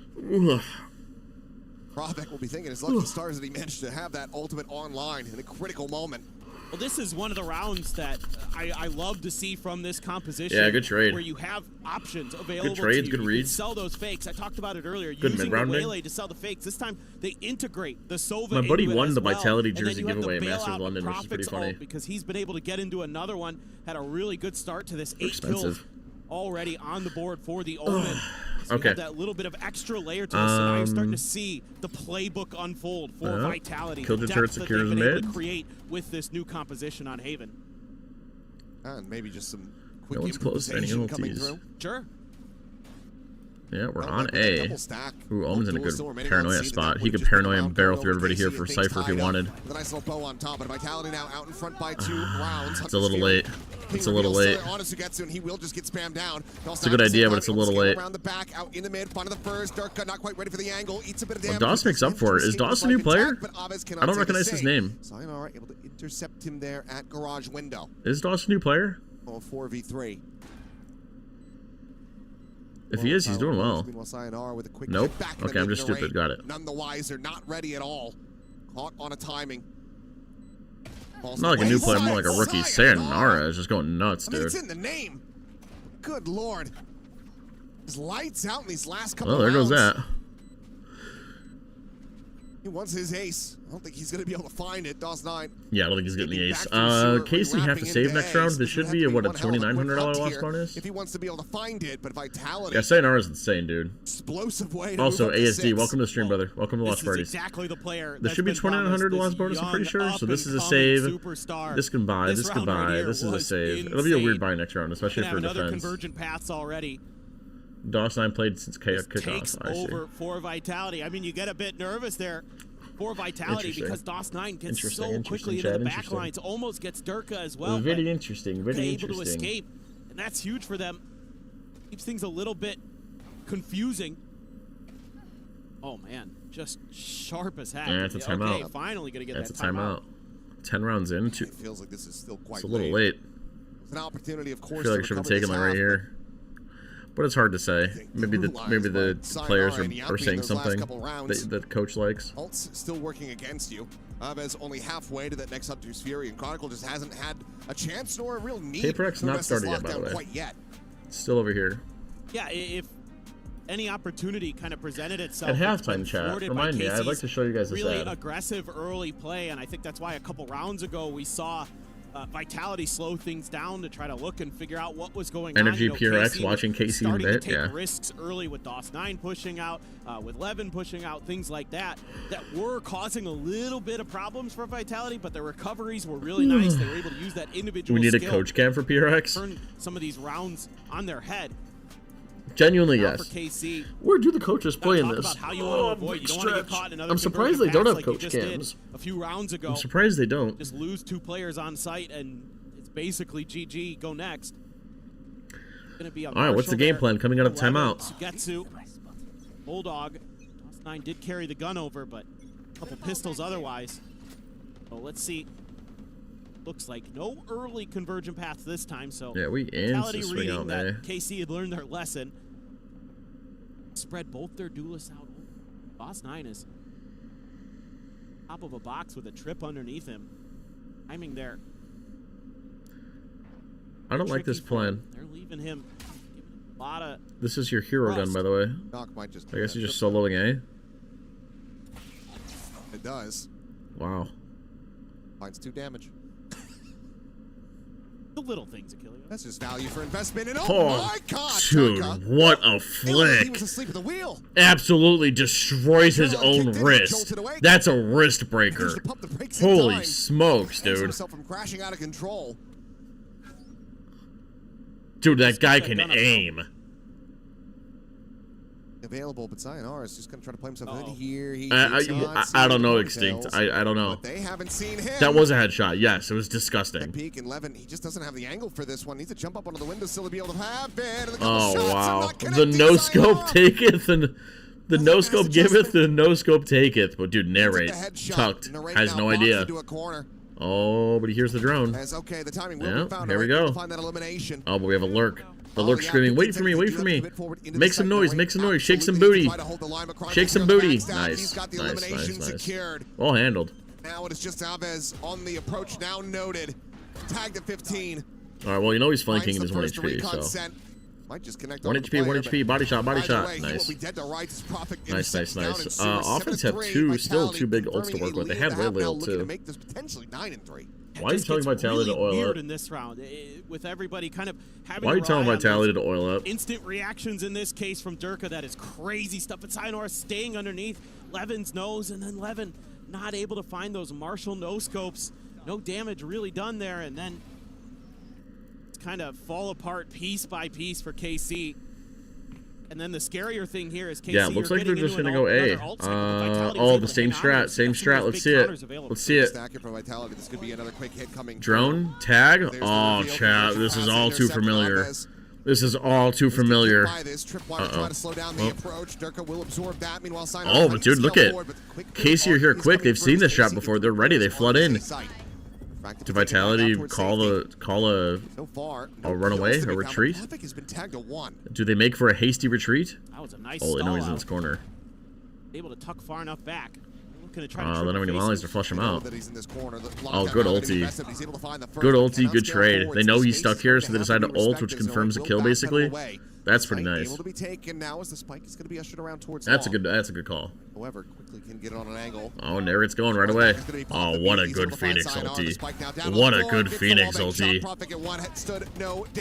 Kravik will be thinking his lucky stars that he managed to have that ultimate online in a critical moment. Well, this is one of the rounds that I love to see from this composition. Yeah, good trade. Where you have options available Good trades, to you. good You reads. can sell those fakes. I talked about it earlier. Good using the mid-rounding. Waylay to sell the fakes. This time they integrate the Sova. My buddy into it won as the well. Vitality And then jersey you have the giveaway at bailout Masters of London, which is pretty Prophet's funny. ult, because he's been able to get into another one. Had a really good start to this. 8 kills expensive. already on the board for the Omen. So Okay. you have that little bit of extra layer to this, and now you're starting to see the playbook unfold for Vitality. Killed The the turret depth that secures they've been able mid. to create with this new composition on Haven. And maybe just some quick No one's close to any improvisation coming ultis. through. Sure. Yeah, we're Well, on like with a A. double stack, Ooh, Omen's in a both good duels still remaining paranoia on C, spot. that He would could just put the paranoia round and barrel going through over everybody here KC, for things Cypher if he tied up. wanted. With a nice little bow on top, but Vitality now out in front by 2 rounds. It's a little late. It's a little late. On to Sugetsu, and he will just get spammed down. It's a good idea, but it's a little late. Around the back, out in the mid, front of the first. Durka not quite ready for the angle. Eats a bit of Well, damage. Doss makes up for it. Is Doss a new player? I don't recognize his name. Sayonara able to intercept him there at garage window. Is Doss a new player? Oh, 4v3. If he is, he's doing well. Meanwhile, Sayonara with a quick Nope. kick back in the Okay, I'm mid just and a stupid. raid. Got it. None the wiser, not ready at all. Caught on a timing. Falls Not like a new player, more like a wayside. rookie. Sayonara is just going nuts, I mean, dude. it's in the name. Good lord. His lights out in these last couple Well, there goes rounds. that. He wants his ace. I don't think he's going to be able to find it. DOS9. Yeah, I don't think he's getting the ace. Back through Sure, Casey have to wrapping save into next round. ace. This should Would be have a, to what, a one hell of quick $2,900 hunt loss here bonus? if he wants to be able to find it, but Vitality. Yeah, Sayonara's insane, dude. Explosive way to Also, move up to ASD, 6. welcome to the stream, brother. Welcome to This Watch is Parties. exactly the player There that's should be been 2,900 promised, loss this bonus, I'm pretty young, sure. So this is a up-and-coming save. superstar. This can buy. This can round right buy. here This is a was save. It'll be a weird insane. buy next round, especially Gonna for have another defense. convergent paths already. DOS9 played since Takes kickoff. I see. over for Vitality. I mean, you get a bit nervous there for Vitality Interesting. because DOS9 gets Interesting, so interesting, quickly into Chad, the back interesting. lines, almost gets Durka as well. Very but interesting. they're Very able to interesting. escape, and that's huge for them. Keeps things a little bit confusing. Oh man, just sharp as heck. Yeah, it's a Okay, timeout. finally gonna get That's that a timeout. 10 rounds in. It feels like this is still quite It's a little late. late. It's an opportunity, of I course. feel like I to should have recover taken this that right half, here. But it's hard to say. Maybe the players are saying something that the coach likes. Ult's still working against you. Abez only halfway to that next Hunter's Fury, and Chronicle just hasn't had a chance nor a real need. PRX to not wrest this started yet, by the lockdown way. quite yet. Still over here. Yeah, if any opportunity kind of presented itself At halftime chat, remind me, I'd like to show you guys this really ad. aggressive early play, and I think that's why a couple rounds ago we saw Vitality slow things down to try to look and figure out what was going Energy on. PRX watching KC starting in to bit, take risks early with DOS9 pushing out, with Levin pushing out, things like that were causing a little bit of problems for Vitality, but their recoveries were really nice. They were able to use that individual We need a skill coach cam for PRX? turn some of these rounds on their head. Genuinely, Now yes. for KC, Where do the coaches play in talk this? about how you want to avoid. You don't want to get caught in another I'm surprised they conversion don't pass have like you coach just did cams. a few rounds ago. I'm surprised they don't. Just lose 2 players on site and it's basically GG. Go next. Gonna be All right, what's the game plan coming out of timeout? Sugetsu, Bulldog. DOS9 did carry the gun over, but a couple pistols otherwise. So let's see. Looks like no early conversion paths this time. So Yeah, we Vitality swing reading out that there. KC had learned their lesson. Spread both their duelists out. DOS9 is top of a box with a trip underneath him. Timing there. I don't like this Tricky for him. plan. They're leaving him a lot of. This is your hero gun, by the way. Knock might just I guess you're just soloing A. It does. Wow. Finds 2 damage. The little things, Achilles. That's just value for investment. And Oh, my God, dude, Tucka. what a He flick! was asleep at the wheel. Absolutely destroys his own wrist. That's a wrist breaker. Holy smokes, Saves dude! himself from crashing out of control. Dude, that guy can aim. Available, but Sayonara is just going to try to play himself in here. He I don't know, Extinct. I don't know. But they haven't seen him. That was a headshot. Yes, it was disgusting. Peek and Levin, he just doesn't have the angle for this one. Needs to jump up onto the windowsill to be able to have it. And Oh wow! The no scope taketh and the no scope giveth, the no scope taketh. But dude, narrate tucked has no idea. Oh, but he hears the drone. Okay, the timing will Yeah, be found. here we go. Find that elimination. Oh, but we have a lurk. The lurk screaming, "Wait for me! Wait for me! Make some noise! Make some noise! Shake some booty! Shake some booty!" Nice, nice. Well handled. Now it is just Abez on the approach. Now noted. Tagged at 15. All right. Well, you know he's flanking in his 1 HP, so. Might just connect 1 HP, 1 HP, body shot, body shot. Nice. Nice. Offense have still two big ults to work with. They have really ult too. Why are you telling Vitality to oil up? In this round, with everybody kind of having. Why are you telling Vitality to oil up? Instant reactions in this case from Durka. That is crazy stuff. But Sayonara staying underneath Levin's nose, and then Levin not able to find those Marshall no scopes. No damage really done there, and then it's kind of fall apart piece by piece for KC. And then the scarier thing here is KC. Yeah, looks like they're just gonna go A. Oh, the same strat, same strat. Let's see it. Let's see it. This could be another quick hit coming. Drone tag. Oh, chat. This is all too familiar. This is all too familiar. Oh, but dude, look at KC are here quick. They've seen this shot before. They're ready. They flood in. To Vitality call a runaway, a retreat? Do they make for a hasty retreat? That was a nice oh, stall no, he's in out. this corner. Able to tuck far enough back. They don't have any mollies to flush him out. Oh, good ulti. Good ulti, good trade. They know he's stuck here, so they decide to ult, which confirms the kill, basically. That's pretty nice. Able to be taken now as the spike is going to be ushered around towards That's a good call. However, quickly can get it on an angle. Oh, and there it's going right away. Oh, what a good Phoenix ulti. What a good Phoenix ulti.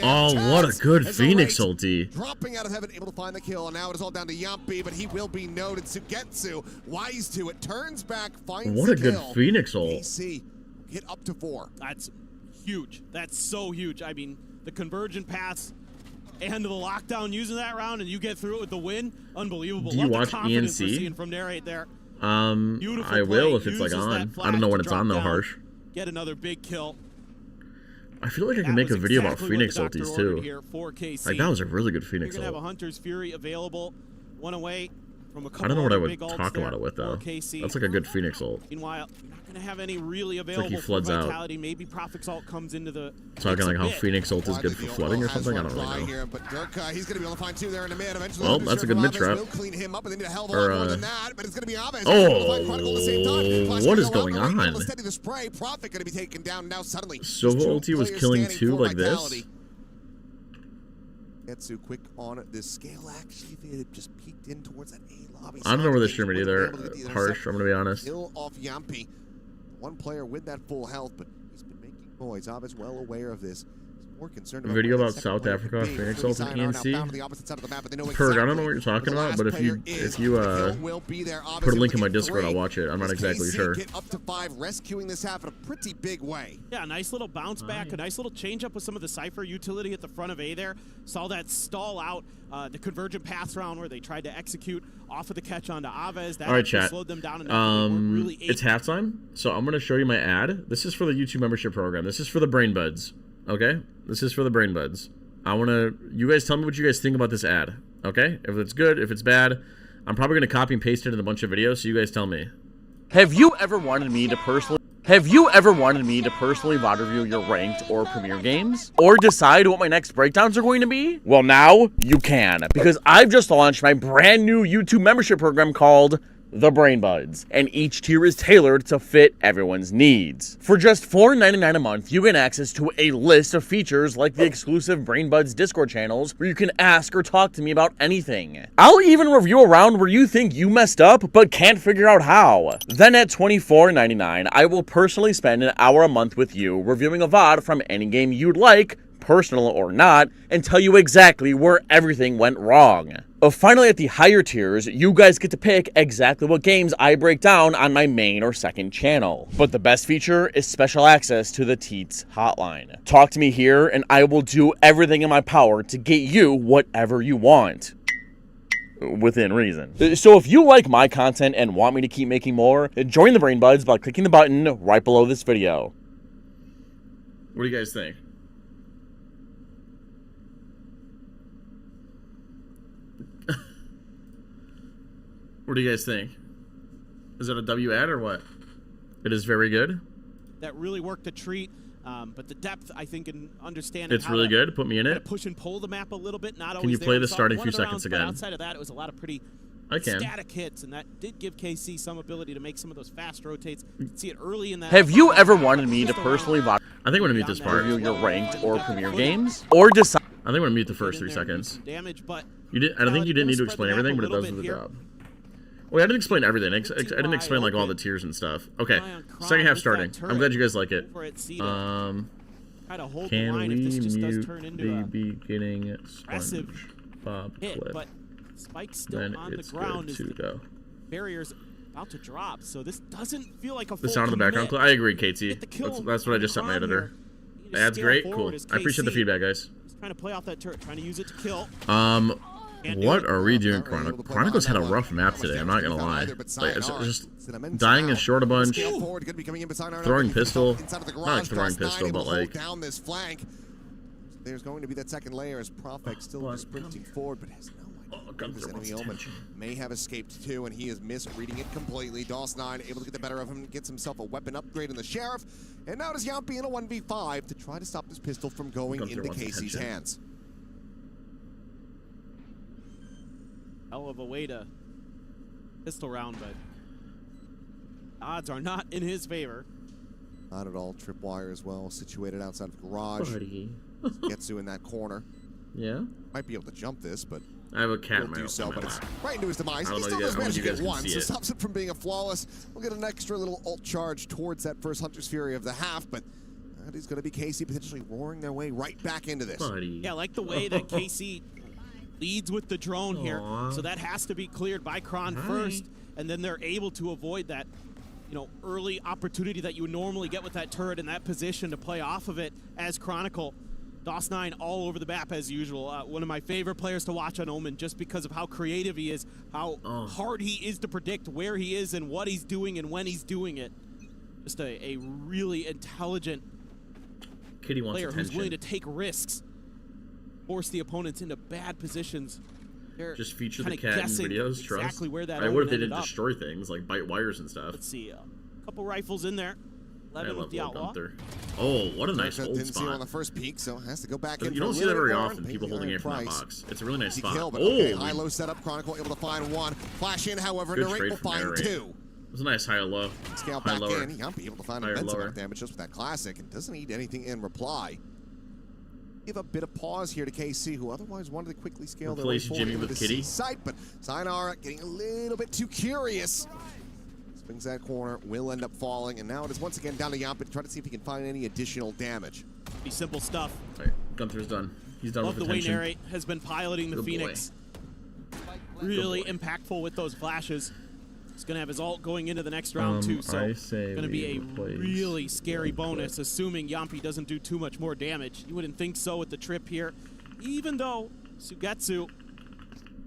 Oh, what a good Phoenix ulti. Dropping out of heaven, able to find the kill, and now it is all down to Yampi, but he will be noted. Sugetsu, wise to it, turns back, finds what a the good kill. Phoenix ult. AC hit up to 4. That's huge. That's so huge. I mean, the convergent paths and the lockdown using that round, and you get through it with the win. Unbelievable. Do you watch confidence we're ENC? seeing from Narrate there. I will if it's like on. I don't know when it's on though, Harsh. Get another big kill. I feel like I can make a video about Phoenix ultis too. Like that was a really good Phoenix You're gonna have ult. a Hunter's Fury available. One away. from a I couple don't know what I other would big ults talk there about it with, though. for KC. That's like a good Phoenix ult. Meanwhile, you're not going to have any really like available he for floods out. Vitality. Maybe Profix ult comes into the Talking like how bit. Phoenix ult is good for flooding or something? I don't really know. Here, but Dirk, he's going to be able to find two there in the mid. Eventually, Well, that's a good mid-trap. will clean him up, and they need a hell of a Or, lot more than that. But it's going to be Aves. Oh, what is going on? Steady the spray. Profit going to be taken down now suddenly. Sova ulti was killing two like this. Getsu quick on this scale. Actually, if it just peeked in towards that A lobby. I don't know where the streamer either. Harsh, I'm gonna be honest. Kill off Yampi. One player with that full health, but he's been making noise. Aves well aware of this. More concerned about Video about South Africa, Phoenix ult and ENC. Perg, I don't know what you're talking about, but if you put a link in my Discord, I'll watch it. I'm not exactly sure. Get up to 5, rescuing this half in a pretty big way. Yeah, a nice little bounce back, a nice little change up with some of the Cypher utility at the front of A there. Saw that stall out the convergent pass round where they tried to execute off of the catch onto Aves. That All right, chat. slowed them down enough. Really it's halftime, so I'm gonna show you my ad. This is for the YouTube membership program. This is for the Brain Buds. Okay, this is for the Brain Buds. You guys tell me what you guys think about this ad. Okay, if it's good, if it's bad, I'm probably gonna copy and paste it in a bunch of videos. So you guys tell me. Have you ever wanted me to personally VOD review your ranked or premier games? Or decide what my next breakdowns are going to be? Well, now you can, because I've just launched my brand new YouTube membership program called The Brain Buds, and each tier is tailored to fit everyone's needs. For just $4.99 a month, you get access to a list of features like the exclusive Brain Buds Discord channels where you can ask or talk to me about anything. I'll even review a round where you think you messed up but can't figure out how. Then at $24.99, I will personally spend an hour a month with you reviewing a VOD from any game you'd like, personal or not, and tell you exactly where everything went wrong. Finally, at the higher tiers, you guys get to pick exactly what games I break down on my main or second channel. But the best feature is special access to the Teats hotline. Talk to me here, and I will do everything in my power to get you whatever you want. Within reason. So if you like my content and want me to keep making more, join the Brain Buds by clicking the button right below this video. What do you guys think? What do you guys think? Is it a W ad or what? It is very good. That really worked a treat, but the depth, I think, in understanding it's really good. Put me in it. Push and pull the map a little bit. Not Can you play the starting few seconds again? Outside of that, it was a lot of pretty static hits, and that did give KC some ability to make some of those fast rotates. You can see it early in that. Have you ever wanted me to personally VOD? I think I'm gonna mute this part. Review your ranked or premier games, or decide. I think I'm gonna mute the first 3 seconds. Damage, but you did. I don't think you didn't need to explain everything, but it does do the job. Well, I didn't explain everything. I didn't explain like all the tiers and stuff. Okay, second half starting. I'm glad you guys like it. Can we mute the beginning SpongeBob clip? But Spike's still on the ground as the barrier's about to drop, so this doesn't feel like a full the sound of the background clip. I agree, KT. That's what I just sent my editor. The ad's great. Cool. I appreciate the feedback, guys. Trying to play off that turret, trying to use it to kill. What are we doing, Chronicles? Chronicles had a rough map today, I'm not gonna lie. Like, it's just dying is short a bunch, throwing pistol, not like throwing pistol, but like... There's going to be that second layer as Profex still sprinting forward, but has no idea. His enemy Omen may have escaped too, and he is misreading it completely. DOS9 able to get the better of him, gets himself a weapon upgrade in the Sheriff, and now does Yampi in a 1v5 to try to stop this pistol from going into KC's hands. Hell of a way to pistol round, but odds are not in his favor. Not at all. Tripwire as well, situated outside of the garage. Getsu in that corner. Yeah? Might be able to jump this, but I have a cat in my do so, but it's right into his demise. He still does manage to get one, so stops it from being a flawless. We'll get an extra little ult charge towards that first Hunter's Fury of the half, but that is going to be KC potentially roaring their way right back into this. Yeah, I like the way that KC leads with the drone here, so that has to be cleared by Kron first, and then they're able to avoid that, you know, early opportunity that you would normally get with that turret in that position to play off of it as Chronicle. DOS9 all over the map as usual. One of my favorite players to watch on Omen just because of how creative he is, how hard he is to predict where he is and what he's doing and when he's doing it. Just a really intelligent player who's willing to take risks, force the opponents into bad positions. They're Just feature the kinda cat in guessing videos. exactly Trust. where that I omen what if they ended didn't up. destroy things like bite wires and stuff? Let's see, a couple rifles in there. I 11 with love the Lil outlaw. Gunther. Oh, what a nice Didn't old see him on spot. the first peak, so has to go back in. You for don't a see that little very bit more often. and People pay holding the aim from that price. box. It's a really nice Easy spot. kill, but Oh, okay, high-low setup. Chronicle able to find one. Flash in, however, good Narrate trade will from find Narrate. two. It was a nice high low. Scale High back lower. in. Yampi able to find Higher, immense amount lower. of damage just with that classic and doesn't need anything in reply. Give a bit of pause here to KC, who otherwise wanted to quickly scale their way Replace forward Jimmy into with the Kitty. site, but Sayonara getting a little bit too curious. Swings that corner, will end up falling, and now it is once again down to Yampi to try to see if he can find any additional damage. Be simple stuff. All right, Gunther's done. He's done Love with the way attention. Narrate has been piloting the Good boy. Phoenix. Really impactful with those flashes. He's going to have his ult going into the next round, too, so I it's say going to be a replace really scary bonus, assuming Yampi doesn't do too much more damage. You wouldn't think so with the trip here, even though Sugetsu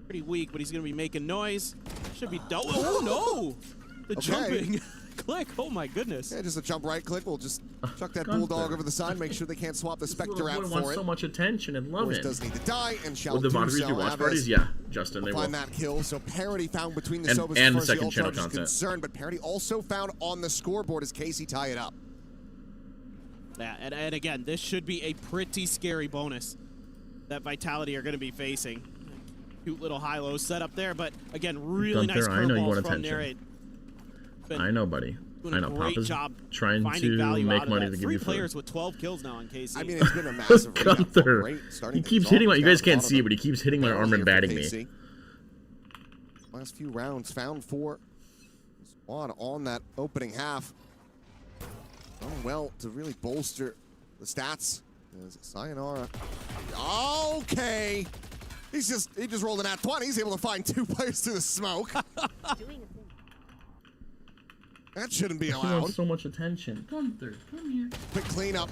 pretty weak, but he's going to be making noise. Should be double. Oh, no! The jumping click. Oh, my goodness. Yeah, just a jump right click. We'll just chuck that Gunther. bulldog over the side, make sure they can't swap the Spectre Little out boy for wants it. so much attention and love Force it. does need to die, and shall Would the do Vauderies so. do watch Aves parties? Yeah, Justin, they will will. find that kill, so parity found between the And- Sobas and as far as second ult channel charge is content. concerned, but parity also found on the scoreboard as Casey tie it up. Yeah, and again, this should be a pretty scary bonus that Vitality are going to be facing. Cute little high-low setup there, but again, really Gunther, nice I know you curveballs want from attention. Narrate. Been I know, buddy. doing I a know. great Papa's job trying finding to value make out of money that. to give Three you food. players with 12 kills now on KC. I mean, it's been a massive Gunther. rate. He keeps hitting my. You guys can't see it, but he keeps hitting my arm and batting me. KC. Last few rounds found for Squad on that opening half. Done well to really bolster the stats. As Sayonara. Okay. He just rolled an at 20. He's able to find two players through the smoke. That shouldn't be He allowed. wants so much attention. Gunther, come here. Quick cleanup.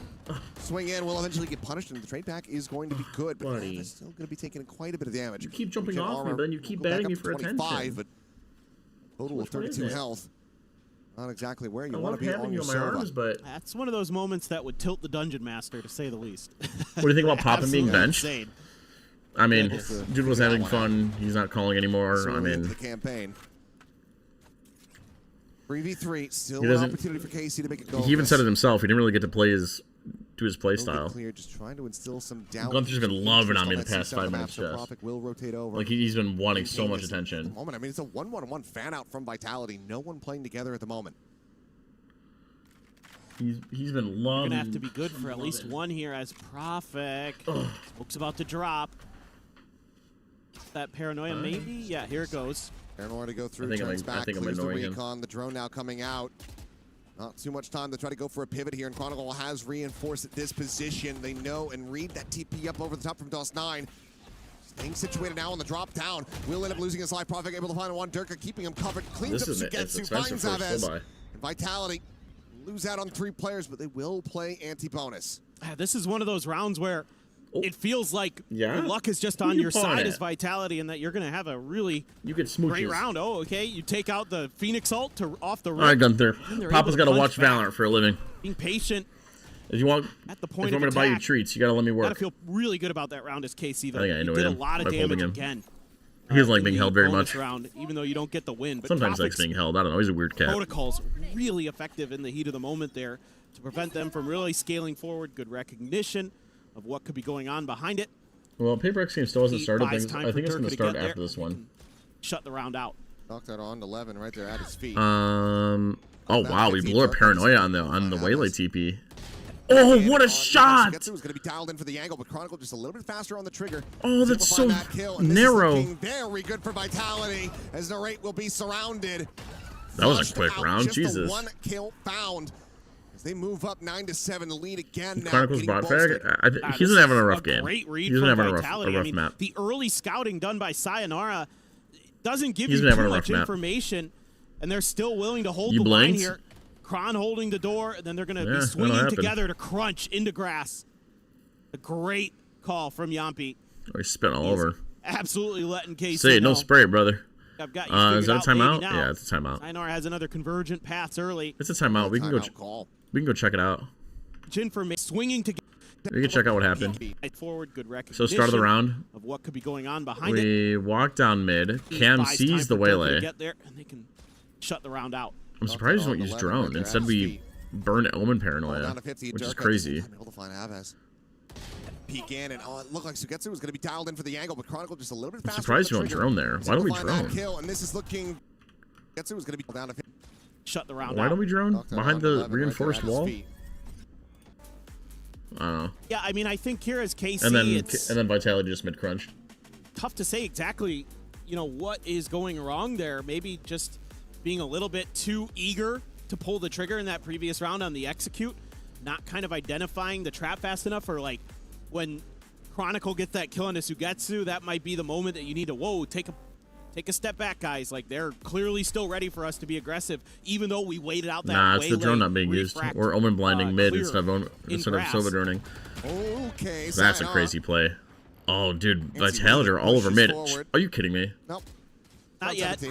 Swing in will eventually get punished, and the trade back is going to be good, but Buddy. it's still going to be taking quite a bit of damage. You keep jumping Jet off me, armor but then you keep will go back batting me up to for 25, attention. but total of Which one is 32 it? health. Not exactly where you I want love to be having on you your on my server. arms, but That's one of those moments that would tilt the Dungeon Master, to say the least. what do you think about Papa being Absolutely benched? insane. I mean, Yeah, just, dude was figure having that one fun. He's not calling anymore. So I early into mean, the campaign. 3v3, still He an doesn't- opportunity for KC to make it go. he even said it himself. He didn't really get to play do his play Little bit style. clear, just trying to instill some doubt. Gunther's been some loving interest on me the that past C7 5 map, minutes, so Jess. Prophet will rotate over. Like he's been wanting so Maintaining much this attention. Moment. I mean, it's a 1-1-1 fan out from Vitality. No one playing together at the moment. He's been You're loving. gonna have to be good for at least one here as Prophet. Smoke's about to drop. That paranoia, maybe? Yeah, here it goes. Paranoia to go through, I think turns I'm back, clears the annoying him. recon. The drone now coming out. Not too much time to try to go for a pivot here, and Chronicle has reinforced this position. They know and read that TP up over the top from DOS9. Staying situated now on the drop down. Will end up losing his life. Prophet able to find one. Durka keeping him covered. Cleans This up is it's Sugetsu, expensive finds for a Aves. slow buy. And Vitality lose out on 3 players, but they will play anti-bonus. This is one of those rounds where it feels like Yeah? your luck is just Who on you your pawing side at? as Vitality, and that you're going to have a really You get smooches. great round. Oh, okay. You take out the Phoenix ult to off the rip. All right, Gunther. and they're Papa's able got to punch watch back. Valorant for a living. Being patient. If you want, At the if point you of want me to buy you attack. treats, you got to let me Gotta work. feel really good about that round as KC, though. I think I He annoyed did a him lot of by holding damage him. again. He doesn't like in being the held very bonus much. round, even though you don't get the win. But Sometimes he likes Prophet's being held. I don't know. He's a weird cat. protocols really effective in the heat of the moment there to prevent them from really scaling forward. Good recognition of what could be going on behind it. Well, PRX game still hasn't He started. buys Things. time I for think it's Durka going to to start get there. after this one. Shut the round out. Knocked out on 11 right there at his feet. Oh wow, we blew our paranoia on the waylay TP. Oh, what a shot! Sugetsu was going to be dialed in for the angle, but Chronicle just a little bit faster on the trigger. Oh, He's able that's to find so that kill, and this is narrow. looking very good for Vitality as Narrate will be surrounded. That was a Flushed quick out, round. just Jesus. The 1 kill found as they move up 9-7, the lead again now. Chronicles getting bot bolstered. fag. He isn't having a rough game. Great read He isn't from having a Vitality. rough I mean, map. the early scouting done by Sayonara doesn't give He's you been having too a rough much map. information, and they're still willing to hold You the line blinked? here. Kron holding the door, and then they're going to Yeah, be that'll swinging happen. together to crunch into grass. A great call from Yampi. Oh, he's spitting all over. Absolutely letting KC Say it, no know. spray, brother. I've got you Is figured that a out, baby, timeout? now. Yeah, it's a timeout. Sayonara has another convergent paths early. It's a timeout. We can go. Timeout call. We can go check it out. Information swinging to We can check out what happened. Forward, good So start of the round. Of what could be going on behind it. We walk down mid. Cam sees the waylay. Get there and they can shut the round out. I'm surprised you don't use drone. Instead we burn Omen Paranoia, which is crazy. Peek in, and it looked like Sugetsu was going to be dialed in for the angle, but Chronicle just a little bit I'm faster. surprised you don't drone there. Why don't we drone? Kill, and this is looking. Sugetsu was going to be down to shut the round. Why don't we drone behind the reinforced wall? I don't know. Yeah, I mean, I think here as KC, and then Vitality just mid crunched. Tough to say exactly, what is going wrong there. Maybe just being a little bit too eager to pull the trigger in that previous round on the execute, not kind of identifying the trap fast enough, or like when Chronicle gets that kill into Sugetsu, that might be the moment that you need to take a step back, guys. Like, they're clearly still ready for us to be aggressive, even though we waited out that Nah, it's the drone not being used. Or Omen blinding mid instead of Silva droning. Okay, that's a crazy play. Oh, dude, Vitality are all over mid. Are you kidding me? Nope. Not yet.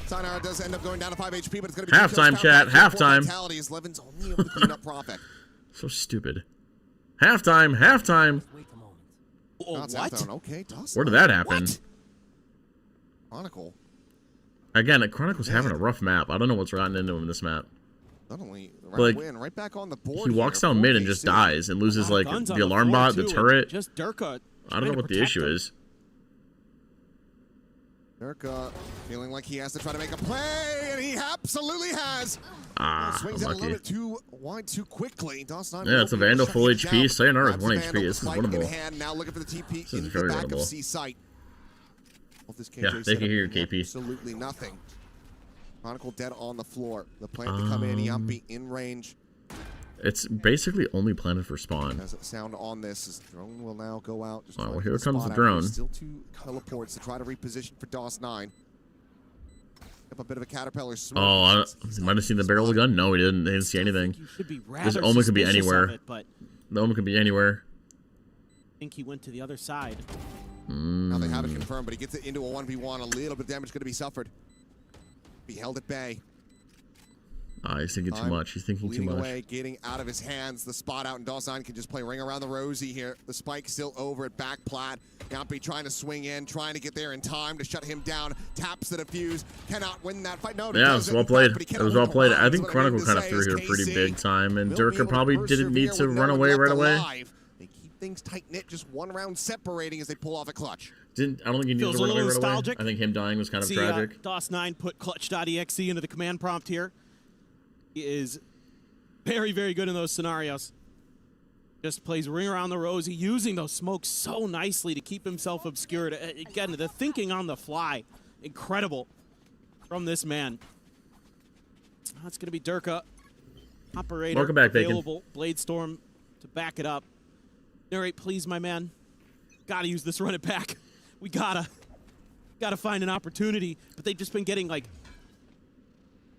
Sayonara does end up going down to 5 HP, but it's going to be halftime, chat. Halftime. Vitality is Levin's only able to clean up Prophet. So stupid. Halftime. Halftime. What? Okay, where did that happen? What? Chronicle. Again, Chronicle's having a rough map. I don't know what's gotten into him in this map. Not only like, win, right back on the board. He walks down mid and just dies and loses like the alarm bot, the turret. Just Durka. I don't know what the issue is. Durka feeling like he has to try to make a play, and he absolutely has. Swings out a little bit too wide too quickly. Yeah, it's a Vandal full HP. Sayonara is 1 HP. This is winnable. Now looking for the TP this is in very the back winnable. of C site. Yeah, they can hear your KP. Absolutely nothing. Chronicle dead on the floor. The plant to come in. Yampi in range. It's basically only planted for spawn. Has a sound on this. His drone will now go out. Just well, here comes the drone. Still 2 teleports to try to reposition for DOS9. Up a bit of a caterpillar smoke. Oh, you might have seen the barrel of the gun. No, he didn't. They didn't see anything. This Omen could be anywhere. The Omen could be anywhere. I think he went to the other side. Now they have it confirmed, but he gets it into a 1v1. A little bit of damage going to be suffered. Be held at bay. He's thinking too much. He's thinking too much. Away, getting out of his hands. The spot out, and DOS9 can just play ring around the rosy here. The spike still over at back plat. Yampi trying to swing in, trying to get there in time to shut him down. Taps the defuse. Cannot win that fight. No, yeah, it was well played. It was well played. I think Chronicle kind of threw here pretty big time, and Durka probably didn't need to run away right away. They keep things tight knit, just 1 round separating as they pull off a clutch. I don't think he needed to run away right away. I think him dying was kind of tragic. DOS9 put clutch.exe into the command prompt here. He is very, very good in those scenarios. Just plays ring around the rosy, using those smokes so nicely to keep himself obscured. Again, the thinking on the fly, incredible from this man. That's going to be Durka. Operator, welcome back, available. Blade Storm to back it up. Narrate, please, my man. Gotta use this run it back. We gotta find an opportunity. But they've just been getting, like,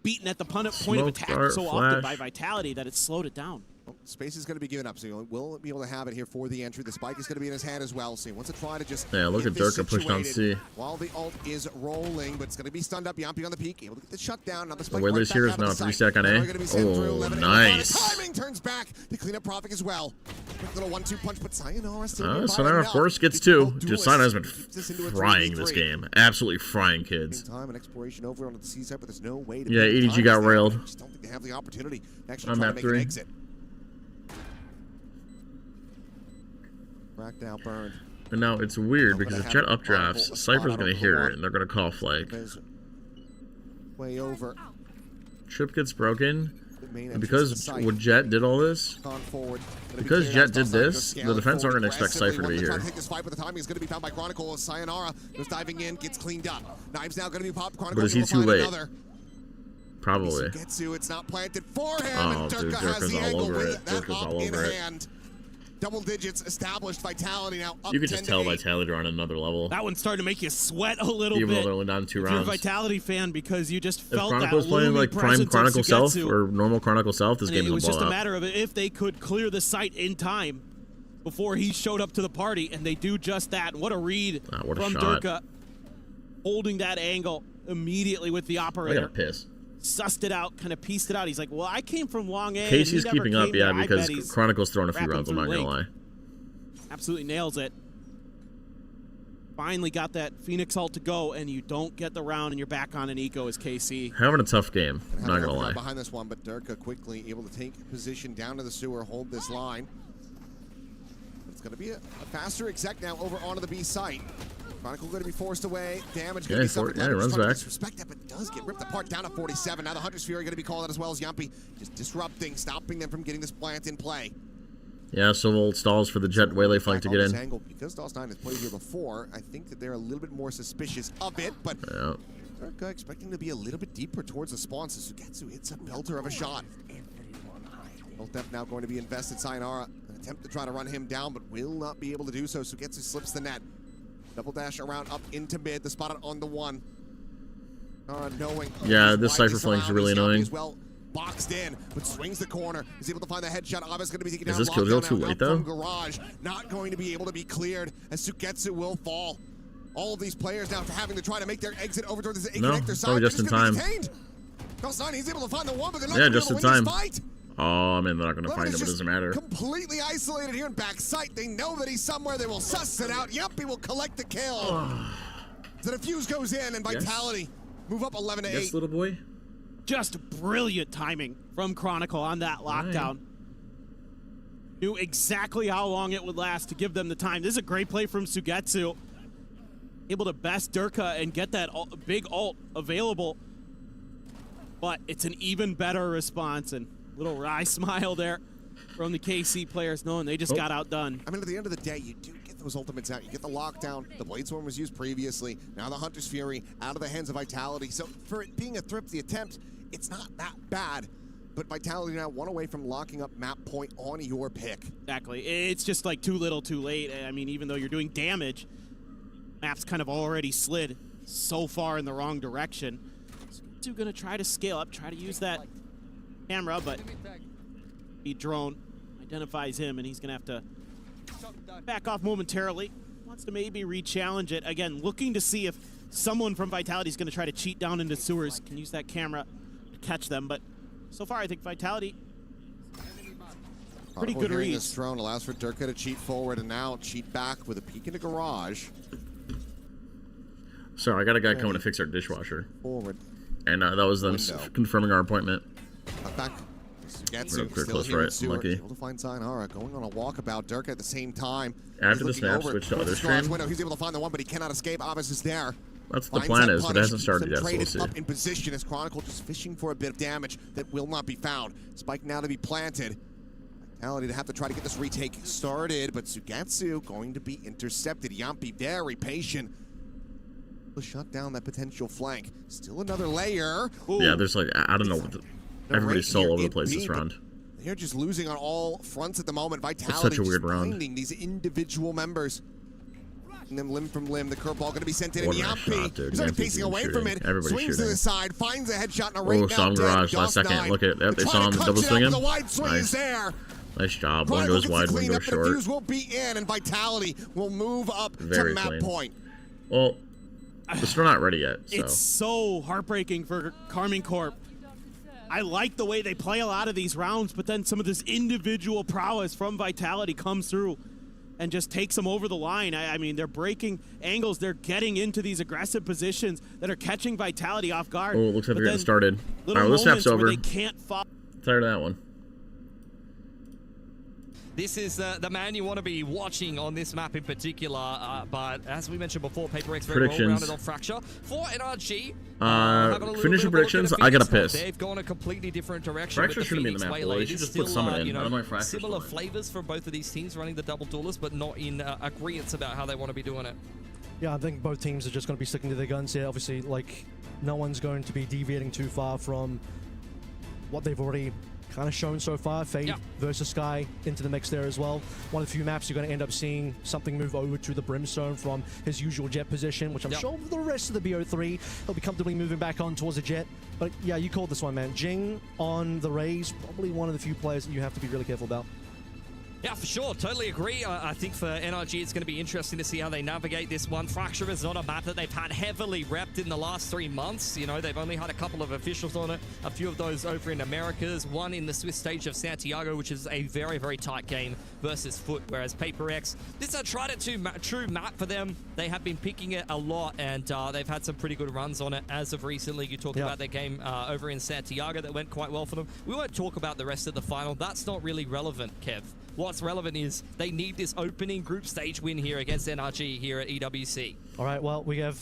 beaten at the point of attack so often by Vitality that it's slowed it down. Well, space is going to be given up, so you will be able to have it here for the entry. The spike is going to be in his hand as well, so he wants to try to just look at Durka push down C. While the ult is rolling, but it's going to be stunned up. Yampi on the peak, able to get the shutdown. Now the spike the Waylers here is now 3 stack on A. Oh, nice. Timing turns back to clean up Prophet as well. Quick little 1-2 punch, but Sayonara still Sayonara, of course, gets 2. Dude, Sayonara's been frying this game. Absolutely frying kids. Time and exploration over on the C side, but there's no way to EDG got railed. I just don't think they have the opportunity to actually on try map to make 3. an exit. Racked out, burned. And now it's weird because if Jet updrafts, Cypher's going to hear it and they're going to call flag. Way over. Trip gets broken. And because Jet did all this, because Jet did this, the defense aren't going to expect Cypher to be here. This fight, but the timing is going to be found by Chronicle. Sayonara goes diving in, gets cleaned up. Knives now going to be popped. Chronicle, but is he too late? Probably. It's not planted for him. Oh, dude, Durka's all over it. Durka's all over it. Double digits established. Vitality now up. You could just tell Vitality are on another level. That one's starting to make you sweat a little bit. Even though they're only down 2 rounds. You're a Vitality fan because you just felt that. If Chronicle's playing like Prime Chronicle Self or normal Chronicle Self, this game is a blowout. It was just a matter of if they could clear the site in time before he showed up to the party, and they do just that. What a read from Durka, holding that angle immediately with the operator. I got a piss. Sussed it out, kind of pieced it out. He's like, well, I came from long A. Casey's keeping up, yeah, because Chronicle's throwing a few rounds, I'm not going to lie. absolutely nails it. Finally got that Phoenix ult to go, and you don't get the round, and you're back on an eco as KC. Having a tough game, not gonna lie. Behind this one, but Durka quickly able to take position down to the sewer, hold this line. It's going to be a faster exec now over onto the B site. Chronicle going to be forced away. Damage going to be suffered. Yeah, he runs back. Disrespect that, but does get ripped apart down to 47. Now the Hunter's Fury going to be called out as well as Yumpy. Just disrupting, stopping them from getting this plant in play. Yeah, so old stalls for the Jet Waylay flank to get in. Angle, because DOS9 has played here before, I think that they're a little bit more suspicious of it, but Durka expecting to be a little bit deeper towards the spawn, so Sugetsu hits a belter of a shot. Ultep now going to be invested. Sayonara, an attempt to try to run him down, but will not be able to do so. Sugetsu slips the net. Double dash around up into mid, the spot on the one. Knowing. Yeah, this Cypher flank is really annoying. As well. Boxed in, but swings the corner. Is able to find the headshot. Aba's going to be taken down. Is this Killjoy too late though? Garage, not going to be able to be cleared as Sugetsu will fall. All of these players now having to try to make their exit over towards the connector side. Probably just in time. DOS9, he's able to find the one, but they're not Yeah, going to just be in able to win time. this fight. Oh, I mean, they're not going to find him, but it doesn't matter. Completely isolated here in back sight. They know that he's somewhere. They will suss it out. Yuppie will collect the kill. The defuse goes in, and Vitality move up 11 to 8. Yes, little boy. Just brilliant timing from Chronicle on that lockdown. Knew exactly how long it would last to give them the time. This is a great play from Sugetsu. Able to best Durka and get that big ult available. But it's an even better response, and little wry smile there from the KC players knowing they just got outdone. I mean, at the end of the day, you do get those ultimates out. You get the lockdown. The Bladestorm was used previously. Now the Hunter's Fury out of the hands of Vitality. So for it being a thrifty attempt, it's not that bad. But Vitality now one away from locking up map point on your pick. Exactly. It's just like too little, too late. I mean, even though you're doing damage, map's kind of already slid so far in the wrong direction. So going to try to scale up, try to use that camera, but the drone identifies him, and he's going to have to back off momentarily. Wants to maybe re-challenge it. Again, looking to see if someone from Vitality is going to try to cheat down into sewers, can use that camera to catch them, but so far I think Vitality, pretty good read. This drone allows for Durka to cheat forward and now cheat back with a peek into garage. So I got a guy coming to fix our dishwasher. Forward. And that was them confirming our appointment. Back. Sugetsu We're still close, here right? in sewer. Lucky. Able to find Sayonara going on a walkabout. Durka at the same time. After the snap, switch to other stream. Window. He's able to find the one, but he cannot escape. Abbas is there. That's what the plan is, but it hasn't started yet, so we'll see. Up in position as Chronicle just fishing for a bit of damage that will not be found. Spike now to be planted. Vitality to have to try to get this retake started, but Sugetsu going to be intercepted. Yumpy very patient. To shut down that potential flank. Still another layer. Ooh. Yeah, there's like, I don't know what everybody's so all over the place this round. They're just losing on all fronts at the moment. Vitality it's such a weird round. finding these individual members. And then limb from limb, the curveball going to be sent in. And Yumpy, he's already facing away from it. Swings to the side, finds a headshot and a right now. Saw him garage last second. Look at that. They saw him double swing him. Nice. Nice job. One goes wide, one goes short. The fuse will be in, and Vitality will move up to map point. Well, we're still not ready yet. So. It's so heartbreaking for Carmine Corp. I like the way they play a lot of these rounds, but then some of this individual prowess from Vitality comes through and just takes them over the line. I mean, they're breaking angles. They're getting into these aggressive positions that are catching Vitality off guard. Oh, it looks like we're getting started. All right, well, this snap's over. They can't follow. Tired of that one. This is the man you want to be watching on this map in particular, but as we mentioned before, PRX very well rounded on Fracture. For NRG, finishing predictions, I got a piss. They've gone a completely different direction. Fracture shouldn't be in the map, though. They should just put Summon in. I don't know Fracture. Similar flavors for both of these teams running the double duelist, but not in agreement about how they want to be doing it. Yeah, I think both teams are just going to be sticking to their guns here. Obviously, like, no one's going to be deviating too far from what they've already kind of shown so far. Fade versus Sky into the mix there as well. One of the few maps you're going to end up seeing something move over to the Brimstone from his usual jet position, which I'm sure for the rest of the BO3 he'll be comfortably moving back on towards the jet. But yeah, you called this one, man. Jing on the Rays, probably one of the few players that you have to be really careful about. Yeah, for sure. Totally agree. I think for NRG, it's going to be interesting to see how they navigate this one. Fracture is not a map that they've had heavily repped in the last 3 months. You know, they've only had a couple of officials on it, a few of those over in Americas, one in the Swiss stage of Santiago, which is a very, very tight game versus Foot, whereas PRX, this is a true map for them. They have been picking it a lot, and they've had some pretty good runs on it as of recently. You talked about their game over in Santiago that went quite well for them. We won't talk about the rest of the final. That's not really relevant, Kev. What's relevant is they need this opening group stage win here against NRG here at EWC. All right, well, we have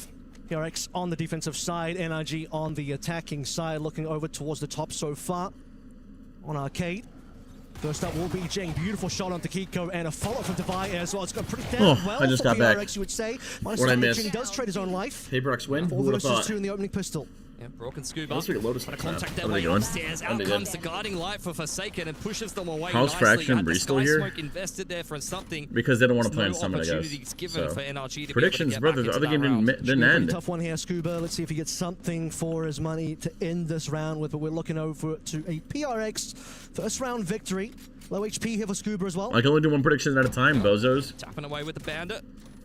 PRX on the defensive side, NRG on the attacking side, looking over towards the top so far on Arcade. First up will be Jing. Beautiful shot onto Kiko and a follow from Devi as well. It's gone pretty down well I just for got PRX, back. you would say. What I missed. Jing does trade his own life. PRX win. Who 4 would have versus thought? 2 in the opening pistol. Yeah, broken scuba. Let's get Lotus Trying to snap. contact their What are way they doing? upstairs. What are Out they comes doing? the guarding light for Forsaken and pushes them away How's nicely. Fraction Had the Bree still Sky here? Smoke invested there for something. Because they don't want to There's play in no Summit, I guess. opportunities given So. for NRG to Predictions, be able brother. to The get other back game into that round. didn't end. Tough one here, Scuba. Let's see if he gets something for his money to end this round with, but we're looking over to a PRX first round victory. Low HP here for Scuba as well. I can only do one prediction at a time, bozos. Tapping away with the Bandit.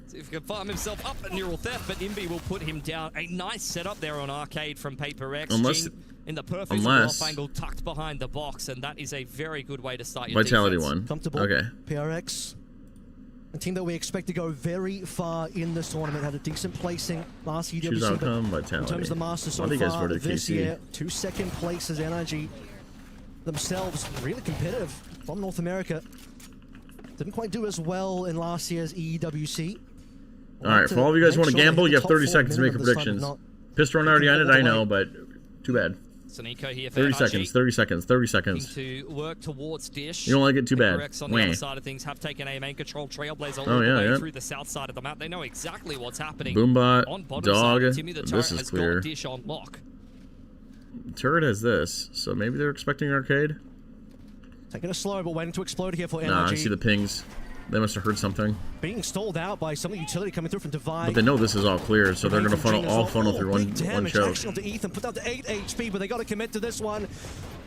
See if he can farm himself up a neural theft, but Imbi will put him down. A nice setup there on Arcade from PRX. Unless- Jing in the perfect off angle, tucked behind the box, and that is a very good way to start your Vitality defense. one. Comfortable. Okay. PRX, a team that we expect to go very far in this tournament, had a decent placing last EWC. Choose outcome, but Vitality. in terms of the Masters so Why do you guys far voted this KC? year, 2 second places. NRG themselves really competitive from North America. Didn't quite do as well in last year's EWC. All right, for all of you guys who want to gamble, you have 30 seconds to make your predictions. Pistol run already ended, I know, but too bad. Soniko here for 30 NRG. seconds, 30 seconds, 30 seconds. To work towards Dish. You don't like it too bad. PRX on the Wah. other side of things have taken a main control. Trailblazer all Oh, the yeah, way yeah. through the south side of the map. They know exactly what's happening. Boombot, on bottom dog, side. Timmy the this Turret is has clear. got Dish on lock. Turret has this, so maybe they're expecting Arcade? Taking it slow, but waiting to explode here for Nah, I NRG. see the pings. They must have heard something. Being stalled out by some of the utility coming through from Divide. But they know this is all clear, so they're going to funnel all funnel through one choke. Action onto Ethan, put down to 8 HP, but they got to commit to this one.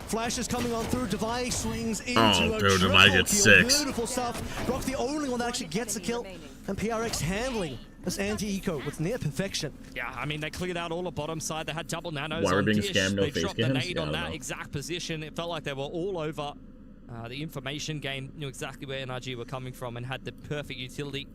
Flash is coming on through. Divide swings into a dude, triple Divide gets kill. 6. Beautiful stuff. Rock the only one that actually gets a kill, and PRX handling this anti-eco with near perfection. Yeah, I mean, they cleared out all the bottom side. They had double nanos Why we're on being Dish. scammed, no They face dropped the cams? nade Yeah, on I don't that know. exact position. It felt like they were all over. The information game knew exactly where NRG were coming from and had the perfect utility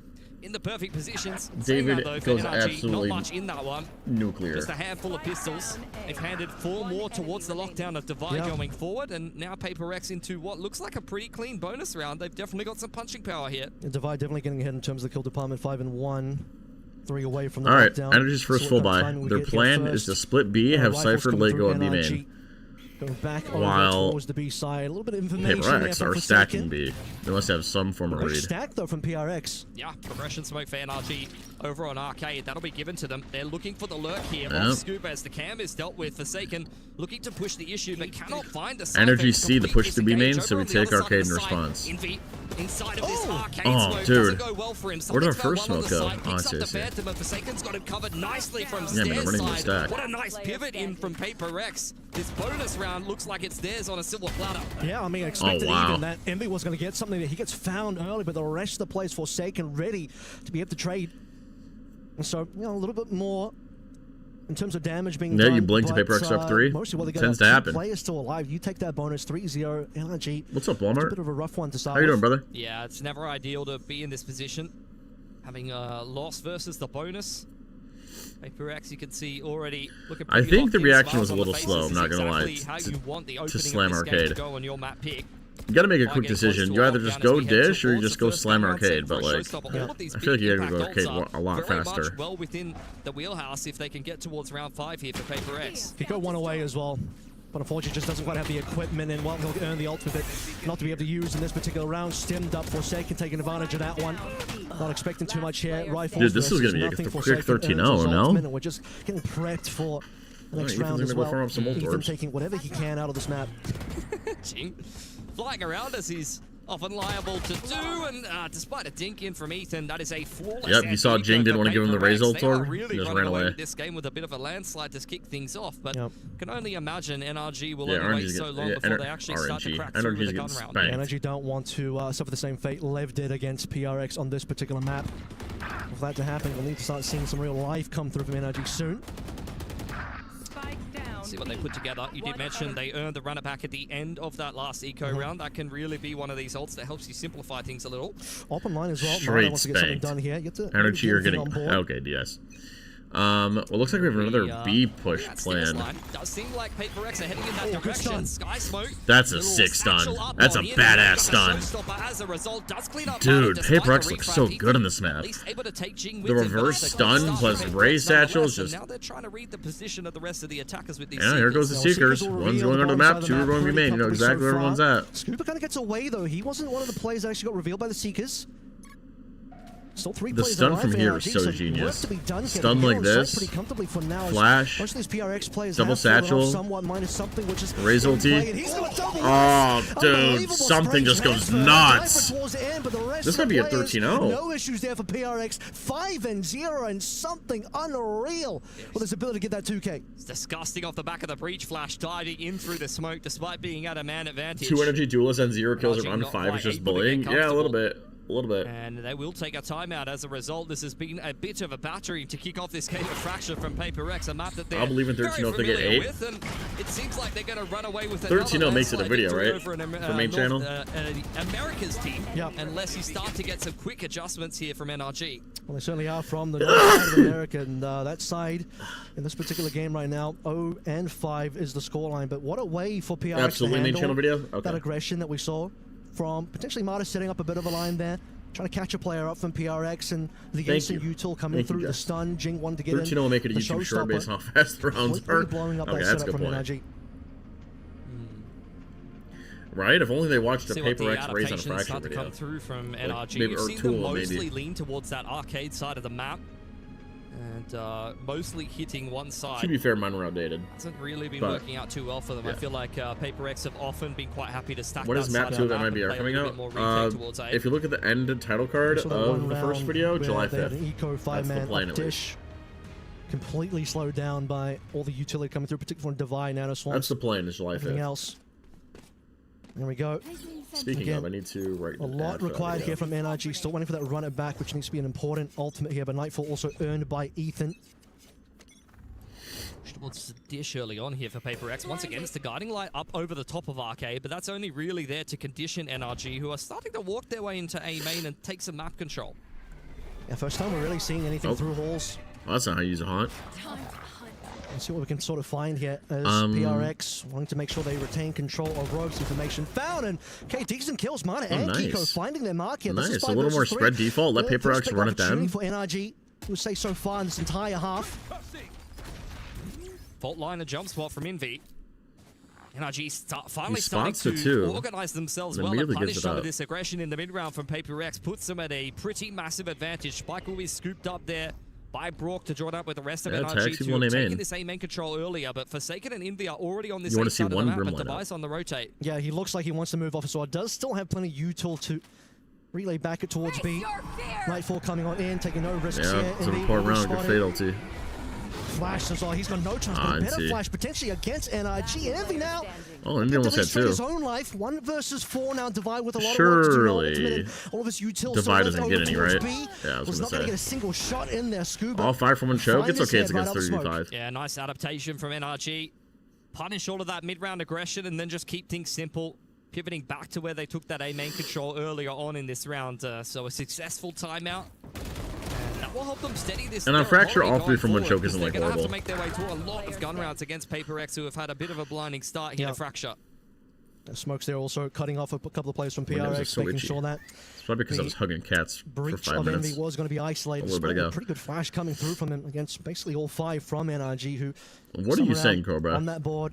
in the perfect positions. Saying David that, though, for goes NRG, absolutely not much in that one. nuclear. Just a handful of pistols. They've handed 4 more towards the lockdown of Divide going forward, and now PRX into what looks like a pretty clean bonus round. They've definitely got some punching power here. And Divide definitely getting ahead in terms of the kill department, 5 and 1. 3 away from the All right, lockdown. Energy's first So full what kind of buy. timing we Their get here plan is first. to split B, have Rifles Cypher coming late through go on B NRG. main. Going back While over towards the B side. A little bit of information there PRX from are Forsaken. stacking B. They must have some form of Great read. stack though from PRX. Yeah, progression smoke for NRG over on Arcade. That'll be given to them. They're looking for the lurk here. Yep. Off Scuba as the cam is dealt with. Forsaken looking to push the issue, but cannot find a Energy see the push to B main, so we take Arcade in response. Inside of this Arcade Oh, smoke dude. doesn't go well for him. Where did our Something's first found one on smoke the go? side, Oh, I picks see, up I the see. Phantom, but Forsaken's got it covered nicely from Yeah, man, stairs running the side. stack. What a nice pivot in from PRX. This bonus round looks like it's theirs on a silver platter. Yeah, I mean, I expected wow. even that Envy was going to get something that he gets found early, but the rest of the players Forsaken ready to be able to trade. And so, you know, a little bit more in terms of damage being Yeah, done. you blink to but, PRX up 3. Mostly what they got Tends are to 2 happen. players still alive. You take that bonus, 3-0 NRG. What's up, It's a Walmart? bit of a rough one to start How you doing, with. brother? Yeah, it's never ideal to be in this position. Having a loss versus the bonus. PRX, you can see already looking I pretty think locked the in. reaction Smiles was a on the little faces slow, I'm is not gonna lie, exactly how to- you want the to opening slam of this game to Arcade. go on your map pick. You gotta make a By quick getting close decision. to You a either lockdown just as go we head Dish or you towards just the go first slam game round, Arcade, set but for a like, showstopper. All of these I feel like big you gotta go impact Arcade goals a lot very faster. much well within the wheelhouse if they can get towards round 5 here for PRX. He got one away as well. But unfortunately, just doesn't quite have the equipment and well, he'll earn the ultimate not to be able to use in this particular round. Stimmed up Forsaken, taking advantage of that one. Not expecting too much here. Rifles Dude, this is versus gonna be a nothing. quick Forsaken 13-0, earns his no? ultimate, and we're just getting prepped for the next Ethan's round gonna as go well. farm up some old Ethan orbs. taking whatever he can out of this map. Ching. Flying around as he's often liable to do, and despite a dink in from Ethan, that is a flawless. Yep, you saw Jing didn't want to give him the Raze ult tour. He just ran away. This game with a bit of a landslide to kick things off, but can only imagine NRG will only wait so long before they actually start to crack through with a gun round. NRG don't want to suffer the same fate Lev did against PRX on this particular map. For that to happen, we'll need to start seeing some real life come through from NRG soon. See what they put together. You did mention they earned the runner back at the end of that last eco round. That can really be one of these ults that helps you simplify things a little. Open line as well. Straight wants to get something done here. Energy are getting okay. Yes. Well, looks like we have another B push plan. Does seem like Paper X are heading in that direction. Sky Smoke. That's a sick stun. That's a badass stun. Dude, Paper X looks so good on this map. The reverse stun plus Raze satchels just. Now they're trying to read the position of the rest of the attackers with these. Yeah, here goes the Seekers. One's going under the map, two are going to be main. You know exactly where everyone's at. Scooper kind of gets away though. He wasn't one of the players that actually got revealed by the Seekers. Still The stun from here is so genius. Stun like this, flash, double satchel, Raze ulti. Oh, dude, something just goes nuts. This might be a 13-0. No issues there for PRX. 5-0 and something unreal with his ability to get that 2K. It's disgusting off the back of the breach flash, diving in through the smoke despite being at a man advantage. 2 energy duelists and 0 kills around 5 is just bullying. Yeah, a little bit. A little bit. And they will take a timeout as a result. This has been a bit of a battery to kick off this game of Fracture from Paper X, a map that they're I'll believe in 13-0 if they get 8. With, and it seems like they're going to run away with 13-0 makes it a video, right? For main channel? America's team, unless you start to get some quick adjustments here from NRG. Well, they certainly are from the north side of America, and that side in this particular game right now, 0-5 is the scoreline. But what a way for PRX Absolutely, to main channel video? handle that aggression that we saw from potentially Marta setting up a bit of a line there, trying to catch a player up from PRX, and the instant util coming through the stun. Jing wanted to get in. 13-0 will make it a YouTube short based on how fast the rounds are. Blowing up Okay, that that's a setup good from point. NRG. Right? If only they watched the See Paper what X the Raze on a adaptations Fracture start to video. come through from Like, NRG. maybe, You've or seen Tool, them mostly maybe. lean towards that arcade side of the map, and mostly hitting one side. To be fair, mine were outdated. Hasn't really been But, working out too well for them. I feel like Paper X have often been quite happy to stack What that is map side 2 of the that map might be and play a coming little out? bit more retake towards A. If you look at the end title card So that of one the first round video, where July they had 5th. an eco That's the 5-man plan, up at least. dish, completely slowed down by all the utility coming through, particularly from Divine, Nano Swamp. That's the plan, is July Everything 5th. else. There we go. Speaking of, I need to write a lot required here from NRG. Still waiting for that run it back, which needs to be an important ultimate here. But Nightfall also earned by Ethan. Towards the dish early on here for Paper X. Once again, it's the guiding light up over the top of Arcade, but that's only really there to condition NRG, who are starting to walk their way into A main and take some map control. Yeah, first time we're really seeing anything through halls. Well, that's not how you use a haunt. Let's see what we can sort of find here as PRX wanting to make sure they retain control of Rogue's information found, and okay, decent kills. Mana and Kiko finding their mark here. Nice, This is a little more spread default. Let Paper X run it down. For NRG, we'll say so far in this entire half. Fault line a jump spot from Envy. NRG finally He starting spots the to two. organize themselves And well and immediately punish gives it some of up. this aggression in the mid-round from Paper X. Puts them at a pretty massive advantage. Spike will be scooped up there by Brock to join up with the rest of NRG to have taken this A main control earlier, but Forsaken and Envy are already on this You wanna A see side of the one map, Grim but lineup. Device on the rotate. Yeah, he looks like he wants to move off, so it does still have plenty of util to relay back it towards B. Nightfall coming on in, taking no risks Yeah, here. it's an Envy important round. Good spotted. fatal too. Flash as well. He's got no chance, but a better NT. flash potentially against NRG. And Envy now. Oh, Envy almost had his 2. own life. 1 versus 4 now. Divide with a lot of work to do. Surely. All of his util. Divide doesn't get any, right? B. Yeah, I was not gonna going to say. get a single shot in there. Scuba. All 5 from one choke. Find It's his okay. It's head right against up the smoke. 35. Yeah, nice adaptation from NRG. Punish all of that mid-round aggression and then just keep things simple. Pivoting back to where they took that A main control earlier on in this round. So a successful timeout. And that will help them steady this. And on their Fracture, quality all 3 from going one choke forward, isn't like they're gonna horrible. have to make their way through a lot of gun rounds against Paper X, who have had a bit of a blinding start here at Fracture. The Smokes there also cutting off a couple of players from Windows are PRX, so making itchy. sure that It's probably because I was hugging cats for breach 5 of minutes. Envy was going to be isolated. A little bit Despite ago. a pretty good flash coming through from him against basically all 5 from NRG, who What are you somewhere saying, out Cobra? on that board.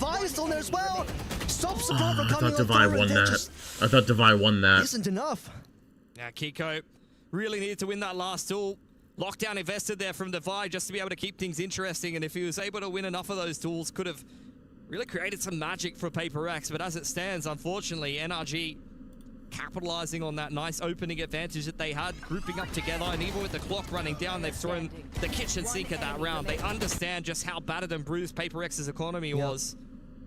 Devi is still in there as well. Stops the I from thought coming Devi on through, won and there that. just I thought Devi won that. isn't enough. Yeah, Kiko really needed to win that last duel. Lockdown invested there from Devi just to be able to keep things interesting, and if he was able to win enough of those duels, could have really created some magic for PRX, but as it stands, unfortunately, NRG capitalizing on that nice opening advantage that they had, grouping up together, and even with the clock running down, they've thrown the kitchen sink at that round. They understand just how battered and bruised PRX's economy was,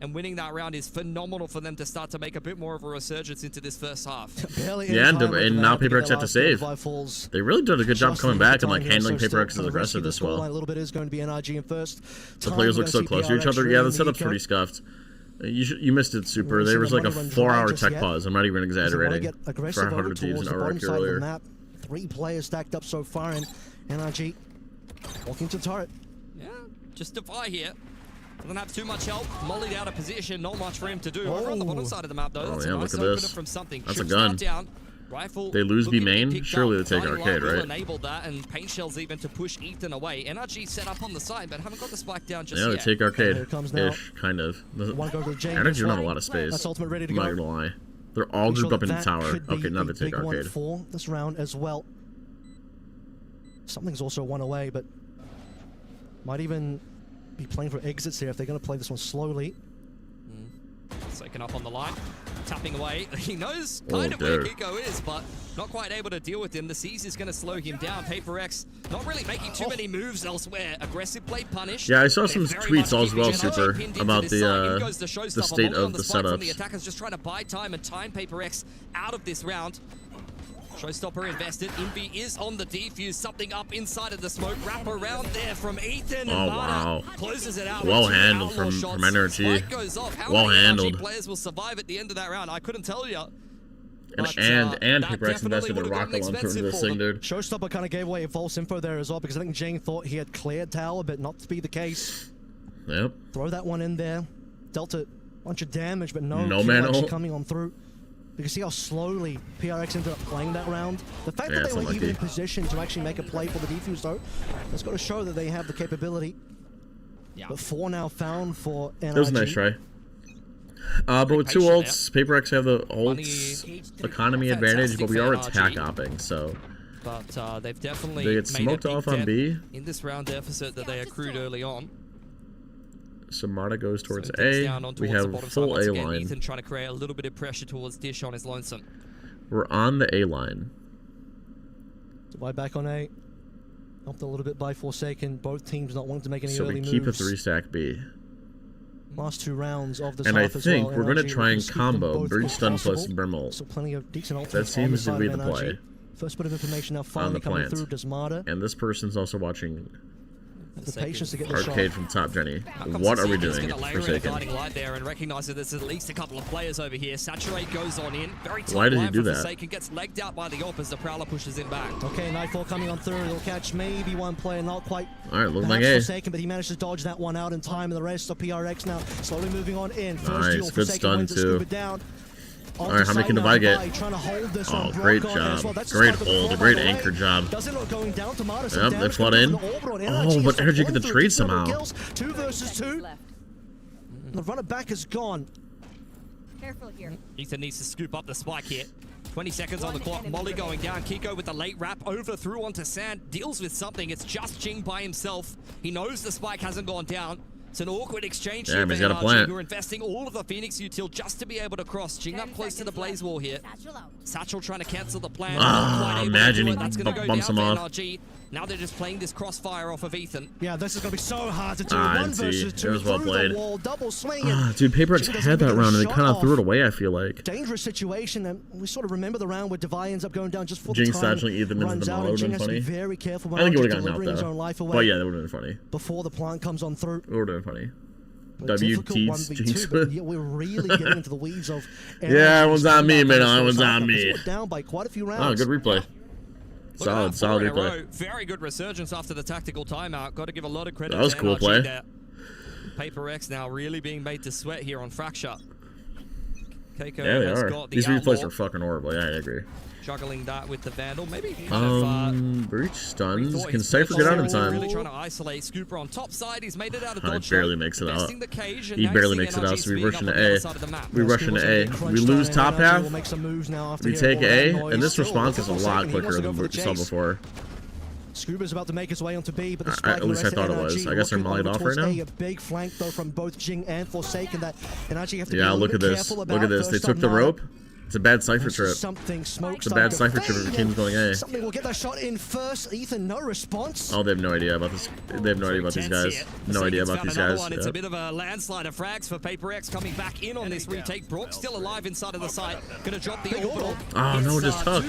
and winning that round is phenomenal for them to start to make a bit more of a resurgence into this first half. Yeah, and now PRX have to save. They really did a good job coming back and like handling PRX's aggressive as well. A little bit is going to be NRG in first. The players look so close to each other. Yeah, the setup's pretty scuffed. You missed it, Super. There was like a 4-hour tech pause. I'm not even exaggerating. For 100 teams in RRQ earlier. 3 players stacked up so far, and NRG walking to the turret. Yeah, just Defy here. Doesn't have too much help. Mollied out of position. Not much for him to do. Over on the bottom side of the map, though. That's a nice opener from something. That's a gun. Down. Rifle. They lose B main. Surely they take arcade, right? Enabled that, and paint shells even to push Ethan away. NRG set up on the side, but haven't got the spike down just yet. Yeah, they take arcade. Ish, kind of. NRG don't have a lot of space. That's ultimate ready to I'm not gonna lie. They're all grouped up in the tower. Okay, now they take arcade. For this round as well. Something's also one away, but might even be playing for exits here if they're going to play this one slowly. Soaking up on the line, tapping away. He knows kind of where Kiko is, but not quite able to deal with him. The seize is going to slow him down. PRX not really making too many moves elsewhere. Aggressive play punished. Yeah, I saw some tweets as well, Super, about the state of the setups. The attackers just trying to buy time and time PRX out of this round. Showstopper invested. Invi is on the defuse. Something up inside of the smoke. Wrap around there from Ethan. Oh, wow. Closes it out. Well handled from NRG. Well handled. Players will survive at the end of that round. I couldn't tell you. And PRX invested a rocket launcher into this thing, dude. Showstopper kind of gave away false info there as well, because I think Jane thought he had cleared tower, but not to be the case. Yep. Throw that one in there. Dealt a bunch of damage, but no man actually coming on through. You can see how slowly PRX ended up playing that round. The fact that they were even in position to actually make a play for the defuse, though, that's got to show that they have the capability. Yeah. But 4 now found for NRG. That was a nice try. But with 2 ults, PRX have the ult economy advantage, but we are attack opping, so. But they've definitely they get smoked off on B in this round deficit that they accrued early on. Samarta goes towards A. We have full A line. Ethan trying to create a little bit of pressure towards Dish on his lonesome. We're on the A line. Divide back on A. Helped a little bit by Forsaken. Both teams not wanting to make any early moves. So we keep a 3-stack B. Last 2 rounds of this and I half think as well. we're going to try and combo Breach Stun plus Brimble. So plenty of decent ultimates. That seems to be the play. First bit of information now finally coming through Desmata. And this person's also watching the patience to get the arcade shot. from Top Jenny. What are we doing? Forsaken. Light there and recognize that there's at least a couple of players over here. Saturate goes on in. Very tight. Why did he do that? Forsaken gets legged out by the op as the Prowler pushes him back. Okay, Nightfall coming on through. He'll catch maybe one player, not quite. All right, looking like A. Forsaken, but he managed to dodge that one out in time, and the rest of PRX now slowly moving on in. Nice, good stun too. All right, how many can Divide get? Oh, great job. Great hold. A great anchor job. Yep, they flood in. Oh, but NRG get the trade somehow. 2 versus 2. The runner back is gone. Careful here. Ethan needs to scoop up the spike here. 20 seconds on the clock. Molly going down. Kiko with the late wrap over through onto Sand. Deals with something. It's just Jing by himself. He knows the spike hasn't gone down. It's an awkward exchange here for NRG, who are investing all of the Phoenix util just to be able to cross. Jing up close to the Blaze Wall here. Satchel trying to cancel the plan. Imagine he bumps him off. NRG. Now they're just playing this crossfire off of Ethan. Yeah, this is going to be so hard to do. 1 versus 2 it was well played. Wall, double swing. Dude, PRX had that round and they kind of threw it away, I feel like. Dangerous situation, and we sort of remember the round where Devi ends up going down just for the Jinx time. satcheling Ethan into the model would have been funny. Very careful. I think it would have gotten out though. But yeah, that would have been funny. Before the plant comes on through. It would have been funny. WT Jinx. We're really getting into the weeds of. Yeah, that one's on me, man. That one's on me. Down by quite a few rounds. Oh, good replay. Solid replay. Very good resurgence after the tactical timeout. Got to give a lot of credit. That was to cool NRG play. There. PRX now really being made to sweat here on Fracture. Keiko yeah, they has are. Got the These replays Outlaw. are fucking horrible. Yeah, I agree. Juggling that with the Vandal, maybe. Breach stuns. Can Cypher get out in time? Really trying to isolate Scooper on top side. He's made it out of dodge. He barely makes it out. He barely makes it out. So we rush into A. We rush into A. We lose top half. We take A, and this response is a lot quicker than what we saw before. Scuba's about to make his way onto B, but the At spike least I thought it was. I guess they're looking mollied over off right towards now. A big flank though from both Jing and Forsaken that NRG have to be Yeah, a look little at bit this. careful Look about. at this. They First took the up, rope. It's a bad cipher trip. Something smoke. It's a bad cipher trip if your team's going A. Something will get that shot in first. Ethan, no response. Oh, they have no idea about this. They have no idea about these guys. No idea about these guys. It's a Yep. bit of a landslide of frags for PaperX coming back in on this retake. Brock still alive inside of the site. Gonna drop the orbital. Oh no, just Tuck.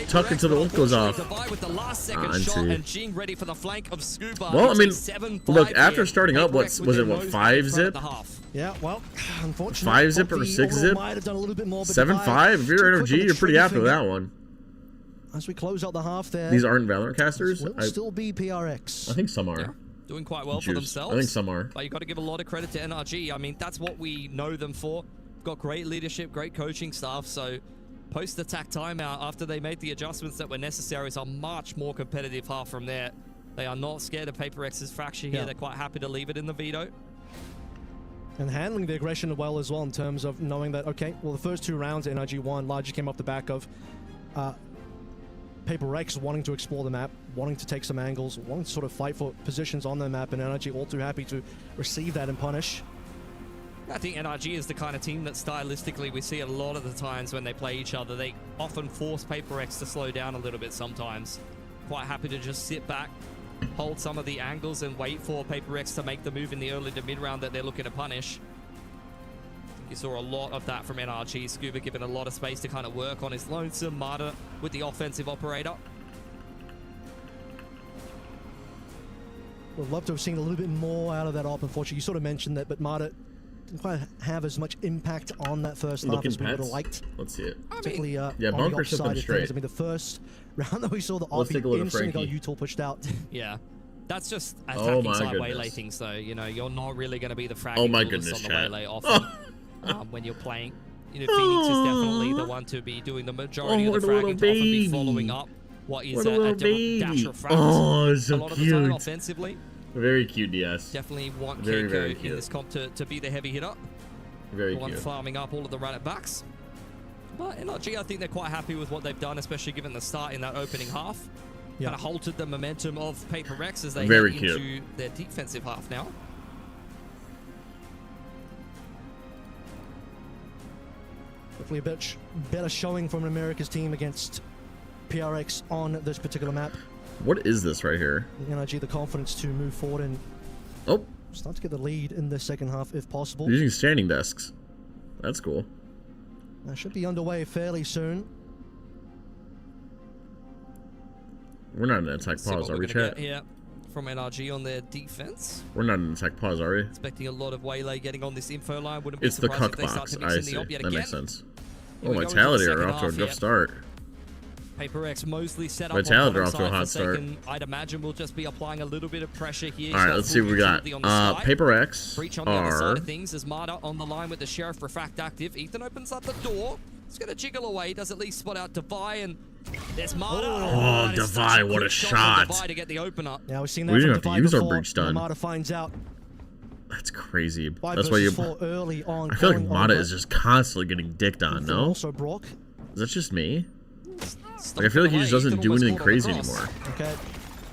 Tuck until the ult goes off. With the last second shot and Jing ready for the flank of Scuba. Well, I mean, 7-5 look, after here. starting up, what PaperX was it? with What, their 5 most zip? at the half. Yeah, well, unfortunately, 5 zip or 6 zip? Might have done a little bit more, but 7-5. If you're NRG, you're pretty happy with that one. As we close out the half there. These aren't Valorant casters. Will still be PRX. I think some are. Doing quite well for Juice. themselves. I think some are. But you got to give a lot of credit to NRG. I mean, that's what we know them for. Got great leadership, great coaching staff. So post-attack timeout, after they made the adjustments that were necessary, it's a much more competitive half from there. They are not scared of PaperX's fracture here. Yeah. They're quite happy to leave it in the veto. And handling the aggression well as well in terms of knowing that, okay, well, the first 2 rounds NRG won largely came off the back of PaperX wanting to explore the map, wanting to take some angles, wanting to sort of fight for positions on the map, and NRG all too happy to receive that and punish. I think NRG is the kind of team that stylistically we see a lot of the times when they play each other. They often force PaperX to slow down a little bit sometimes. Quite happy to just sit back, hold some of the angles and wait for PaperX to make the move in the early to mid round that they're looking to punish. You saw a lot of that from NRG. Scuba given a lot of space to kind of work on his lonesome. Marta with the offensive operator. Would love to have seen a little bit more out of that op. Unfortunately, you sort of mentioned that, but Marta didn't quite have as much impact on that first half Looking as we would have pets. liked. Let's see it. Particularly, Yeah, on the bunker opposite ship them side of straight. things. I mean, the first round that we saw the Let's op, take a look at instantly got Frankie. UTOL pushed out. Yeah. That's just Oh attacking my side goodness. waylay things, though. You know, you're not really going to be the fragging Oh my tools goodness, on the chat. waylay often when you're playing. You know, Phoenix is definitely the one to be doing the majority of the what a little fragging, to often be baby. following up what is What a little dash baby. of frags. Oh, it's so a lot of the time cute. offensively. Very cute, DS. Definitely want Very, Keiko very in cute. this comp to be the heavy hitter. Very The one cute. farming up all of the run it backs. But NRG, I think they're quite happy with what they've done, especially given the start in that opening half. Yeah. Kind of halted the momentum of PaperX as they Very head cute. into their defensive half now. Hopefully a bit better showing from America's team against PRX on this particular map. What is this right here? NRG the confidence to move forward and start to get the lead in the second half if possible. Using standing desks. That's cool. That should be underway fairly soon. We're not in an attack See pause, what are we're we, gonna chat? get here from NRG on their defense. We're not in an attack pause, are we? Expecting a lot of waylay getting on this info line. Wouldn't be It's the surprised cuck if they start box. to mix I in see. the op yet That again. makes sense. Here Oh, we go into Vitality the are second off to a half rough here. start. PaperX mostly set up Vitality on are off to a bottom hot side. start. Forsaken, I'd imagine we'll just be applying a little bit of pressure here. All right, let's see what we got. PaperX Breach on the other are side of things as Marta on the line with the Sheriff Refract active. Ethan opens up the door. He's going to jiggle away. Does at least spot out Devi, and there's Marta. Oh, and it's such Devi, what a quick shot. from Devi to get the opener. Yeah, we've seen We that didn't from have to Devi use our before. breach stun. Mata finds out. That's crazy. 5 That's why you. versus 4 early on. I feel like going Mata over. is just constantly getting dicked on. Ethan No, Also Brock. is that just me? Like, I feel like he just doesn't do anything crazy anymore. Okay.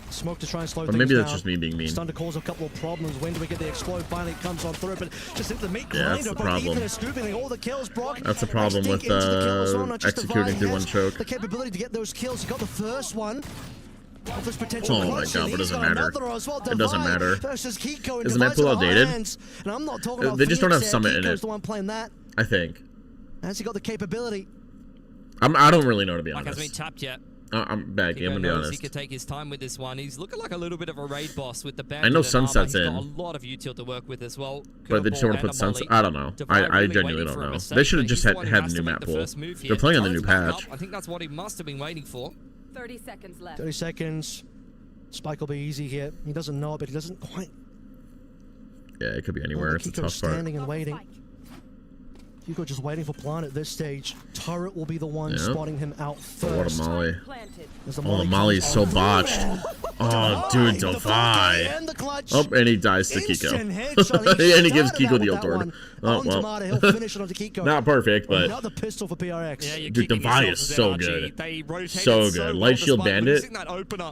Smoke to try and slow Or things maybe that's down. just me being mean. Stun to cause a couple of problems. When do we get the explode? Finally, it comes on through, but just into the meat Yeah, that's grinder. the But problem. Ethan is scooping all the kills, Brock. That's the problem Stink with into the kill as well, not just executing Devi through has one choke. The capability to get those kills. He got the first one. Of this potential Oh my clutch, God, and but it he's doesn't got matter. another as well. It doesn't Devi matter. Versus Kiko and Is the map Devi's pool in the high outdated? hands. And I'm not talking about They just don't have Phoenix Summit here. in Kiko's it. the one playing that. I think. Has he got the capability? I don't really know, to be Like hasn't been honest. tapped yet. I'm back. I'm Kiko gonna be knows honest. he could take his time with this one. He's looking like a little bit of a raid boss with the bandit. I know and Sunset's armor. in. He's got a lot of util to work with as well. But they just want to put Sunset. I don't know. I genuinely don't know. They should have just had the new map pool. They're playing on the new patch. I think that's what he must have been waiting for. 30 seconds left. 30 seconds. Spike will be easy here. He doesn't know it, but he doesn't quite. Yeah, it could be anywhere. It's a Kiko's tough part. standing and waiting. Kiko just waiting for Plant at this stage. Turret will be the one Yeah. spotting him out Oh, what a first. molly. As the Oh, the molly molly is comes so on. botched. Oh, dude, The Defi. and the clutch. Oh, and he dies to Instant Kiko. headshot. And he gives started Kiko out the with ult that orb. one. Oh, On to Mata, he'll well. finish it onto Kiko. Not perfect, but. Another pistol for PRX. Yeah, you're Dude, kicking Devi yourself is as so NRG. good. They rotated So good. well Light shield despite bandit. losing that opener.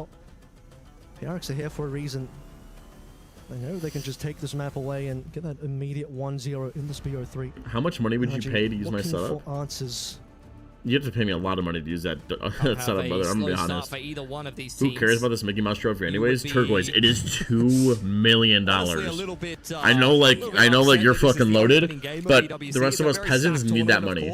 Well, PRX are here for a reason. They know they can just take this map away and get that immediate 1-0 in this BO3. How much money would you pay to use my setup? For answers. You have to pay me a lot of money to use that, setup, brother. I'm gonna be honest. For either one of these Who cares about this Mickey Mouse trophy anyways? Turquoise. It is $2 million. I know, like you're fucking loaded, but the rest of us peasants need that money.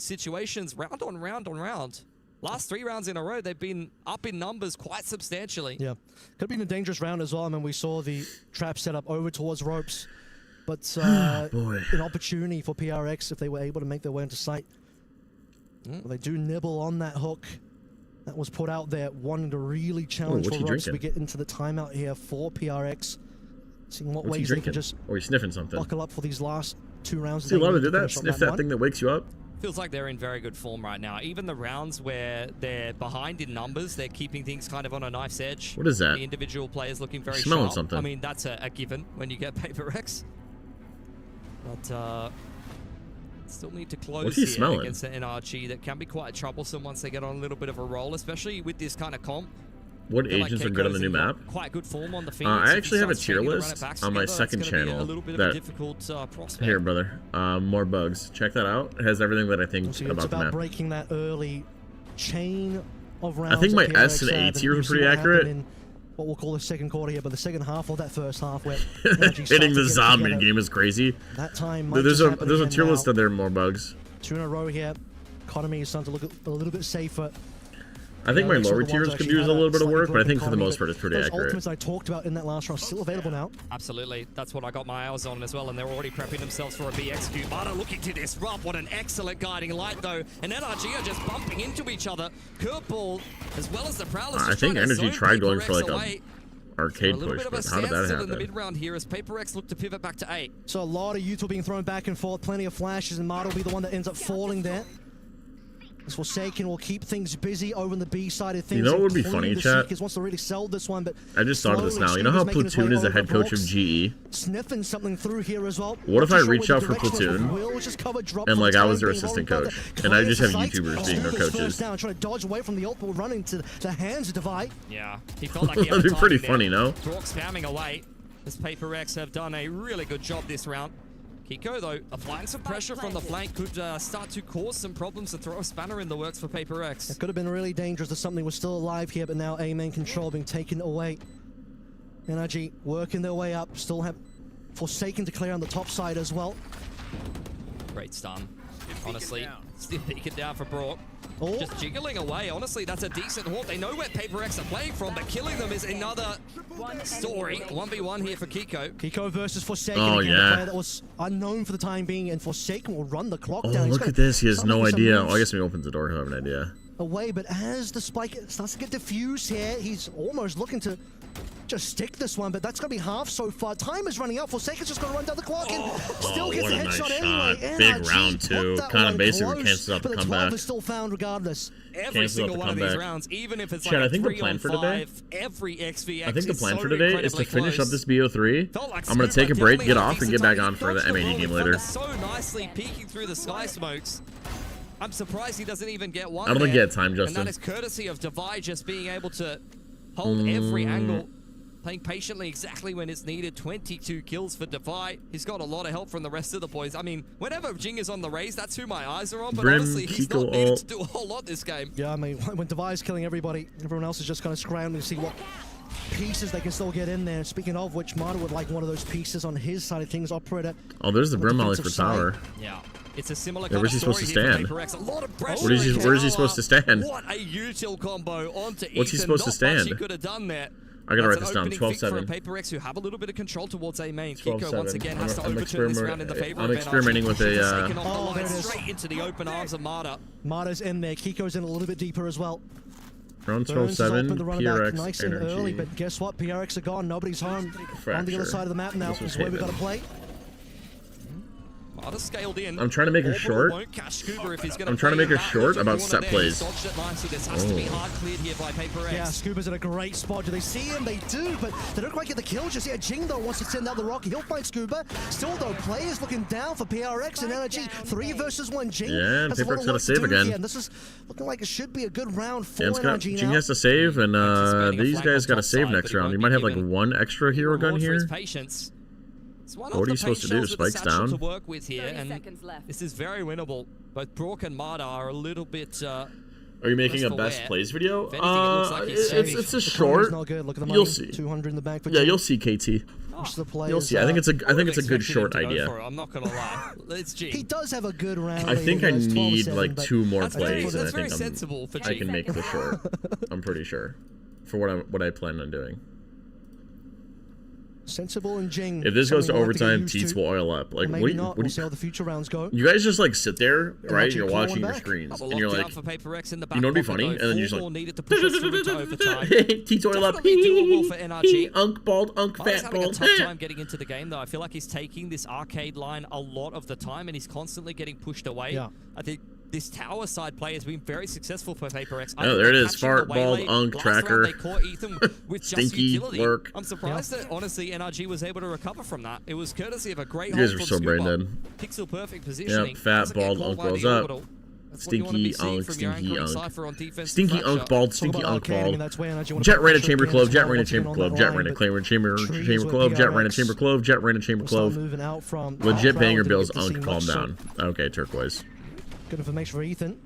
situations round on round on round. last 3 rounds in a row, they've been up in numbers quite substantially. Yeah. Could have been a dangerous round as well. I mean, we saw the trap set up over towards ropes. But an opportunity for PRX if they were able to make their way into sight. Well, they do nibble on that hook that was put out there, wanting to really challenge for ropes. We get into the timeout here for PRX. Seeing what ways they can just or he's sniffing something. buckle up for these last 2 rounds. See a lot of do that, sniff that thing that wakes you up. Feels like they're in very good form right now. Even the rounds where they're behind in numbers, they're keeping things kind of on a knife's edge. What is that? The individual players looking very Smelling sharp. something. I mean, that's a given when you get PRX. But still need to close here smelling? against the NRG. That can be quite troublesome once they get on a little bit of a roll, especially with this kind of comp. What agents are good on the new map? Quite good form on the Phoenix. I actually have a tier list on my second channel. Here, brother. More bugs. Check that out. It has everything that I think So about it's the about map. breaking that early chain of rounds. I think my that S and PRX A have, tier and was you see pretty what happened accurate. in what we'll call the second quarter here, but the second half or that first half where Hitting the zombie game is crazy. That time There's a tier list that there are more bugs. 2 in a row here. Economy is starting to look a little bit safer. I think my lower tiers could use a little bit of work, but I think for the most part it's pretty Those accurate. ultimates I talked about in that last round still available now. Absolutely. That's what I got my eyes on as well, and they're already prepping themselves for a BXQ. Mata looking to disrupt. What an excellent guiding light, though. And NRG are just bumping into each other. Curveball, as well as the Prowlers. I think Energy tried going for like a arcade a little push, bit of a but how did that standstill in the happen? mid-round here as PRX look to pivot back to 8. So a lot of youth being thrown back and forth, plenty of flashes, and Mata will be the one that ends up falling there. As Forsaken will keep things busy over on the B side of things. You know what would be including funny, the chat? Seekers wants to really sell this one, but I just thought of this now. You know how Platoon is the head coach of GE? Sniffing something through here as well. What if Not I too sure reach where out the for direction of Platoon Will was just covered, drop and from like I was their being assistant rolled coach, back. and I just have Sight. YouTubers being their Scoopers coaches? first down, trying to dodge away from the ult, but running to the hands of Divide. Yeah, he felt like he had That'd be pretty timing there. funny, no? Dwark spamming away as PRX have done a really good job this round. Kiko, though, applying some pressure from the flank could start to cause some problems and throw a spanner in the works for PRX. It could have been really dangerous if something was still alive here, but now A main control being taken away. NRG working their way up, still have Forsaken to clear on the top side as well. Great stun. Honestly, still peeking down for Brock. Oh. Just jiggling away. Honestly, that's a decent haunt. They know where PRX are playing from, but killing them is another story. 1v1 here for Kiko. Kiko versus Forsaken. Oh, again, yeah. a player that was unknown for the time being, and Forsaken will run the clock Oh, down. He's look got at this. He has start no making some idea. moves Oh, I guess when he opens the door, he'll have an idea. away, but as the spike starts to get diffused here, he's almost looking to just stick this one, but that's going to be half so far. Time is running out. Forsaken's just going to run down the clock and still gets what the a nice headshot shot. anyway. Big NRG round, put too. that Kinda one basically close, cancels out the but the comeback. 12 is still found regardless. Every single one of these rounds, even if it's Chad, like I think the 3 plan on for today- 5, every XVX I think the is plan so for today is to incredibly finish close. up this BO3. Felt like I'm going to Scuba take a break, definitely get had off, and get decent back time. on He for the dodged M80 roll game in later. front so nicely peeking through the sky smokes. I'm surprised he doesn't even get one I don't think there. he had time, Justin. And that is courtesy of Divide just being able to hold every angle. Playing patiently exactly when it's needed. 22 kills for Divide. He's got a lot of help from the rest of the boys. I mean, whenever Jing is on the raise, that's who my eyes are on. But Brim, honestly, he's Kiko not needed ult. to do a whole lot this game. Yeah, I mean, when Divide's killing everybody, everyone else is just kind of scrambling to see what pieces they can still get in there. Speaking of which, Mata would like one of those pieces on his side of things. Operator. Oh, there's the on the Brim Molly for defensive side. tower. Yeah. It's a similar Yeah, kind where's of he supposed to story here stand? for PRX. A lot of pressure. Where is he supposed to stand? What a util combo onto What's he Ethan. supposed to Not much stand? he could have done there. I gotta That's write an this down. opening 12-7. fix for a PRX who have a little bit of control towards A main. 12-7. Kiko once again has to overturn this round in the favor I'm of experimenting NRG. with a, Just taken off the Oh, line there it is. straight into the open arms of Mata. Mata's in there. Kiko's in a little bit deeper as well. Round Burns has 12-7, opened the running back PRX nice and energy. early, but guess what? PRX are gone. Nobody's home. On the Fracture. other side of the map now This was is where we got Haven. to play. Mata scaled in. I'm trying to make a Orbital short. won't catch Scuba if he's gonna I'm trying to play make a that short with about everyone set there. plays. He dodged it nicely. This has to be Oh. hard cleared here by PRX. Yeah, Scuba's in a great spot. Do they see him? They do, but they don't quite get the kill just yet. Jing, though, wants to send out the rocket. He'll find Scuba. Still, though, players looking down for PRX and Energy. 3 versus 1. Jing Yeah, has a lot PRX of gotta work to save do again. here, and this is looking like it should be a good round for Yeah, it's got, Energy Jing now. has to save, and these flank guys on got to top save side, next but he round. You won't might be have like given one extra hero gun Reward for his here. patience. It's one What of are the you supposed to do? paint shells with the Spikes satchel down? to work with here, and this is very winnable. Both Brock and Mata are a little bit Are you making Just a for best where? plays video? If anything, it looks like he's It's safe. a The short. not good. Look at the You'll money. see. 200 in the bank for Yeah, Jing. you'll see, KT. Which the players, You'll see. I think it's a good short idea. I'm not gonna lie. It's G. He does have a good round. I think I need like 2 more That's very- plays, and I that's very think sensible for I G. can make the short. I'm pretty sure, for what I plan on doing. Sensible and Jing. If this goes to something we'll have get overtime, used Teats to. will oil up. Like, Or maybe what not. do We'll you, see how the future rounds go. you guys just like sit there, right? actually You're claw one watching your back. screens, Double and you're lockdown like, for Paper X in the you know what'd be back funny? pocket, And then though. you're just 4 like, needed to push us through to overtime. Teats oil up. Definitely doable for NRG. Unk bald, unk He's fat having a bald. tough time getting into the game, though. I feel like he's taking this arcade line a lot of the time, and he's constantly getting pushed away. Yeah. I think this tower side play has been very successful for Paper X. Oh, there it is. Fart, bald, unk, tracker. They caught Ethan with just Stinky utility. work. I'm surprised that, honestly, NRG was able to recover from that. It was courtesy of a great You guys hold are from so brain Scuba. dead. Pixel perfect positioning. Yep, fat, Doesn't get bald, caught unk by the rolls up. orbital. That's what you wanna be Stinky seeing unk, from your stinky anchoring unk. cipher on defense. Stinky Fracture. unk bald, stinky unk bald. Jet ran a chamber clove, jet ran a chamber clove, jet ran a chamber clove, jet ran a chamber clove, jet ran a chamber clove. Legit banger bills, unk, calm down. Okay, turquoise. Good information for Ethan.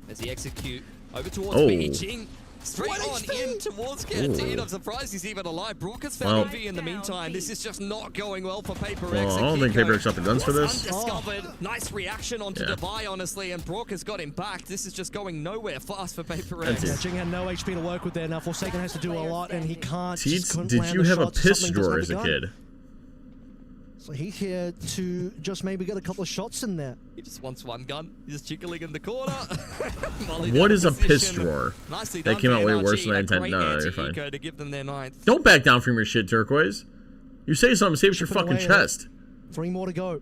As he execute over towards Oh. Beijing. Straight on in towards Canteen. I'm surprised he's even alive. Brook has found Well. MV in the meantime. This is just not going well for Paper X. Well, I don't think Paper X got the guns for this. Undiscovered. Nice reaction onto Yeah. Devi, honestly, and Brook has got him back. This is just going nowhere fast for Paper X. Yeah, Jing had no HP to work with there. Now Forsaken has to do a lot, and he can't. Teats, just couldn't did land you the have a shots. piss Something doesn't drawer have as a gun. kid? So he's here to just maybe get a couple of shots in there. He just wants one gun. He's jiggling in the corner. What is a piss drawer? Nicely That done came for out way NRG. worse than I A intended. great No, you're anti-eco fine. to give them their ninth. Don't back down from your shit, turquoise. You say something, save your Chipping fucking away at it. chest. 3 more to go.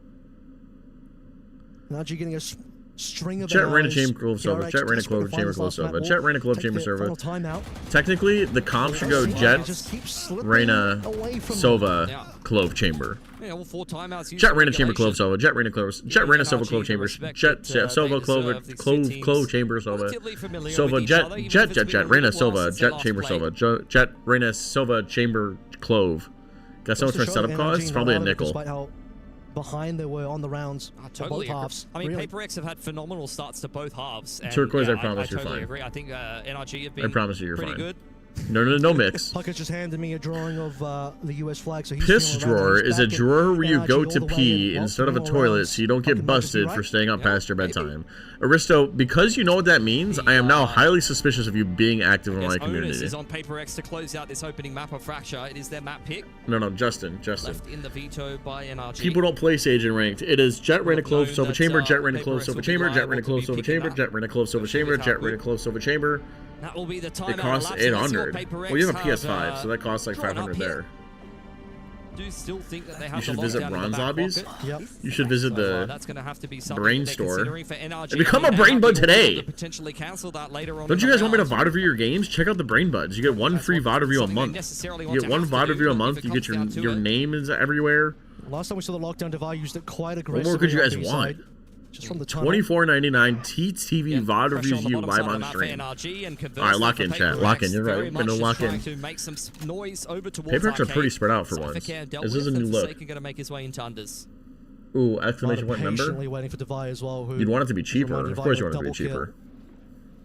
Naji getting a string of Jet ran a arrows. chamber clove silver. PRX Jet ran a desperate to clove find chamber his clove last map silver. ball. Jet ran a clove Take chamber the silver. final timeout. Technically, the comp should go Jet, Reyna, Sova, clove chamber. Yeah, all 4 timeouts. Jet ran a chamber clove Sova. Jet ran a clove. Jet ran a Sova clove chamber. Jet Sova clove chamber Sova. Sova Jet Reyna Sova Jet chamber Sova. Jet Reyna Sova chamber clove. Guess how much my setup costs? It's probably a nickel. Despite how behind they were on the rounds. Totally both agree. halves. I mean, really. Paper X have had phenomenal starts to both halves. And Turquoise, yeah, I promise you're totally fine. agree. I think NRG have I been promise you you're pretty fine. good. No mix. Puckett just handed me a drawing of the U.S. flag. So he's Piss feeling around. drawer He's is a back in drawer where you NRG go all to the way pee in, instead of a all toilet rounds. so you don't get Puckett might just be busted for right. staying up past your bedtime. Aristo, because you know what that means, I am now highly suspicious of you being active in my Onus community. is on Paper X to close out this opening map of Fracture. It is their map pick. No, Justin. Left in the veto by NRG. People don't play Sage in ranked. It is Jet Rain a Clove Silver Chamber, Jet Rain a Clove Silver Chamber, Jet Rain a Clove Silver Chamber, Jet Rain a Clove Silver Chamber, Jet Rain a Clove Silver Chamber. That will be the time. It costs 800. Well, you have a PS5, so that costs like 500 there. Do still think that they have You should the visit lockdown in the Bronze back Lobbies. pocket. Yep. You should visit the That's going to have to be something Brain that they're Store considering for NRG. and become I a mean, Brain Bud NRG will be able today. to potentially cancel that later on. Don't in you the guys want me to round. VOD review your games? Check out the Brain Buds. You get one free VOD review a month. You get one VOD review a month. You get your name is everywhere. Last time we saw the lockdown, Devi used it quite aggressively. What more could you on guys B-side. want? Just from the time. $24.99 Teats TV VOD reviews you live on stream. Alright, lock in, chat. Lock in. You're right. We're gonna lock in. Paper X are pretty spread out for once. This is a new look. Going to make his way into unders. Ooh, exclamation point member. Patiently waiting for Devi as well. Who You'd want it to be cheaper. Of course you want it to be cheaper.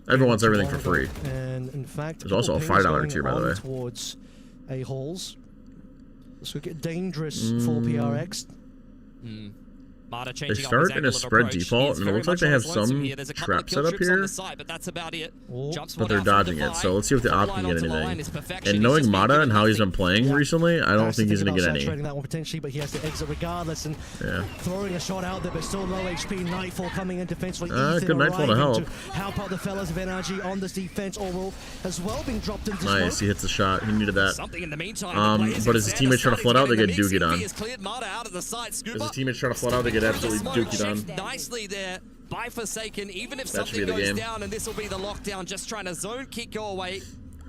Everyone wants everything for free. And in fact, There's also a $5 tier, by the way. Towards a-holes. This could get dangerous for PRX. They start in a spread default, and it looks like they have some trap set up here, but they're dodging it. So let's see if the op can get anything. And knowing Mata and how he's been playing recently, I don't think he's going to get any. Saturating that one potentially, but he has to exit regardless. And throwing a shot out there, but still low HP. Nightfall coming in defensively. Good Nightfall to help. Help out the fellas of NRG on this defense. Oral has well been dropped into Nice, he hits the shot. He needed that. Something in the meantime, but as his teammates try to flood out, they get dookied on. As his teammates try to flood out, they get absolutely dookied on. Nicely there by Forsaken. Even if That should something be the goes game. down, and this will be the lockdown, just trying to zone kick your away.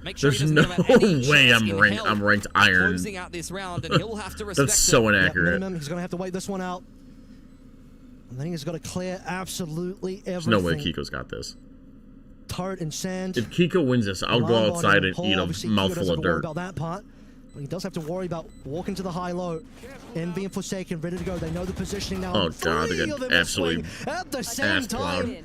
Make There's he doesn't no have any way chance I'm in ranked. hell I'm ranked iron. closing out this round, and he'll have to respect That's so it. inaccurate. Minimum, he's going to have to wait this one out. And then he's got to clear absolutely everything. There's no way Kiko's got this. Turret and sand. If Kiko wins this, I'll go outside and eat a mouthful of dirt. About that part, but he does have to worry about walking to the high-low and being Forsaken, ready to go. They know the positioning now. Oh god, they Three got of them absolutely swing at the same ass plowed. time.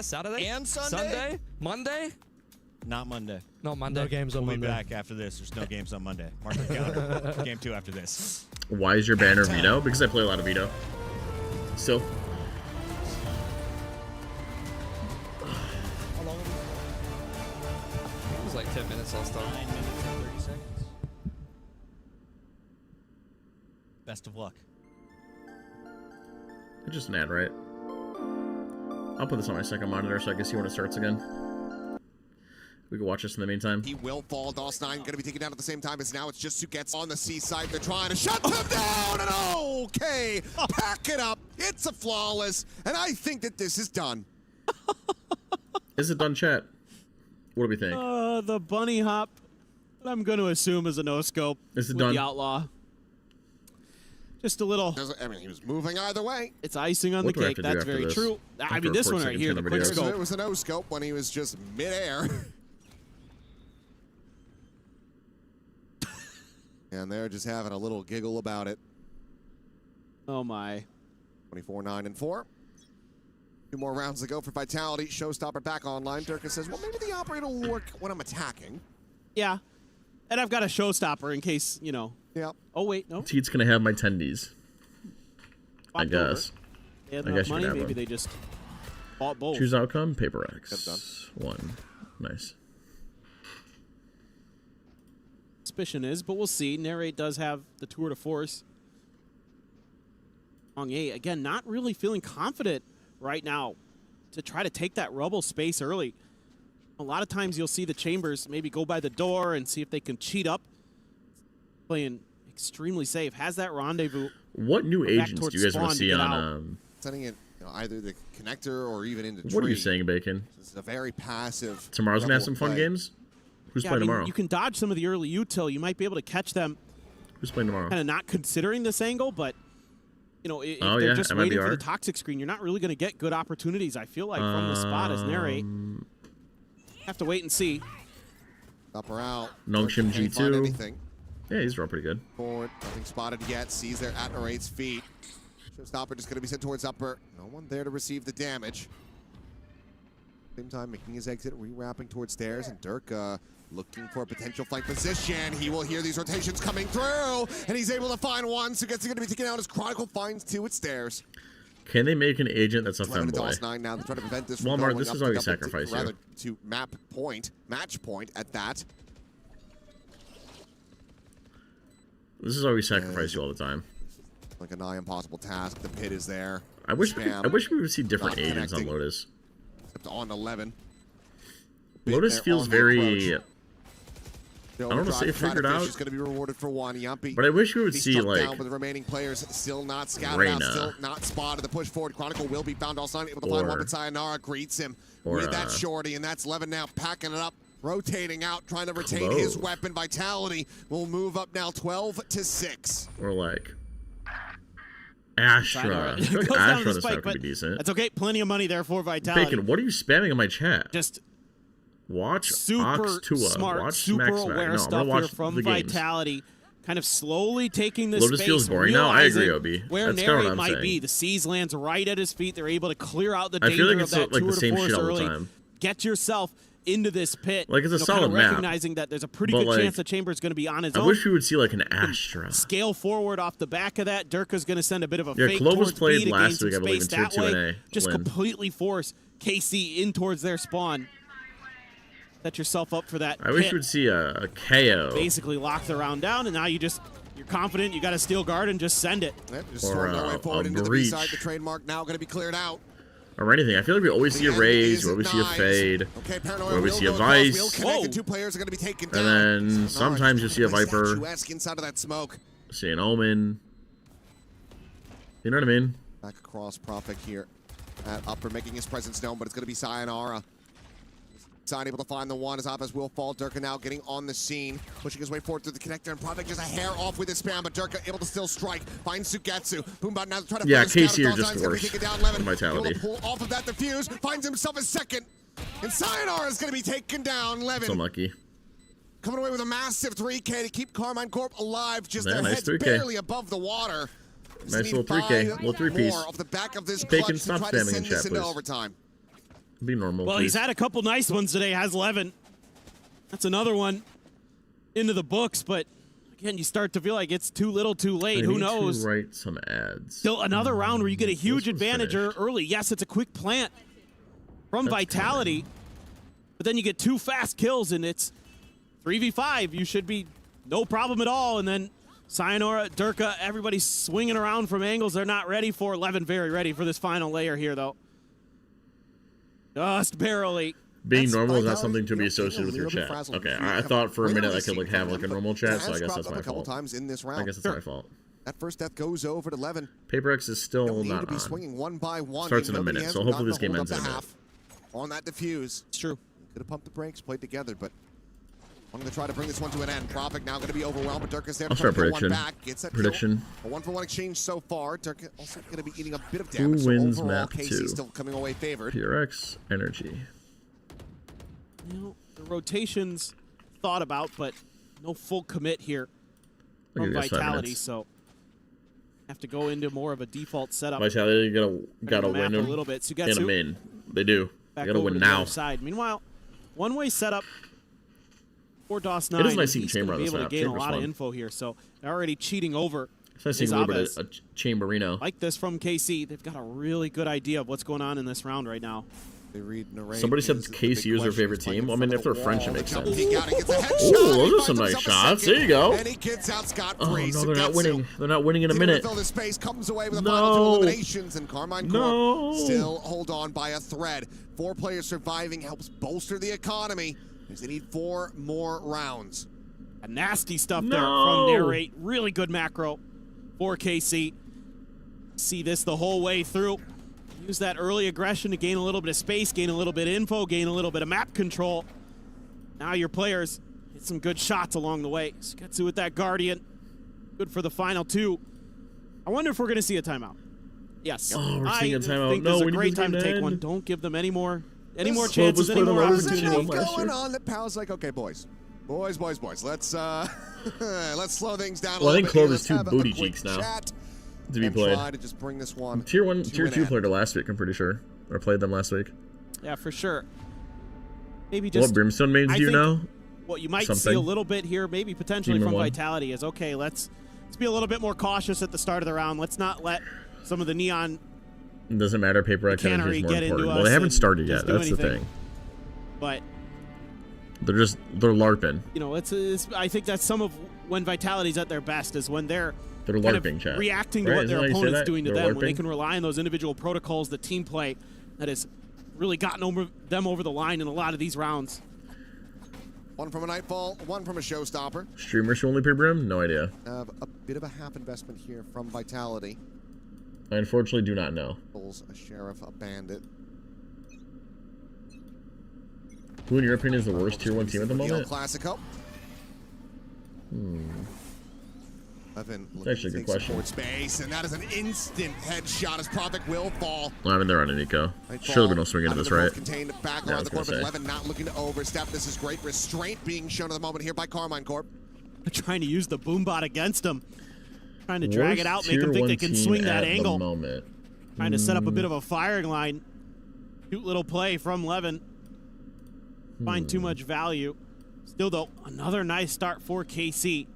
Yeah, Saturday. And Sunday? Sunday? Monday? Not Monday. Not Monday. No games on We'll Monday. be back after this. There's no games on Monday. Mark the calendar. Game 2 after this. Why is your banner Veto? Because I play a lot of Veto. So, like 10 minutes last time. 9 minutes and 30 seconds. Best of luck. It's just an ad, right? I'll put this on my second monitor so I can see when it starts again. We can watch this in the meantime. He will fall. DOS9 going to be taken down at the same time as now it's just Sugets on the seaside. They're trying to shut them down, and okay, pack it up. It's a flawless, and I think that this is done. Is it done, chat? What do we think? The bunny hop, I'm going to assume is a no-scope Is it with done? the Outlaw. Just a little. I mean, he was moving either way. It's icing on What the do I have cake. to do That's after very this? true. I After mean, this a one 4 right second here, the video. quick scope. It was a no-scope when he was just midair. And they're just having a little giggle about it. Oh, my. 24-9 and 4. 2 more rounds to go for Vitality. Showstopper back online. Durka says, well, maybe the operator will work when I'm attacking. Yeah. And I've got a showstopper in case, you know. Yep. Oh, wait, no. Teet's gonna have my tendies. I guess. They had I enough guess you money. can have Maybe them. they just bought both. Choose outcome, PRX. 1. Nice. Suspicion is, but we'll see. Narrate does have the tour de force. Hong Ye, again, not really feeling confident right now to try to take that rubble space early. A lot of times you'll see the Chambers maybe go by the door and see if they can cheat up. Playing extremely safe. Has that rendezvous. What new back agents towards do you guys want spawn to see get on out. Sending it either the connector or even into What are you tree. saying, Bacon? This is a very passive. Tomorrow's gonna have level some of fun play. games? Who's Yeah, playing I mean, tomorrow? you can dodge some of the early util. You might be able to catch them Who's playing tomorrow? kind of not considering this angle, but you know, if Oh, they're yeah, just waiting for MIBR. the toxic screen, you're not really going to get good opportunities, I feel like, from the spot as Narrate. Have to wait and see. Up or out. Nongshim Can't find G2. anything. Yeah, he's rolling pretty good. Forward, nothing spotted yet. Sees there at Narrate's feet. Showstopper just going to be sent towards upper. No one there to receive the damage. Same time, making his exit, re-wrapping towards stairs, and Dirk looking for a potential flank position. He will hear these rotations coming through, and he's able to find one. So gets going to be taken out as Chronicle finds 2 at stairs. Can they make an agent that's a 11 to femboy? 9 now to try to prevent this from Walmart, going this up is to always double sacrifice to, rather here. to match point at that. This is always sacrifice you all the time. Like a nigh impossible task. The pit is there. I wish Spam. we would see different Not agents on connecting. Lotus. Except on 11. Lotus there feels on the very. approach. I don't want to say figured out, Is going to be rewarded for 1. Yumpy. but I wish we would He's see struck like down, but the remaining players still not scattered out, Reyna. still not spotted. The push forward. Chronicle will be found. Also able to find one, Or- but Sayonara greets him or, with that shorty, and that's Levin now packing it up, rotating out, trying to retain Close. his weapon. Vitality will move up now 12 to 6. or like Astra. I feel like Goes down to Astra the this spike, time could be but decent. that's okay. Plenty of money there for Vitality. Bacon, what are you spamming in my chat? Just watch super Ox Tua. smart, Watch super Smack Smack. aware No, I'm stuff gonna here watch from the games. Vitality. Kind of slowly taking this Lotus space, feels boring. No, I agree, realizing Obi. where That's kinda what Narrate I'm might saying. be. The Seas lands right at his feet. They're able to clear out the I danger feel like of it's that like tour the same de force shit all the early. time. Get yourself into this pit. Like, it's a kind solid of map. recognizing that there's a pretty But, good like, chance the Chamber's going to be on his I own. wish we would see like an Astra. Scale forward off the back of that. Durka's going to send a bit of a Yeah, fake Clovis towards played B to gain last some week, I believe, space in that Tier 2 way. NA. Just Lynn. completely force KC in towards their spawn. Set yourself up for that. I wish pit. we would see a KO. Basically lock the round down, and now you're confident. You got a steel guard and just send it. Just Or, throwing their way forward a into the breach. B-side. The trademark now going to be cleared out. Or anything. I feel like we always see a The end raise, is we always see a knives. fade, Okay, Paranoia we always will see a go across, will vice, connect. The 2 players are going to be taken down. and then sometimes you see a viper, Statuesque inside of that smoke. see an omen. You know what I mean? Back across Prophet here at upper, making his presence known, but it's going to be Sayonara. Sign able to find the one as Alves will fall. Durka now getting on the scene, pushing his way forward through the connector, and Prophet just a hair off with his spam, but Durka able to still strike. Finds Sugetsu. Boombot now trying to Yeah, find a scout. KC are Dawson's just gonna be worse taken down. than Levin Vitality. able to pull off of that defuse, finds himself a second, and Sayonara is going to be taken down. Levin So lucky. coming away with a massive 3K to keep Carmine Corp alive, just Yeah, their nice heads 3K. barely above the water. Just Nice need little 3K, 5 little 3-piece. more off the back of this Bacon, clutch to stop try to spamming in send this chat, into please. overtime. Be normal, Well, please. he's had a couple nice ones today. Has 11. That's another one into the books, but again, you start to feel like it's too little, too I late. Who need to knows? write some ads. Still another round where you get a huge This one's advantage early. Yes, it's a quick plant from That's Vitality, but then you get 2 fast kills, and it's 3v5, you should be no problem at all. And then Sayonara, Durka, everybody's swinging around from angles they're not ready for. Levin very ready for this final layer here, though. Just barely. Being normal is not something to be associated with your chat. Okay, I thought for a minute I could like have like a normal chat, so I guess that's my fault. In this round. I guess it's my fault. That first death goes over to Levin. PRX is still not on. Swinging one by one. Starts in a minute, so hopefully this game ends in a minute. On that diffuse. It's true. Could have pumped the brakes, played together, but I'm going to try to bring this one to an end. Profik now going to be overwhelmed, but Durka's there to start try to prediction. one back. Gets that Prediction. Kill. A 1-for-1 exchange so far. Durka also going to be eating a bit of Who damage. wins so overall, map KC 2? still coming away favored. PRX Energy. You know, the rotations thought about, but no full commit here from Vitality, so have to go into more of a default setup. Vitality gotta win a little bit. So in a main. They do. They gotta win to now. The other side. Meanwhile, one-way setup for DOS9. It is nice seeing he's Chamber gonna on be this able to map. gain a Chamber's lot of fun. info here, so they're already cheating over. It's nice seeing a little bit of Chamberino. Like this from KC. They've got a really good idea of what's going on in this round right now. They read Somebody said KC is their favorite team. Well, I mean, if they're French, it makes sense. Oh, those are some nice shots. There you go. And he gets out scot-free. Oh, no, they're not winning. They're not winning in a minute. Fill the space, comes away with the final 2 eliminations, and Carmine Corp still hold on by a thread. 4 players surviving helps bolster the economy, because they need 4 more rounds. A nasty stuff there from Narrate. Really good macro for KC. See this the whole way through. Use that early aggression to gain a little bit of space, gain a little bit of info, gain a little bit of map control. Now your players hit some good shots along the way. Sketsu with that Guardian. Good for the final 2. I wonder if we're going to see a timeout. Yes. Oh, we're seeing a timeout. I think No, this is we a need great this time game to to take one. end. Don't give them any more This chances, was any more played on opportunities. Going on that Pow's like, okay, boys. Boys. Let's let's slow things down a Well, I little think bit. Clove Let's is 2 have a booty quick cheeks now chat to be and played. try to just bring this one Tier 1, to Tier an 2 end. played her last week, I'm pretty sure. Or played them last week. Yeah, for sure. Maybe just What Brimstone mains do you think know? What you might see Something. a little bit here, maybe potentially Demon from one. Vitality, is okay. Let's be a little bit more cautious at the start of the round. Let's not let some of the neon It doesn't matter. PRX Energy is more get into important. Well, us they haven't and started just yet. do That's the anything. thing. But They're LARPing. you know, it's I think that's some of when Vitality's at their best is when they're They're kind of LARPing, chat. reacting to Right? what Isn't their that how you say opponent's that? doing to They're them, when they LARPing? can rely on those individual protocols, the team play that has really gotten them over the line in a lot of these rounds. 1 from a Nightfall, 1 from a Showstopper. Streamers who only pay Brim? No idea. A bit of a half investment here from Vitality. I unfortunately do not know. Pulls a Sheriff, a Bandit. Who, in your opinion, is the worst Tier 1 team at the El moment? Clasico. Levin That's actually a good question. forward space, and that is an instant headshot as Profik will fall. Well, I mean, they're on an eco. Surely we don't swing into this, right? Contained back Yeah, I around was the court, gonna but say. Levin not looking to overstep. This is great restraint being shown at the moment here by Carmine Corp. Trying to use the boom bot against him. Trying to drag it out, Worst make them Tier think 1 they can team swing at that the angle. moment. Trying to set up a bit of a firing line. Cute little play from Levin. Find too much value. Still, though, another nice start for KC.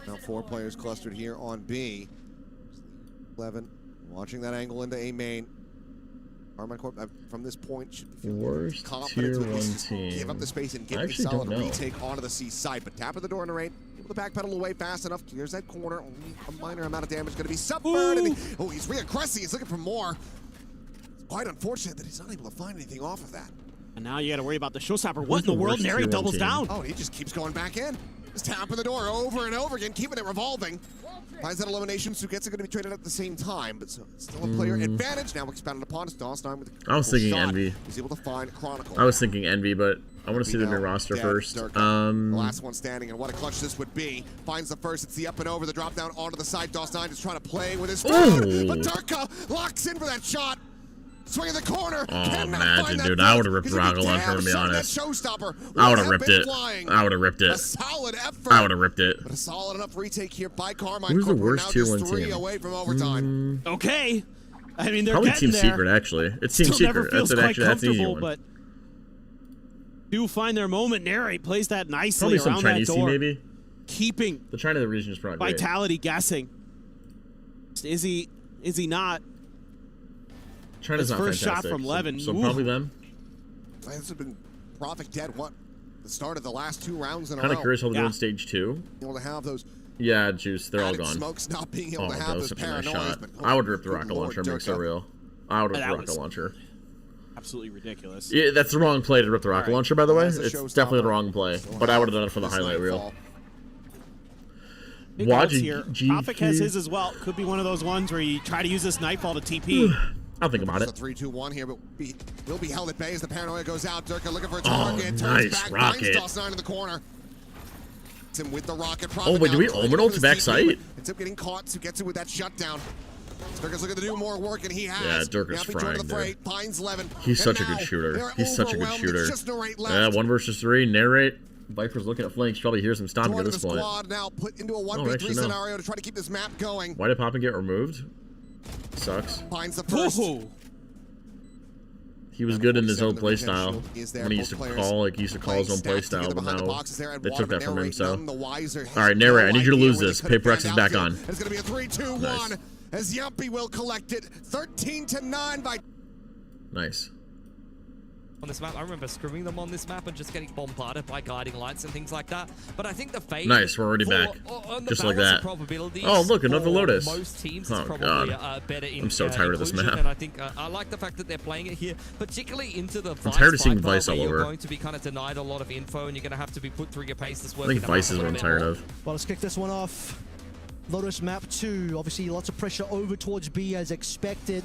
Now 4 players clustered here on B. Levin watching that angle into A main. Carmine Corp from this point should be feeling Worst confident Tier to at 1 least team. give up the space and I get a actually solid don't know. retake onto the C side. But tap at the door in the rain, able to backpedal away fast enough. Here's that corner. Only a minor amount of damage going to be suffered. And he's reaggressing. He's looking for more. It's quite unfortunate that he's not able to find anything off of that. And now you got to worry about the showstopper. What in the world? Nary doubles down. Oh, and he just keeps going back in. Just tapping the door over and over again, keeping it revolving. Finds that elimination. Sugetsu going to be traded at the same time, but so it's still a player advantage. Now expounded upon. DOS9 with a I was thinking shot. Envy. He's able to find Chronicle. I was thinking Envy, but I want to see the new roster Dead first. Durka. The last one standing, and what a clutch this would be. Finds the first. It's the up and over, the drop down onto the side. DOS9 is trying to play with his food, but Durka locks in for that shot. Swing in the corner. Oh, imagine, dude. I would have ripped Roggle on her, to be honest. I would have ripped it. I would have ripped it. A solid effort. I would have ripped it. But a solid enough retake here by Carmine. Who's the Corp. We're worst now Tier just 1 3 team? away from overtime. Okay. I mean, they're Probably getting Team there. Secret, actually. It's Team Still never Secret. feels That's quite actually that's an easy comfortable, one. but do find their moment. Nary plays that nicely Probably some around Chinese that team, door. maybe. Keeping The China region is probably great. Vitality guessing. Is he not? China's His not first fantastic. shot from Levin. So Ooh. probably them. This has been Profik dead. What? the start of the last 2 rounds in a row. Kind of curious how they're doing stage 2. Able to have those Yeah, Juice, they're all added gone. smokes, not being able Oh, to that have was those such a nice paranoias. shot. But I would rip the good rocket lord, launcher, make so Durka. real. I would rip That the rocket was launcher. Absolutely ridiculous. Yeah, that's the wrong play to rip the rocket launcher, by the way. As a It's showstopper, definitely the wrong play. But I would have done it for the highlight reel. Big Watch ults here. Profik has his as well. Could be one of those ones where you try to use this Nightfall to TP. I'll think about it. It's a 3-2-1 here, but will be held at bay as the paranoia goes out. Durka looking for a target. Turns nice back, rocket. finds Doss9 in the corner. It's him with the rocket. Oh, wait, do we omen ult to back sight? Ends up getting caught, so gets it with that shutdown. Durka's looking to do more work, and he has. Yeah, Durka's Nappy joined the frying, fray, dude. finds Levin. He's And such a good now shooter. they're He's such a good overwhelmed. shooter. It's just Narrate left. Yeah, 1 versus 3. Narrate. Viper's looking at flanks. Probably hears him stopping at Joining this the point. squad now put into a Oh, 1v3 actually, no. scenario to try to keep this map going. Why did Poppin get removed? Sucks. Finds the first. He was good in his own 47, the playstyle regen shield is there. when he Both used to players call, like he used to call his own playing stacked playstyle, together but behind the now boxes there. they took that from him. Narrate So, none the wiser. all right, Narrate, I need you to idea lose where they this. could have PRX is fanned back out on. to. It's going to be a 3-2-1 Nice. as Yumpy will collect it. 13-9 by. Nice. On this map, I remember screwing them on this map and just getting bombarded by guiding lights and things like that. But I think the fate. Nice, we're already back. Just like that. Oh, look, another Lotus. Most teams Oh, is probably God. better in I'm so tired of this inclusion, map. And I think I like the fact that they're playing it here, particularly into the Vice tired of seeing fight bar, Vice where all you're over. going to be kind of denied a lot of info, and you're going to have to be put through your paces. I think Vice is what I'm tired of. Well, let's kick this one off. Lotus map 2. Obviously, lots of pressure over towards B as expected.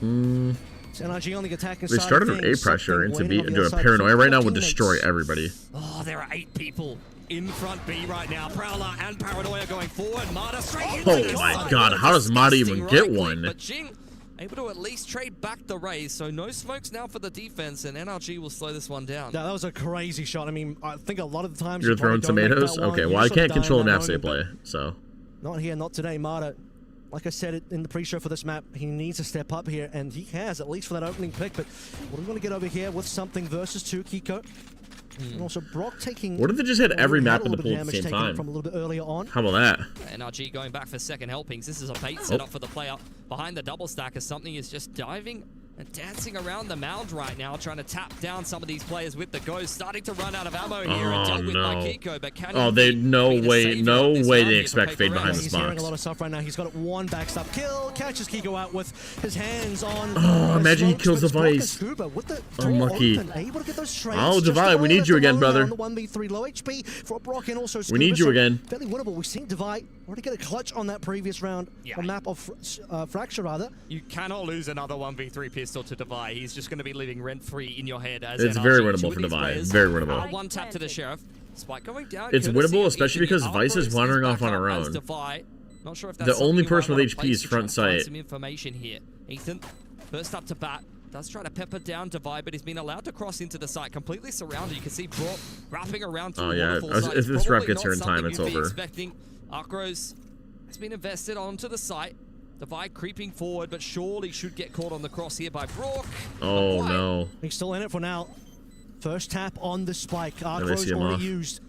It's NRG on the attacking They side started of with A things, pressure something into B, waiting on into the a other side paranoia from right now their would destroy teammates. everybody. Oh, there are 8 people in front B right now. Prowler and Paranoia going forward. Marta straight Oh into the my side. God, how does Marta even Disgusting get right click, one? But Jing able to at least trade back the raise, so no smokes now for the defense, and NRG will slow this one down. Yeah, that was a crazy shot. I mean, I think a lot of the times You're you probably throwing don't make tomatoes? that one. Okay, You well, I just sort of can't control die an in that AFSA moment, play, so. Not here, not today. Marta, like I said it in the pre-show for this map, he needs to step up here, and he has, at least for that opening pick. But what are we going to get over here with something versus 2, Kiko? And also Brock taking... What if they just had every had map a in the little bit pool of at the damage same taken time? from a little bit earlier on. How about that? NRG going back for second helpings. This is a bait setup for the player behind the double stack, as something is just diving and dancing around the mound right now, trying to tap down some of these players with the ghost, starting to run out of ammo here and dealt with by Kiko, but can he they be no the way savior of this they round here expect for Fade PRX? behind this He's hearing a box. lot of stuff right now. He's got one backstab kill, catches Kiko out with his hands on. Oh, imagine he kills the Brock and Vice. Scuba with the door Unlucky. open, able to get those trades. Oh, Just Divide, we all need left you again, alone brother. on the 1v3 low HP for Brock and also Scuba. We need you so again. Fairly winnable. We've seen Divide already get a clutch on that previous round, a map of Fracture rather. You cannot lose another 1v3 pistol to Divide. He's just going to be living rent-free in your head as It's NRG. very Two winnable of for these Divide. players Very winnable. One tap to the Sheriff. Spike going down. It's courtesy winnable, of especially Ethan. because Vice is Arcos wandering back off on up her as own. Divide. Not sure if that's The something only you person might with wanna HP is place to try front and find sight. Some information here. Ethan, first up to bat. Does try to pepper down Divide, but he's been allowed to cross into the site, completely surrounded. You can see Brock wrapping around through waterfall site. If this rep Probably gets here not in time, something it's you'd be over. Expecting. Arcos has been invested onto the site. Divide creeping forward, but surely should get caught on the cross here by Brock. Oh, no. He's still in it for now. First tap on the spike. they Arcos see him already off. used.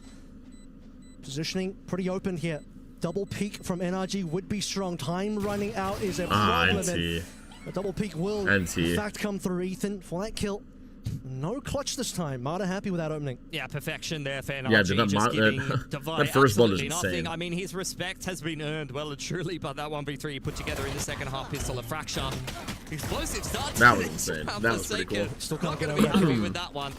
Positioning pretty open here. Double peek from NRG would be strong. Time running out is a problem. NT. A double peek will, NT. in fact, come through Ethan for that kill. No clutch this time. Marta happy with that opening. Yeah, perfection there for NRG. Yeah, did that just giving that Divide first blood is absolutely nothing. insane. I mean, his respect has been earned well and truly by that 1v3 he put together in the second half. Pistol of Fracture. Explosive start. That was insane. That was pretty cool. Still Not can't going get to be over happy that. with that one.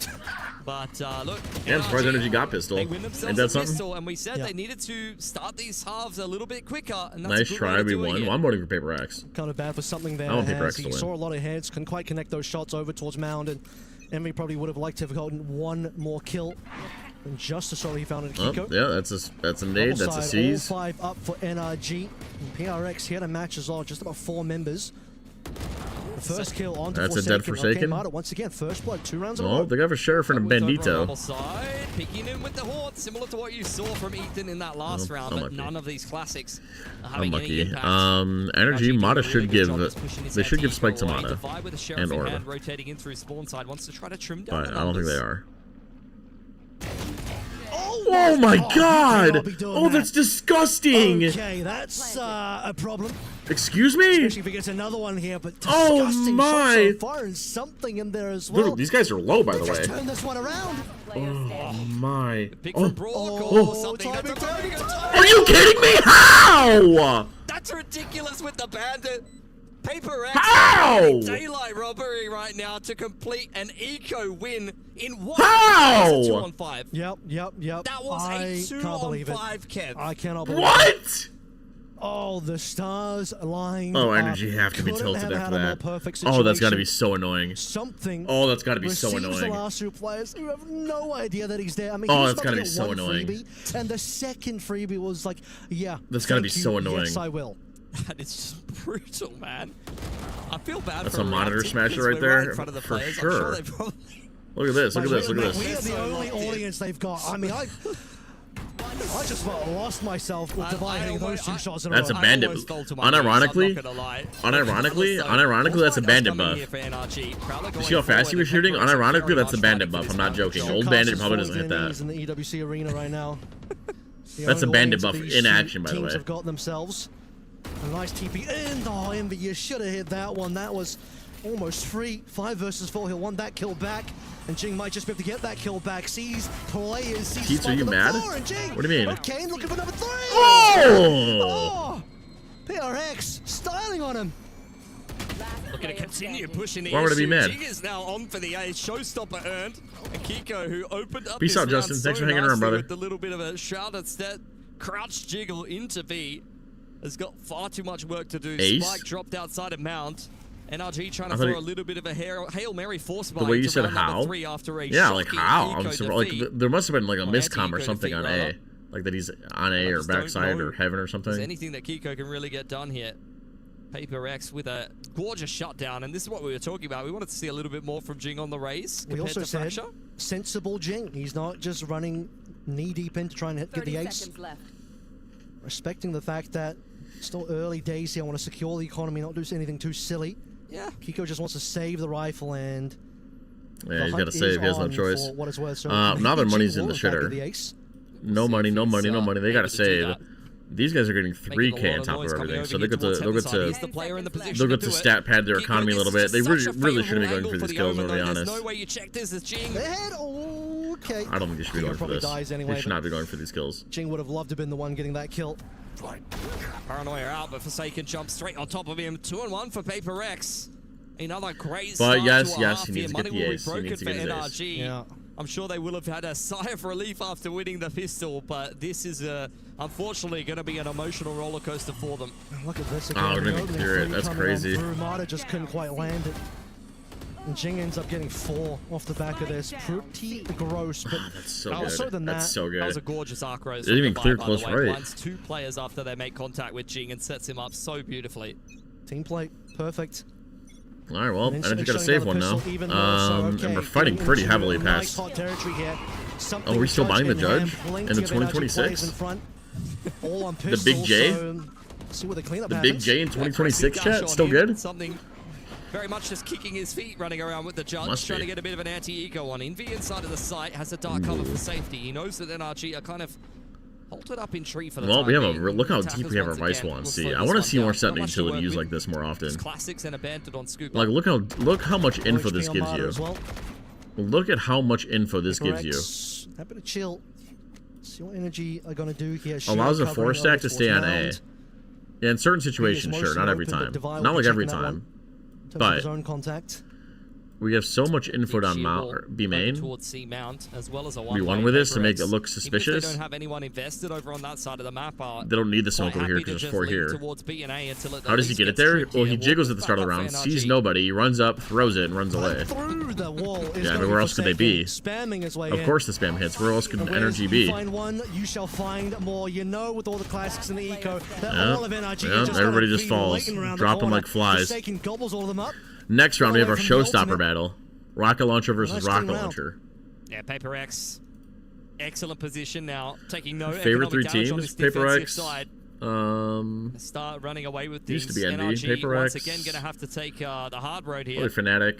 But look, Yeah, I'm surprised Energy got pistol. They win Ain't themselves that a something? pistol, and we said they needed to start these halves a little bit quicker. And that's Nice a good try, way to we do it won. here. Well, I'm voting for Paper X. Kind of bad for something there. I want Paper as X to he win. saw a lot of heads, couldn't quite connect those shots over towards Mound, and Envy probably would have liked to have gotten one more kill. And just as sorry he found it Oh, Kiko. yeah, that's a nade. Double That's a side, seize. All 5 up for NRG. And PRX here to match as well, just about 4 members. The first kill onto That's a Forsaken. dead Forsaken. Okay, Marta, once again, first blood, 2 rounds in a Oh, row. they got a Sheriff and a Over on Bandito. rebel side, picking in with the Horde, similar to what you saw from Ethan in that last round, but unlucky. none of these classics are having any Unlucky. impact. Energy, doing Mata a should really good give job just pushing his they should give anti Spike to away. Mata Divide with a Sheriff and in Orba, hand, rotating in through spawn side, wants to try to trim down but the I don't think numbers. they are. Oh, Oh my god! Oh, that's disgusting! Okay, that's a problem. Excuse me? Especially if he gets another one here, but disgusting shot so far and something in there as well. Look, these guys are low, by the way. Just turn this one around. Oh my. Oh, Are you kidding me? How? That's ridiculous with the bandit. Paper X How? daylight robbery right now to complete an eco win in one. How? 2-on-5. Yep. That was a 2-on-5, Kev. I cannot believe it. What? Oh, the stars aligned. Oh, energy have to be Couldn't tilted have after had a more that. perfect Oh, that's got to situation. be so annoying. Something. Oh, that's got to be so receives annoying. the last two players who have no idea that he's there. I mean, Oh, he was that's about gotta to be get so one annoying. freebie, and the second freebie was like, yeah. That's gotta be thank so you, annoying. Yes, I will. That is just brutal, man. I feel bad That's for a monitor reacting smasher because right we're there, in front of the for players. I'm sure. they probably... Look at this, look at this, look at We this. are the only audience they've got. I mean, I just about lost myself with Divine hitting those two shots in a row. That's a bandit. Unironically, that's a bandit buff. You see how fast he was shooting? Unironically, that's a bandit buff. I'm not joking. Old bandit probably doesn't hit He's that. in the EWC arena right now. That's a bandit buff in action, by the way. Teams have got themselves a nice TP in. Oh, Envy, you should have hit that one. That was almost free. 5 versus 4. He'll want that kill back. And Jing might just be able to get that kill back. Sees players. Sees Keats, are you mad? Jing, What do you mean? Kane looking for number 3. Oh! PRX styling on him. Looking to continue pushing the Why would I be issue. mad? Jing is now on for the A. Showstopper earned. And Kiko, who opened up Peace this out, round Justin. so Thanks for hanging around, nicely brother. with a little bit of a shrouded step, crouch jiggle into B, has got far too much work to do. Ace? Spike dropped outside of Mount. NRG trying I to thought throw he- a little bit of a Hail Mary force The way you said how? after a Yeah, like shocking how? eco I'm surprised. defeat. Like, there must have been like a Or miscom or anti-eco something defeat, on rather. A. Like that he's on A I or just don't backside know or heaven or if something. there's anything that Kiko can really get done here. Paper X with a gorgeous shutdown, and this is what we were talking about. We wanted to see a little bit more from Jing on the race We compared also to said Fracture. sensible Jing. He's not just running knee deep in to try and get the ace. Respecting the fact that it's still early days here. I want to secure the economy, not do anything too silly. Yeah. Kiko just wants to save the rifle and. Yeah, he's got to save. He has no choice. What it's worth. So Now their Jing money's in will the in fact get shitter. the ace. No money, no money, no money. They got to able to do save. that. These guys are getting 3K on top of everything, so they'll get to stat pad their economy a little bit. They really shouldn't be going for these kills, to be honest. No way you check this as Jing. Okay. I don't think they should be going for probably this. dies anyway, They should but- not be going for these kills. Jing would have loved to have been the one getting that kill. Paranoia out, but Forsaken jumps straight on top of him. 2-1 for Paper X. Another great But start yes, to a yes, half he here. needs to get Money the will be ace. He broken needs to for get his ace. NRG. Yeah. I'm sure they will have had a sigh of relief after winning the pistol, but this is unfortunately going to be an emotional roller coaster for them. Look at this Oh, again. I didn't The even opening clear it. three That's coming on crazy. through. Mata just couldn't quite land it. And Jing ends up getting 4 off the back of this. Pretty gross, but That's so also good. than That's that, so good. That was a gorgeous arc rose. Didn't even from clear Divine, close by the way. right. Blinds 2 players after they make contact with Jing and sets him up so beautifully. team play, perfect. All right, well, And Energy got to showing save another one now. pistol even more, so, okay, And we're fighting getting pretty into heavily nice past. hot territory here. Something Oh, we're still buying the getting judge hand, in the plenty of energy 2026? plays in front. All on The pistols, Big J? so see where the cleanup The happens. Big J in 2026 Aggressive dash chat? on Still him, good? Something very much just kicking his feet, running around with the judge, Must trying be. to get a bit of an anti-eco on. Envy inside of the site has a dark cover for safety. He knows that NRG are kind of halted up in tree for the Well, time we have being. a look how Attackers deep we have our once Vice again Wand. will See, slow I this want to one see down. more Not setting much to utility work used with. like this more often. Just classics and abandoned on Scoop. Like look how much info this HP gives Armada you. as well. Look at how much info this gives you. Correct. Have a bit of chill. See what energy are going to do here. Allows a Shield 4 covering stack over to stay on A. towards Yeah, in certain He is situations, sure, mostly not every open, but time. Divine will Not be like every checking that one time. in terms of But his own contact. we have so much info Big on shield Mount, wall or B over main. towards C Mount, as well as a We won one-way with this to Paper make it X. look Even if suspicious. they don't have anyone invested over on that side of the map, They don't need the quite smoke over happy here to because there's just 4 lean here. towards B and A until it How at does he least get it gets there? tricky Well, he and will jiggles at the back start of the up round, for sees NRG. nobody, he runs up, throws it, and runs away. Through the wall is Yeah, going but where else could they be? Spamming his way Of in. course the spam hits. Where else could And where Energy you be? find one, you shall find more. You know, with all the classics in the eco, that Yeah, all of NRG yeah, is just everybody gonna just be falls. waiting around Drop the them corner. like flies. Forsaken gobbles all of them up. Next round, we have our Away from the showstopper ultimate. battle. Rocket launcher versus Nice rocket clean round. launcher. Yeah, Paper X, excellent position now, taking no Favorite economic 3 damage on teams? this Paper defensive X. side. Start running away with things. Used to be NV. NRG Paper once X. again going to have to take the hard road here. Probably Fnatic.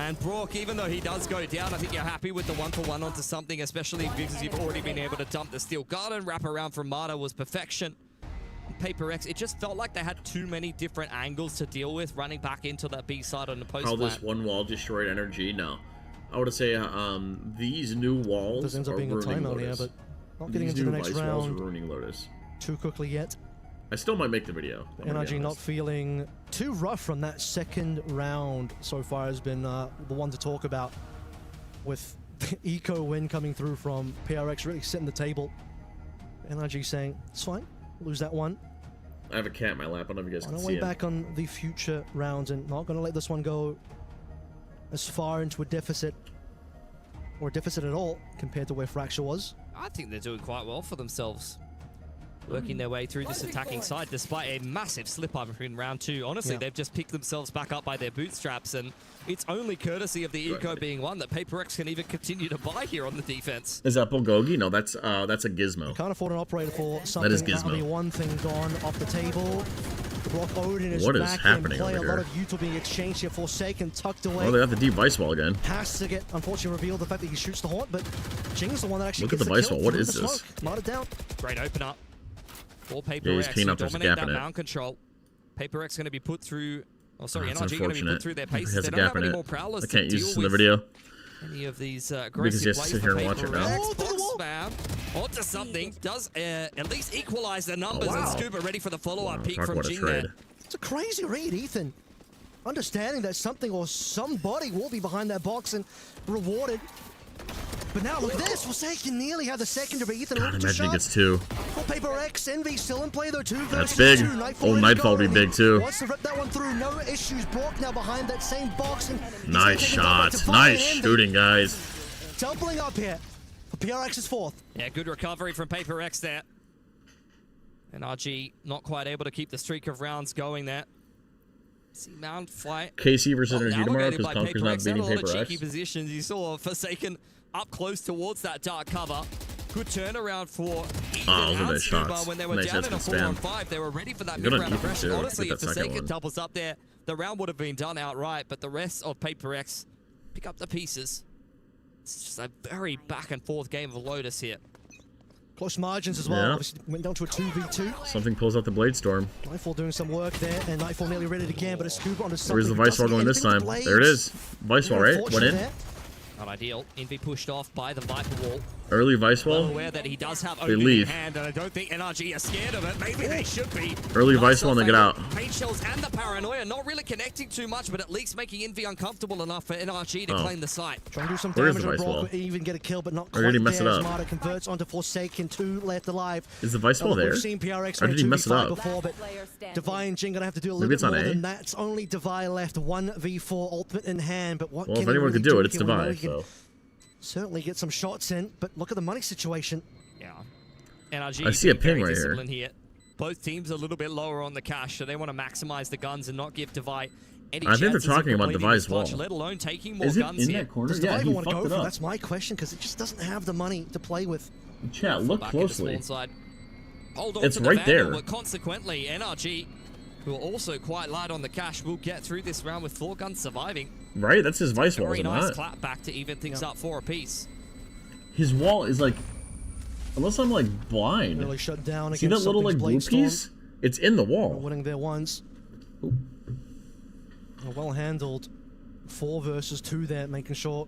And Brock, even though he does go down, I think you're happy with the 1-for-1 onto something, especially because you've already been able to dump the Steel Garden. Wrap around from Mata was perfection. PRX, it just felt like they had too many different angles to deal with running back into that B side on the post How plant. this one wall destroyed energy? No. I would say these new walls This ends up being a ruining timeout here, Lotus. but not getting These into the new next Vice walls are round ruining Lotus. too quickly yet. I still might make the video. I'm gonna be NRG not honest. feeling too rough from that second round so far has been the one to talk about, with eco win coming through from PRX really setting the table. NRG saying, it's fine, lose that one. I have a cat in my lap. I don't know if you guys On can our see way it. back on the future rounds and not going to let this one go as far into a deficit, or a deficit at all, compared to where Fracture was. I think they're doing quite well for themselves. Working their way through this attacking side despite a massive slip-up in round 2. Honestly, Yeah. they've just picked themselves back up by their bootstraps, and it's only courtesy of the eco being one that PRX can even continue to buy here on the defense. Is that Bulgogi? No, that's a Gizmo. Can't afford an operator for something. is That'll be Gizmo. one thing gone off the table. Brock Odin is What is back happening in play. over A lot here? of util being exchanged here. Forsaken tucked away. Oh, they got the deep Vice Wall again. Has to get, unfortunately, revealed the fact that he shoots the haunt, but Jing's the one that actually Look at gets the Vice kill Wall. What through is the this? smoke. Not it down. Great opener for PRX. Yeah, he's cleaning up. There's a dominate gap that in it. mound control. PRX going to be put through. Oh, sorry, That's NRG going to be unfortunate. put through their He paces. has They a don't gap have in any it. more prowlers I to can't use deal this in the with video. any of these Because aggressive he has to plays sit for here and watch it now. PRX. Boxman onto something. Does at least equalize the numbers. Oh, wow. And Scuba ready for the follow-up peak Talk from about a Jing trade. there. It's a crazy read, Ethan. Understanding that something or somebody will be behind that box and rewarded. But now look at this. Forsaken nearly had the secondary. Ethan God, looking to imagine he shot. gets 2. For PRX, Envy still in play though. 2 That's versus big. 2. Oh, Nightfall will be big too. Wants to rip that one through. No issues. Brock now behind that same box. And he's gonna Nice take it back shot. to Nice Envy. shooting, guys. Doubling up here for PRX's 4th. Yeah, good recovery from PRX there. And RG not quite able to keep the streak of rounds going there. See Mount fight. KC versus Energy tomorrow Navigated because by Conker's not PRX. beating Had a lot of Paper cheeky X. positions. You saw Forsaken up close towards that dark cover. Good turnaround for Ethan Oh, look at and those Scuba shots. when they were Nice down hits in a from Spam. 4-on-5. They were ready for that Good on mid-round Ethan, aggression. too. Honestly, Get if that second Forsaken one. doubles up there, the round would have been done outright, but the rest of PRX pick up the pieces. It's just a very back and forth game of Lotus here. Close margins as well. Yeah. Obviously went down to a 2v2. Something pulls out the Blade Storm. Nightfall doing some work there, and Nightfall nearly read it again, but a Scuba onto something. Where's the who Vice Wall doesn't going get this anything time? with the There it blades. is. Vice Wall, right? Went Unfortunate in. there. Not ideal. Envy pushed off by the Viper Wall. Early Vice Well Wall. aware that he does have They Odin in leave. hand, and I don't think NRG are scared of it. Maybe they should be. Early Nice Vice Wall and they get out. Paint shells and the paranoia, not really connecting too much, but at least making Envy uncomfortable enough for NRG to Oh. claim the site. Trying to do some Where is damage the on Vice Brock, Wall? but even get a kill, but not Or quite did he mess it there. up? Armada converts onto Forsaken, 2 left alive. Is the Vice Wall We've there? seen PRX Or on did he mess it 2v5 up? before, but Divine and Jing gonna have to do a little Maybe it's bit on more A? than that. It's only Devi left, 1v4 ultimate in hand, but what Well, can if he anyone really could do it, do it's here? We know Devi, he can so. certainly get some shots in, but look at the money situation. Yeah. NRG I see a being very ping right here. disciplined here. Both teams a little bit lower on the cash, so they want to maximize the guns and not give Devi any I think they're chances of talking about completing Devi's this clutch, wall. let alone taking more Is it guns in here. that corner? Does Yeah, Devi he want to fucked go it for? up. That's my question, because it just doesn't have the money to play with. Chat, look Back into closely. spawn side. Hold on It's to the right Vandal, there. but consequently, NRG, who are also quite light on the cash, will get through this round with 4 guns surviving. Right? That's his Vice Wall, Very is it nice not? clap back to even things up 4 apiece. His wall is like, unless I'm like blind. Really shut down See that against little like something's blue Blade piece? It's in the wall. Winning there once. Well handled. 4 versus 2 there, making sure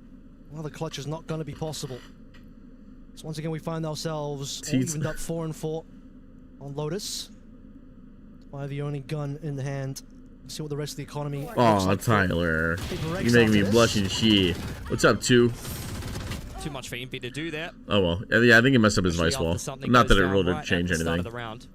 the clutch is not going to be possible. So once again, we find ourselves all Teats. evened up 4-4 on Lotus. By the only gun in the hand. See what the rest of the economy looks Aw, like. Tyler. PRX You're making me after blush this. and shit. What's up, 2? Too much for Envy to do that. Oh, well. Yeah, I think he messed up his Vice Especially Wall. after something Not goes that it down really right did change at the start anything. of the round.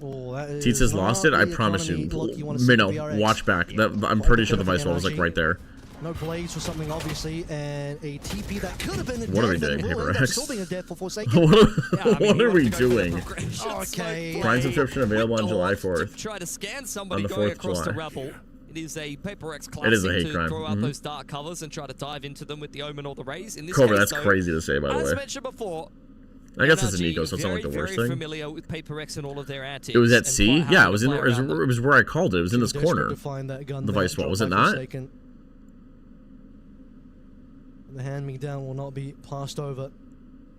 Oh, that is Teats has not lost it? I the promise you. economy look you want to see No, for PRX. watch back. I'm pretty sure the Vice Wall was like right there. No blades for something, obviously, and a TP that could have been a What are we death and doing, will Paper end up X? still being a death for Forsaken. What are we doing? Okay. Prime subscription available on July 4th. Try to scan somebody On the going 4th of across the July. raffle. It is a PRX It is a classic hate to crime. throw out Mhm. those dark covers and try to dive into them with the Omen or the Raze. In this Cobra, case, that's though, crazy to say, by the as way. mentioned before, I guess it's an NRG eco, so it's not like the worst very thing. familiar with PRX and all of their antics. It was at and C? quite Yeah, happy it was to in. play It was, around them. it was where I called it. It was in this Desperate corner. to find that gun The there, Vice Wall, dropped was it by not? Forsaken. The hand-me-down will not be passed over.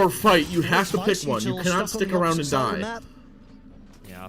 or fight. You have to pick one. You cannot stick around and die. Yeah.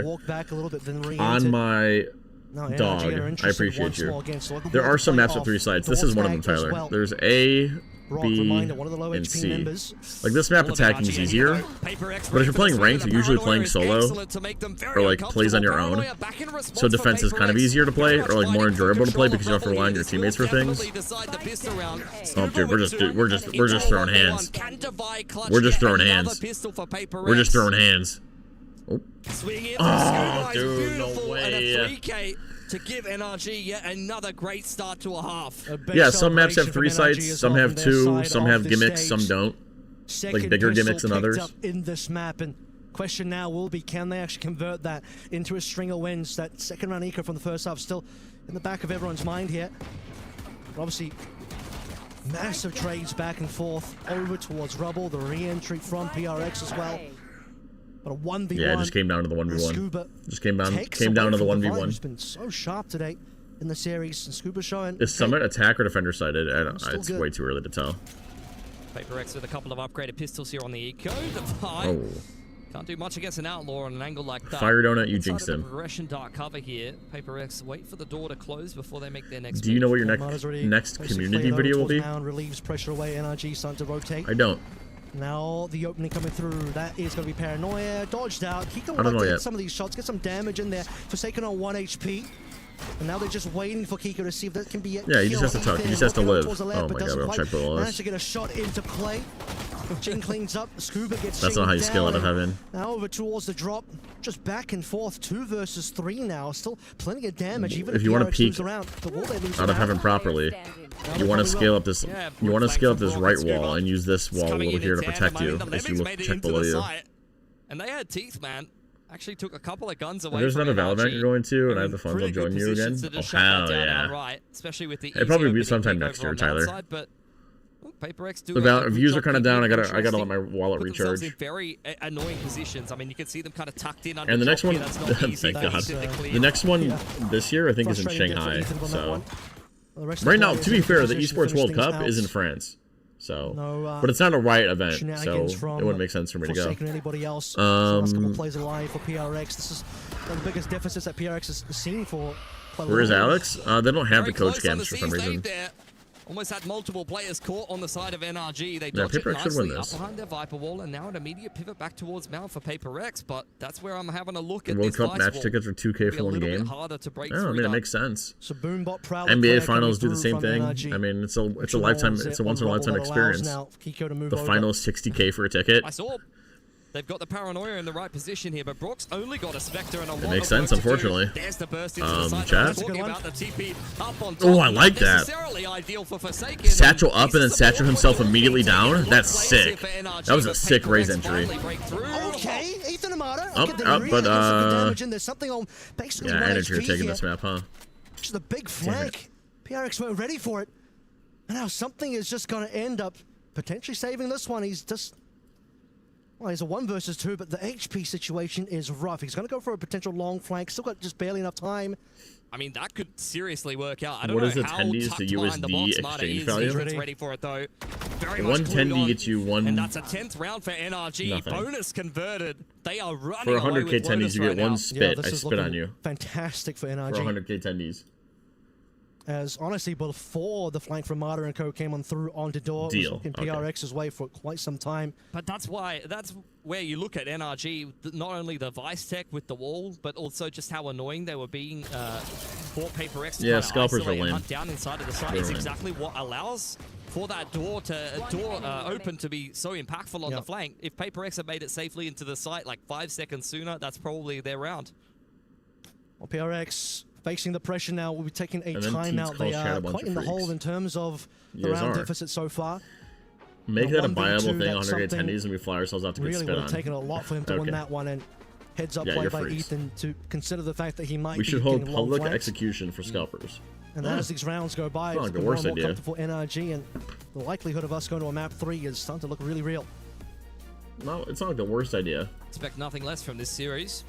walk back a little bit, then on my No, NRG Dog, are I interested appreciate once you. more again, so There are some maps with off 3 sides. This is one of them, Dorsback as Tyler. well. There's A, Brock, B, reminder, one of the low and HP C. members. Like, this map attacking is easier, but if you're playing ranked, you're usually playing solo, or like plays on your own. So defense is kind of easier to play, or like more enjoyable to play because you don't have to rely on your teammates for things. Oh, dude, we're just throwing hands. We're just throwing hands. We're just throwing hands. Oh, dude, no way. To give NRG yet another great start to a half. Yeah, some maps have 3 sites, some have 2, some have gimmicks, some don't. Like bigger gimmicks than others. Up in this map, and question now will be, can they actually convert that into a string of wins? That second round eco from the first half still in the back of everyone's mind here. But obviously, massive trades back and forth over towards Rubble, the re-entry from PRX as well. But a 1v1. Yeah, it just came down to the 1v1. Scuba Just came down to the 1v1. He's been so sharp today in the series, and Scuba showing. Is Summit attack or defender sided? It's way too early to tell. PaperX with a couple of upgraded pistols here on the eco. Divide. Oh. Can't do much against an outlaw on an angle like that. Fire donut, you Inside jinxed of him. the progression dark cover here. PaperX wait for the door to close before they make their next Do you know what your move. next community video will be? Relieves pressure away. NRG starting to rotate. I don't. Now the opening coming through, that is going to be Paranoia, dodged out. He can I don't know get yet. some of these shots, get some damage in there. Forsaken on 1 HP. And now they're just waiting for Kiko to see if that can be a Yeah, he just has to tuck. He just has to live. Oh my god, we don't check below Managed us. to get a shot into play. Jin cleans up, Scuba gets That's not how you scale out of down. heaven. Now over towards the drop, just back and forth, 2 versus 3 now. Still plenty of damage, even If you want to PRX peek moves around. But will they lose out of heaven properly, you want to scale up this. You want to scale up this right wall and use this wall over here to protect you as you look check below you. And they had teeth, man. Actually took a couple of guns away. There's from another Valorant NRG. you're going to, and I have the Pretty funds. I'll good join you again. positions to Oh just shut that hell down yeah! outright, especially with the It'll probably be easy sometime opening next over year, on the Tyler. outside, but PaperX do The a good views job are kind of keeping down. it I gotta let my interesting. wallet Put themselves recharge. in very annoying positions. I mean, you can see them kind of tucked in under And the next top one, here. That's not easy. thank God. That's in the clear. The next one this year, I think, is in Frustrating Shanghai. difference on that So one. The rest of right the now, players to be in fair, the position to Esports finish World things Cup is in out. France. So, No, but it's not a Riot event, so shenanigans it from wouldn't make sense for me to go. Forsaken or anybody else. Last couple plays alive for PRX. This is one of the biggest deficits that PRX has seen for quite a Where is while. Alex? They don't have the coach Close on cams the for some C-stage reason. there. Almost had multiple players caught on the side of NRG. They Yeah, dodge it PaperX should win nicely up this. behind their Viper wall, and now an immediate pivot back towards Mount for PaperX. But that's where I'm having a look The at World this Cup Vice match wall. tickets are 2K Be for a one little bit game. harder to break Yeah, I through mean, it that. makes sense. So Boombot proud NBA player finals do coming the same through from thing. NRG. I mean, it's a Which lifetime. allows It's a it once in a on lifetime Rubble that allows experience. now Kiko to move The over. finals 60K for a ticket. I saw they've got the Paranoia in the right position here, but Brock's only got a Spectre and a lot It makes of sense, work to do. unfortunately. There's the burst into the side. Chat? Talking about the TP up on top. Oh, I like Not that. necessarily ideal for Forsaken. Satchel up and then Satchel himself immediately down. That's sick. That was a sick raise entry. Okay, Ethan Amada. Up, Okay, up, but damage in. There's something on basically yeah, 1 energy are HP taking here. this map, huh? Just a big flank. PRX weren't ready for it. And now something is just going to end up potentially saving this one. He's just... Well, he's a 1 versus 2, but the HP situation is rough. He's going to go for a potential long flank. Still got just barely enough time. I mean, that could seriously work out. I don't What know is how attendees tucked to behind the USD box Marta exchange is. value? He's ready for it, though. Very much 110 glued on. gets you one. And that's a 10th round for NRG. Nothing. Bonus converted. They are running For away 100k with tendies, you right get now. one Yeah, spit. this I is spit on looking you. fantastic for NRG. For 100k tendies. As honestly, before the flank from Marta and Co came on through onto door, it was Deal. looking Okay. PRX's way for quite some time. But that's where you look at NRG, not only the Vice Tech with the wall, but also just how annoying they were being for PaperX to Yeah, kind of scalpers are isolate and lame. hunt down inside of the site. They're It's lame. exactly what allows for that door open to be so impactful on the flank. If PaperX had made it safely into the site like 5 seconds sooner, that's probably their round. Well, PRX facing the pressure now will be taking a And then timeout. Teats They calls Chad a are bunch quite of in the freaks. hole in terms of the You guys round are. deficit so far. Make Now, that a 1v2, viable thing, that's 100k something tendies, and we fly ourselves out to get Really spit would on. have taken a lot for him to win Okay. that one, and heads up Yeah, play you're by freaks. Ethan to consider the fact that he might We be should hold getting long public flanks. execution for scalpers. And as these rounds go by, It's not it's like the become more worst and more idea. comfortable for NRG, and the likelihood of us going to a map 3 is starting to look really real. No, it's not like the worst idea. Expect nothing less from this series.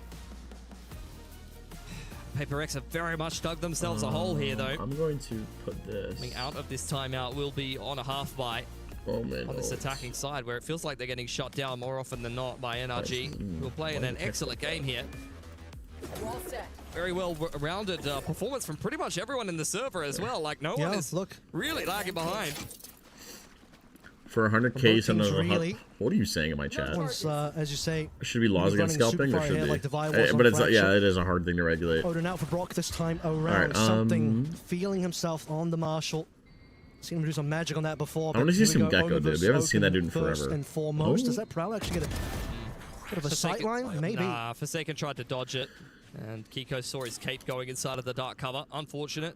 PaperX have very much dug themselves a hole here, though. I'm going to put this. Coming out of this timeout will be on a half bite Oh man. on this attacking side, where it feels like they're getting shot down more often than not by NRG, who are playing an excellent game here. Very well-rounded performance from pretty much everyone in the server as well. Like, no one is really lagging behind. For 100k, what are you saying in my chat? As you say, should be laws against scalping, or should be? But it's yeah, it is a hard thing to regulate. Odin out for Brock this time around. Something feeling himself on the Marshall. Seen him do some magic on that before. I want to see some Gecko, dude. We haven't seen that dude in forever. First and foremost, does that Prowl actually get a bit of a sight line? Maybe. Nah, Forsaken tried to dodge it. And Kiko saw his cape going inside of the dark cover. Unfortunate.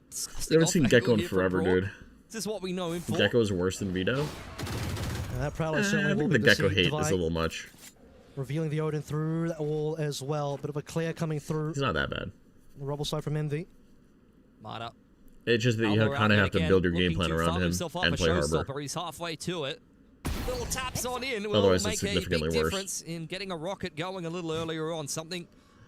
We haven't seen Gecko in forever, dude. This is what we know him for. Gecko is worse than Vito. That Prowler certainly I think the Gecko hate is a little much. Revealing the Odin through that wall as well. Bit of a clear coming through. He's not that bad. The rubble side from Envy. Mada. It's just that you kind of have to build your game plan around him and play Harbor. He's halfway to it. Little taps on in will Otherwise, make it's a big significantly worse. difference in getting a rocket going a little earlier on. Something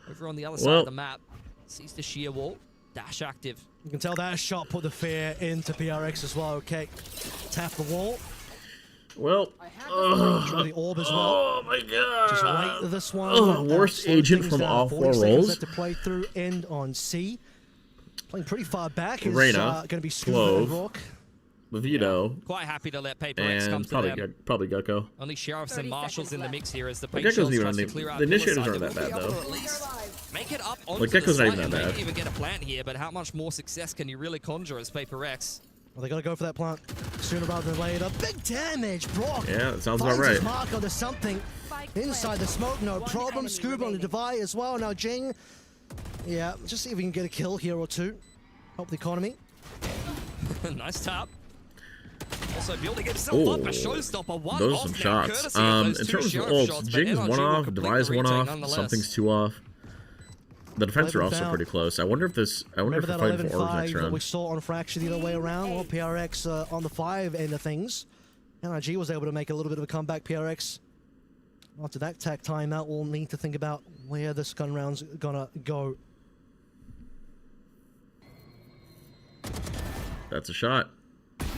over on the other side of the map. Sees the sheer wall. Dash active. You can tell that shot put the fear into PRX as well. Okay. Tap the wall. Well, the orb as well. Oh my god. Just wait this one. Worst agent from all 4 rolls. To play through end on C. Playing pretty far back is Reina, going to be Scuba and Rock. Vito. Quite happy to let Paper X come to them. Probably Gecko. Only sheriffs and marshals in the mix here as the Gecko's Shells even tries on to the clear out initiators the aren't that bad though. Make it up onto Like Gecko's the not site even that and bad. maybe even get a plant here, but how much more success can you really conjure as Paper X? Well, they got to go for that plant sooner rather than later. Big damage, Brock. Yeah, that sounds finds about right. His mark onto something inside the smoke. No problem. Scuba on the Divide as well. Now Jing. Yeah, just see if we can get a kill here or two. Help the economy. Nice tap. Also building himself up a showstopper. One Those are off some now, shots. courtesy of In those two terms of sheriff ults, shots, but Jing's NRG 1 will off, complete Devi's the 1 retake off, nonetheless. something's 2 off. The defense are 11 also down. pretty close. I wonder if this. I wonder Remember if that we're fighting for orbs 11-5 next that we round. saw on Fracture the other way around? Well, PRX on the 5 end of things. NRG was able to make a little bit of a comeback. PRX, after that tag timeout, will need to think about where this gun round's gonna go. That's a shot.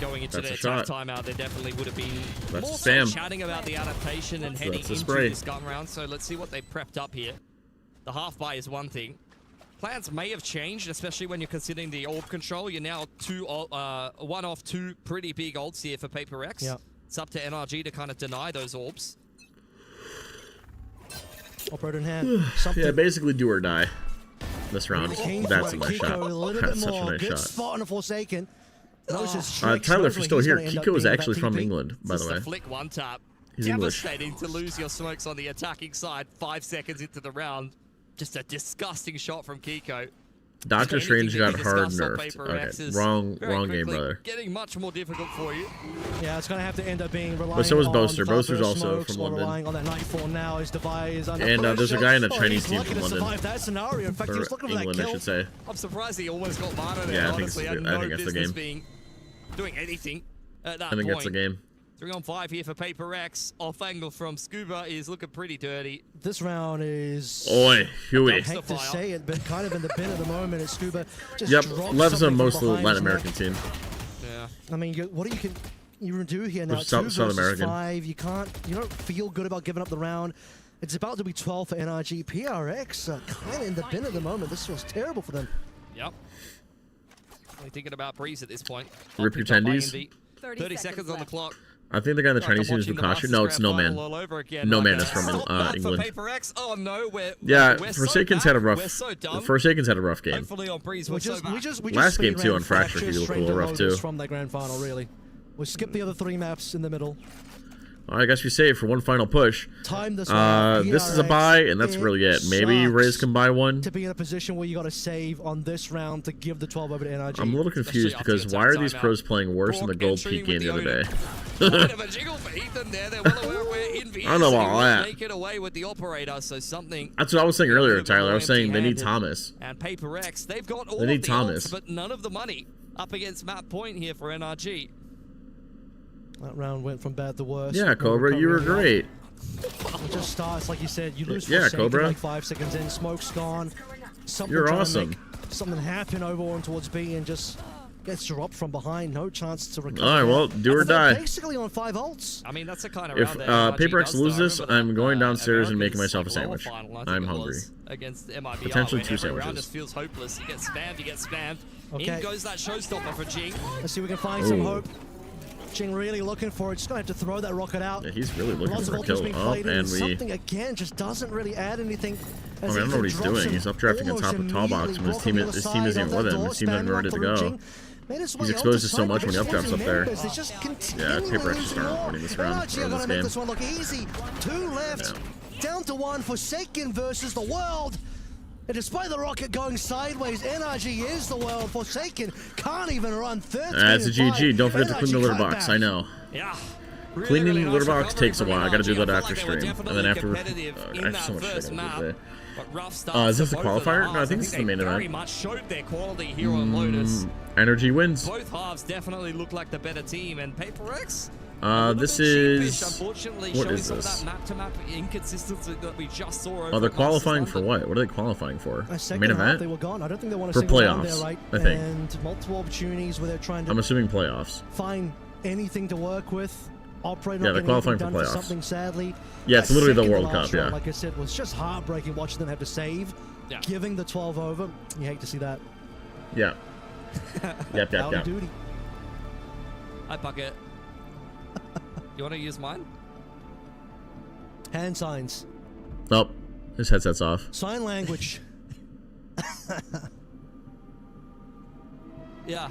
Going into That's their a attack shot. timeout, there definitely would have been That's more a so spam. chatting about the adaptation and heading That's a into spray. this gun round. So let's see what they prepped up here. The half buy is one thing. Plans may have changed, especially when you're considering the orb control. You're now 1 off 2 pretty big ults here for Paper X. Yeah. It's up to NRG to kind of deny those orbs. Operator in hand. Something. Yeah, basically do or die. This round. Came That's for a it. nice Kiko shot. a little That's bit such more. a nice Good shot. spot on a Forsaken. Knows his Tyler, tricks. if you're Hopefully still he's here, gonna end up Kiko is being actually that from TP. England, by Just the a way. flick one tap. He's English. Devastating to lose your smokes on the attacking side 5 seconds into the round. Just a disgusting shot from Kiko. Doctor Strange got hard discussed on nerfed. Paper X Okay, is wrong very game, quickly brother. Getting much more difficult for you. Yeah, it's going to have to end up being relying But so was on Boaster. the Boaster's Viper also smokes from or London. relying on that Nightfall now. His device under And there's a pressure. guy in a Oh, Chinese he's team lucky from to London. survive that scenario. In fact, he Or was looking for that England, I kill. should say. I'm surprised he almost got Mana there. Yeah, I think Honestly, it's had the- no I think that's the business game. doing anything at that I think point. that's the game. 3 on 5 here for Paper X. Off angle from Scuba is looking pretty dirty. This round is... Oi, Huey. I hate to say it, but kind of in the bin at the moment. It's Scuba just Yep, dropped Lev's a something from mostly behind Latin his American team. Yeah. I mean, what do you do here now? Or South 2 versus American. 5. You don't feel good about giving up the round. It's about to be 12 for NRG. PRX kind of in the bin at the moment. This was terrible for them. Yep. Only thinking about Breeze at this point. Rip your tendies. 30 seconds on the clock. I think the guy in the Like I'm Chinese team is watching the Lukaku. Masters No, it's Grand No Man. Final all over again. No Like Man a is from stop bad England. For Paper X. Oh no, Yeah, we're so Forsaken's bad. had a rough. We're so dumb. Forsaken's had a rough game. Hopefully on Breeze, We we're so just bad. Last game speed too ran on Fracture, he looked straight a little to rough Lotus too. From that grand final, really. We skipped the other 3 maps in the middle. I guess we save for one final push. Time this This is a buy, and that's really it. Maybe sucks Raze can buy one. to be in a position where you got to save on this round to give the 12 over to NRG. I'm a little confused because why are these pros playing worse than the gold peak game the other day? Bit of a jiggle for Ethan there. They're well aware where Envy I don't know is. He about will that. Make it away with the operator, so something. That's what I was saying earlier, Tyler. I was saying they need Thomas. And Paper X, they've got all They of need the Thomas. ults, but none of the money. Up against map point here for NRG. That round went from bad to worse. Yeah, No Cobra, you were recovery. great. It just starts, like you said, you lose Yeah, Forsaken Cobra. like 5 seconds in, smoke's gone. Something You're trying to awesome. make something happen over on towards B and just gets dropped from behind. No chance to recover. All right, well, do or And they're die. Basically on 5 ults. I mean, that's the kind of If round that Paper NRG X does, loses though. I this, remember I'm going downstairs and making America's, myself a like, lower sandwich. final, I think I'm it hungry. was, against MIBR, Potentially where 2 every round sandwiches. just feels hopeless. You get spammed. Okay. In goes that showstopper for Jing. Let's see if we can find some Ooh. hope. Jing really looking for it. Just going to have to throw that rocket out. Yeah, he's really looking Lots for of a kill. ultimates being Oh, played in, and we... something again just doesn't really add anything. I mean, I don't know what he's doing. He's updrafting on top of tall box when his team isn't with him. His team isn't ready to go. He's exposed to so much when he updrafts up there. Yeah, Paper X just aren't winning this round or this game. This one look easy. 2 left. Down to 1. Forsaken versus the world. And despite the rocket going sideways, NRG is the world. Forsaken can't even run 13. That's a GG. Don't forget to clean the litter box. I know. Yeah. Cleaning the litter box takes a while. I gotta do that after like they were stream. And definitely then after... competitive in I have that so much shit I first gotta map. do today. But rough start Is this to the both of qualifier? No, I halves. think this is the main they very event. much showed their quality here on Lotus. Energy wins. Both halves definitely look like the better team, and Paper X. This is... Unfortunately, What showing is some this? of that map-to-map inconsistency that we just saw. Oh, they're qualifying for what? What are they qualifying for? Second Main half, event? they were gone. I don't think they want to For single round playoffs, there, right? I think. And multiple opportunities where they're trying to I'm assuming playoffs. find anything to work with. Operate Yeah, not they're getting anything qualifying for done for playoffs. something, sadly. Yeah, it's That literally the second to World last Cup, round, yeah. Like I said, was just heartbreaking watching them have to save. Yeah. Giving the 12 over. You hate to see that. Yeah. Yep. Howdy doody. Hi, Bucket. You want to use mine? Hand signs. Oh, his headset's off. Sign language. Yeah.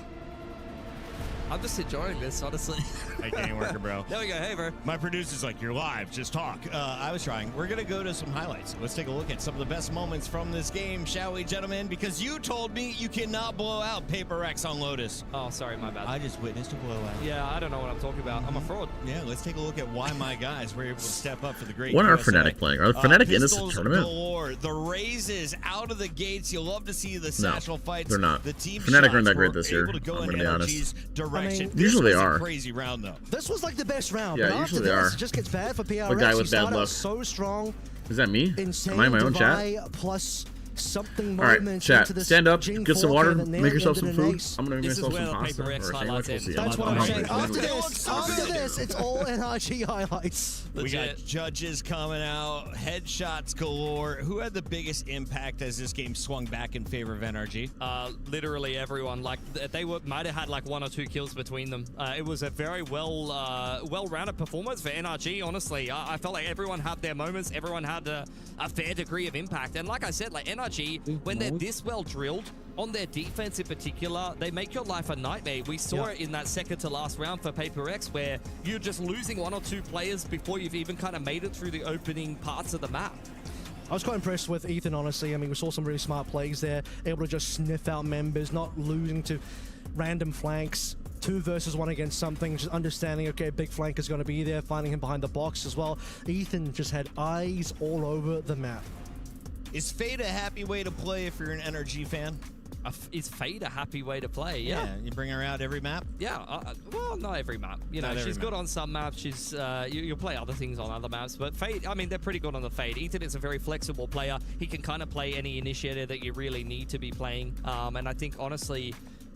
I'm just enjoying this, honestly. Hey, game worker, bro. There we go. Hey, bro. My producer's like, you're live, just talk. I was trying. We're going to go to some highlights. Let's take a look at some of the best moments from this game, shall we, gentlemen? Because you told me you cannot blow out Paper X on Lotus. Oh, sorry, my bad. I just witnessed a blowout. Yeah, I don't know what I'm talking about. I'm a fraud. Yeah, let's take a look at why my guys were able to step up for the great What are USA. Fnatic playing? Are Fnatic in this Pistols tournament? galore. The raises out of the gates. You'll love to see the satchel fights. they're not. The team Fnatic aren't that shots great were this year, able to go I'm in gonna be honest. NRG's direction. This Usually they was a are. crazy round, though. This was like the best round. Yeah, but after usually they this, are. it just gets bad for PRX. The guy You with start bad out luck. so strong. Is that me? Insane Am I in my own chat? Dubai plus something All right, moments chat. into this Stand up, Jing get some 4K water, that make nailed yourself into some the food. ace. I'm gonna make This is myself where some the pasta Paper or X a sandwich. highlights We'll end. see. That's what I'm hungry. saying. After this, it's all NRG highlights. We got judges coming out, headshots galore. Who had the biggest impact as this game swung back in favor of NRG? Literally everyone. Like they might have had like 1 or 2 kills between them. It was a very well-rounded performance for NRG. Honestly, I felt like everyone had their moments. Everyone had a fair degree of impact. And like I said, like NRG, when they're this well drilled on their defense in particular, they make your life a nightmare. We saw it in that second to last round for Paper X, where you're just losing 1 or 2 players before you've even kind of made it through the opening parts of the map. I was quite impressed with Ethan, honestly. I mean, we saw some really smart plays there, able to just sniff out members, not losing to random flanks. 2 versus 1 against something, just understanding, okay, big flank is going to be there, finding him behind the box as well. Ethan just had eyes all over the map. Is Fade a happy way to play if you're an NRG fan? Is Fade a happy way to play? Yeah. You bring her out every map? Yeah, well, not every map. You know, she's good on some maps. She's you'll play other things on other maps, but Fade, I mean, they're pretty good on the Fade. Ethan is a very flexible player. He can kind of play any initiator that you really need to be playing. And I think, honestly,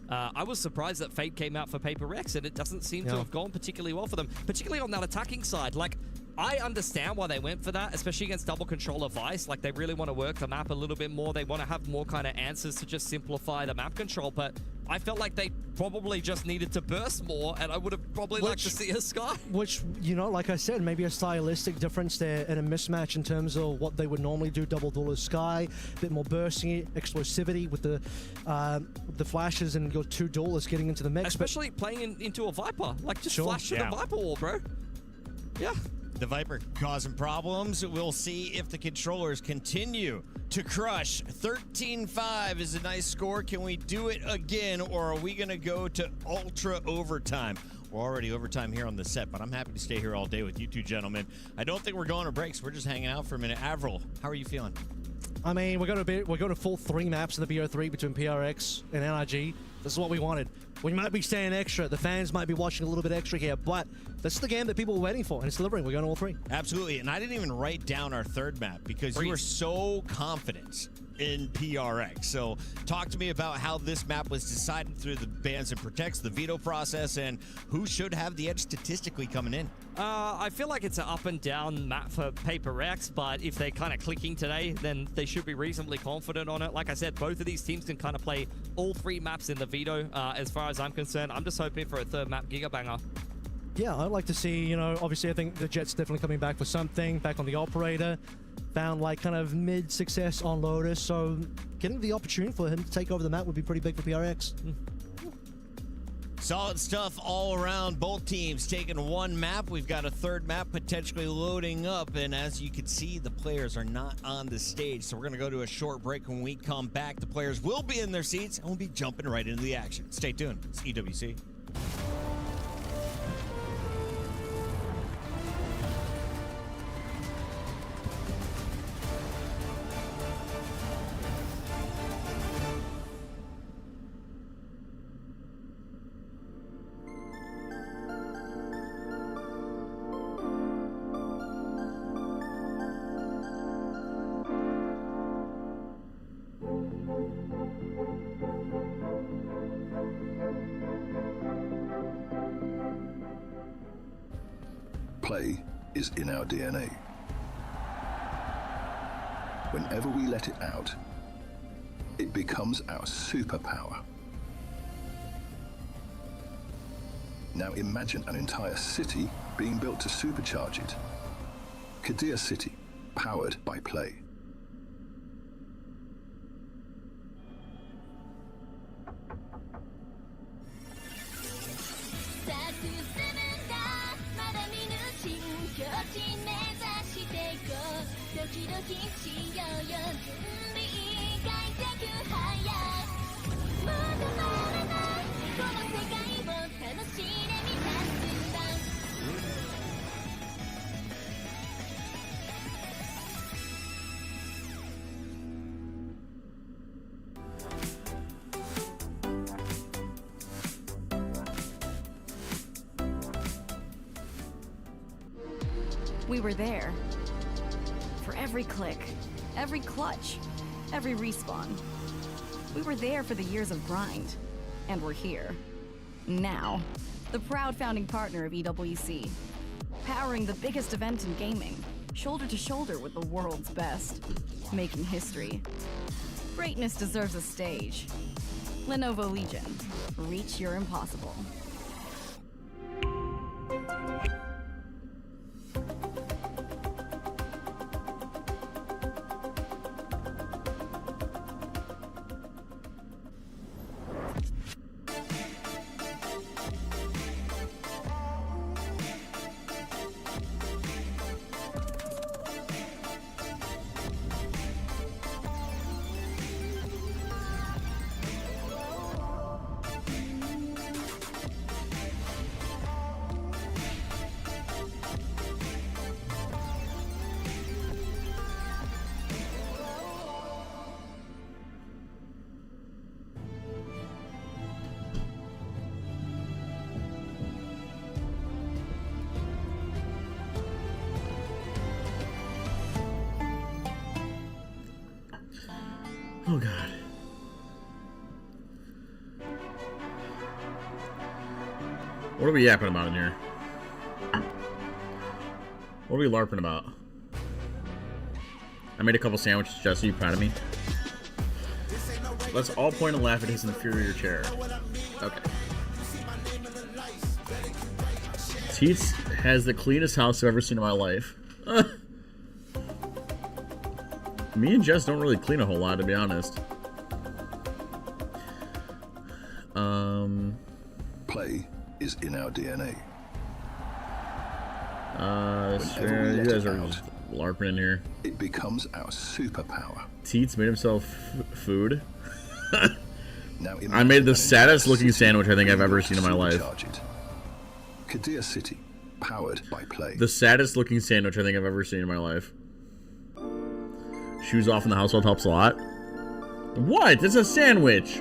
I was surprised that Fade came out for Paper X, and it doesn't seem to have gone particularly well for them, particularly on that attacking side. Like, I understand why they went for that, especially against double controller Vice. Like, they really want to work the map a little bit more. They want to have more kind of answers to just simplify the map control, but I felt like they probably just needed to burst more, and I would have probably liked to see a Sky. Which, you know, like I said, maybe a stylistic difference there and a mismatch in terms of what they would normally do. Double duel Sky, a bit more bursting, explosivity with the flashes and your 2 duelists getting into the mix. Especially playing into a Viper. Like, just flash to the Viper wall, bro. Yeah. The Viper causing problems. We'll see if the controllers continue to crush. 13-5 is a nice score. Can we do it again, or are we going to go to ultra overtime? We're already overtime here on the set, but I'm happy to stay here all day with you 2 gentlemen. I don't think we're going to breaks. We're just hanging out for a minute. Avril, how are you feeling? I mean, we're going to full 3 maps in the BO3 between PRX and NRG. This is what we wanted. We might be staying extra. The fans might be watching a little bit extra here, but this is the game that people were waiting for, and it's delivering. We're going all three. Absolutely, and I didn't even write down our third map because you were so confident in PRX. So talk to me about how this map was decided through the bans and protects, the veto process, and who should have the edge statistically coming in. I feel like it's an up and down map for PRX, but if they're kind of clicking today, then they should be reasonably confident on it. Like I said, both of these teams can kind of play all three maps in the veto. As far as I'm concerned, I'm just hoping for a third map gigabanger. Yeah, I'd like to see, you know, obviously I think the Jets definitely coming back for something, back on the Operator. Found like kind of mid-success on Lotus, so getting the opportunity for him to take over the map would be pretty big for PRX. Solid stuff all around. Both teams taking one map. We've got a third map potentially loading up, and as you can see, the players are not on the stage, so we're going to go to a short break. When we come back, the players will be in their seats, and we'll be jumping right into the action. Stay tuned. It's EWC. Play is in our DNA. Whenever we let it out, it becomes our superpower. Now imagine an entire city being built to supercharge it. Kadir City, powered by Play. We were there. For every click, every clutch, every respawn. We were there for the years of grind. And we're here. Now. The proud founding partner of EWC. Powering the biggest event in gaming. Shoulder to shoulder with the world's best. Making history. Greatness deserves a stage. Lenovo Legion. Reach your impossible. Oh god. What are we yapping about in here? What are we LARPing about? I made a couple sandwiches, Jesse. You proud of me? Let's all point and laugh at his inferior chair. Okay. Teets has the cleanest house I've ever seen in my life. Me and Jess don't really clean a whole lot, to be honest. Play is in our DNA. Sure, you guys are just LARPing in here. It becomes our superpower. Teets made himself food. Now I made the saddest looking sandwich I think I've ever seen in my life. Kadir City, powered by Play. The saddest looking sandwich I think I've ever seen in my life. Shoes off in the household helps a lot. What? It's a sandwich.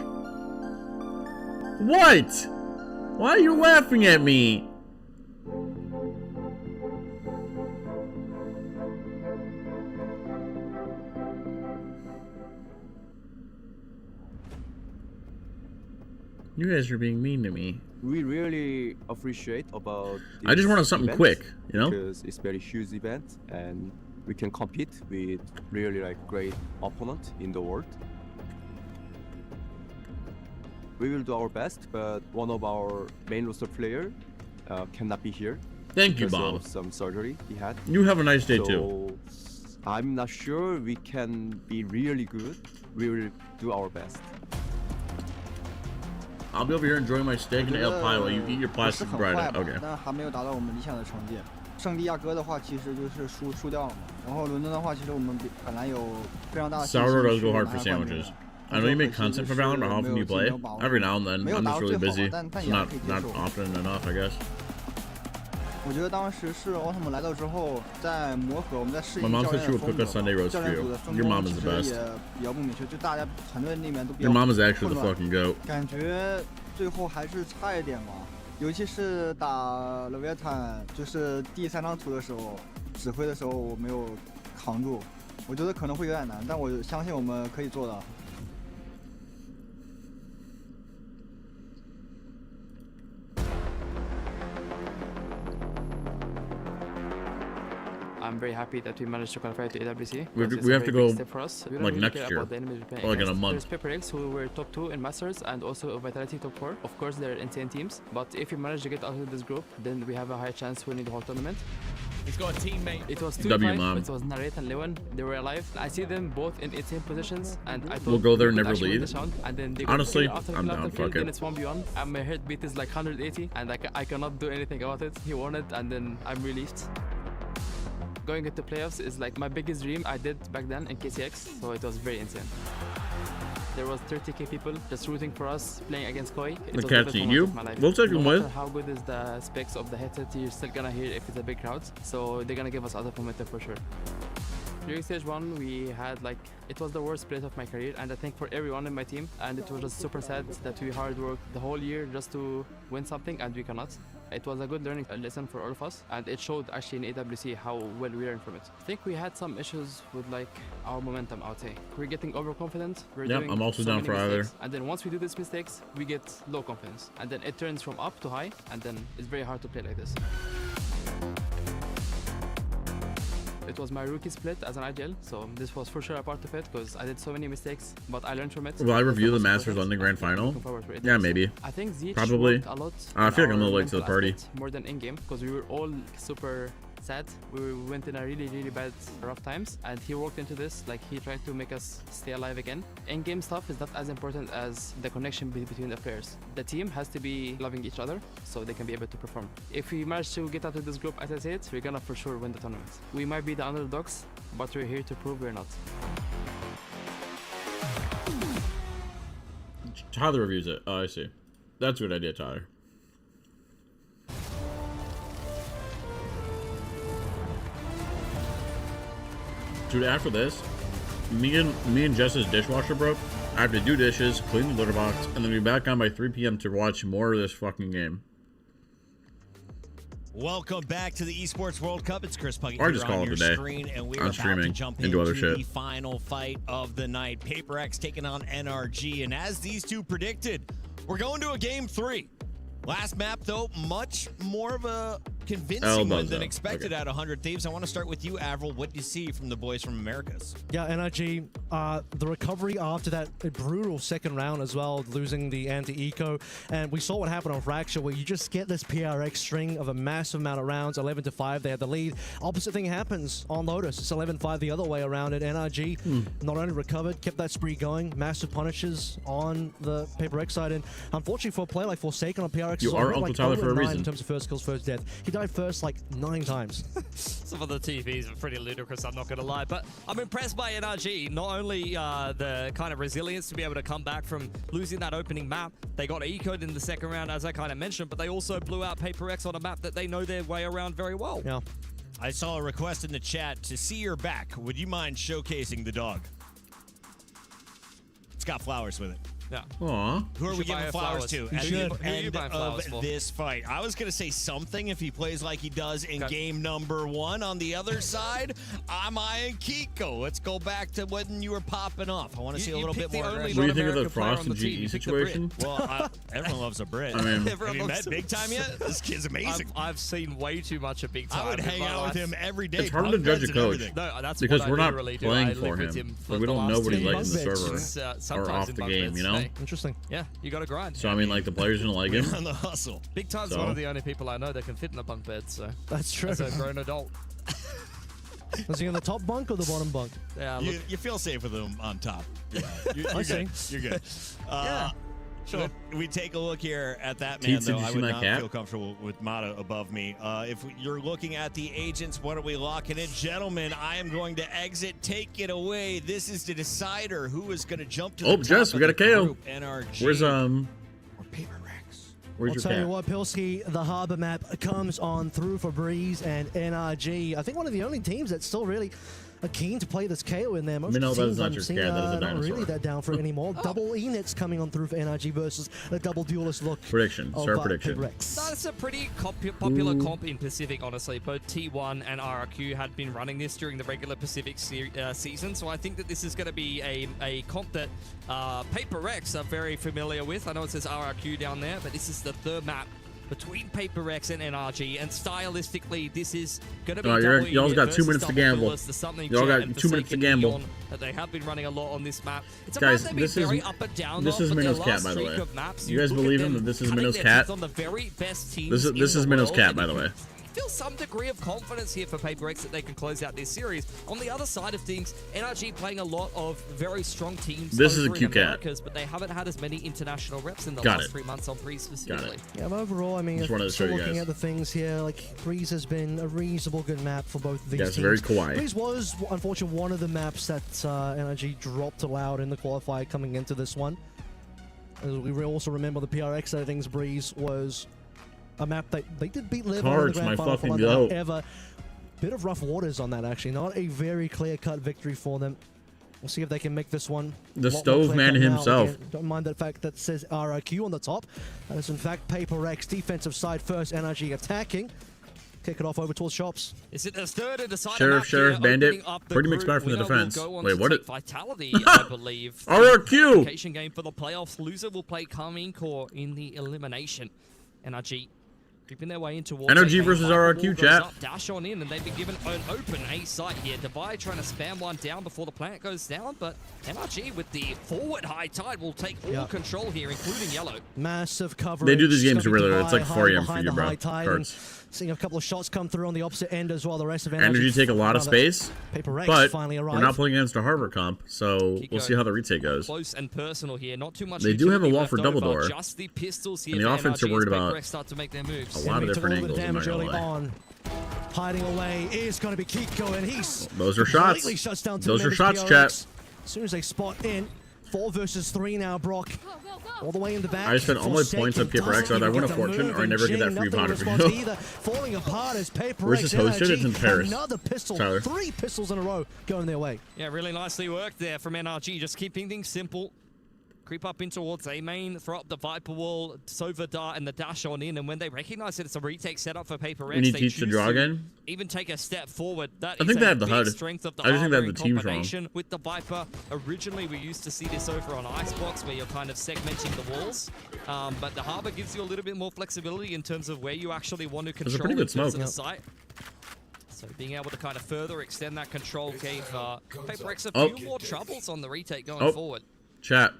What? Why are you laughing at me? You guys are being mean to me. We really appreciate about I just wanted this something event quick, you know? because it's very huge event and we can compete with really like great opponent in the world. We will do our best, but one of our main roster player cannot be here. Thank you, because Bob. of some surgery he had. You have a nice day, so, too. I'm not sure we can be really good. We will do our best. I'll be over here enjoying my steak and ale pie while you eat your plastic bread. Okay. 但还没有达到我们理想的成绩。圣地亚哥的话，其实就是输掉了嘛。然后伦敦的话，其实我们本来有非常大的信心 Sourdough does 去 go 拿 hard 下 for 冠军 sandwiches. I know you make content for Valorant, but how often do you play? Every now and then. I'm just really busy. It's not often enough, I guess. 我觉得当时是奥特曼来到之后，在磨合，我们在适 My 应 mom 教 said 练 she 的 would 风 cook a 格。 Sunday roast 教 for 练 you. 组的分 Your 工 mom 其 is 实 the 也 best. 比较不明确，就大家团队里面都比较 Your mom is 混 actually the 乱 fucking goat. 感觉最后还是差一点吧，尤其是打勒维坦，就是第3张图的时候，指挥的时候我没有扛住，我觉得可能会有点难，但我相信我们可以做到。 I'm very happy that we managed to qualify to AWC. We have to go For us. We don't like really next care year, about the enemies we're playing or like in a against. month. There's PRX who were top 2 in Masters and also Vitality top 4. Of course, they're insane teams, but if we manage to get out of this group, then we have a high chance winning the whole tournament. He's got a teammate. It was W, Mom. It was Narrate and Lewan. They were alive. I see them both in insane positions, and I thought We'll go there and we could never actually win leave. this round, and then they Honestly, got kill after I'm kill down. after kill, Fuck then it. it's 1v1, and my heartbeat is like 180, and I cannot do anything about it. He won it, and then I'm relieved. Going into playoffs is like my biggest dream I did back then in KCX, so it was very insane. There was 30k people just rooting for us playing against Koi. It The was cat's the best eating moment you? of my life. We'll take no him matter with. how good is the specs of the headset, you're still gonna hear if it's a big crowd, so they're gonna give us other momentum for sure. During stage 1, we had like, it was the worst split of my career, and I think for everyone in my team, and it was just super sad that we hard worked the whole year just to win something and we cannot. It was a good learning lesson for all of us, and it showed actually in AWC how well we learned from it. I think we had some issues with like our momentum, I would say. We're getting overconfident, we're Yep, doing I'm also so down many for either. mistakes, and then once we do these mistakes, we get low confidence, and then it turns from up to high, and then it's very hard to play like this. It was my rookie split as an IGL, so this was for sure a part of it because I did so many mistakes, but I learned from it. Will I review the Masters on the Grand Final? Yeah, maybe. I think Zeech Probably. worked a lot. I feel like I'm a on little our late to the mental party. aspect more than in-game because we were all super sad. We went in a really bad rough times, and he walked into this like he tried to make us stay alive again. In-game stuff is not as important as the connection between the players. The team has to be loving each other so they can be able to perform. If we manage to get out of this group, as I said, we're gonna for sure win the tournament. We might be the underdogs, but we're here to prove we're not. Tyler reviews it. Oh, I see. That's a good idea, Tyler. Dude, after this, me and Jess's dishwasher broke. I have to do dishes, clean the litter box, and then be back on by 3 p.m. to watch more of this fucking game. Welcome back to the Esports World Cup. It's Chris Puckett Or here just on call it your a day. screen, and we're I'm about to streaming jump into into other shit. the final fight of the night. PRX taking on NRG, and as these two predicted, we're going to a game 3. Last map, though, much more of a convincing one than expected at 100 Thieves. I want to start with you, Avril. What do you see from the boys from Americas? Yeah, NRG, the recovery after that brutal second round as well, losing the anti-eco. And we saw what happened on Fracture, where you just get this PRX string of a massive amount of rounds, 11-5. They had the lead. Opposite thing happens on Lotus. It's 11-5 the other way around it. NRG not only recovered, kept that spree going, massive punishes on the PRX side. And unfortunately for a player like Forsaken on PRX, You are Uncle Tyler for a reason. In terms of first kills, first death. He died first like 9 times. Some of the TVs are pretty ludicrous, I'm not going to lie. But I'm impressed by NRG. Not only the kind of resilience to be able to come back from losing that opening map. They got ecoed in the second round, as I kind of mentioned, but they also blew out PRX on a map that they know their way around very well. Yeah. I saw a request in the chat to see your back. Would you mind showcasing the dog? It's got flowers with it. Yeah. Aw. Who are we giving flowers to at the end buying flowers for? of this fight? I was going to say something if he plays like he does in game number 1. On the other side, I'm eyeing Kiko. Let's go back to when you were popping off. I want to see a little bit more aggression. What do you think of the Frost and GE situation? Well, everyone loves a Brit. I mean, have you met Big Time yet? This kid's amazing. I've seen way too much of Big Time. I would hang out with him every day. It's hard to judge a coach because we're not playing for him. Like, we don't know what he's like in the server or off the game, you know? Interesting. Yeah, you got to grind. So, I mean, like, the players don't like him. On the hustle. Big Time's one of the only people I know that can fit in a bunk bed, so. That's true. As a grown adult. Was he in the top bunk or the bottom bunk? Yeah, you feel safe with him on top. Yeah, you're good. You're good. Yeah. Sure. We take a look here at that man, Teats, though. did you I see would my not cat? feel comfortable with Mata above me. If you're looking at the agents, what are we locking in? Gentlemen, I am going to exit. Take it away. This is the decider. Who is going to jump to the top Jess, we got a of the KO. group. NRG. Where's I'll your tell you cat? what, Pilsky, the Harbor map comes on through for Breeze and NRG. I think one of the only teams that's still really keen to play this KO in there. Most Minnow, that is teams not I'm your seeing cat, that is a not really dinosaur. that down for it anymore. Double Enix coming on through for NRG versus the double duelist look. Prediction. of, Start prediction. PRX. That's a pretty popular comp in Pacific, honestly. Both T1 and RRQ had been running this during the regular Pacific season, so I think that this is going to be a comp that PRX are very familiar with. I know it says RRQ down there, but this is the third map between PRX and NRG, and stylistically, this is going to be y'all's got 2 minutes to gamble. Y'all got 2 minutes to gamble. That they have been running a lot on this map. It's a Guys, map they've been very up and down this on, is but their Minnow's cat, last by the streak way. of maps, You guys look at believe them him that this is cutting Minnow's their cat? teeth on the very best teams This in is the Minnow's world, cat, and by you the way. feel some degree of confidence here for PRX that they can close out this series. On the other side of things, NRG playing a lot of very strong teams This is a over in cute cat. Americas, but they haven't had as many international reps in the Got last it. 3 months on Breeze specifically. Yeah, but overall, I mean, Just wanted to show you looking guys. at the things here, like Breeze has been a reasonable good map for both of these Yeah, it's teams. very kawaii. Breeze was, unfortunately, one of the maps that NRG dropped allowed in the qualifier coming into this one. As we also remember the PRX side of things, Breeze was a map that they did beat Liv on in the Tarch, my grand final for fucking London. goat. However, bit of rough waters on that, actually. Not a very clear-cut victory for them. We'll see if they can make this one. The a lot more stove man clear-cut now. himself. Again, don't mind that fact that says RRQ on the top. That is, in fact, PRX defensive side first, NRG attacking. Kick it off over towards Shops. Is it the third and decider Sheriff, map Sheriff, here, Bandit. opening up the Pretty mixed group? back from the Winner will defense. go on Wait, to what? take Vitality, I believe. RRQ! Qualification game for the playoffs. Loser will play Carmine Core in the elimination. NRG creeping their way in towards NRG a versus fight. RRQ, The ball goes chat. up, dash on in, and they've been given an open A site here. Divide trying to spam one down before the plant goes down, but NRG with the forward high tide will take all control here, including yellow. Massive coverage. They do these games It's gonna be really early. It's like high, 4 a.m. for behind you, the bro. high tide, and Hurts. seeing a couple of shots come through on the opposite end as well. The rest of Energy take a lot of space, PRX but finally we're arrived. not playing against a Harbor comp, so we'll see how the retake goes. Close and personal here. Not too much. They do have a utility wall for left double over, door. Just the pistols here And the for offense NRG are worried as about PRX start to make their moves. a lot of He took a different little bit of angles, I'm damage not gonna early lie. on. Hiding away is going to be Kiko, and he's Those are shots. completely shuts down two Those are members shots, PRX. chat. As soon as they spot in, 4 versus 3 now, Brock. All the way in the back. I spent all my points on Forsaken PRX, either I doesn't win a even fortune get the or I never get that move, free and powder Jing, for nothing in you. response either. Falling apart as PRX Where's this hosted? It's in Paris. Another pistol. Tyler. 3 pistols in a row going their way. Yeah, really nicely worked there from NRG. Just keeping things simple. Creep up in towards A main, throw up the Viper Wall, Sova Dart, and the dash on in. And when they recognize that it's a retake setup for PRX, We need they Teach to choose draw again? even take a step forward. That I is think they a have the big HUD. strength of the I just think they have Harbor the in teams wrong. combination with the Viper. Originally, we used to see this over on Icebox, where you're kind of segmenting the walls. But the Harbor gives you a little bit more flexibility in terms of where you actually want to There's a control pretty in good terms smoke. of the site. So being able to kind of further extend that control gave PRX a few more troubles on the retake going forward. Chat.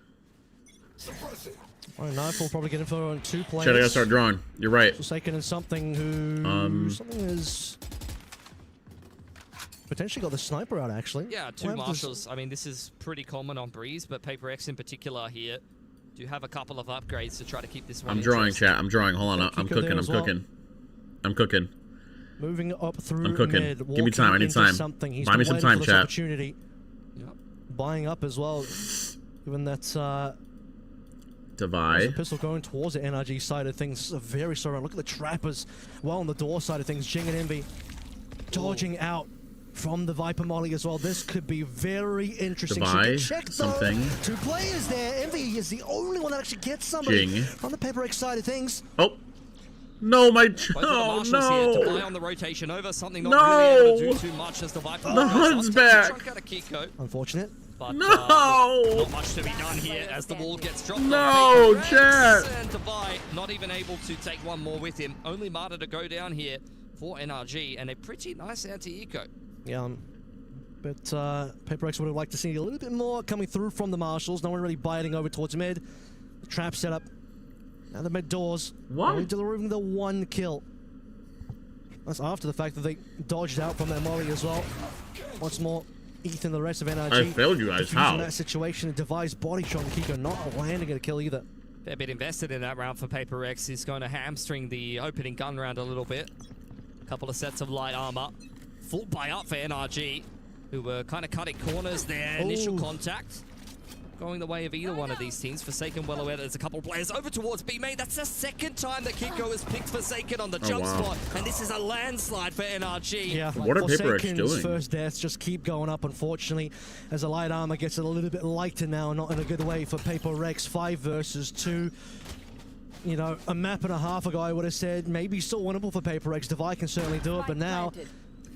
Oh, Knife will probably get in for 2 players. Chat, I gotta start drawing. You're right. Forsaken is something who... something is... potentially got the sniper out, actually. Yeah, 2 What happens- marshals. I mean, this is pretty common on Breeze, but PRX in particular here do have a couple of upgrades to try to keep this one I'm drawing, interesting. chat. I'm drawing. Hold on. I'm Kiko there cooking. I'm as well. cooking. I'm cooking. Moving up through I'm cooking. mid, Give me time. I walking need into time. Something. He's Buy me been some waiting time, for this chat. opportunity. Buying up as well, given that there's Divide. a pistol going towards the NRG side of things. Very sorry. Look at the trappers well on the door side of things. Jing and Envy dodging out from the Viper Molly as well. This could be very interesting. Devi, She can check, something. though. 2 players there. Envy is the only one that actually gets somebody Jing. on the PaperX side of things. Oh. No, my... Both of the Oh, marshals here to no. buy on the rotation over, something not No. really able to do too much as the Viper The Hunt's back. Chunk out of Kiko. Unfortunate. But No. not much to be done here as the wall gets dropped. No, on chat. And Devi not even able to take one more with him. Only Marta to go down here for NRG and a pretty nice anti-eco. Yeah, but PaperX would have liked to see a little bit more coming through from the marshals. No one really biting over towards mid. The trap setup. Now the mid doors. What? Only delivering the 1 kill. That's after the fact that they dodged out from their molly as well. Once more, Ethan, the rest of NRG. I failed you guys. Defusing How? that situation, a device body shot, and Kiko not landing a kill either. Fair bit invested in that round for PaperX. Is going to hamstring the opening gun round a little bit. A couple of sets of light armor. Full buy up for NRG, who were kind of cutting corners there. Initial contact going the way of either one of these teams. Forsaken well aware that there's a couple of players over towards B main. That's the second time that Kiko has picked Forsaken on the jump spot, and this is a landslide for NRG. Yeah, what are PaperX Forsaken's doing? first deaths just keep going up, unfortunately, as the light armor gets a little bit lighter now, not in a good way for PaperX. 5 versus 2. You know, a map and a half ago, I would have said maybe still winnable for PaperX. Devi can certainly do it, but now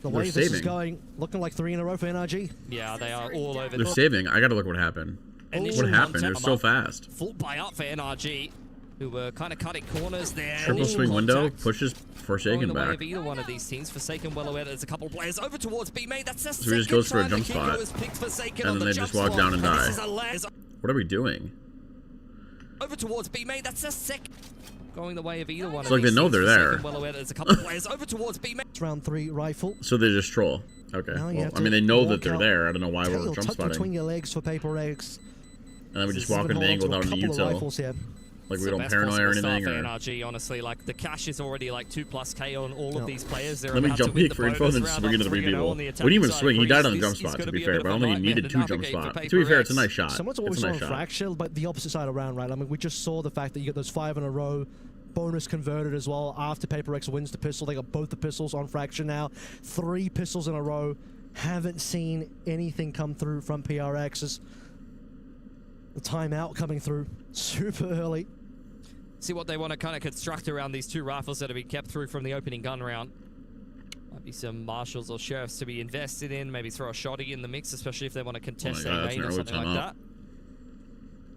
the way this is going, looking like 3 in a row for NRG. Yeah, they are all over. They're saving. I gotta look what happened. What happened? It was so fast. Full buy up for NRG, who were kind of cutting corners there. Triple swing window pushes Forsaken the way back. of either one of these teams. Forsaken well aware that there's a couple of players over towards B main. That's the So he just goes for a jump spot, and then they just walk down and die. What are we doing? Over towards B main. That's the second. Going the way of either one. It's like they know they're there. Well aware that there's a couple of players over towards B main. It's round 3 rifle. So they just troll. Okay. Now you Well, have I to mean, they know that walk they're out, there. I don't know why we're tail jump tucked between spotting. your legs for PaperX. And then we just walk into the angle without any util. Like we don't paranoia or anything. Or... NRG, honestly, like the cash is already like 2+K on all of these players. They're Let me about jump to win peek the for info and bonus then round swing up into 3 3-0 people. on the We attacking didn't even side. swing. He died on the Breeze jump is spot, to gonna be be a fair, bit but I of don't a think he needed 2 nightmare jump to navigate spots. for To be fair, it's a PaperX. nice shot. Similar to what It's we a saw nice in shot. Fracture, but the opposite side around, right? I mean, we just saw the fact that you get those 5 in a row. Bonus converted as well after PaperX wins the pistol. They got both the pistols on Fracture now. 3 pistols in a row. Haven't seen anything come through from PRX. The timeout coming through super early. See what they want to kind of construct around these 2 rifles that have been kept through from the opening gun round. Might be some marshals or sheriffs to be invested in. Maybe throw a shotty in the mix, especially if they want to contest their main or something like that.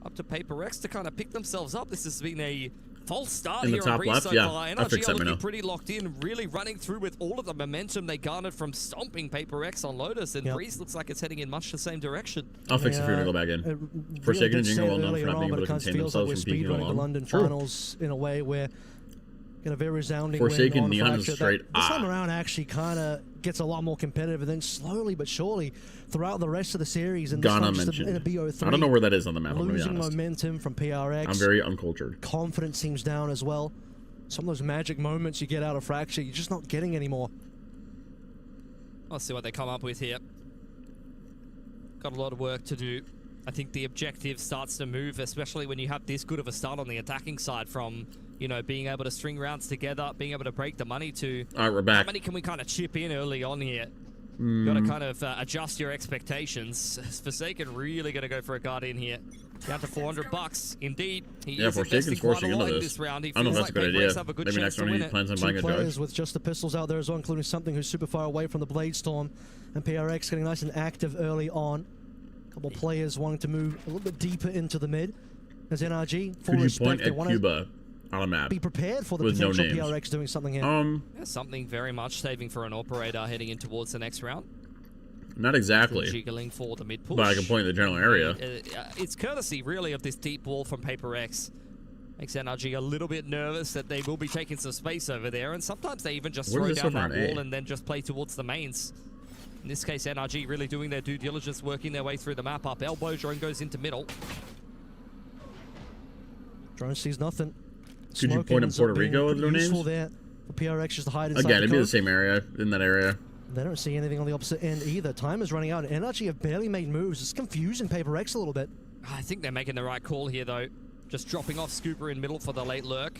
Up to PaperX to kind of pick themselves up. This has been a false start In the here top on Breeze left, so yeah. far. I'll NRG fix that are looking now. pretty locked in, really running through with all of the momentum they garnered from stomping PaperX on Lotus, and Breeze looks like it's heading in much the same direction. I'll fix it for you to go back in. Forsaken and Jingle well known for not being able to contain themselves from peeking The alone. London finals in a way where get a very resounding Forsaken win on Neon is Fracture. straight This time around actually kind of gets a lot more competitive, and then slowly but surely throughout the rest of the series, and this Ghana one just mentioned. in a BO3, I don't know where that is on the map, I'm gonna be losing honest. momentum from PRX. I'm very uncultured. Confidence seems down as well. Some of those magic moments you get out of Fracture, you're just not getting anymore. I'll see what they come up with here. Got a lot of work to do. I think the objective starts to move, especially when you have this good of a start on the attacking side from, you know, being able to string rounds together, being able to break the money to... All right, we're back. How many can we kind of chip in early on here? Mm. Got to kind of adjust your expectations. Forsaken really going to go for a guard in here. Down to $400. Indeed, he Yeah, is Forsaken's investing quite forcing a lot into in this. round. He I don't know if feels that's a good like PaperX idea. have a good Maybe chance next to round win he it. plans on 2 buying a judge. players with just the pistols out there as well, including something who's super far away from the Blade Storm, and PRX getting nice and active early on. A couple players wanting to move a little bit deeper into the mid. As NRG, full Could you respect, point they at want Cuba on a map? be prepared for the with no potential names? PRX doing something here. Yeah, something very much saving for an operator heading in towards the next round. Not exactly. Still jiggling for the mid push. But I can point in the general area. It's courtesy, really, of this deep wall from PaperX. Makes NRG a little bit nervous that they will be taking some space over there, and sometimes they even just What throw is this down over that on A? wall and then just play towards the mains. In this case, NRG really doing their due diligence, working their way through the map up. Elbow drone goes into middle. Drone sees nothing. Could you Smoking point at ends up Puerto being Rico with pretty no useful names? there for PRX just to hide inside Again, the it'd be the code. same area, in that area. They don't see anything on the opposite end either. Time is running out, and NRG have barely made moves. It's confusing PaperX a little bit. I think they're making the right call here, though. Just dropping off Scooper in middle for the late lurk.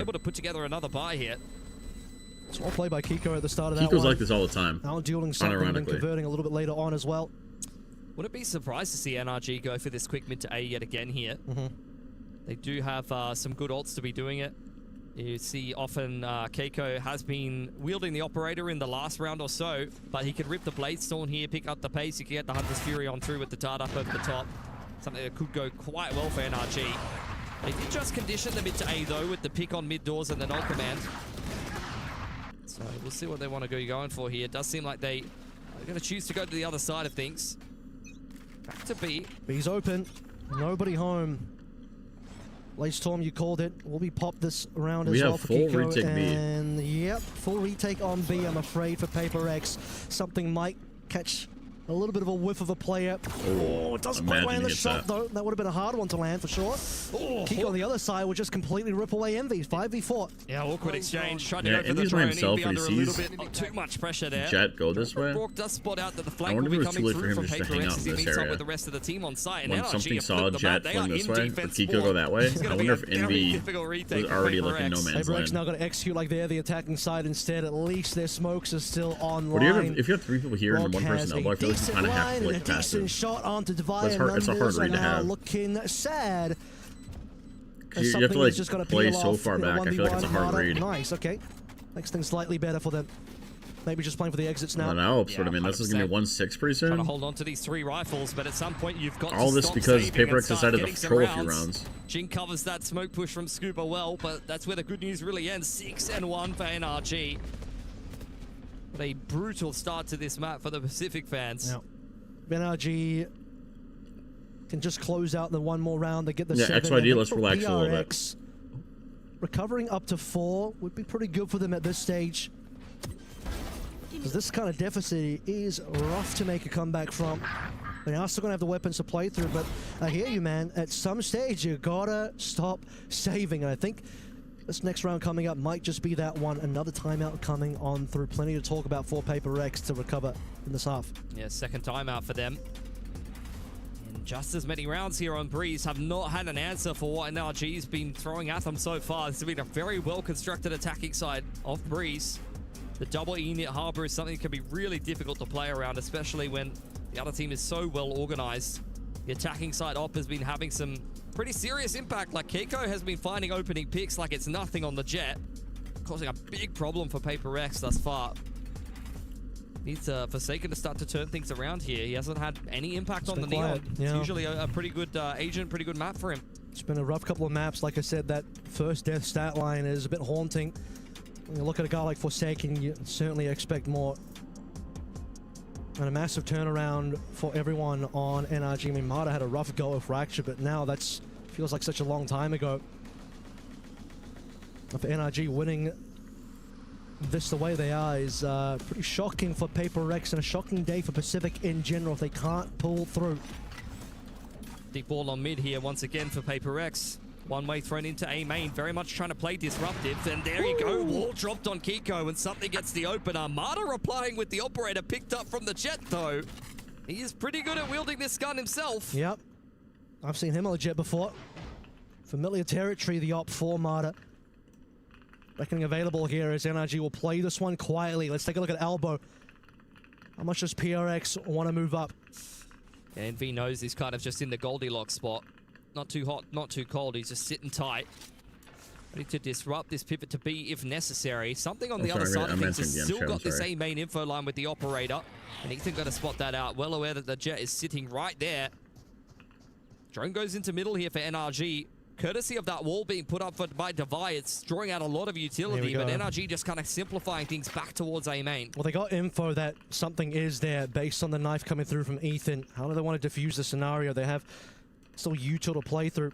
able to put together another buy here. Small play by Kiko at the start of that Kiko's one. like this all the time. Out dueling something and unironically. converting a little bit later on as well. Wouldn't be surprised to see NRG go for this quick mid to A yet again here. They do have some good ults to be doing it. You see often Keiko has been wielding the operator in the last round or so, but he could rip the Blade Storm here, pick up the pace. You can get the Hunter's Fury on through with the dart up over the top. Something that could go quite well for NRG. They did just condition the mid to A though with the pick on mid doors and the null command. So we'll see what they want to go going for here. It does seem like they are going to choose to go to the other side of things. Back to B. B's open. Nobody home. Blade Storm, you called it. Will be popped this round as well for Kiko. We have full retake B. And yep, full retake on B, I'm afraid, for Paper X. Something might catch a little bit of a whiff of a player. Oh, it doesn't quite land the shot, though. That would have been a hard one to land for sure. Kiko on the other side would just completely rip away Envy. 5v4. Yeah, awkward exchange. Tried to go for the drone. Envy under a little bit too much pressure there. Jet go this way. Rourke does spot out that the flank will be coming through from Paper X as he meets up with the rest of the team on site. And when NRG something saw Jet fling this way, but Kiko go that way, I wonder if Envy was already looking no man's Paper land. X now got to execute like they're the attacking side instead. At least their smokes are still online. What do you have, if you have 3 people here and one person elbow, I feel like you kind of have to like pass it. Shot onto Divide. It's a hard read to have. Looking sad. You have to like play so far back. I feel like it's a hard read. Nice. Okay, makes things slightly better for them. Maybe just playing for the exits now. That helps, but I mean, this is gonna be 1-6 pretty soon. Trying to hold on to these 3 rifles, but at some point you've got all to this stop because Paper X saving and decided to start throw a getting few some rounds. Jing covers that smoke push from Scuba well, but that's where the good news really ends. 6-1 for NRG. What a brutal start to this map for the Pacific fans. Yeah. NRG can just close out the one more round. They get the 7. XYD, let's relax PRX, a little bit. Recovering up to 4 would be pretty good for them at this stage. Because this kind of deficit is rough to make a comeback from. They are still going to have the weapons to play through, but I hear you, man. At some stage, you gotta stop saving. And I think this next round coming up might just be that one. Another timeout coming on through. Plenty to talk about for Paper X to recover in this half. Yeah, second timeout for them. And just as many rounds here on Breeze have not had an answer for what NRG's been throwing at them so far. This has been a very well-constructed attacking side of Breeze. The double E-Nit Harbor is something that can be really difficult to play around, especially when the other team is so well organized. The attacking side op has been having some pretty serious impact. Like Keiko has been finding opening picks like it's nothing on the Jet, causing a big problem for Paper X thus far. Needs Forsaken to start to turn things around here. He hasn't had any impact on the Neon. Yeah. It's usually a pretty good agent, pretty good map for him. It's been a rough couple of maps. Like I said, that first death stat line is a bit haunting. When you look at a guy like Forsaken, you certainly expect more. And a massive turnaround for everyone on NRG. I mean, Marta had a rough go of Fracture, but now that's feels like such a long time ago. For NRG winning this the way they are is pretty shocking for Paper X and a shocking day for Pacific in general if they can't pull through. Deep ball on mid here once again for Paper X. One way thrown into A main, very much trying to play disruptive. And there you go, wall dropped on Kiko and something gets the opener. Marta replying with the operator picked up from the Jet though. He is pretty good at wielding this gun himself. Yep. I've seen him on the Jet before. Familiar territory, the op for Marta. Reckoning available here as NRG will play this one quietly. Let's take a look at Elbow. How much does PRX want to move up? And NV knows he's kind of just in the Goldilocks spot. Not too hot, not too cold. He's just sitting tight. Ready to disrupt this pivot to B if necessary. Something on the other side of things has still got this A main info line with the operator. And Ethan got to spot that out. Well aware that the Jet is sitting right there. Drone goes into middle here for NRG. Courtesy of that wall being put up by Devi, it's drawing out a lot of utility, but NRG just kind of simplifying things back towards A main. Well, they got info that something is there based on the knife coming through from Ethan. How do they want to defuse the scenario? They have still util to play through.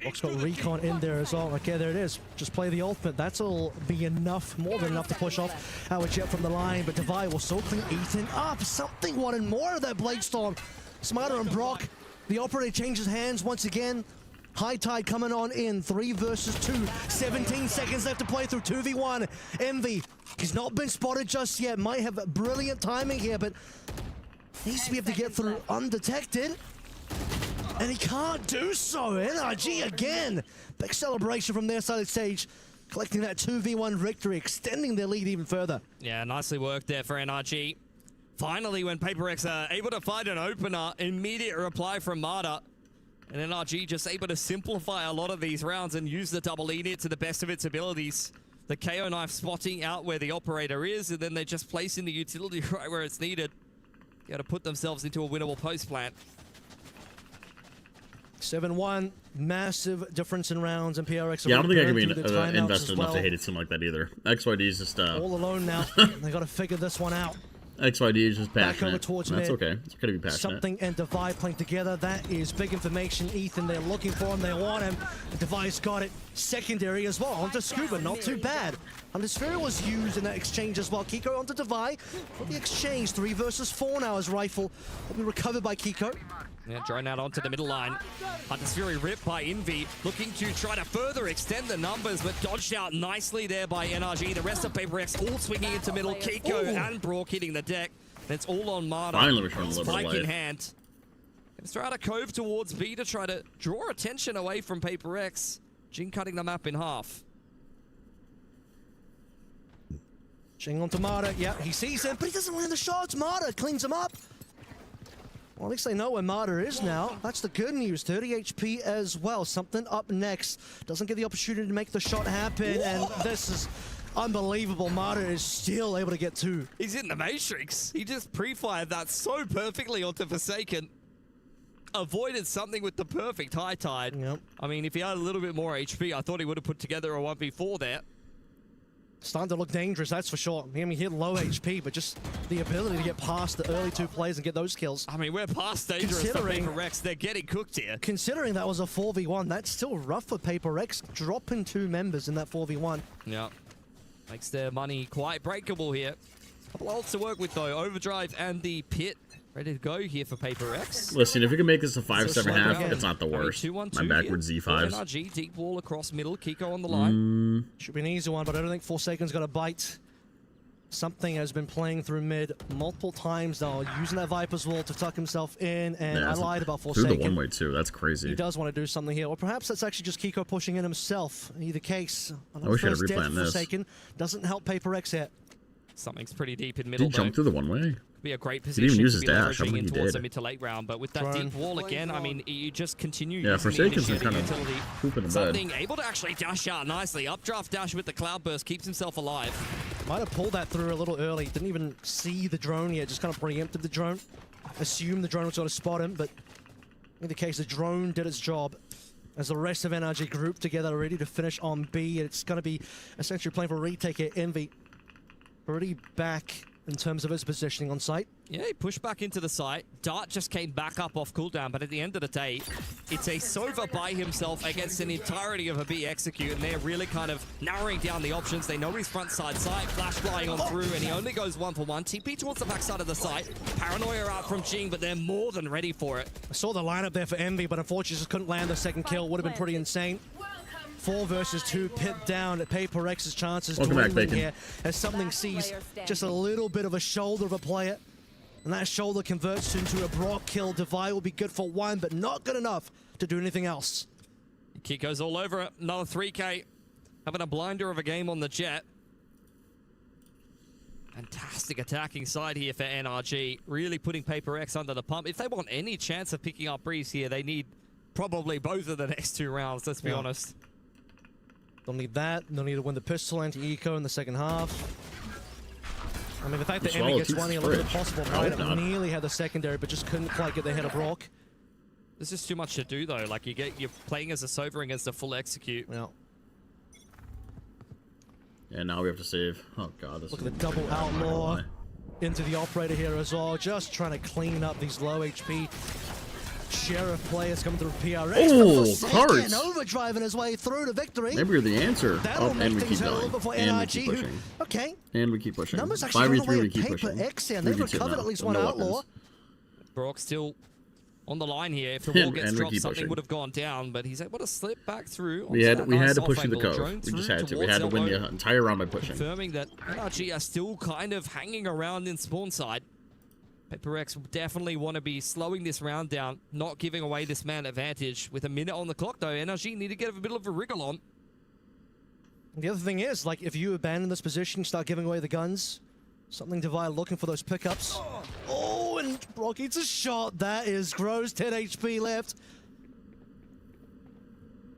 Box got Recon in there as well. Okay, there it is. Just play the ultimate. That'll be enough, more than enough to push off our Jet from the line, but Devi will still clean Ethan up. Something wanted more of that Blade Storm. Smarter and Brock. The operator changes hands once again. High Tide coming on in. 3 versus 2. 17 seconds left to play through 2v1. Envy, he's not been spotted just yet. Might have brilliant timing here, but needs to be able to get through undetected. And he can't do so. NRG again. Big celebration from their side of the stage. Collecting that 2v1 victory, extending their lead even further. Yeah, nicely worked there for NRG. Finally, when PaperX are able to find an opener, immediate reply from Marta. And NRG just able to simplify a lot of these rounds and use the double E to the best of its abilities. The KO knife spotting out where the operator is, and then they just place in the utility right where it's needed. Got to put themselves into a winnable post plant. 7-1, massive difference in rounds, and PRX. Yeah, I don't think I can be invested enough to hate a team like that either. XYD is just all alone now. They got to figure this one out. XYD is just passionate. Back over towards That's mid. okay. It's okay to be passionate. Something and Divide playing together. That is big information. Ethan, they're looking for him. They want him. Divide's got it. Secondary as well. Onto Scuba. Not too bad. And the Sphere was used in that exchange as well. Kiko onto Divide. For the exchange, 3 versus 4 now as Rifle will be recovered by Kiko. Yeah, drone out onto the middle line. Hunter's Fury ripped by Envy, looking to try to further extend the numbers, but dodged out nicely there by NRG. The rest of PaperX all swinging into middle. Kiko and Brock hitting the deck. It's all on Marta. Finally, we're showing a little bit of Spike in life. hand. Gonna throw out a cove towards B to try to draw attention away from PaperX. Jing cutting the map in half. Jing onto Marta. Yeah, he sees him, but he doesn't land the shots. Marta cleans him up. Well, at least they know where Marta is now. That's the good news. 30 HP as well. Something up next. Doesn't get the opportunity to make the shot happen, and this is unbelievable. Marta is still able to get 2. He's in the Matrix. He just pre-fired that so perfectly onto Forsaken. Avoided something with the perfect high tide. Yep. I mean, if he had a little bit more HP, I thought he would have put together a 1v4 there. Starting to look dangerous, that's for sure. I mean, he had low HP, but just the ability to get past the early 2 plays and get those kills. I mean, we're past dangerous for PaperX. They're getting cooked here. Considering that was a 4v1, that's still rough for PaperX, dropping 2 members in that 4v1. Yeah. Makes their money quite breakable here. Couple ults to work with, though. Overdrive and the Pit ready to go here for PaperX. Listen, if we can make this a 5-7 half, it's not the worst. 2-1-2 My backwards here. Z5s. NRG, deep wall across middle. Kiko on the line. Should be an easy one, but I don't think Forsaken's got a bite. Something has been playing through mid multiple times now, using that Viper's wall to tuck himself in, and I lied about Forsaken. Through the one-way, too. That's crazy. He does want to do something here, or perhaps that's actually just Kiko pushing in himself. In either case, I wish I had first death replanted this. Forsaken doesn't help PaperX yet. Something's pretty deep in Did middle, he jump through the one-way? Be a great He position didn't even use to his be dash. I leveraging don't in think he towards the did. mid to late round, but with that deep wall again, I mean, you just continue Yeah, using the Forsaken's been initiating kind of utility. pooping in bed. Something able to actually dash out nicely. Updraft dash with the cloud burst keeps himself alive. Might have pulled that through a little early. Didn't even see the drone yet, just kind of preempted the drone. Assumed the drone was going to spot him, but in the case, the drone did its job. As the rest of NRG grouped together, ready to finish on B. It's going to be essentially playing for retake here. Envy already back in terms of his positioning on site. Yeah, he pushed back into the site. Dart just came back up off cooldown, but at the end of the day, it's a Sova by himself against an entirety of a B execute, and they're really kind of narrowing down the options. They know he's front side sight, flash flying on through, and he only goes 1-for-1. TP towards the backside of the site. Paranoia out from Jing, but they're more than ready for it. I saw the lineup there for Envy, but unfortunately just couldn't land the second kill. Would have been pretty insane. 4 versus 2, Pit down. PaperX's chances dwindling here as something sees just a little bit of a shoulder of a player. And that shoulder converts into a Brock kill. Divide will be good for 1, but not good enough to do anything else. Kiko's all over it. Another 3K. Having a blinder of a game on the Jet. Fantastic attacking side here for NRG. Really putting PaperX under the pump. If they want any chance of picking up Breeze here, they need probably both of the next 2 rounds, let's be honest. They'll need that. They'll need to win the pistol anti-eco in the second half. I mean, the fact that Envy gets 1, a little bit possible. Right, nearly had the secondary, but just couldn't quite get the head of Brock. There's just too much to do, though. Like, you're playing as a Sova against a full execute. Yeah. Yeah, now we have to save. Oh, God. This Look at the double outlaw into the operator here as well. Just trying to clean up these low HP Sheriff players coming through PRX. Oh, cards! Overdriving his way through to victory. Maybe you're the answer. That'll make and we things keep a going. little bit for And we NRG. keep pushing. Okay. And we keep pushing. Numbers actually 5v3, run away we with keep pushing. PaperX here, and they've 3v2 recovered now. at least No one weapons. outlaw. Brock still on the line here. If the wall gets And we dropped, keep something pushing. would have gone down, but he's able to slip back through. We had nice to push off through the angle. cove. Drone We just through had to. We towards had to win elbow, the entire round by pushing. confirming that NRG are still kind of hanging around in spawn side. PaperX will definitely want to be slowing this round down, not giving away this man advantage. With a minute on the clock, though, NRG need to get a bit of a wriggle on. The other thing is, like, if you abandon this position, start giving away the guns, Something Divide looking for those pickups. Oh, and Brock eats a shot. That is gross. 10 HP left.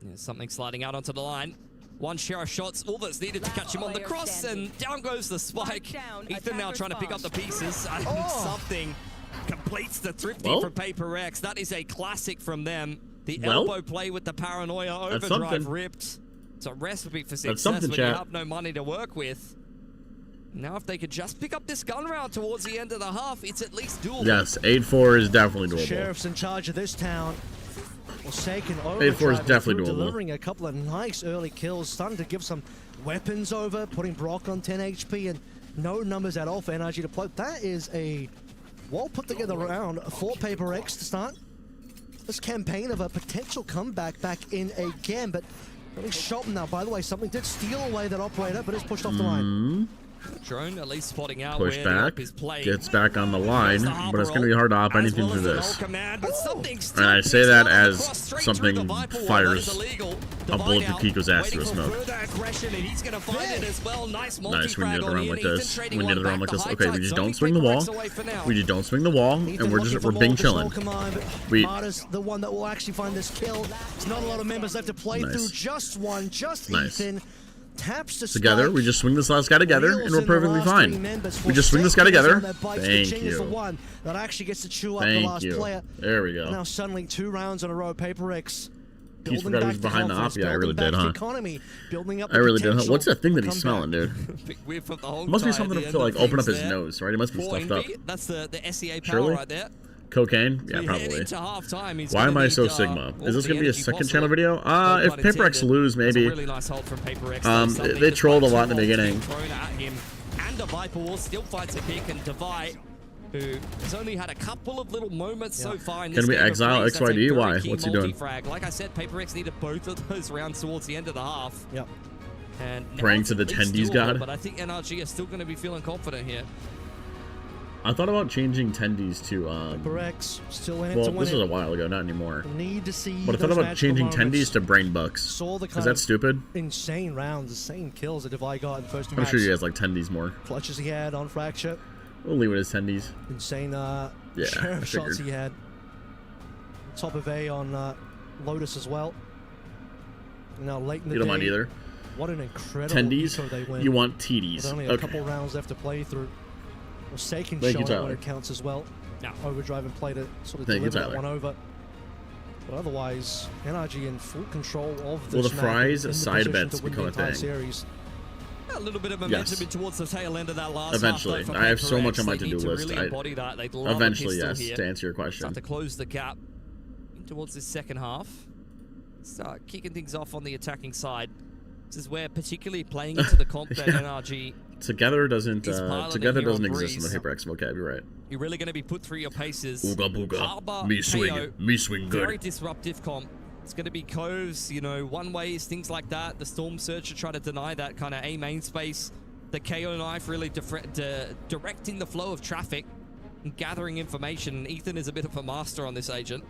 Yeah, something sliding out onto the line. One share of shots, all that's needed to catch him on the cross, and down goes the spike. Ethan now trying to pick up the pieces, and something completes the thrifty for Paper X. That is a classic from them. The elbow play with the paranoia, overdrive ripped. It's a recipe for success when you have no money to work with. Now if they could just pick up this gun round towards the end of the half, it's at least doable. Yes, 8-4 is definitely doable. Sheriff's in charge of this town. Forsaken 8-4 is definitely doable. Delivering a couple of nice early kills, starting to give some weapons over, putting Brock on 10 HP, and no numbers at all for NRG to play. That is a well put together round for Paper X to start this campaign of a potential comeback back in again, but really shot now. By the way, something did steal away that operator, but it's pushed off the line. Drone at least spotting out Push where back, the op is playing. gets back on the line, but it's going to be hard to op anything through this. And I say that as something fires a bullet to Kiko's ass through smoke. Nice, we need it around like this. We need it around like this. Okay, we just don't swing the wall. We just don't swing the wall, and we're being chilling. Marta's the one that will actually find this kill. There's not a lot of members left to play through. Just one, Ethan. Taps the together, we just swing this last guy together, and we're perfectly fine. We just swing this guy together. Thank you. That actually gets to chew up the last player. There we go. Now suddenly 2 rounds in a row. Paper X. He's forgot who's behind the op. Yeah, I really did, huh? Building up I really did. What's that thing that he's smelling, dude? It must be something to like open up his nose, right? It must be stuffed up. That's the SEA power right there. Cocaine? Yeah, probably. Why am I so Sigma? Is this going to be a second channel video? If Paper X lose, maybe. They trolled a lot in the beginning. And the Viper Wall still fights a kick, and Divide, who has only had a couple of little moments so far in this game. Can we exile XYD? Why? What's he doing? Like I said, Paper X needed both of those rounds towards the end of the half. Yep. And praying to the Tendies god. But I think NRG is still going to be feeling confident here. I thought about changing Tendies to Paper X still in it well, to win this was a while ago, not anymore. Need to see. But I thought about changing Tendies to Brain Bucks. Is that stupid? Insane rounds, the same kills that Divide got in the first two I'm sure you guys like Tendies more. Clutches he had on Fracture. We'll leave it as Tendies. Insane sheriff shots he had. Top of A on Lotus as well. Now late in the day. You don't mind either. What an incredible Tendies. eco they win. You want TDs. With only a couple rounds left to play through. Forsaken shot when it counts as well. Now Overdrive and play to sort of deliver that one over. But otherwise, NRG in full control of this. Will the Fries side bets become a thing? Series. A little bit of momentum towards the tail end of that last eventually. half, I have so much on my to-do list. Really Eventually, yes, to answer your question. Start to close the gap towards this second half. Start kicking things off on the attacking side. This is where, particularly playing into the comp that NRG Together doesn't exist in the Paper X vocab. You're right. You're really going to be put through your paces. Ooga booga. Harbor, me swing good. Very disruptive comp. It's going to be coves, one ways, things like that. The Storm Searcher try to deny that kind of A main space. The KO Knife really directing the flow of traffic and gathering information. Ethan is a bit of a master on this agent.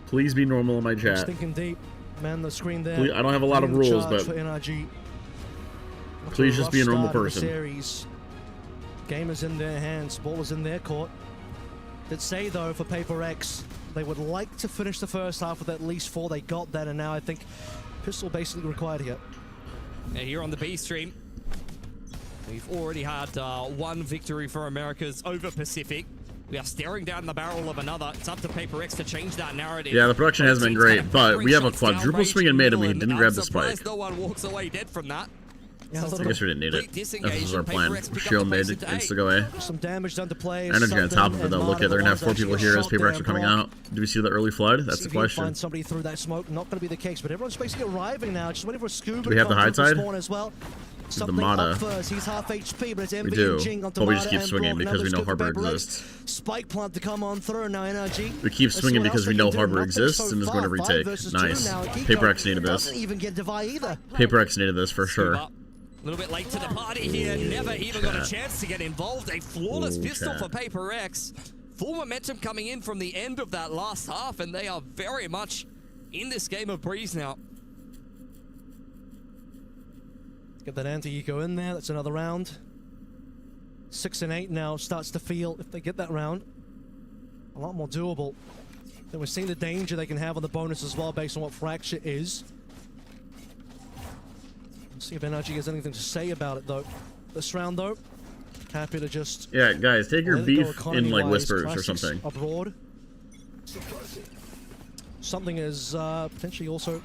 Please be normal in my chat. Thinking deep, man. The screen there. Please, I don't have a lot of rules, but for NRG. Please just be a normal person. Game is in their hands. Ball is in their court. Did say though for Paper X, they would like to finish the first half with at least 4. They got that, and now I think pistol basically required here. Yeah, here on the B stream, we've already had one victory for Americas over Pacific. We are staring down the barrel of another. It's up to Paper X to change that narrative. Yeah, the production has been great, but we have a quadruple swing in mid and we didn't grab the spike. No one walks away dead from that. Yeah, I guess we didn't need it. This is our plan. Shield mid, insta go A. Some damage done to play. Energy on top of it though. Look at they're gonna have 4 people here as Paper X are coming out. Do we see the early flood? That's the question. Find somebody through that smoke. Not going to be the case, but everyone's basically arriving now. Just waiting for a scuba. Do we have the high side? As well. The Mata. He's half HP, but it's we do, but we just keep swinging because we know Harbor exists. Spike plant to come on through now. NRG. We keep swinging because we know Harbor exists and is going to retake. Nice. Paper X needed this. Doesn't even get Divide either. Paper X needed this for sure. A little bit late to the party here. Never even got a chance to get involved. A flawless pistol for Paper X. Full momentum coming in from the end of that last half, and they are very much in this game of breeze now. Get that anti-eco in there. That's another round. 6 and 8 now starts to feel, if they get that round, a lot more doable. Then we're seeing the danger they can have on the bonus as well based on what Fracture is. Let's see if NRG has anything to say about it though. This round though, happy to just... Yeah, guys, take your beef in like whispers or Classics something. abroad. Something is potentially also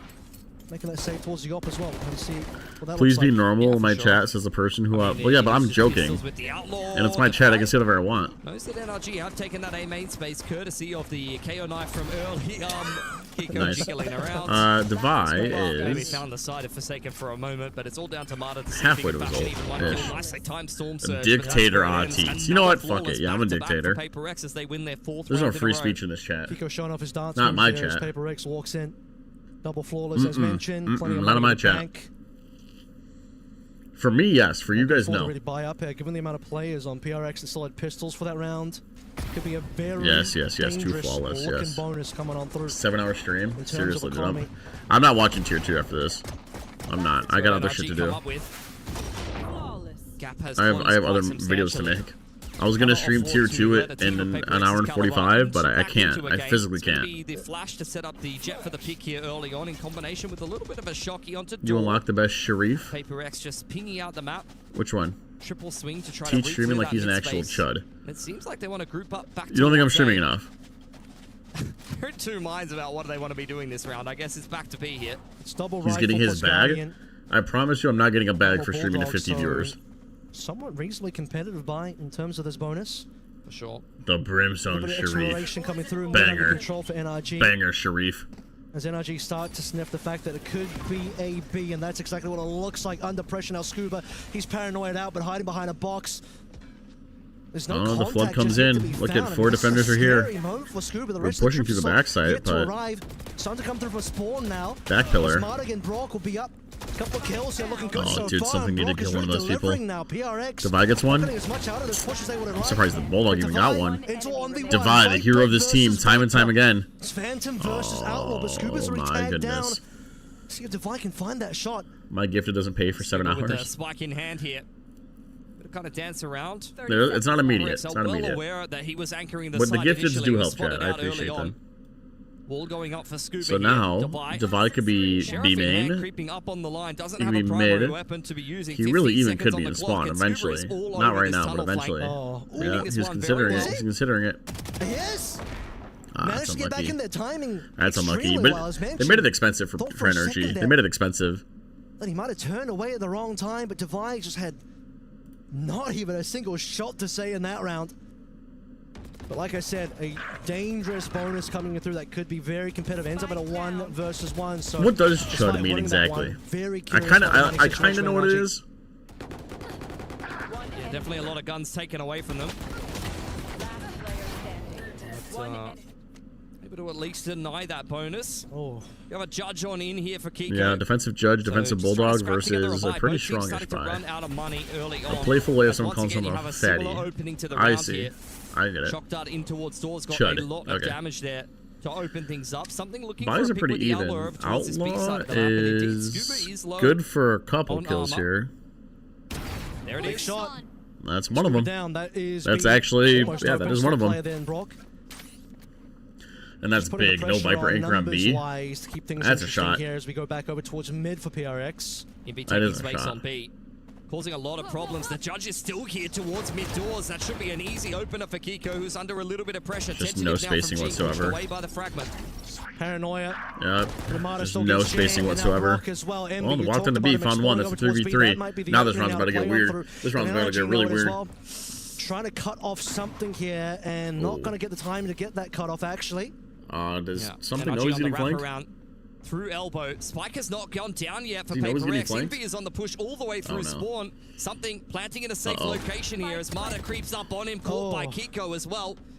making that save towards the op as well. Let's see what that Please looks be like. normal. My chat says the person who... well, yeah, but I'm joking. And it's my chat. I can say whatever I want. Notice that NRG have taken that A main space courtesy of the KO knife from early. Kiko Nice. jiggling around. Devi Maybe is found the side of Forsaken for a moment, but it's all down to Mata to see halfway if to he his can ult. fashion even one Yeah. kill. Nicely timed storm A surge, but dictator that's where it ends. Atis. You know what? Another Fuck it. Yeah, I'm a back-to-back for dictator. PRX as they win their 4th There's no round in a free row. speech in this chat. Kiko showing off his dance Not moves my there as chat. Paper X walks in. Double flawless as mentioned. Plenty of Not money in my in the chat. bank. For me, yes. For you guys, Before they no. really buy up here, given the amount of players on PRX that still had pistols for that round, could be a very Yes. 2 dangerous flawless. looking Yes. bonus coming on through. 7-hour stream. terms of Seriously, dude. economy. I'm not watching tier 2 after this. I'm not. I got other shit to do. Gap has I have closed other quite videos to substantially. make. I was gonna stream tier 2 it in an hour and 45, but I can't. I physically It's gonna can't. be the flash to set up the jet for the pick here early on in combination with a little bit of a shocky onto You unlock the best Sharif. Paper X just pinging out the map. Which one? Triple swing to try Teach to streaming re-clear like he's that an actual mid-space. chud. It seems like they want to group up back You don't think I'm towards streaming A. enough? They're in two minds about what they want to be doing this round. I guess it's back to B here. It's double He's getting his bag. I promise you, I'm not getting a bag for streaming to 50 viewers. Somewhat reasonably competitive buy in terms of this bonus. For sure. The A Brimstone bit of Sharif. exploration coming through. More under Banger. control for NRG. Banger Sharif. As NRG start to sniff the fact that it could be a B, and that's exactly what it looks like under pressure now. Scuba, he's paranoid out, but hiding behind a box. There's no Oh, the contact flood comes just yet to in. be Look found. at 4 This is a defenders are here. scary moment for Scuba. The We're rest of the pushing through the troops backside, yet to but arrive. Starting to come through for spawn now. Back pillar. Smartag and Brock will be up. Couple of kills here, looking good Oh, so dude, far. something and need to Brock kill is one of really those people. delivering now. PRX Devi gets one. not getting as much out of this push as they would have I'm liked. surprised the Bulldog even got one. Into 1v1 Devi, the White hero of this team, versus time and time again. It's Phantom versus Outlaw, but Scuba's already my tagged down. goodness. See if Devi can find that shot. My gifted doesn't pay for 7 With the hours. spike in hand here. Bit of kind of dance around. It's not immediate. It's not well immediate. aware that he was anchoring the But the side gifteds initially, do was help, spotted chat. I out early appreciate on. them. Wall going up for Scuba So here. now, Devi. Devi could be Sheriff B in hand, main. creeping up on the line. Doesn't He have could a be primary mid. weapon to be using. He really 15 even seconds could on be the in clock, spawn and Scuba eventually. is all Not over right this now, but tunnel flank. eventually. Reading Yeah, this he's one considering very it. well. He's considering it. Yes! Ah, Managed that's to get back unlucky. in their timing. That's unlucky. extremely But well, as they mentioned. made it expensive for Thought for a energy. second They there made it expensive. that he might have turned away at the wrong time, but Devi just had not even a single shot to say in that round. But like I said, a dangerous bonus coming through that could be very competitive. Ends up in a 1 versus 1. So What does despite chud mean winning that exactly? one, very I curious kind of, about the winning I kind of situation know for what it NRG. is. Yeah, definitely a lot of guns taken away from them. But, able to at least deny that bonus. Oh. You have a judge on in here for Kiko. Yeah, defensive judge, defensive So just trying to bulldog scrap together versus a buy. pretty Both teams strongish starting to buy. run out of money early A on. playful way of And someone once calling again, you someone have a a fatty. similar opening to the I round see. here. I get it. Shock dart in towards doors, got Chud. a lot of Okay. damage there to open things up. Something looking Buys for are a pick pretty with the even. Outlaw over towards this B Outlaw side of the map, and indeed, is Scuba is low good for a couple on kills armor. here. There it Big is. shot. That's one of them. Down. That is That's being actually, almost yeah, that open is one of player them. then, Brock. And that's Putting the big. No pressure Viper on anchor on B. numbers-wise to keep things That's a interesting shot. here as we go back over towards mid for PRX. He'd be That taking is a space shot. on B. Causing a lot of problems. The judge is still here towards mid doors. That should be an easy opener for Kiko, who's under a little bit of pressure. Just Tentative no now from spacing G, pushed whatsoever. away by the fragment. Paranoia. Yeah, Lamada just still no gets spacing jammed, and now whatsoever. Brock as well. Envy, Well, you walked talked into about B, him found exploring one. That's a over towards B. 3v3. That might be the Now this opening round's about to get playing weird. through. This round's And about to get NRG really know it as weird. well. Trying to cut off something here and not going to get the time to get that cut off actually. Does Yeah. something NRG know he's on the getting flanked? wraparound through elbow. Spike has not gone down yet for Does he know he's Paper getting X. flanked? Envy is on the push all the way through Oh, no. spawn. Something planting in a safe Uh-oh. location here as Marta creeps up on him, caught by Kiko as well.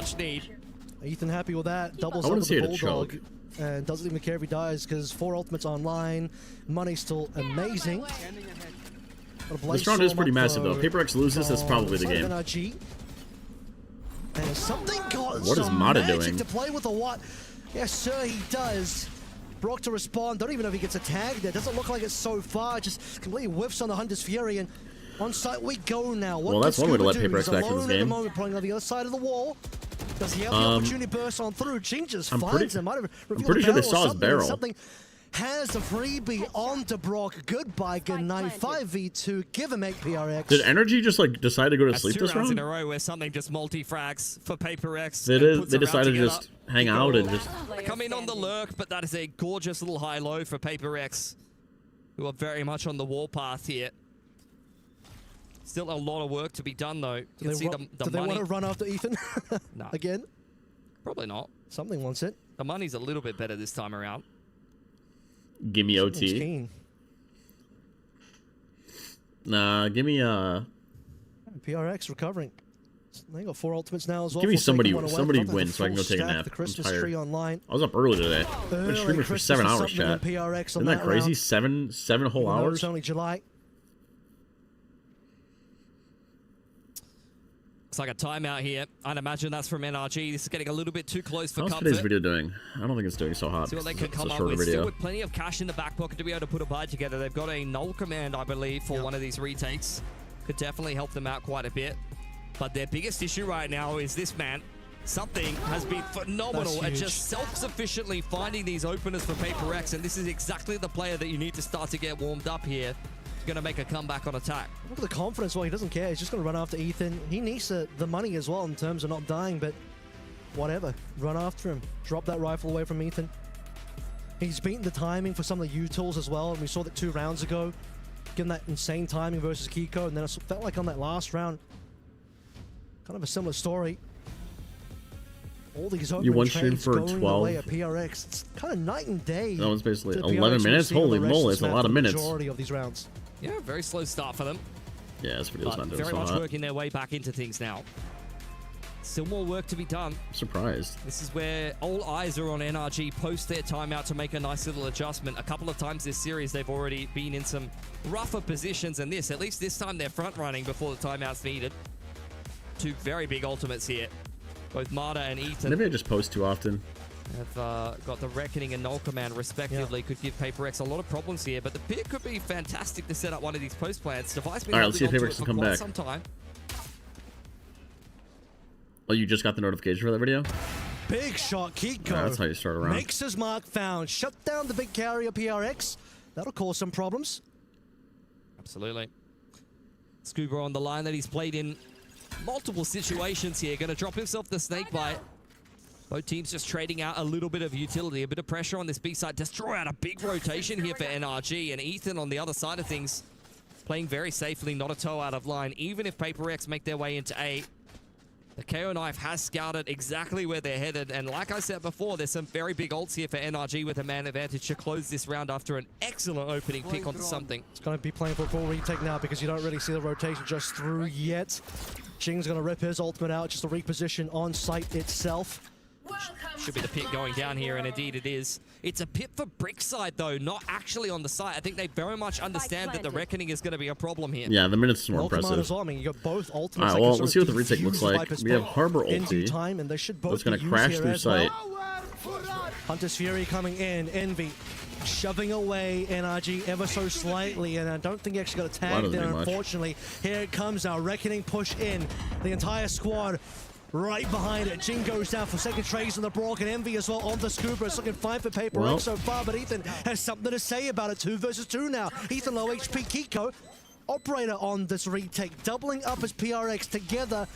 much need. Ethan happy with that. Doubles up with the Bulldog. And doesn't even care if he dies because 4 ultimates online. Money's still amazing. This round is pretty massive, though. PRX loses, that's probably the game. NRG. And something got What is some Mata magic doing? to play with the what? Yes, sir, he does. Brock to respond. Don't even know if he gets a tag there. Doesn't look like it so far. Just completely whiffs on the Hunter's Fury. And on site we go now. What Well, that's can one way to let Scuba do? PRX He's back in alone this at the game. moment, playing on the other side of the wall. Does he have the opportunity to burst on through? Jing just finds him. Might have I'm pretty sure they saw his barrel. Something has a freebie onto Brock. Goodbye, good night. 5v2. Give him 8 PRX. Did Energy just like decide to go to That's sleep 2 this rounds round? in a row where something just multi-frags for PRX. They decided to just hang out and just. Come in on the lurk, but that is a gorgeous little high-low for PRX, who are very much on the warpath here. Still a lot of work to be done, though. You can see the do they money. want to run after Ethan? No. Again? Probably not. Something wants it. The money's a little bit better this time around. Give me OT. Nah, give me PRX recovering. They got 4 ultimates now as well. give me somebody win win so I can go take a nap. The I'm Christmas tired. tree online. I was up early today. I've been streaming for 7 hours, chat. Isn't that crazy? 7 whole Even though hours. It's only July. Looks like a timeout here. I'd imagine that's from NRG. This is getting a little bit too close for How's comfort. today's video doing? I don't think it's doing so hot. See what they because can come it's a up shorter with. Still video. with plenty of cash in the back pocket to be able to put a buy together. They've got a null command, I believe, for one of these retakes. Could definitely help them out quite a bit. But their biggest issue right now is this man. Something has been phenomenal at just self-sufficiently finding these openers for PRX, and this is exactly the player that you need to start to get warmed up here. He's going to make a comeback on attack. Look at the confidence. Well, he doesn't care. He's just going to run after Ethan. He needs the money as well in terms of not dying, but whatever. Run after him. Drop that rifle away from Ethan. He's beaten the timing for some of the U-tools as well, and we saw that 2 rounds ago. Getting that insane timing versus Kiko, and then it felt like on that last round, kind of a similar story. All these open one stream trades for going 12. away at PRX. It's kind of night and day. That was basically to 11 PRX minutes. receiving Holy the rest moly, of it's a the lot of snap, the minutes. Majority of these rounds. Yeah, very slow start for them. Yeah, this video's But not doing very so much hot. working their way back into things now. Still more work to be done. I'm surprised. This is where all eyes are on NRG post their timeout to make a nice little adjustment. A couple of times this series, they've already been in some rougher positions than this. At least this time, they're front running before the timeout's needed. 2 very big ultimates here. Both Marta and Ethan Maybe I just post too often. have got the Reckoning and Null Command respectively. Could give PRX a lot of problems here, but the pick could be fantastic to set up one of these post plants. Device been All right, let's see if holding PRX onto can it come for back. quite some time. Oh, you just got the notification for that video? Big shot, Kiko. Yeah, that's how you start a round. Makes his mark found. Shut down the big carrier PRX. That'll cause some problems. Absolutely. Scuba on the line that he's played in multiple situations here. Going to drop himself the snake bite. Both teams just trading out a little bit of utility, a bit of pressure on this B side. Destroy out a big rotation here for NRG. And Ethan on the other side of things, playing very safely, not a toe out of line. Even if PRX make their way into A, the KO Knife has scouted exactly where they're headed. And like I said before, there's some very big ults here for NRG with a man advantage to close this round after an excellent opening pick onto something. It's going to be playing for a full retake now because you don't really see the rotation just through yet. Jing's going to rip his ultimate out just to reposition on site itself. Should be the pit going down here, and indeed it is. It's a pit for Brickside, though, not actually on the site. I think they very much understand that the Reckoning is going to be a problem here. Yeah, the minutes is more impressive. As well. I mean, you got both ultimates. Alright, well, let's see what the retake looks like. We have Harbor ulti. Time, and they should both It's going be to crash used through here as well. sight. Hunter's Fury coming in. Envy shoving away NRG ever so slightly, and I don't think he actually got a tag there, unfortunately. Here it comes now. Reckoning push in. The entire squad right behind it. Jing goes down for second trades on the Brock, and Envy as well on the Scuba. It's looking fine for PRX so far, but Ethan has something to say about it. 2 versus 2 now. Ethan low HP. Kiko, operator on this retake, doubling up as PRX together.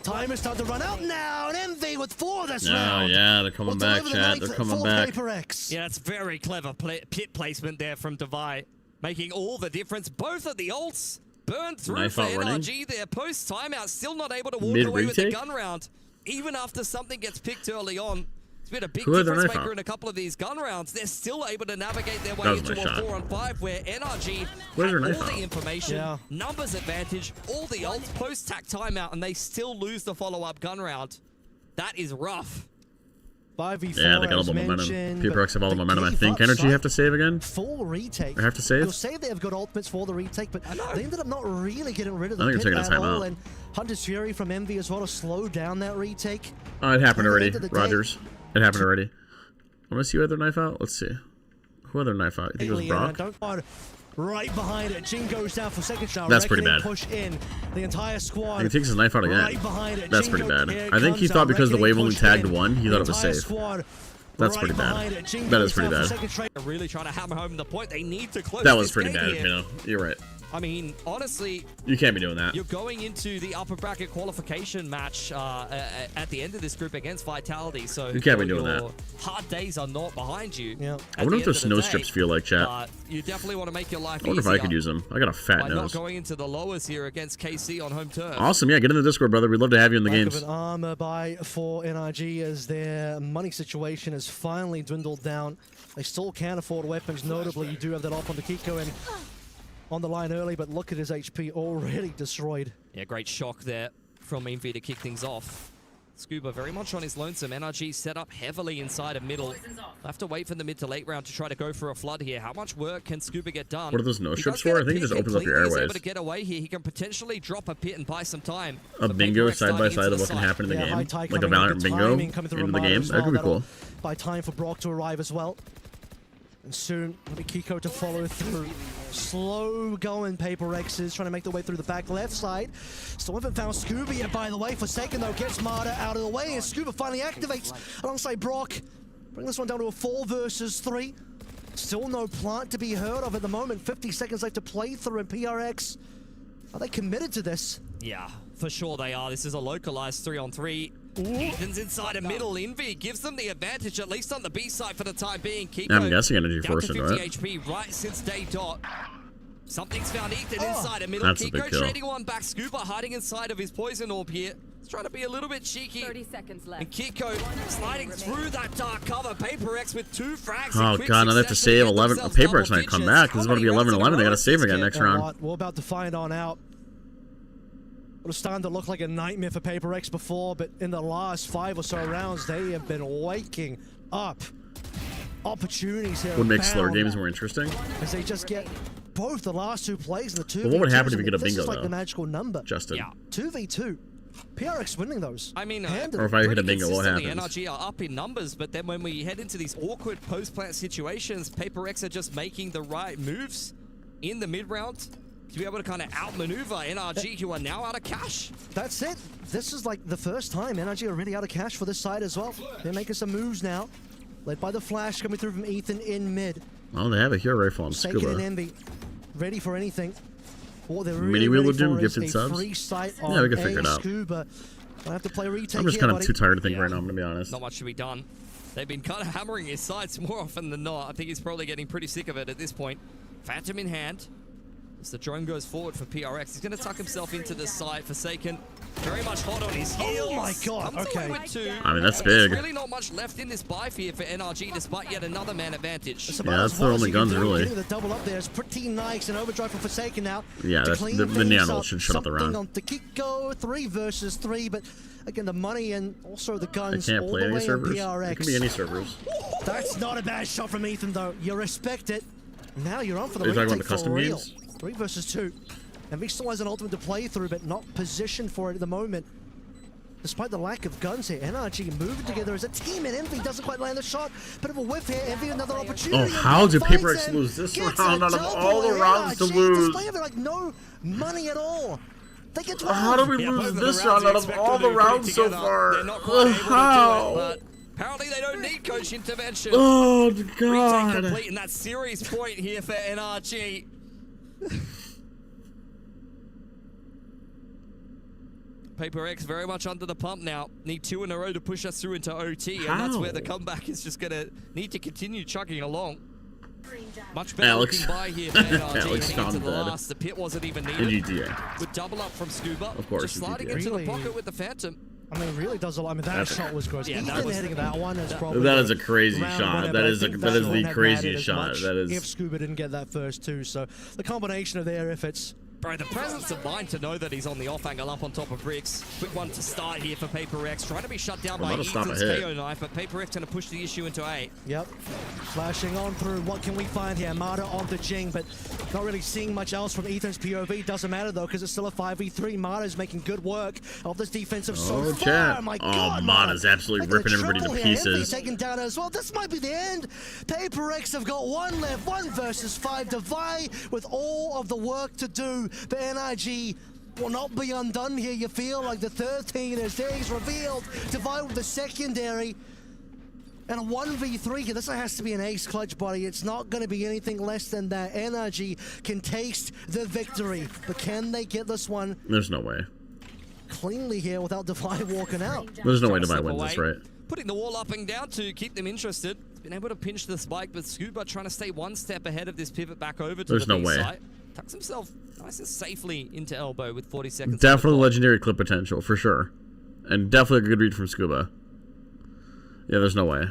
Time is starting to run out now, and Envy with 4 this round. Yeah, they're coming back, chat. They're coming back. PRX. Yeah, that's very clever pit placement there from Devi, making all the difference. Both of the ults burned through Knife for out running. NRG there. Post timeout, still not able to walk away with the Mid-retake? gun round. Even after something gets picked early on. It's been a big Who had their difference knife maker out? in a couple of these gun rounds. They're still able to navigate their way That was into my a shot. 4-on-5 where NRG Where's had their knife all the out? information, numbers advantage, all the ults, post-tack timeout, and they still lose the follow-up gun round. That is rough. 5v4, Yeah, they got all the momentum. PRX have all the momentum, I think. Energy have to save again? Full retake. Or have to save? You'll say they have good ultimates for the retake, but they ended up not really getting rid of the I think pit they're taking a at all. timeout. And Hunter's Fury from Envy as well to slow down that retake. Oh, it happened already, End of the day- Rogers. It happened already. I want to see who had their knife out. Let's see. Who had their knife out? You think it was Alien, Brock? don't right behind it. Jin goes down for second shot. That's pretty Reckoning bad. Push in. The entire squad. He takes his knife out again. Right behind it. That's Jingo, pretty bad. here I think he comes thought out. because the wave only Reckoning tagged push one, he in. thought it was The entire safe. squad That's right pretty behind bad. it. Jin That goes is pretty down for bad. second straight. They're really trying to hammer home the point. They need to close That was this pretty game bad, here. you know. You're right. I mean, honestly, You can't be doing that. you're going into the upper bracket qualification match at the end of this group against Vitality, so You can't be doing your that. hard days are not behind you. Yeah. I wonder what those snow strips feel like, chat. You definitely want to make your life I wonder if I easier could use them. I got a fat by not nose. going into the lowers here against KC on home turf. Awesome. Yeah, get in the Discord, brother. We'd love to have you in the Lack games. of an armor buy for NRG as their money situation has finally dwindled down. They still can afford weapons. Notably, you do have that op on the Kiko and on the line early, but look at his HP already destroyed. Yeah, great shock there from Envy to kick things off. Scuba very much on his lonesome. NRG set up heavily inside of middle. Have to wait for the mid to late round to try to go for a flood here. How much work can Scuba get done? What are those no He strips does get for? a I think it pick just opens up your completely. He's airways. able to get away here. He can potentially drop a pit and buy some time. A So bingo PRX side by starting side into of what can side. happen in the Yeah, game. high tie Like a coming in, Valorant good bingo timing coming through into the Ramada game. as That could be well. cool. That'll buy time for Brock to arrive as well. And soon, it'll be Kiko to follow through. Slow going Paper X's trying to make their way through the back left side. Still haven't found Scuba yet, by the way. Forsaken, though, gets Marta out of the way, and Scuba finally activates alongside Brock. Bring this one down to a 4 versus 3. Still no plant to be heard of at the moment. 50 seconds left to play through, and PRX, are they committed to this? Yeah, for sure they are. This is a localized 3-on-3. Ethan's inside a middle. Envy gives them the advantage, at least on the B side for the time being. Kiko I'm guessing Energy down forced to it, 50 right? HP right since day dot. Something's found Ethan inside a middle. That's a big Kiko kill. trading one back. Scuba hiding inside of his poison orb here. He's trying to be a little bit cheeky. 30 seconds left. And Kiko sliding through that dark cover. Paper X with 2 frags. Oh, in quick God. Now they have to succession. save Get 11. themselves Paper double might come digits. back. This How is about to be many rounds in a 11-11. They row got to is save this again kid? next Yeah, round. what? We're about to find on out. It was starting to look like a nightmare for Paper X before, but in the last 5 or so rounds, they have been waking up. Opportunities here. Would make slower abound games more interesting. as they just get both the last 2 plays and the 2v2s. But what would happen if you get a This bingo, is like though? the magical number. Justin. Yeah. 2v2. PRX winning those. I mean, Or if I hit a bingo, what consistently, happens? NRG are up in numbers, but then when we head into these awkward post-plant situations, Paper X are just making the right moves in the mid-round to be able to kind of outmaneuver NRG, who are now out of cash. That's it. This is like the first time NRG are really out of cash for this side as well. They're making some moves now. Led by the flash coming through from Ethan in mid. Oh, they have a hero rifle on Forsaken and Scuba. Envy. Ready for anything. What they're Mini really Wheel ready of Doom, for is gifted a subs? free sight Yeah, we can on figure it a out. Scuba. I have to play retake I'm just here, kind of buddy. too tired to think right now, I'm going to be honest. Not much to be done. They've been kind of hammering his sides more often than not. I think he's probably getting pretty sick of it at this point. Phantom in hand. As the drone goes forward for PRX, he's going to tuck himself into the side. Forsaken, very much hot on his heels. Oh my God, Comes away okay. with 2. I mean, that's There's big. really not much left in this buy here for NRG, despite yet another man advantage. It's Yeah, about that's as their well as only you can guns, do. really. Getting the double up there is pretty nice. And overdrive for Forsaken now. Yeah, to that's, clean the things Neon up. should shut up the Something round. on Kiko, 3 versus 3, but again, the money and also the I guns can't all play the any way in servers. PRX. It could be any servers. That's not a bad shot from Ethan, though. You respect it. Now you're on for the Are you talking about retake the custom for real. games? 3 versus 2. And he still has an ultimate to play through, but not positioned for it at the moment. Despite the lack of guns here, NRG moving together as a team, and Envy doesn't quite land the shot. Bit of a whiff here. Envy another opportunity. Oh, how did Finds Paper X him, lose this gets round a out of double, all the and rounds to NRG lose? Display of it, like no money at all. They get 12. How did we Yeah, both lose of the this rounds round you out of expect all them the to put it rounds so together. far? They're not quite able to How? do it, but apparently they don't need coach intervention. Oh, Retake God. complete, and that's series point here for NRG. Paper X very much under the pump now. Need 2 in a row to push us through into OT, and that's where the comeback is just going to need to continue chugging along. Much better Alex. looking by here for NRG. Alex Heading into the found last. The pit wasn't even In needed. GTA. With double up from Scuba. Of course, Just in sliding GTA. into the Really? pocket with the Phantom. I mean, it really does a lot. I mean, that That's- shot was gross. Yeah, Even that was- hitting that one is probably That is the a crazy round shot. winner, That but I is think that that is wouldn't the have craziest mattered as shot. much That is. if Scuba didn't get that first 2. So the combination of their efforts Bro, the presence of mind to know that he's on the off angle up on top of Bricks. Quick one to start here for Paper X. Trying to be shut down by Ethan's KO knife, but Paper X going to push the issue into A. Yep. Flashing on through. What can we find here? Mata onto Jing, but not really seeing much else from Ethan's POV. Doesn't matter though, because it's still a 5v3. Mata's making good work of this defensive so far. Chat. My oh, God, Mata's absolutely ripping everybody to pieces. Taken down as well. This might be the end. Paper X have got one left. 1 versus 5. Divide with all of the work to do. But NRG will not be undone here. You feel like the 13 is there. He's revealed. Divide with the secondary. And a 1v3 here. This has to be an ace clutch, buddy. It's not going to be anything less than that. NRG can taste the victory. But can they get this one? There's no way. Cleanly here without Divide walking out. There's no way Divide wins this, right? Putting the wall up and down to keep them interested. Been able to pinch the spike, but Scuba trying to stay one step ahead of this pivot back over to the B site. Tucks himself nice and safely into elbow with 40 seconds. Definitely legendary clip potential, for sure. And definitely a good read from Scuba. Yeah, there's no way.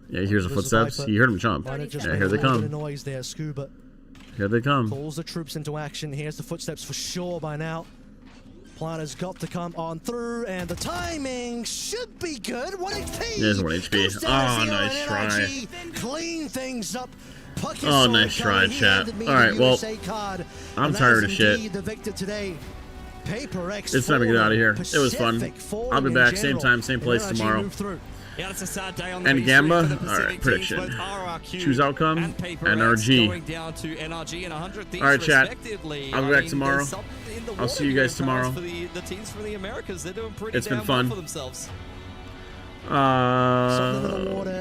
Yeah, he hears the footsteps. You heard him jump. Yeah, here they come. Noise there, Scuba. Here they come. Calls the troops into action. Here's the footsteps for sure by now. Planner's got to come on through, and the timing should be good. 1 HP. There's 1 HP. Oh, nice try. Clean things up. Oh, nice try, chat. All right, well, I'm tired of shit. The victor today. Paper X. It's time to get out of here. It was fun. I'll be back same time, same place tomorrow. Yeah, it's a sad day on the and Gamba. All right, prediction. Choose outcome. NRG. Going down to NRG and 100 all right, chat. I'll be back tomorrow. I'll see you guys tomorrow. For the teams from the Americas, they're doing pretty it's been damn fun well for themselves.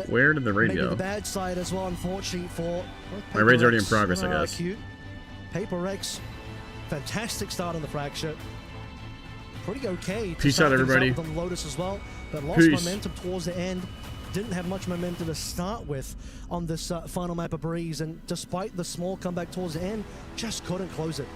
Where did the raid go? The bad side as well, unfortunately for my raid's already in progress, I guess. Paper X, fantastic start on the fracture. Pretty okay. Peace out, everybody. On Lotus as well, but lost momentum towards the end. Didn't have much momentum to start with on this final map of Breeze, and despite the small comeback towards the end, just couldn't close it.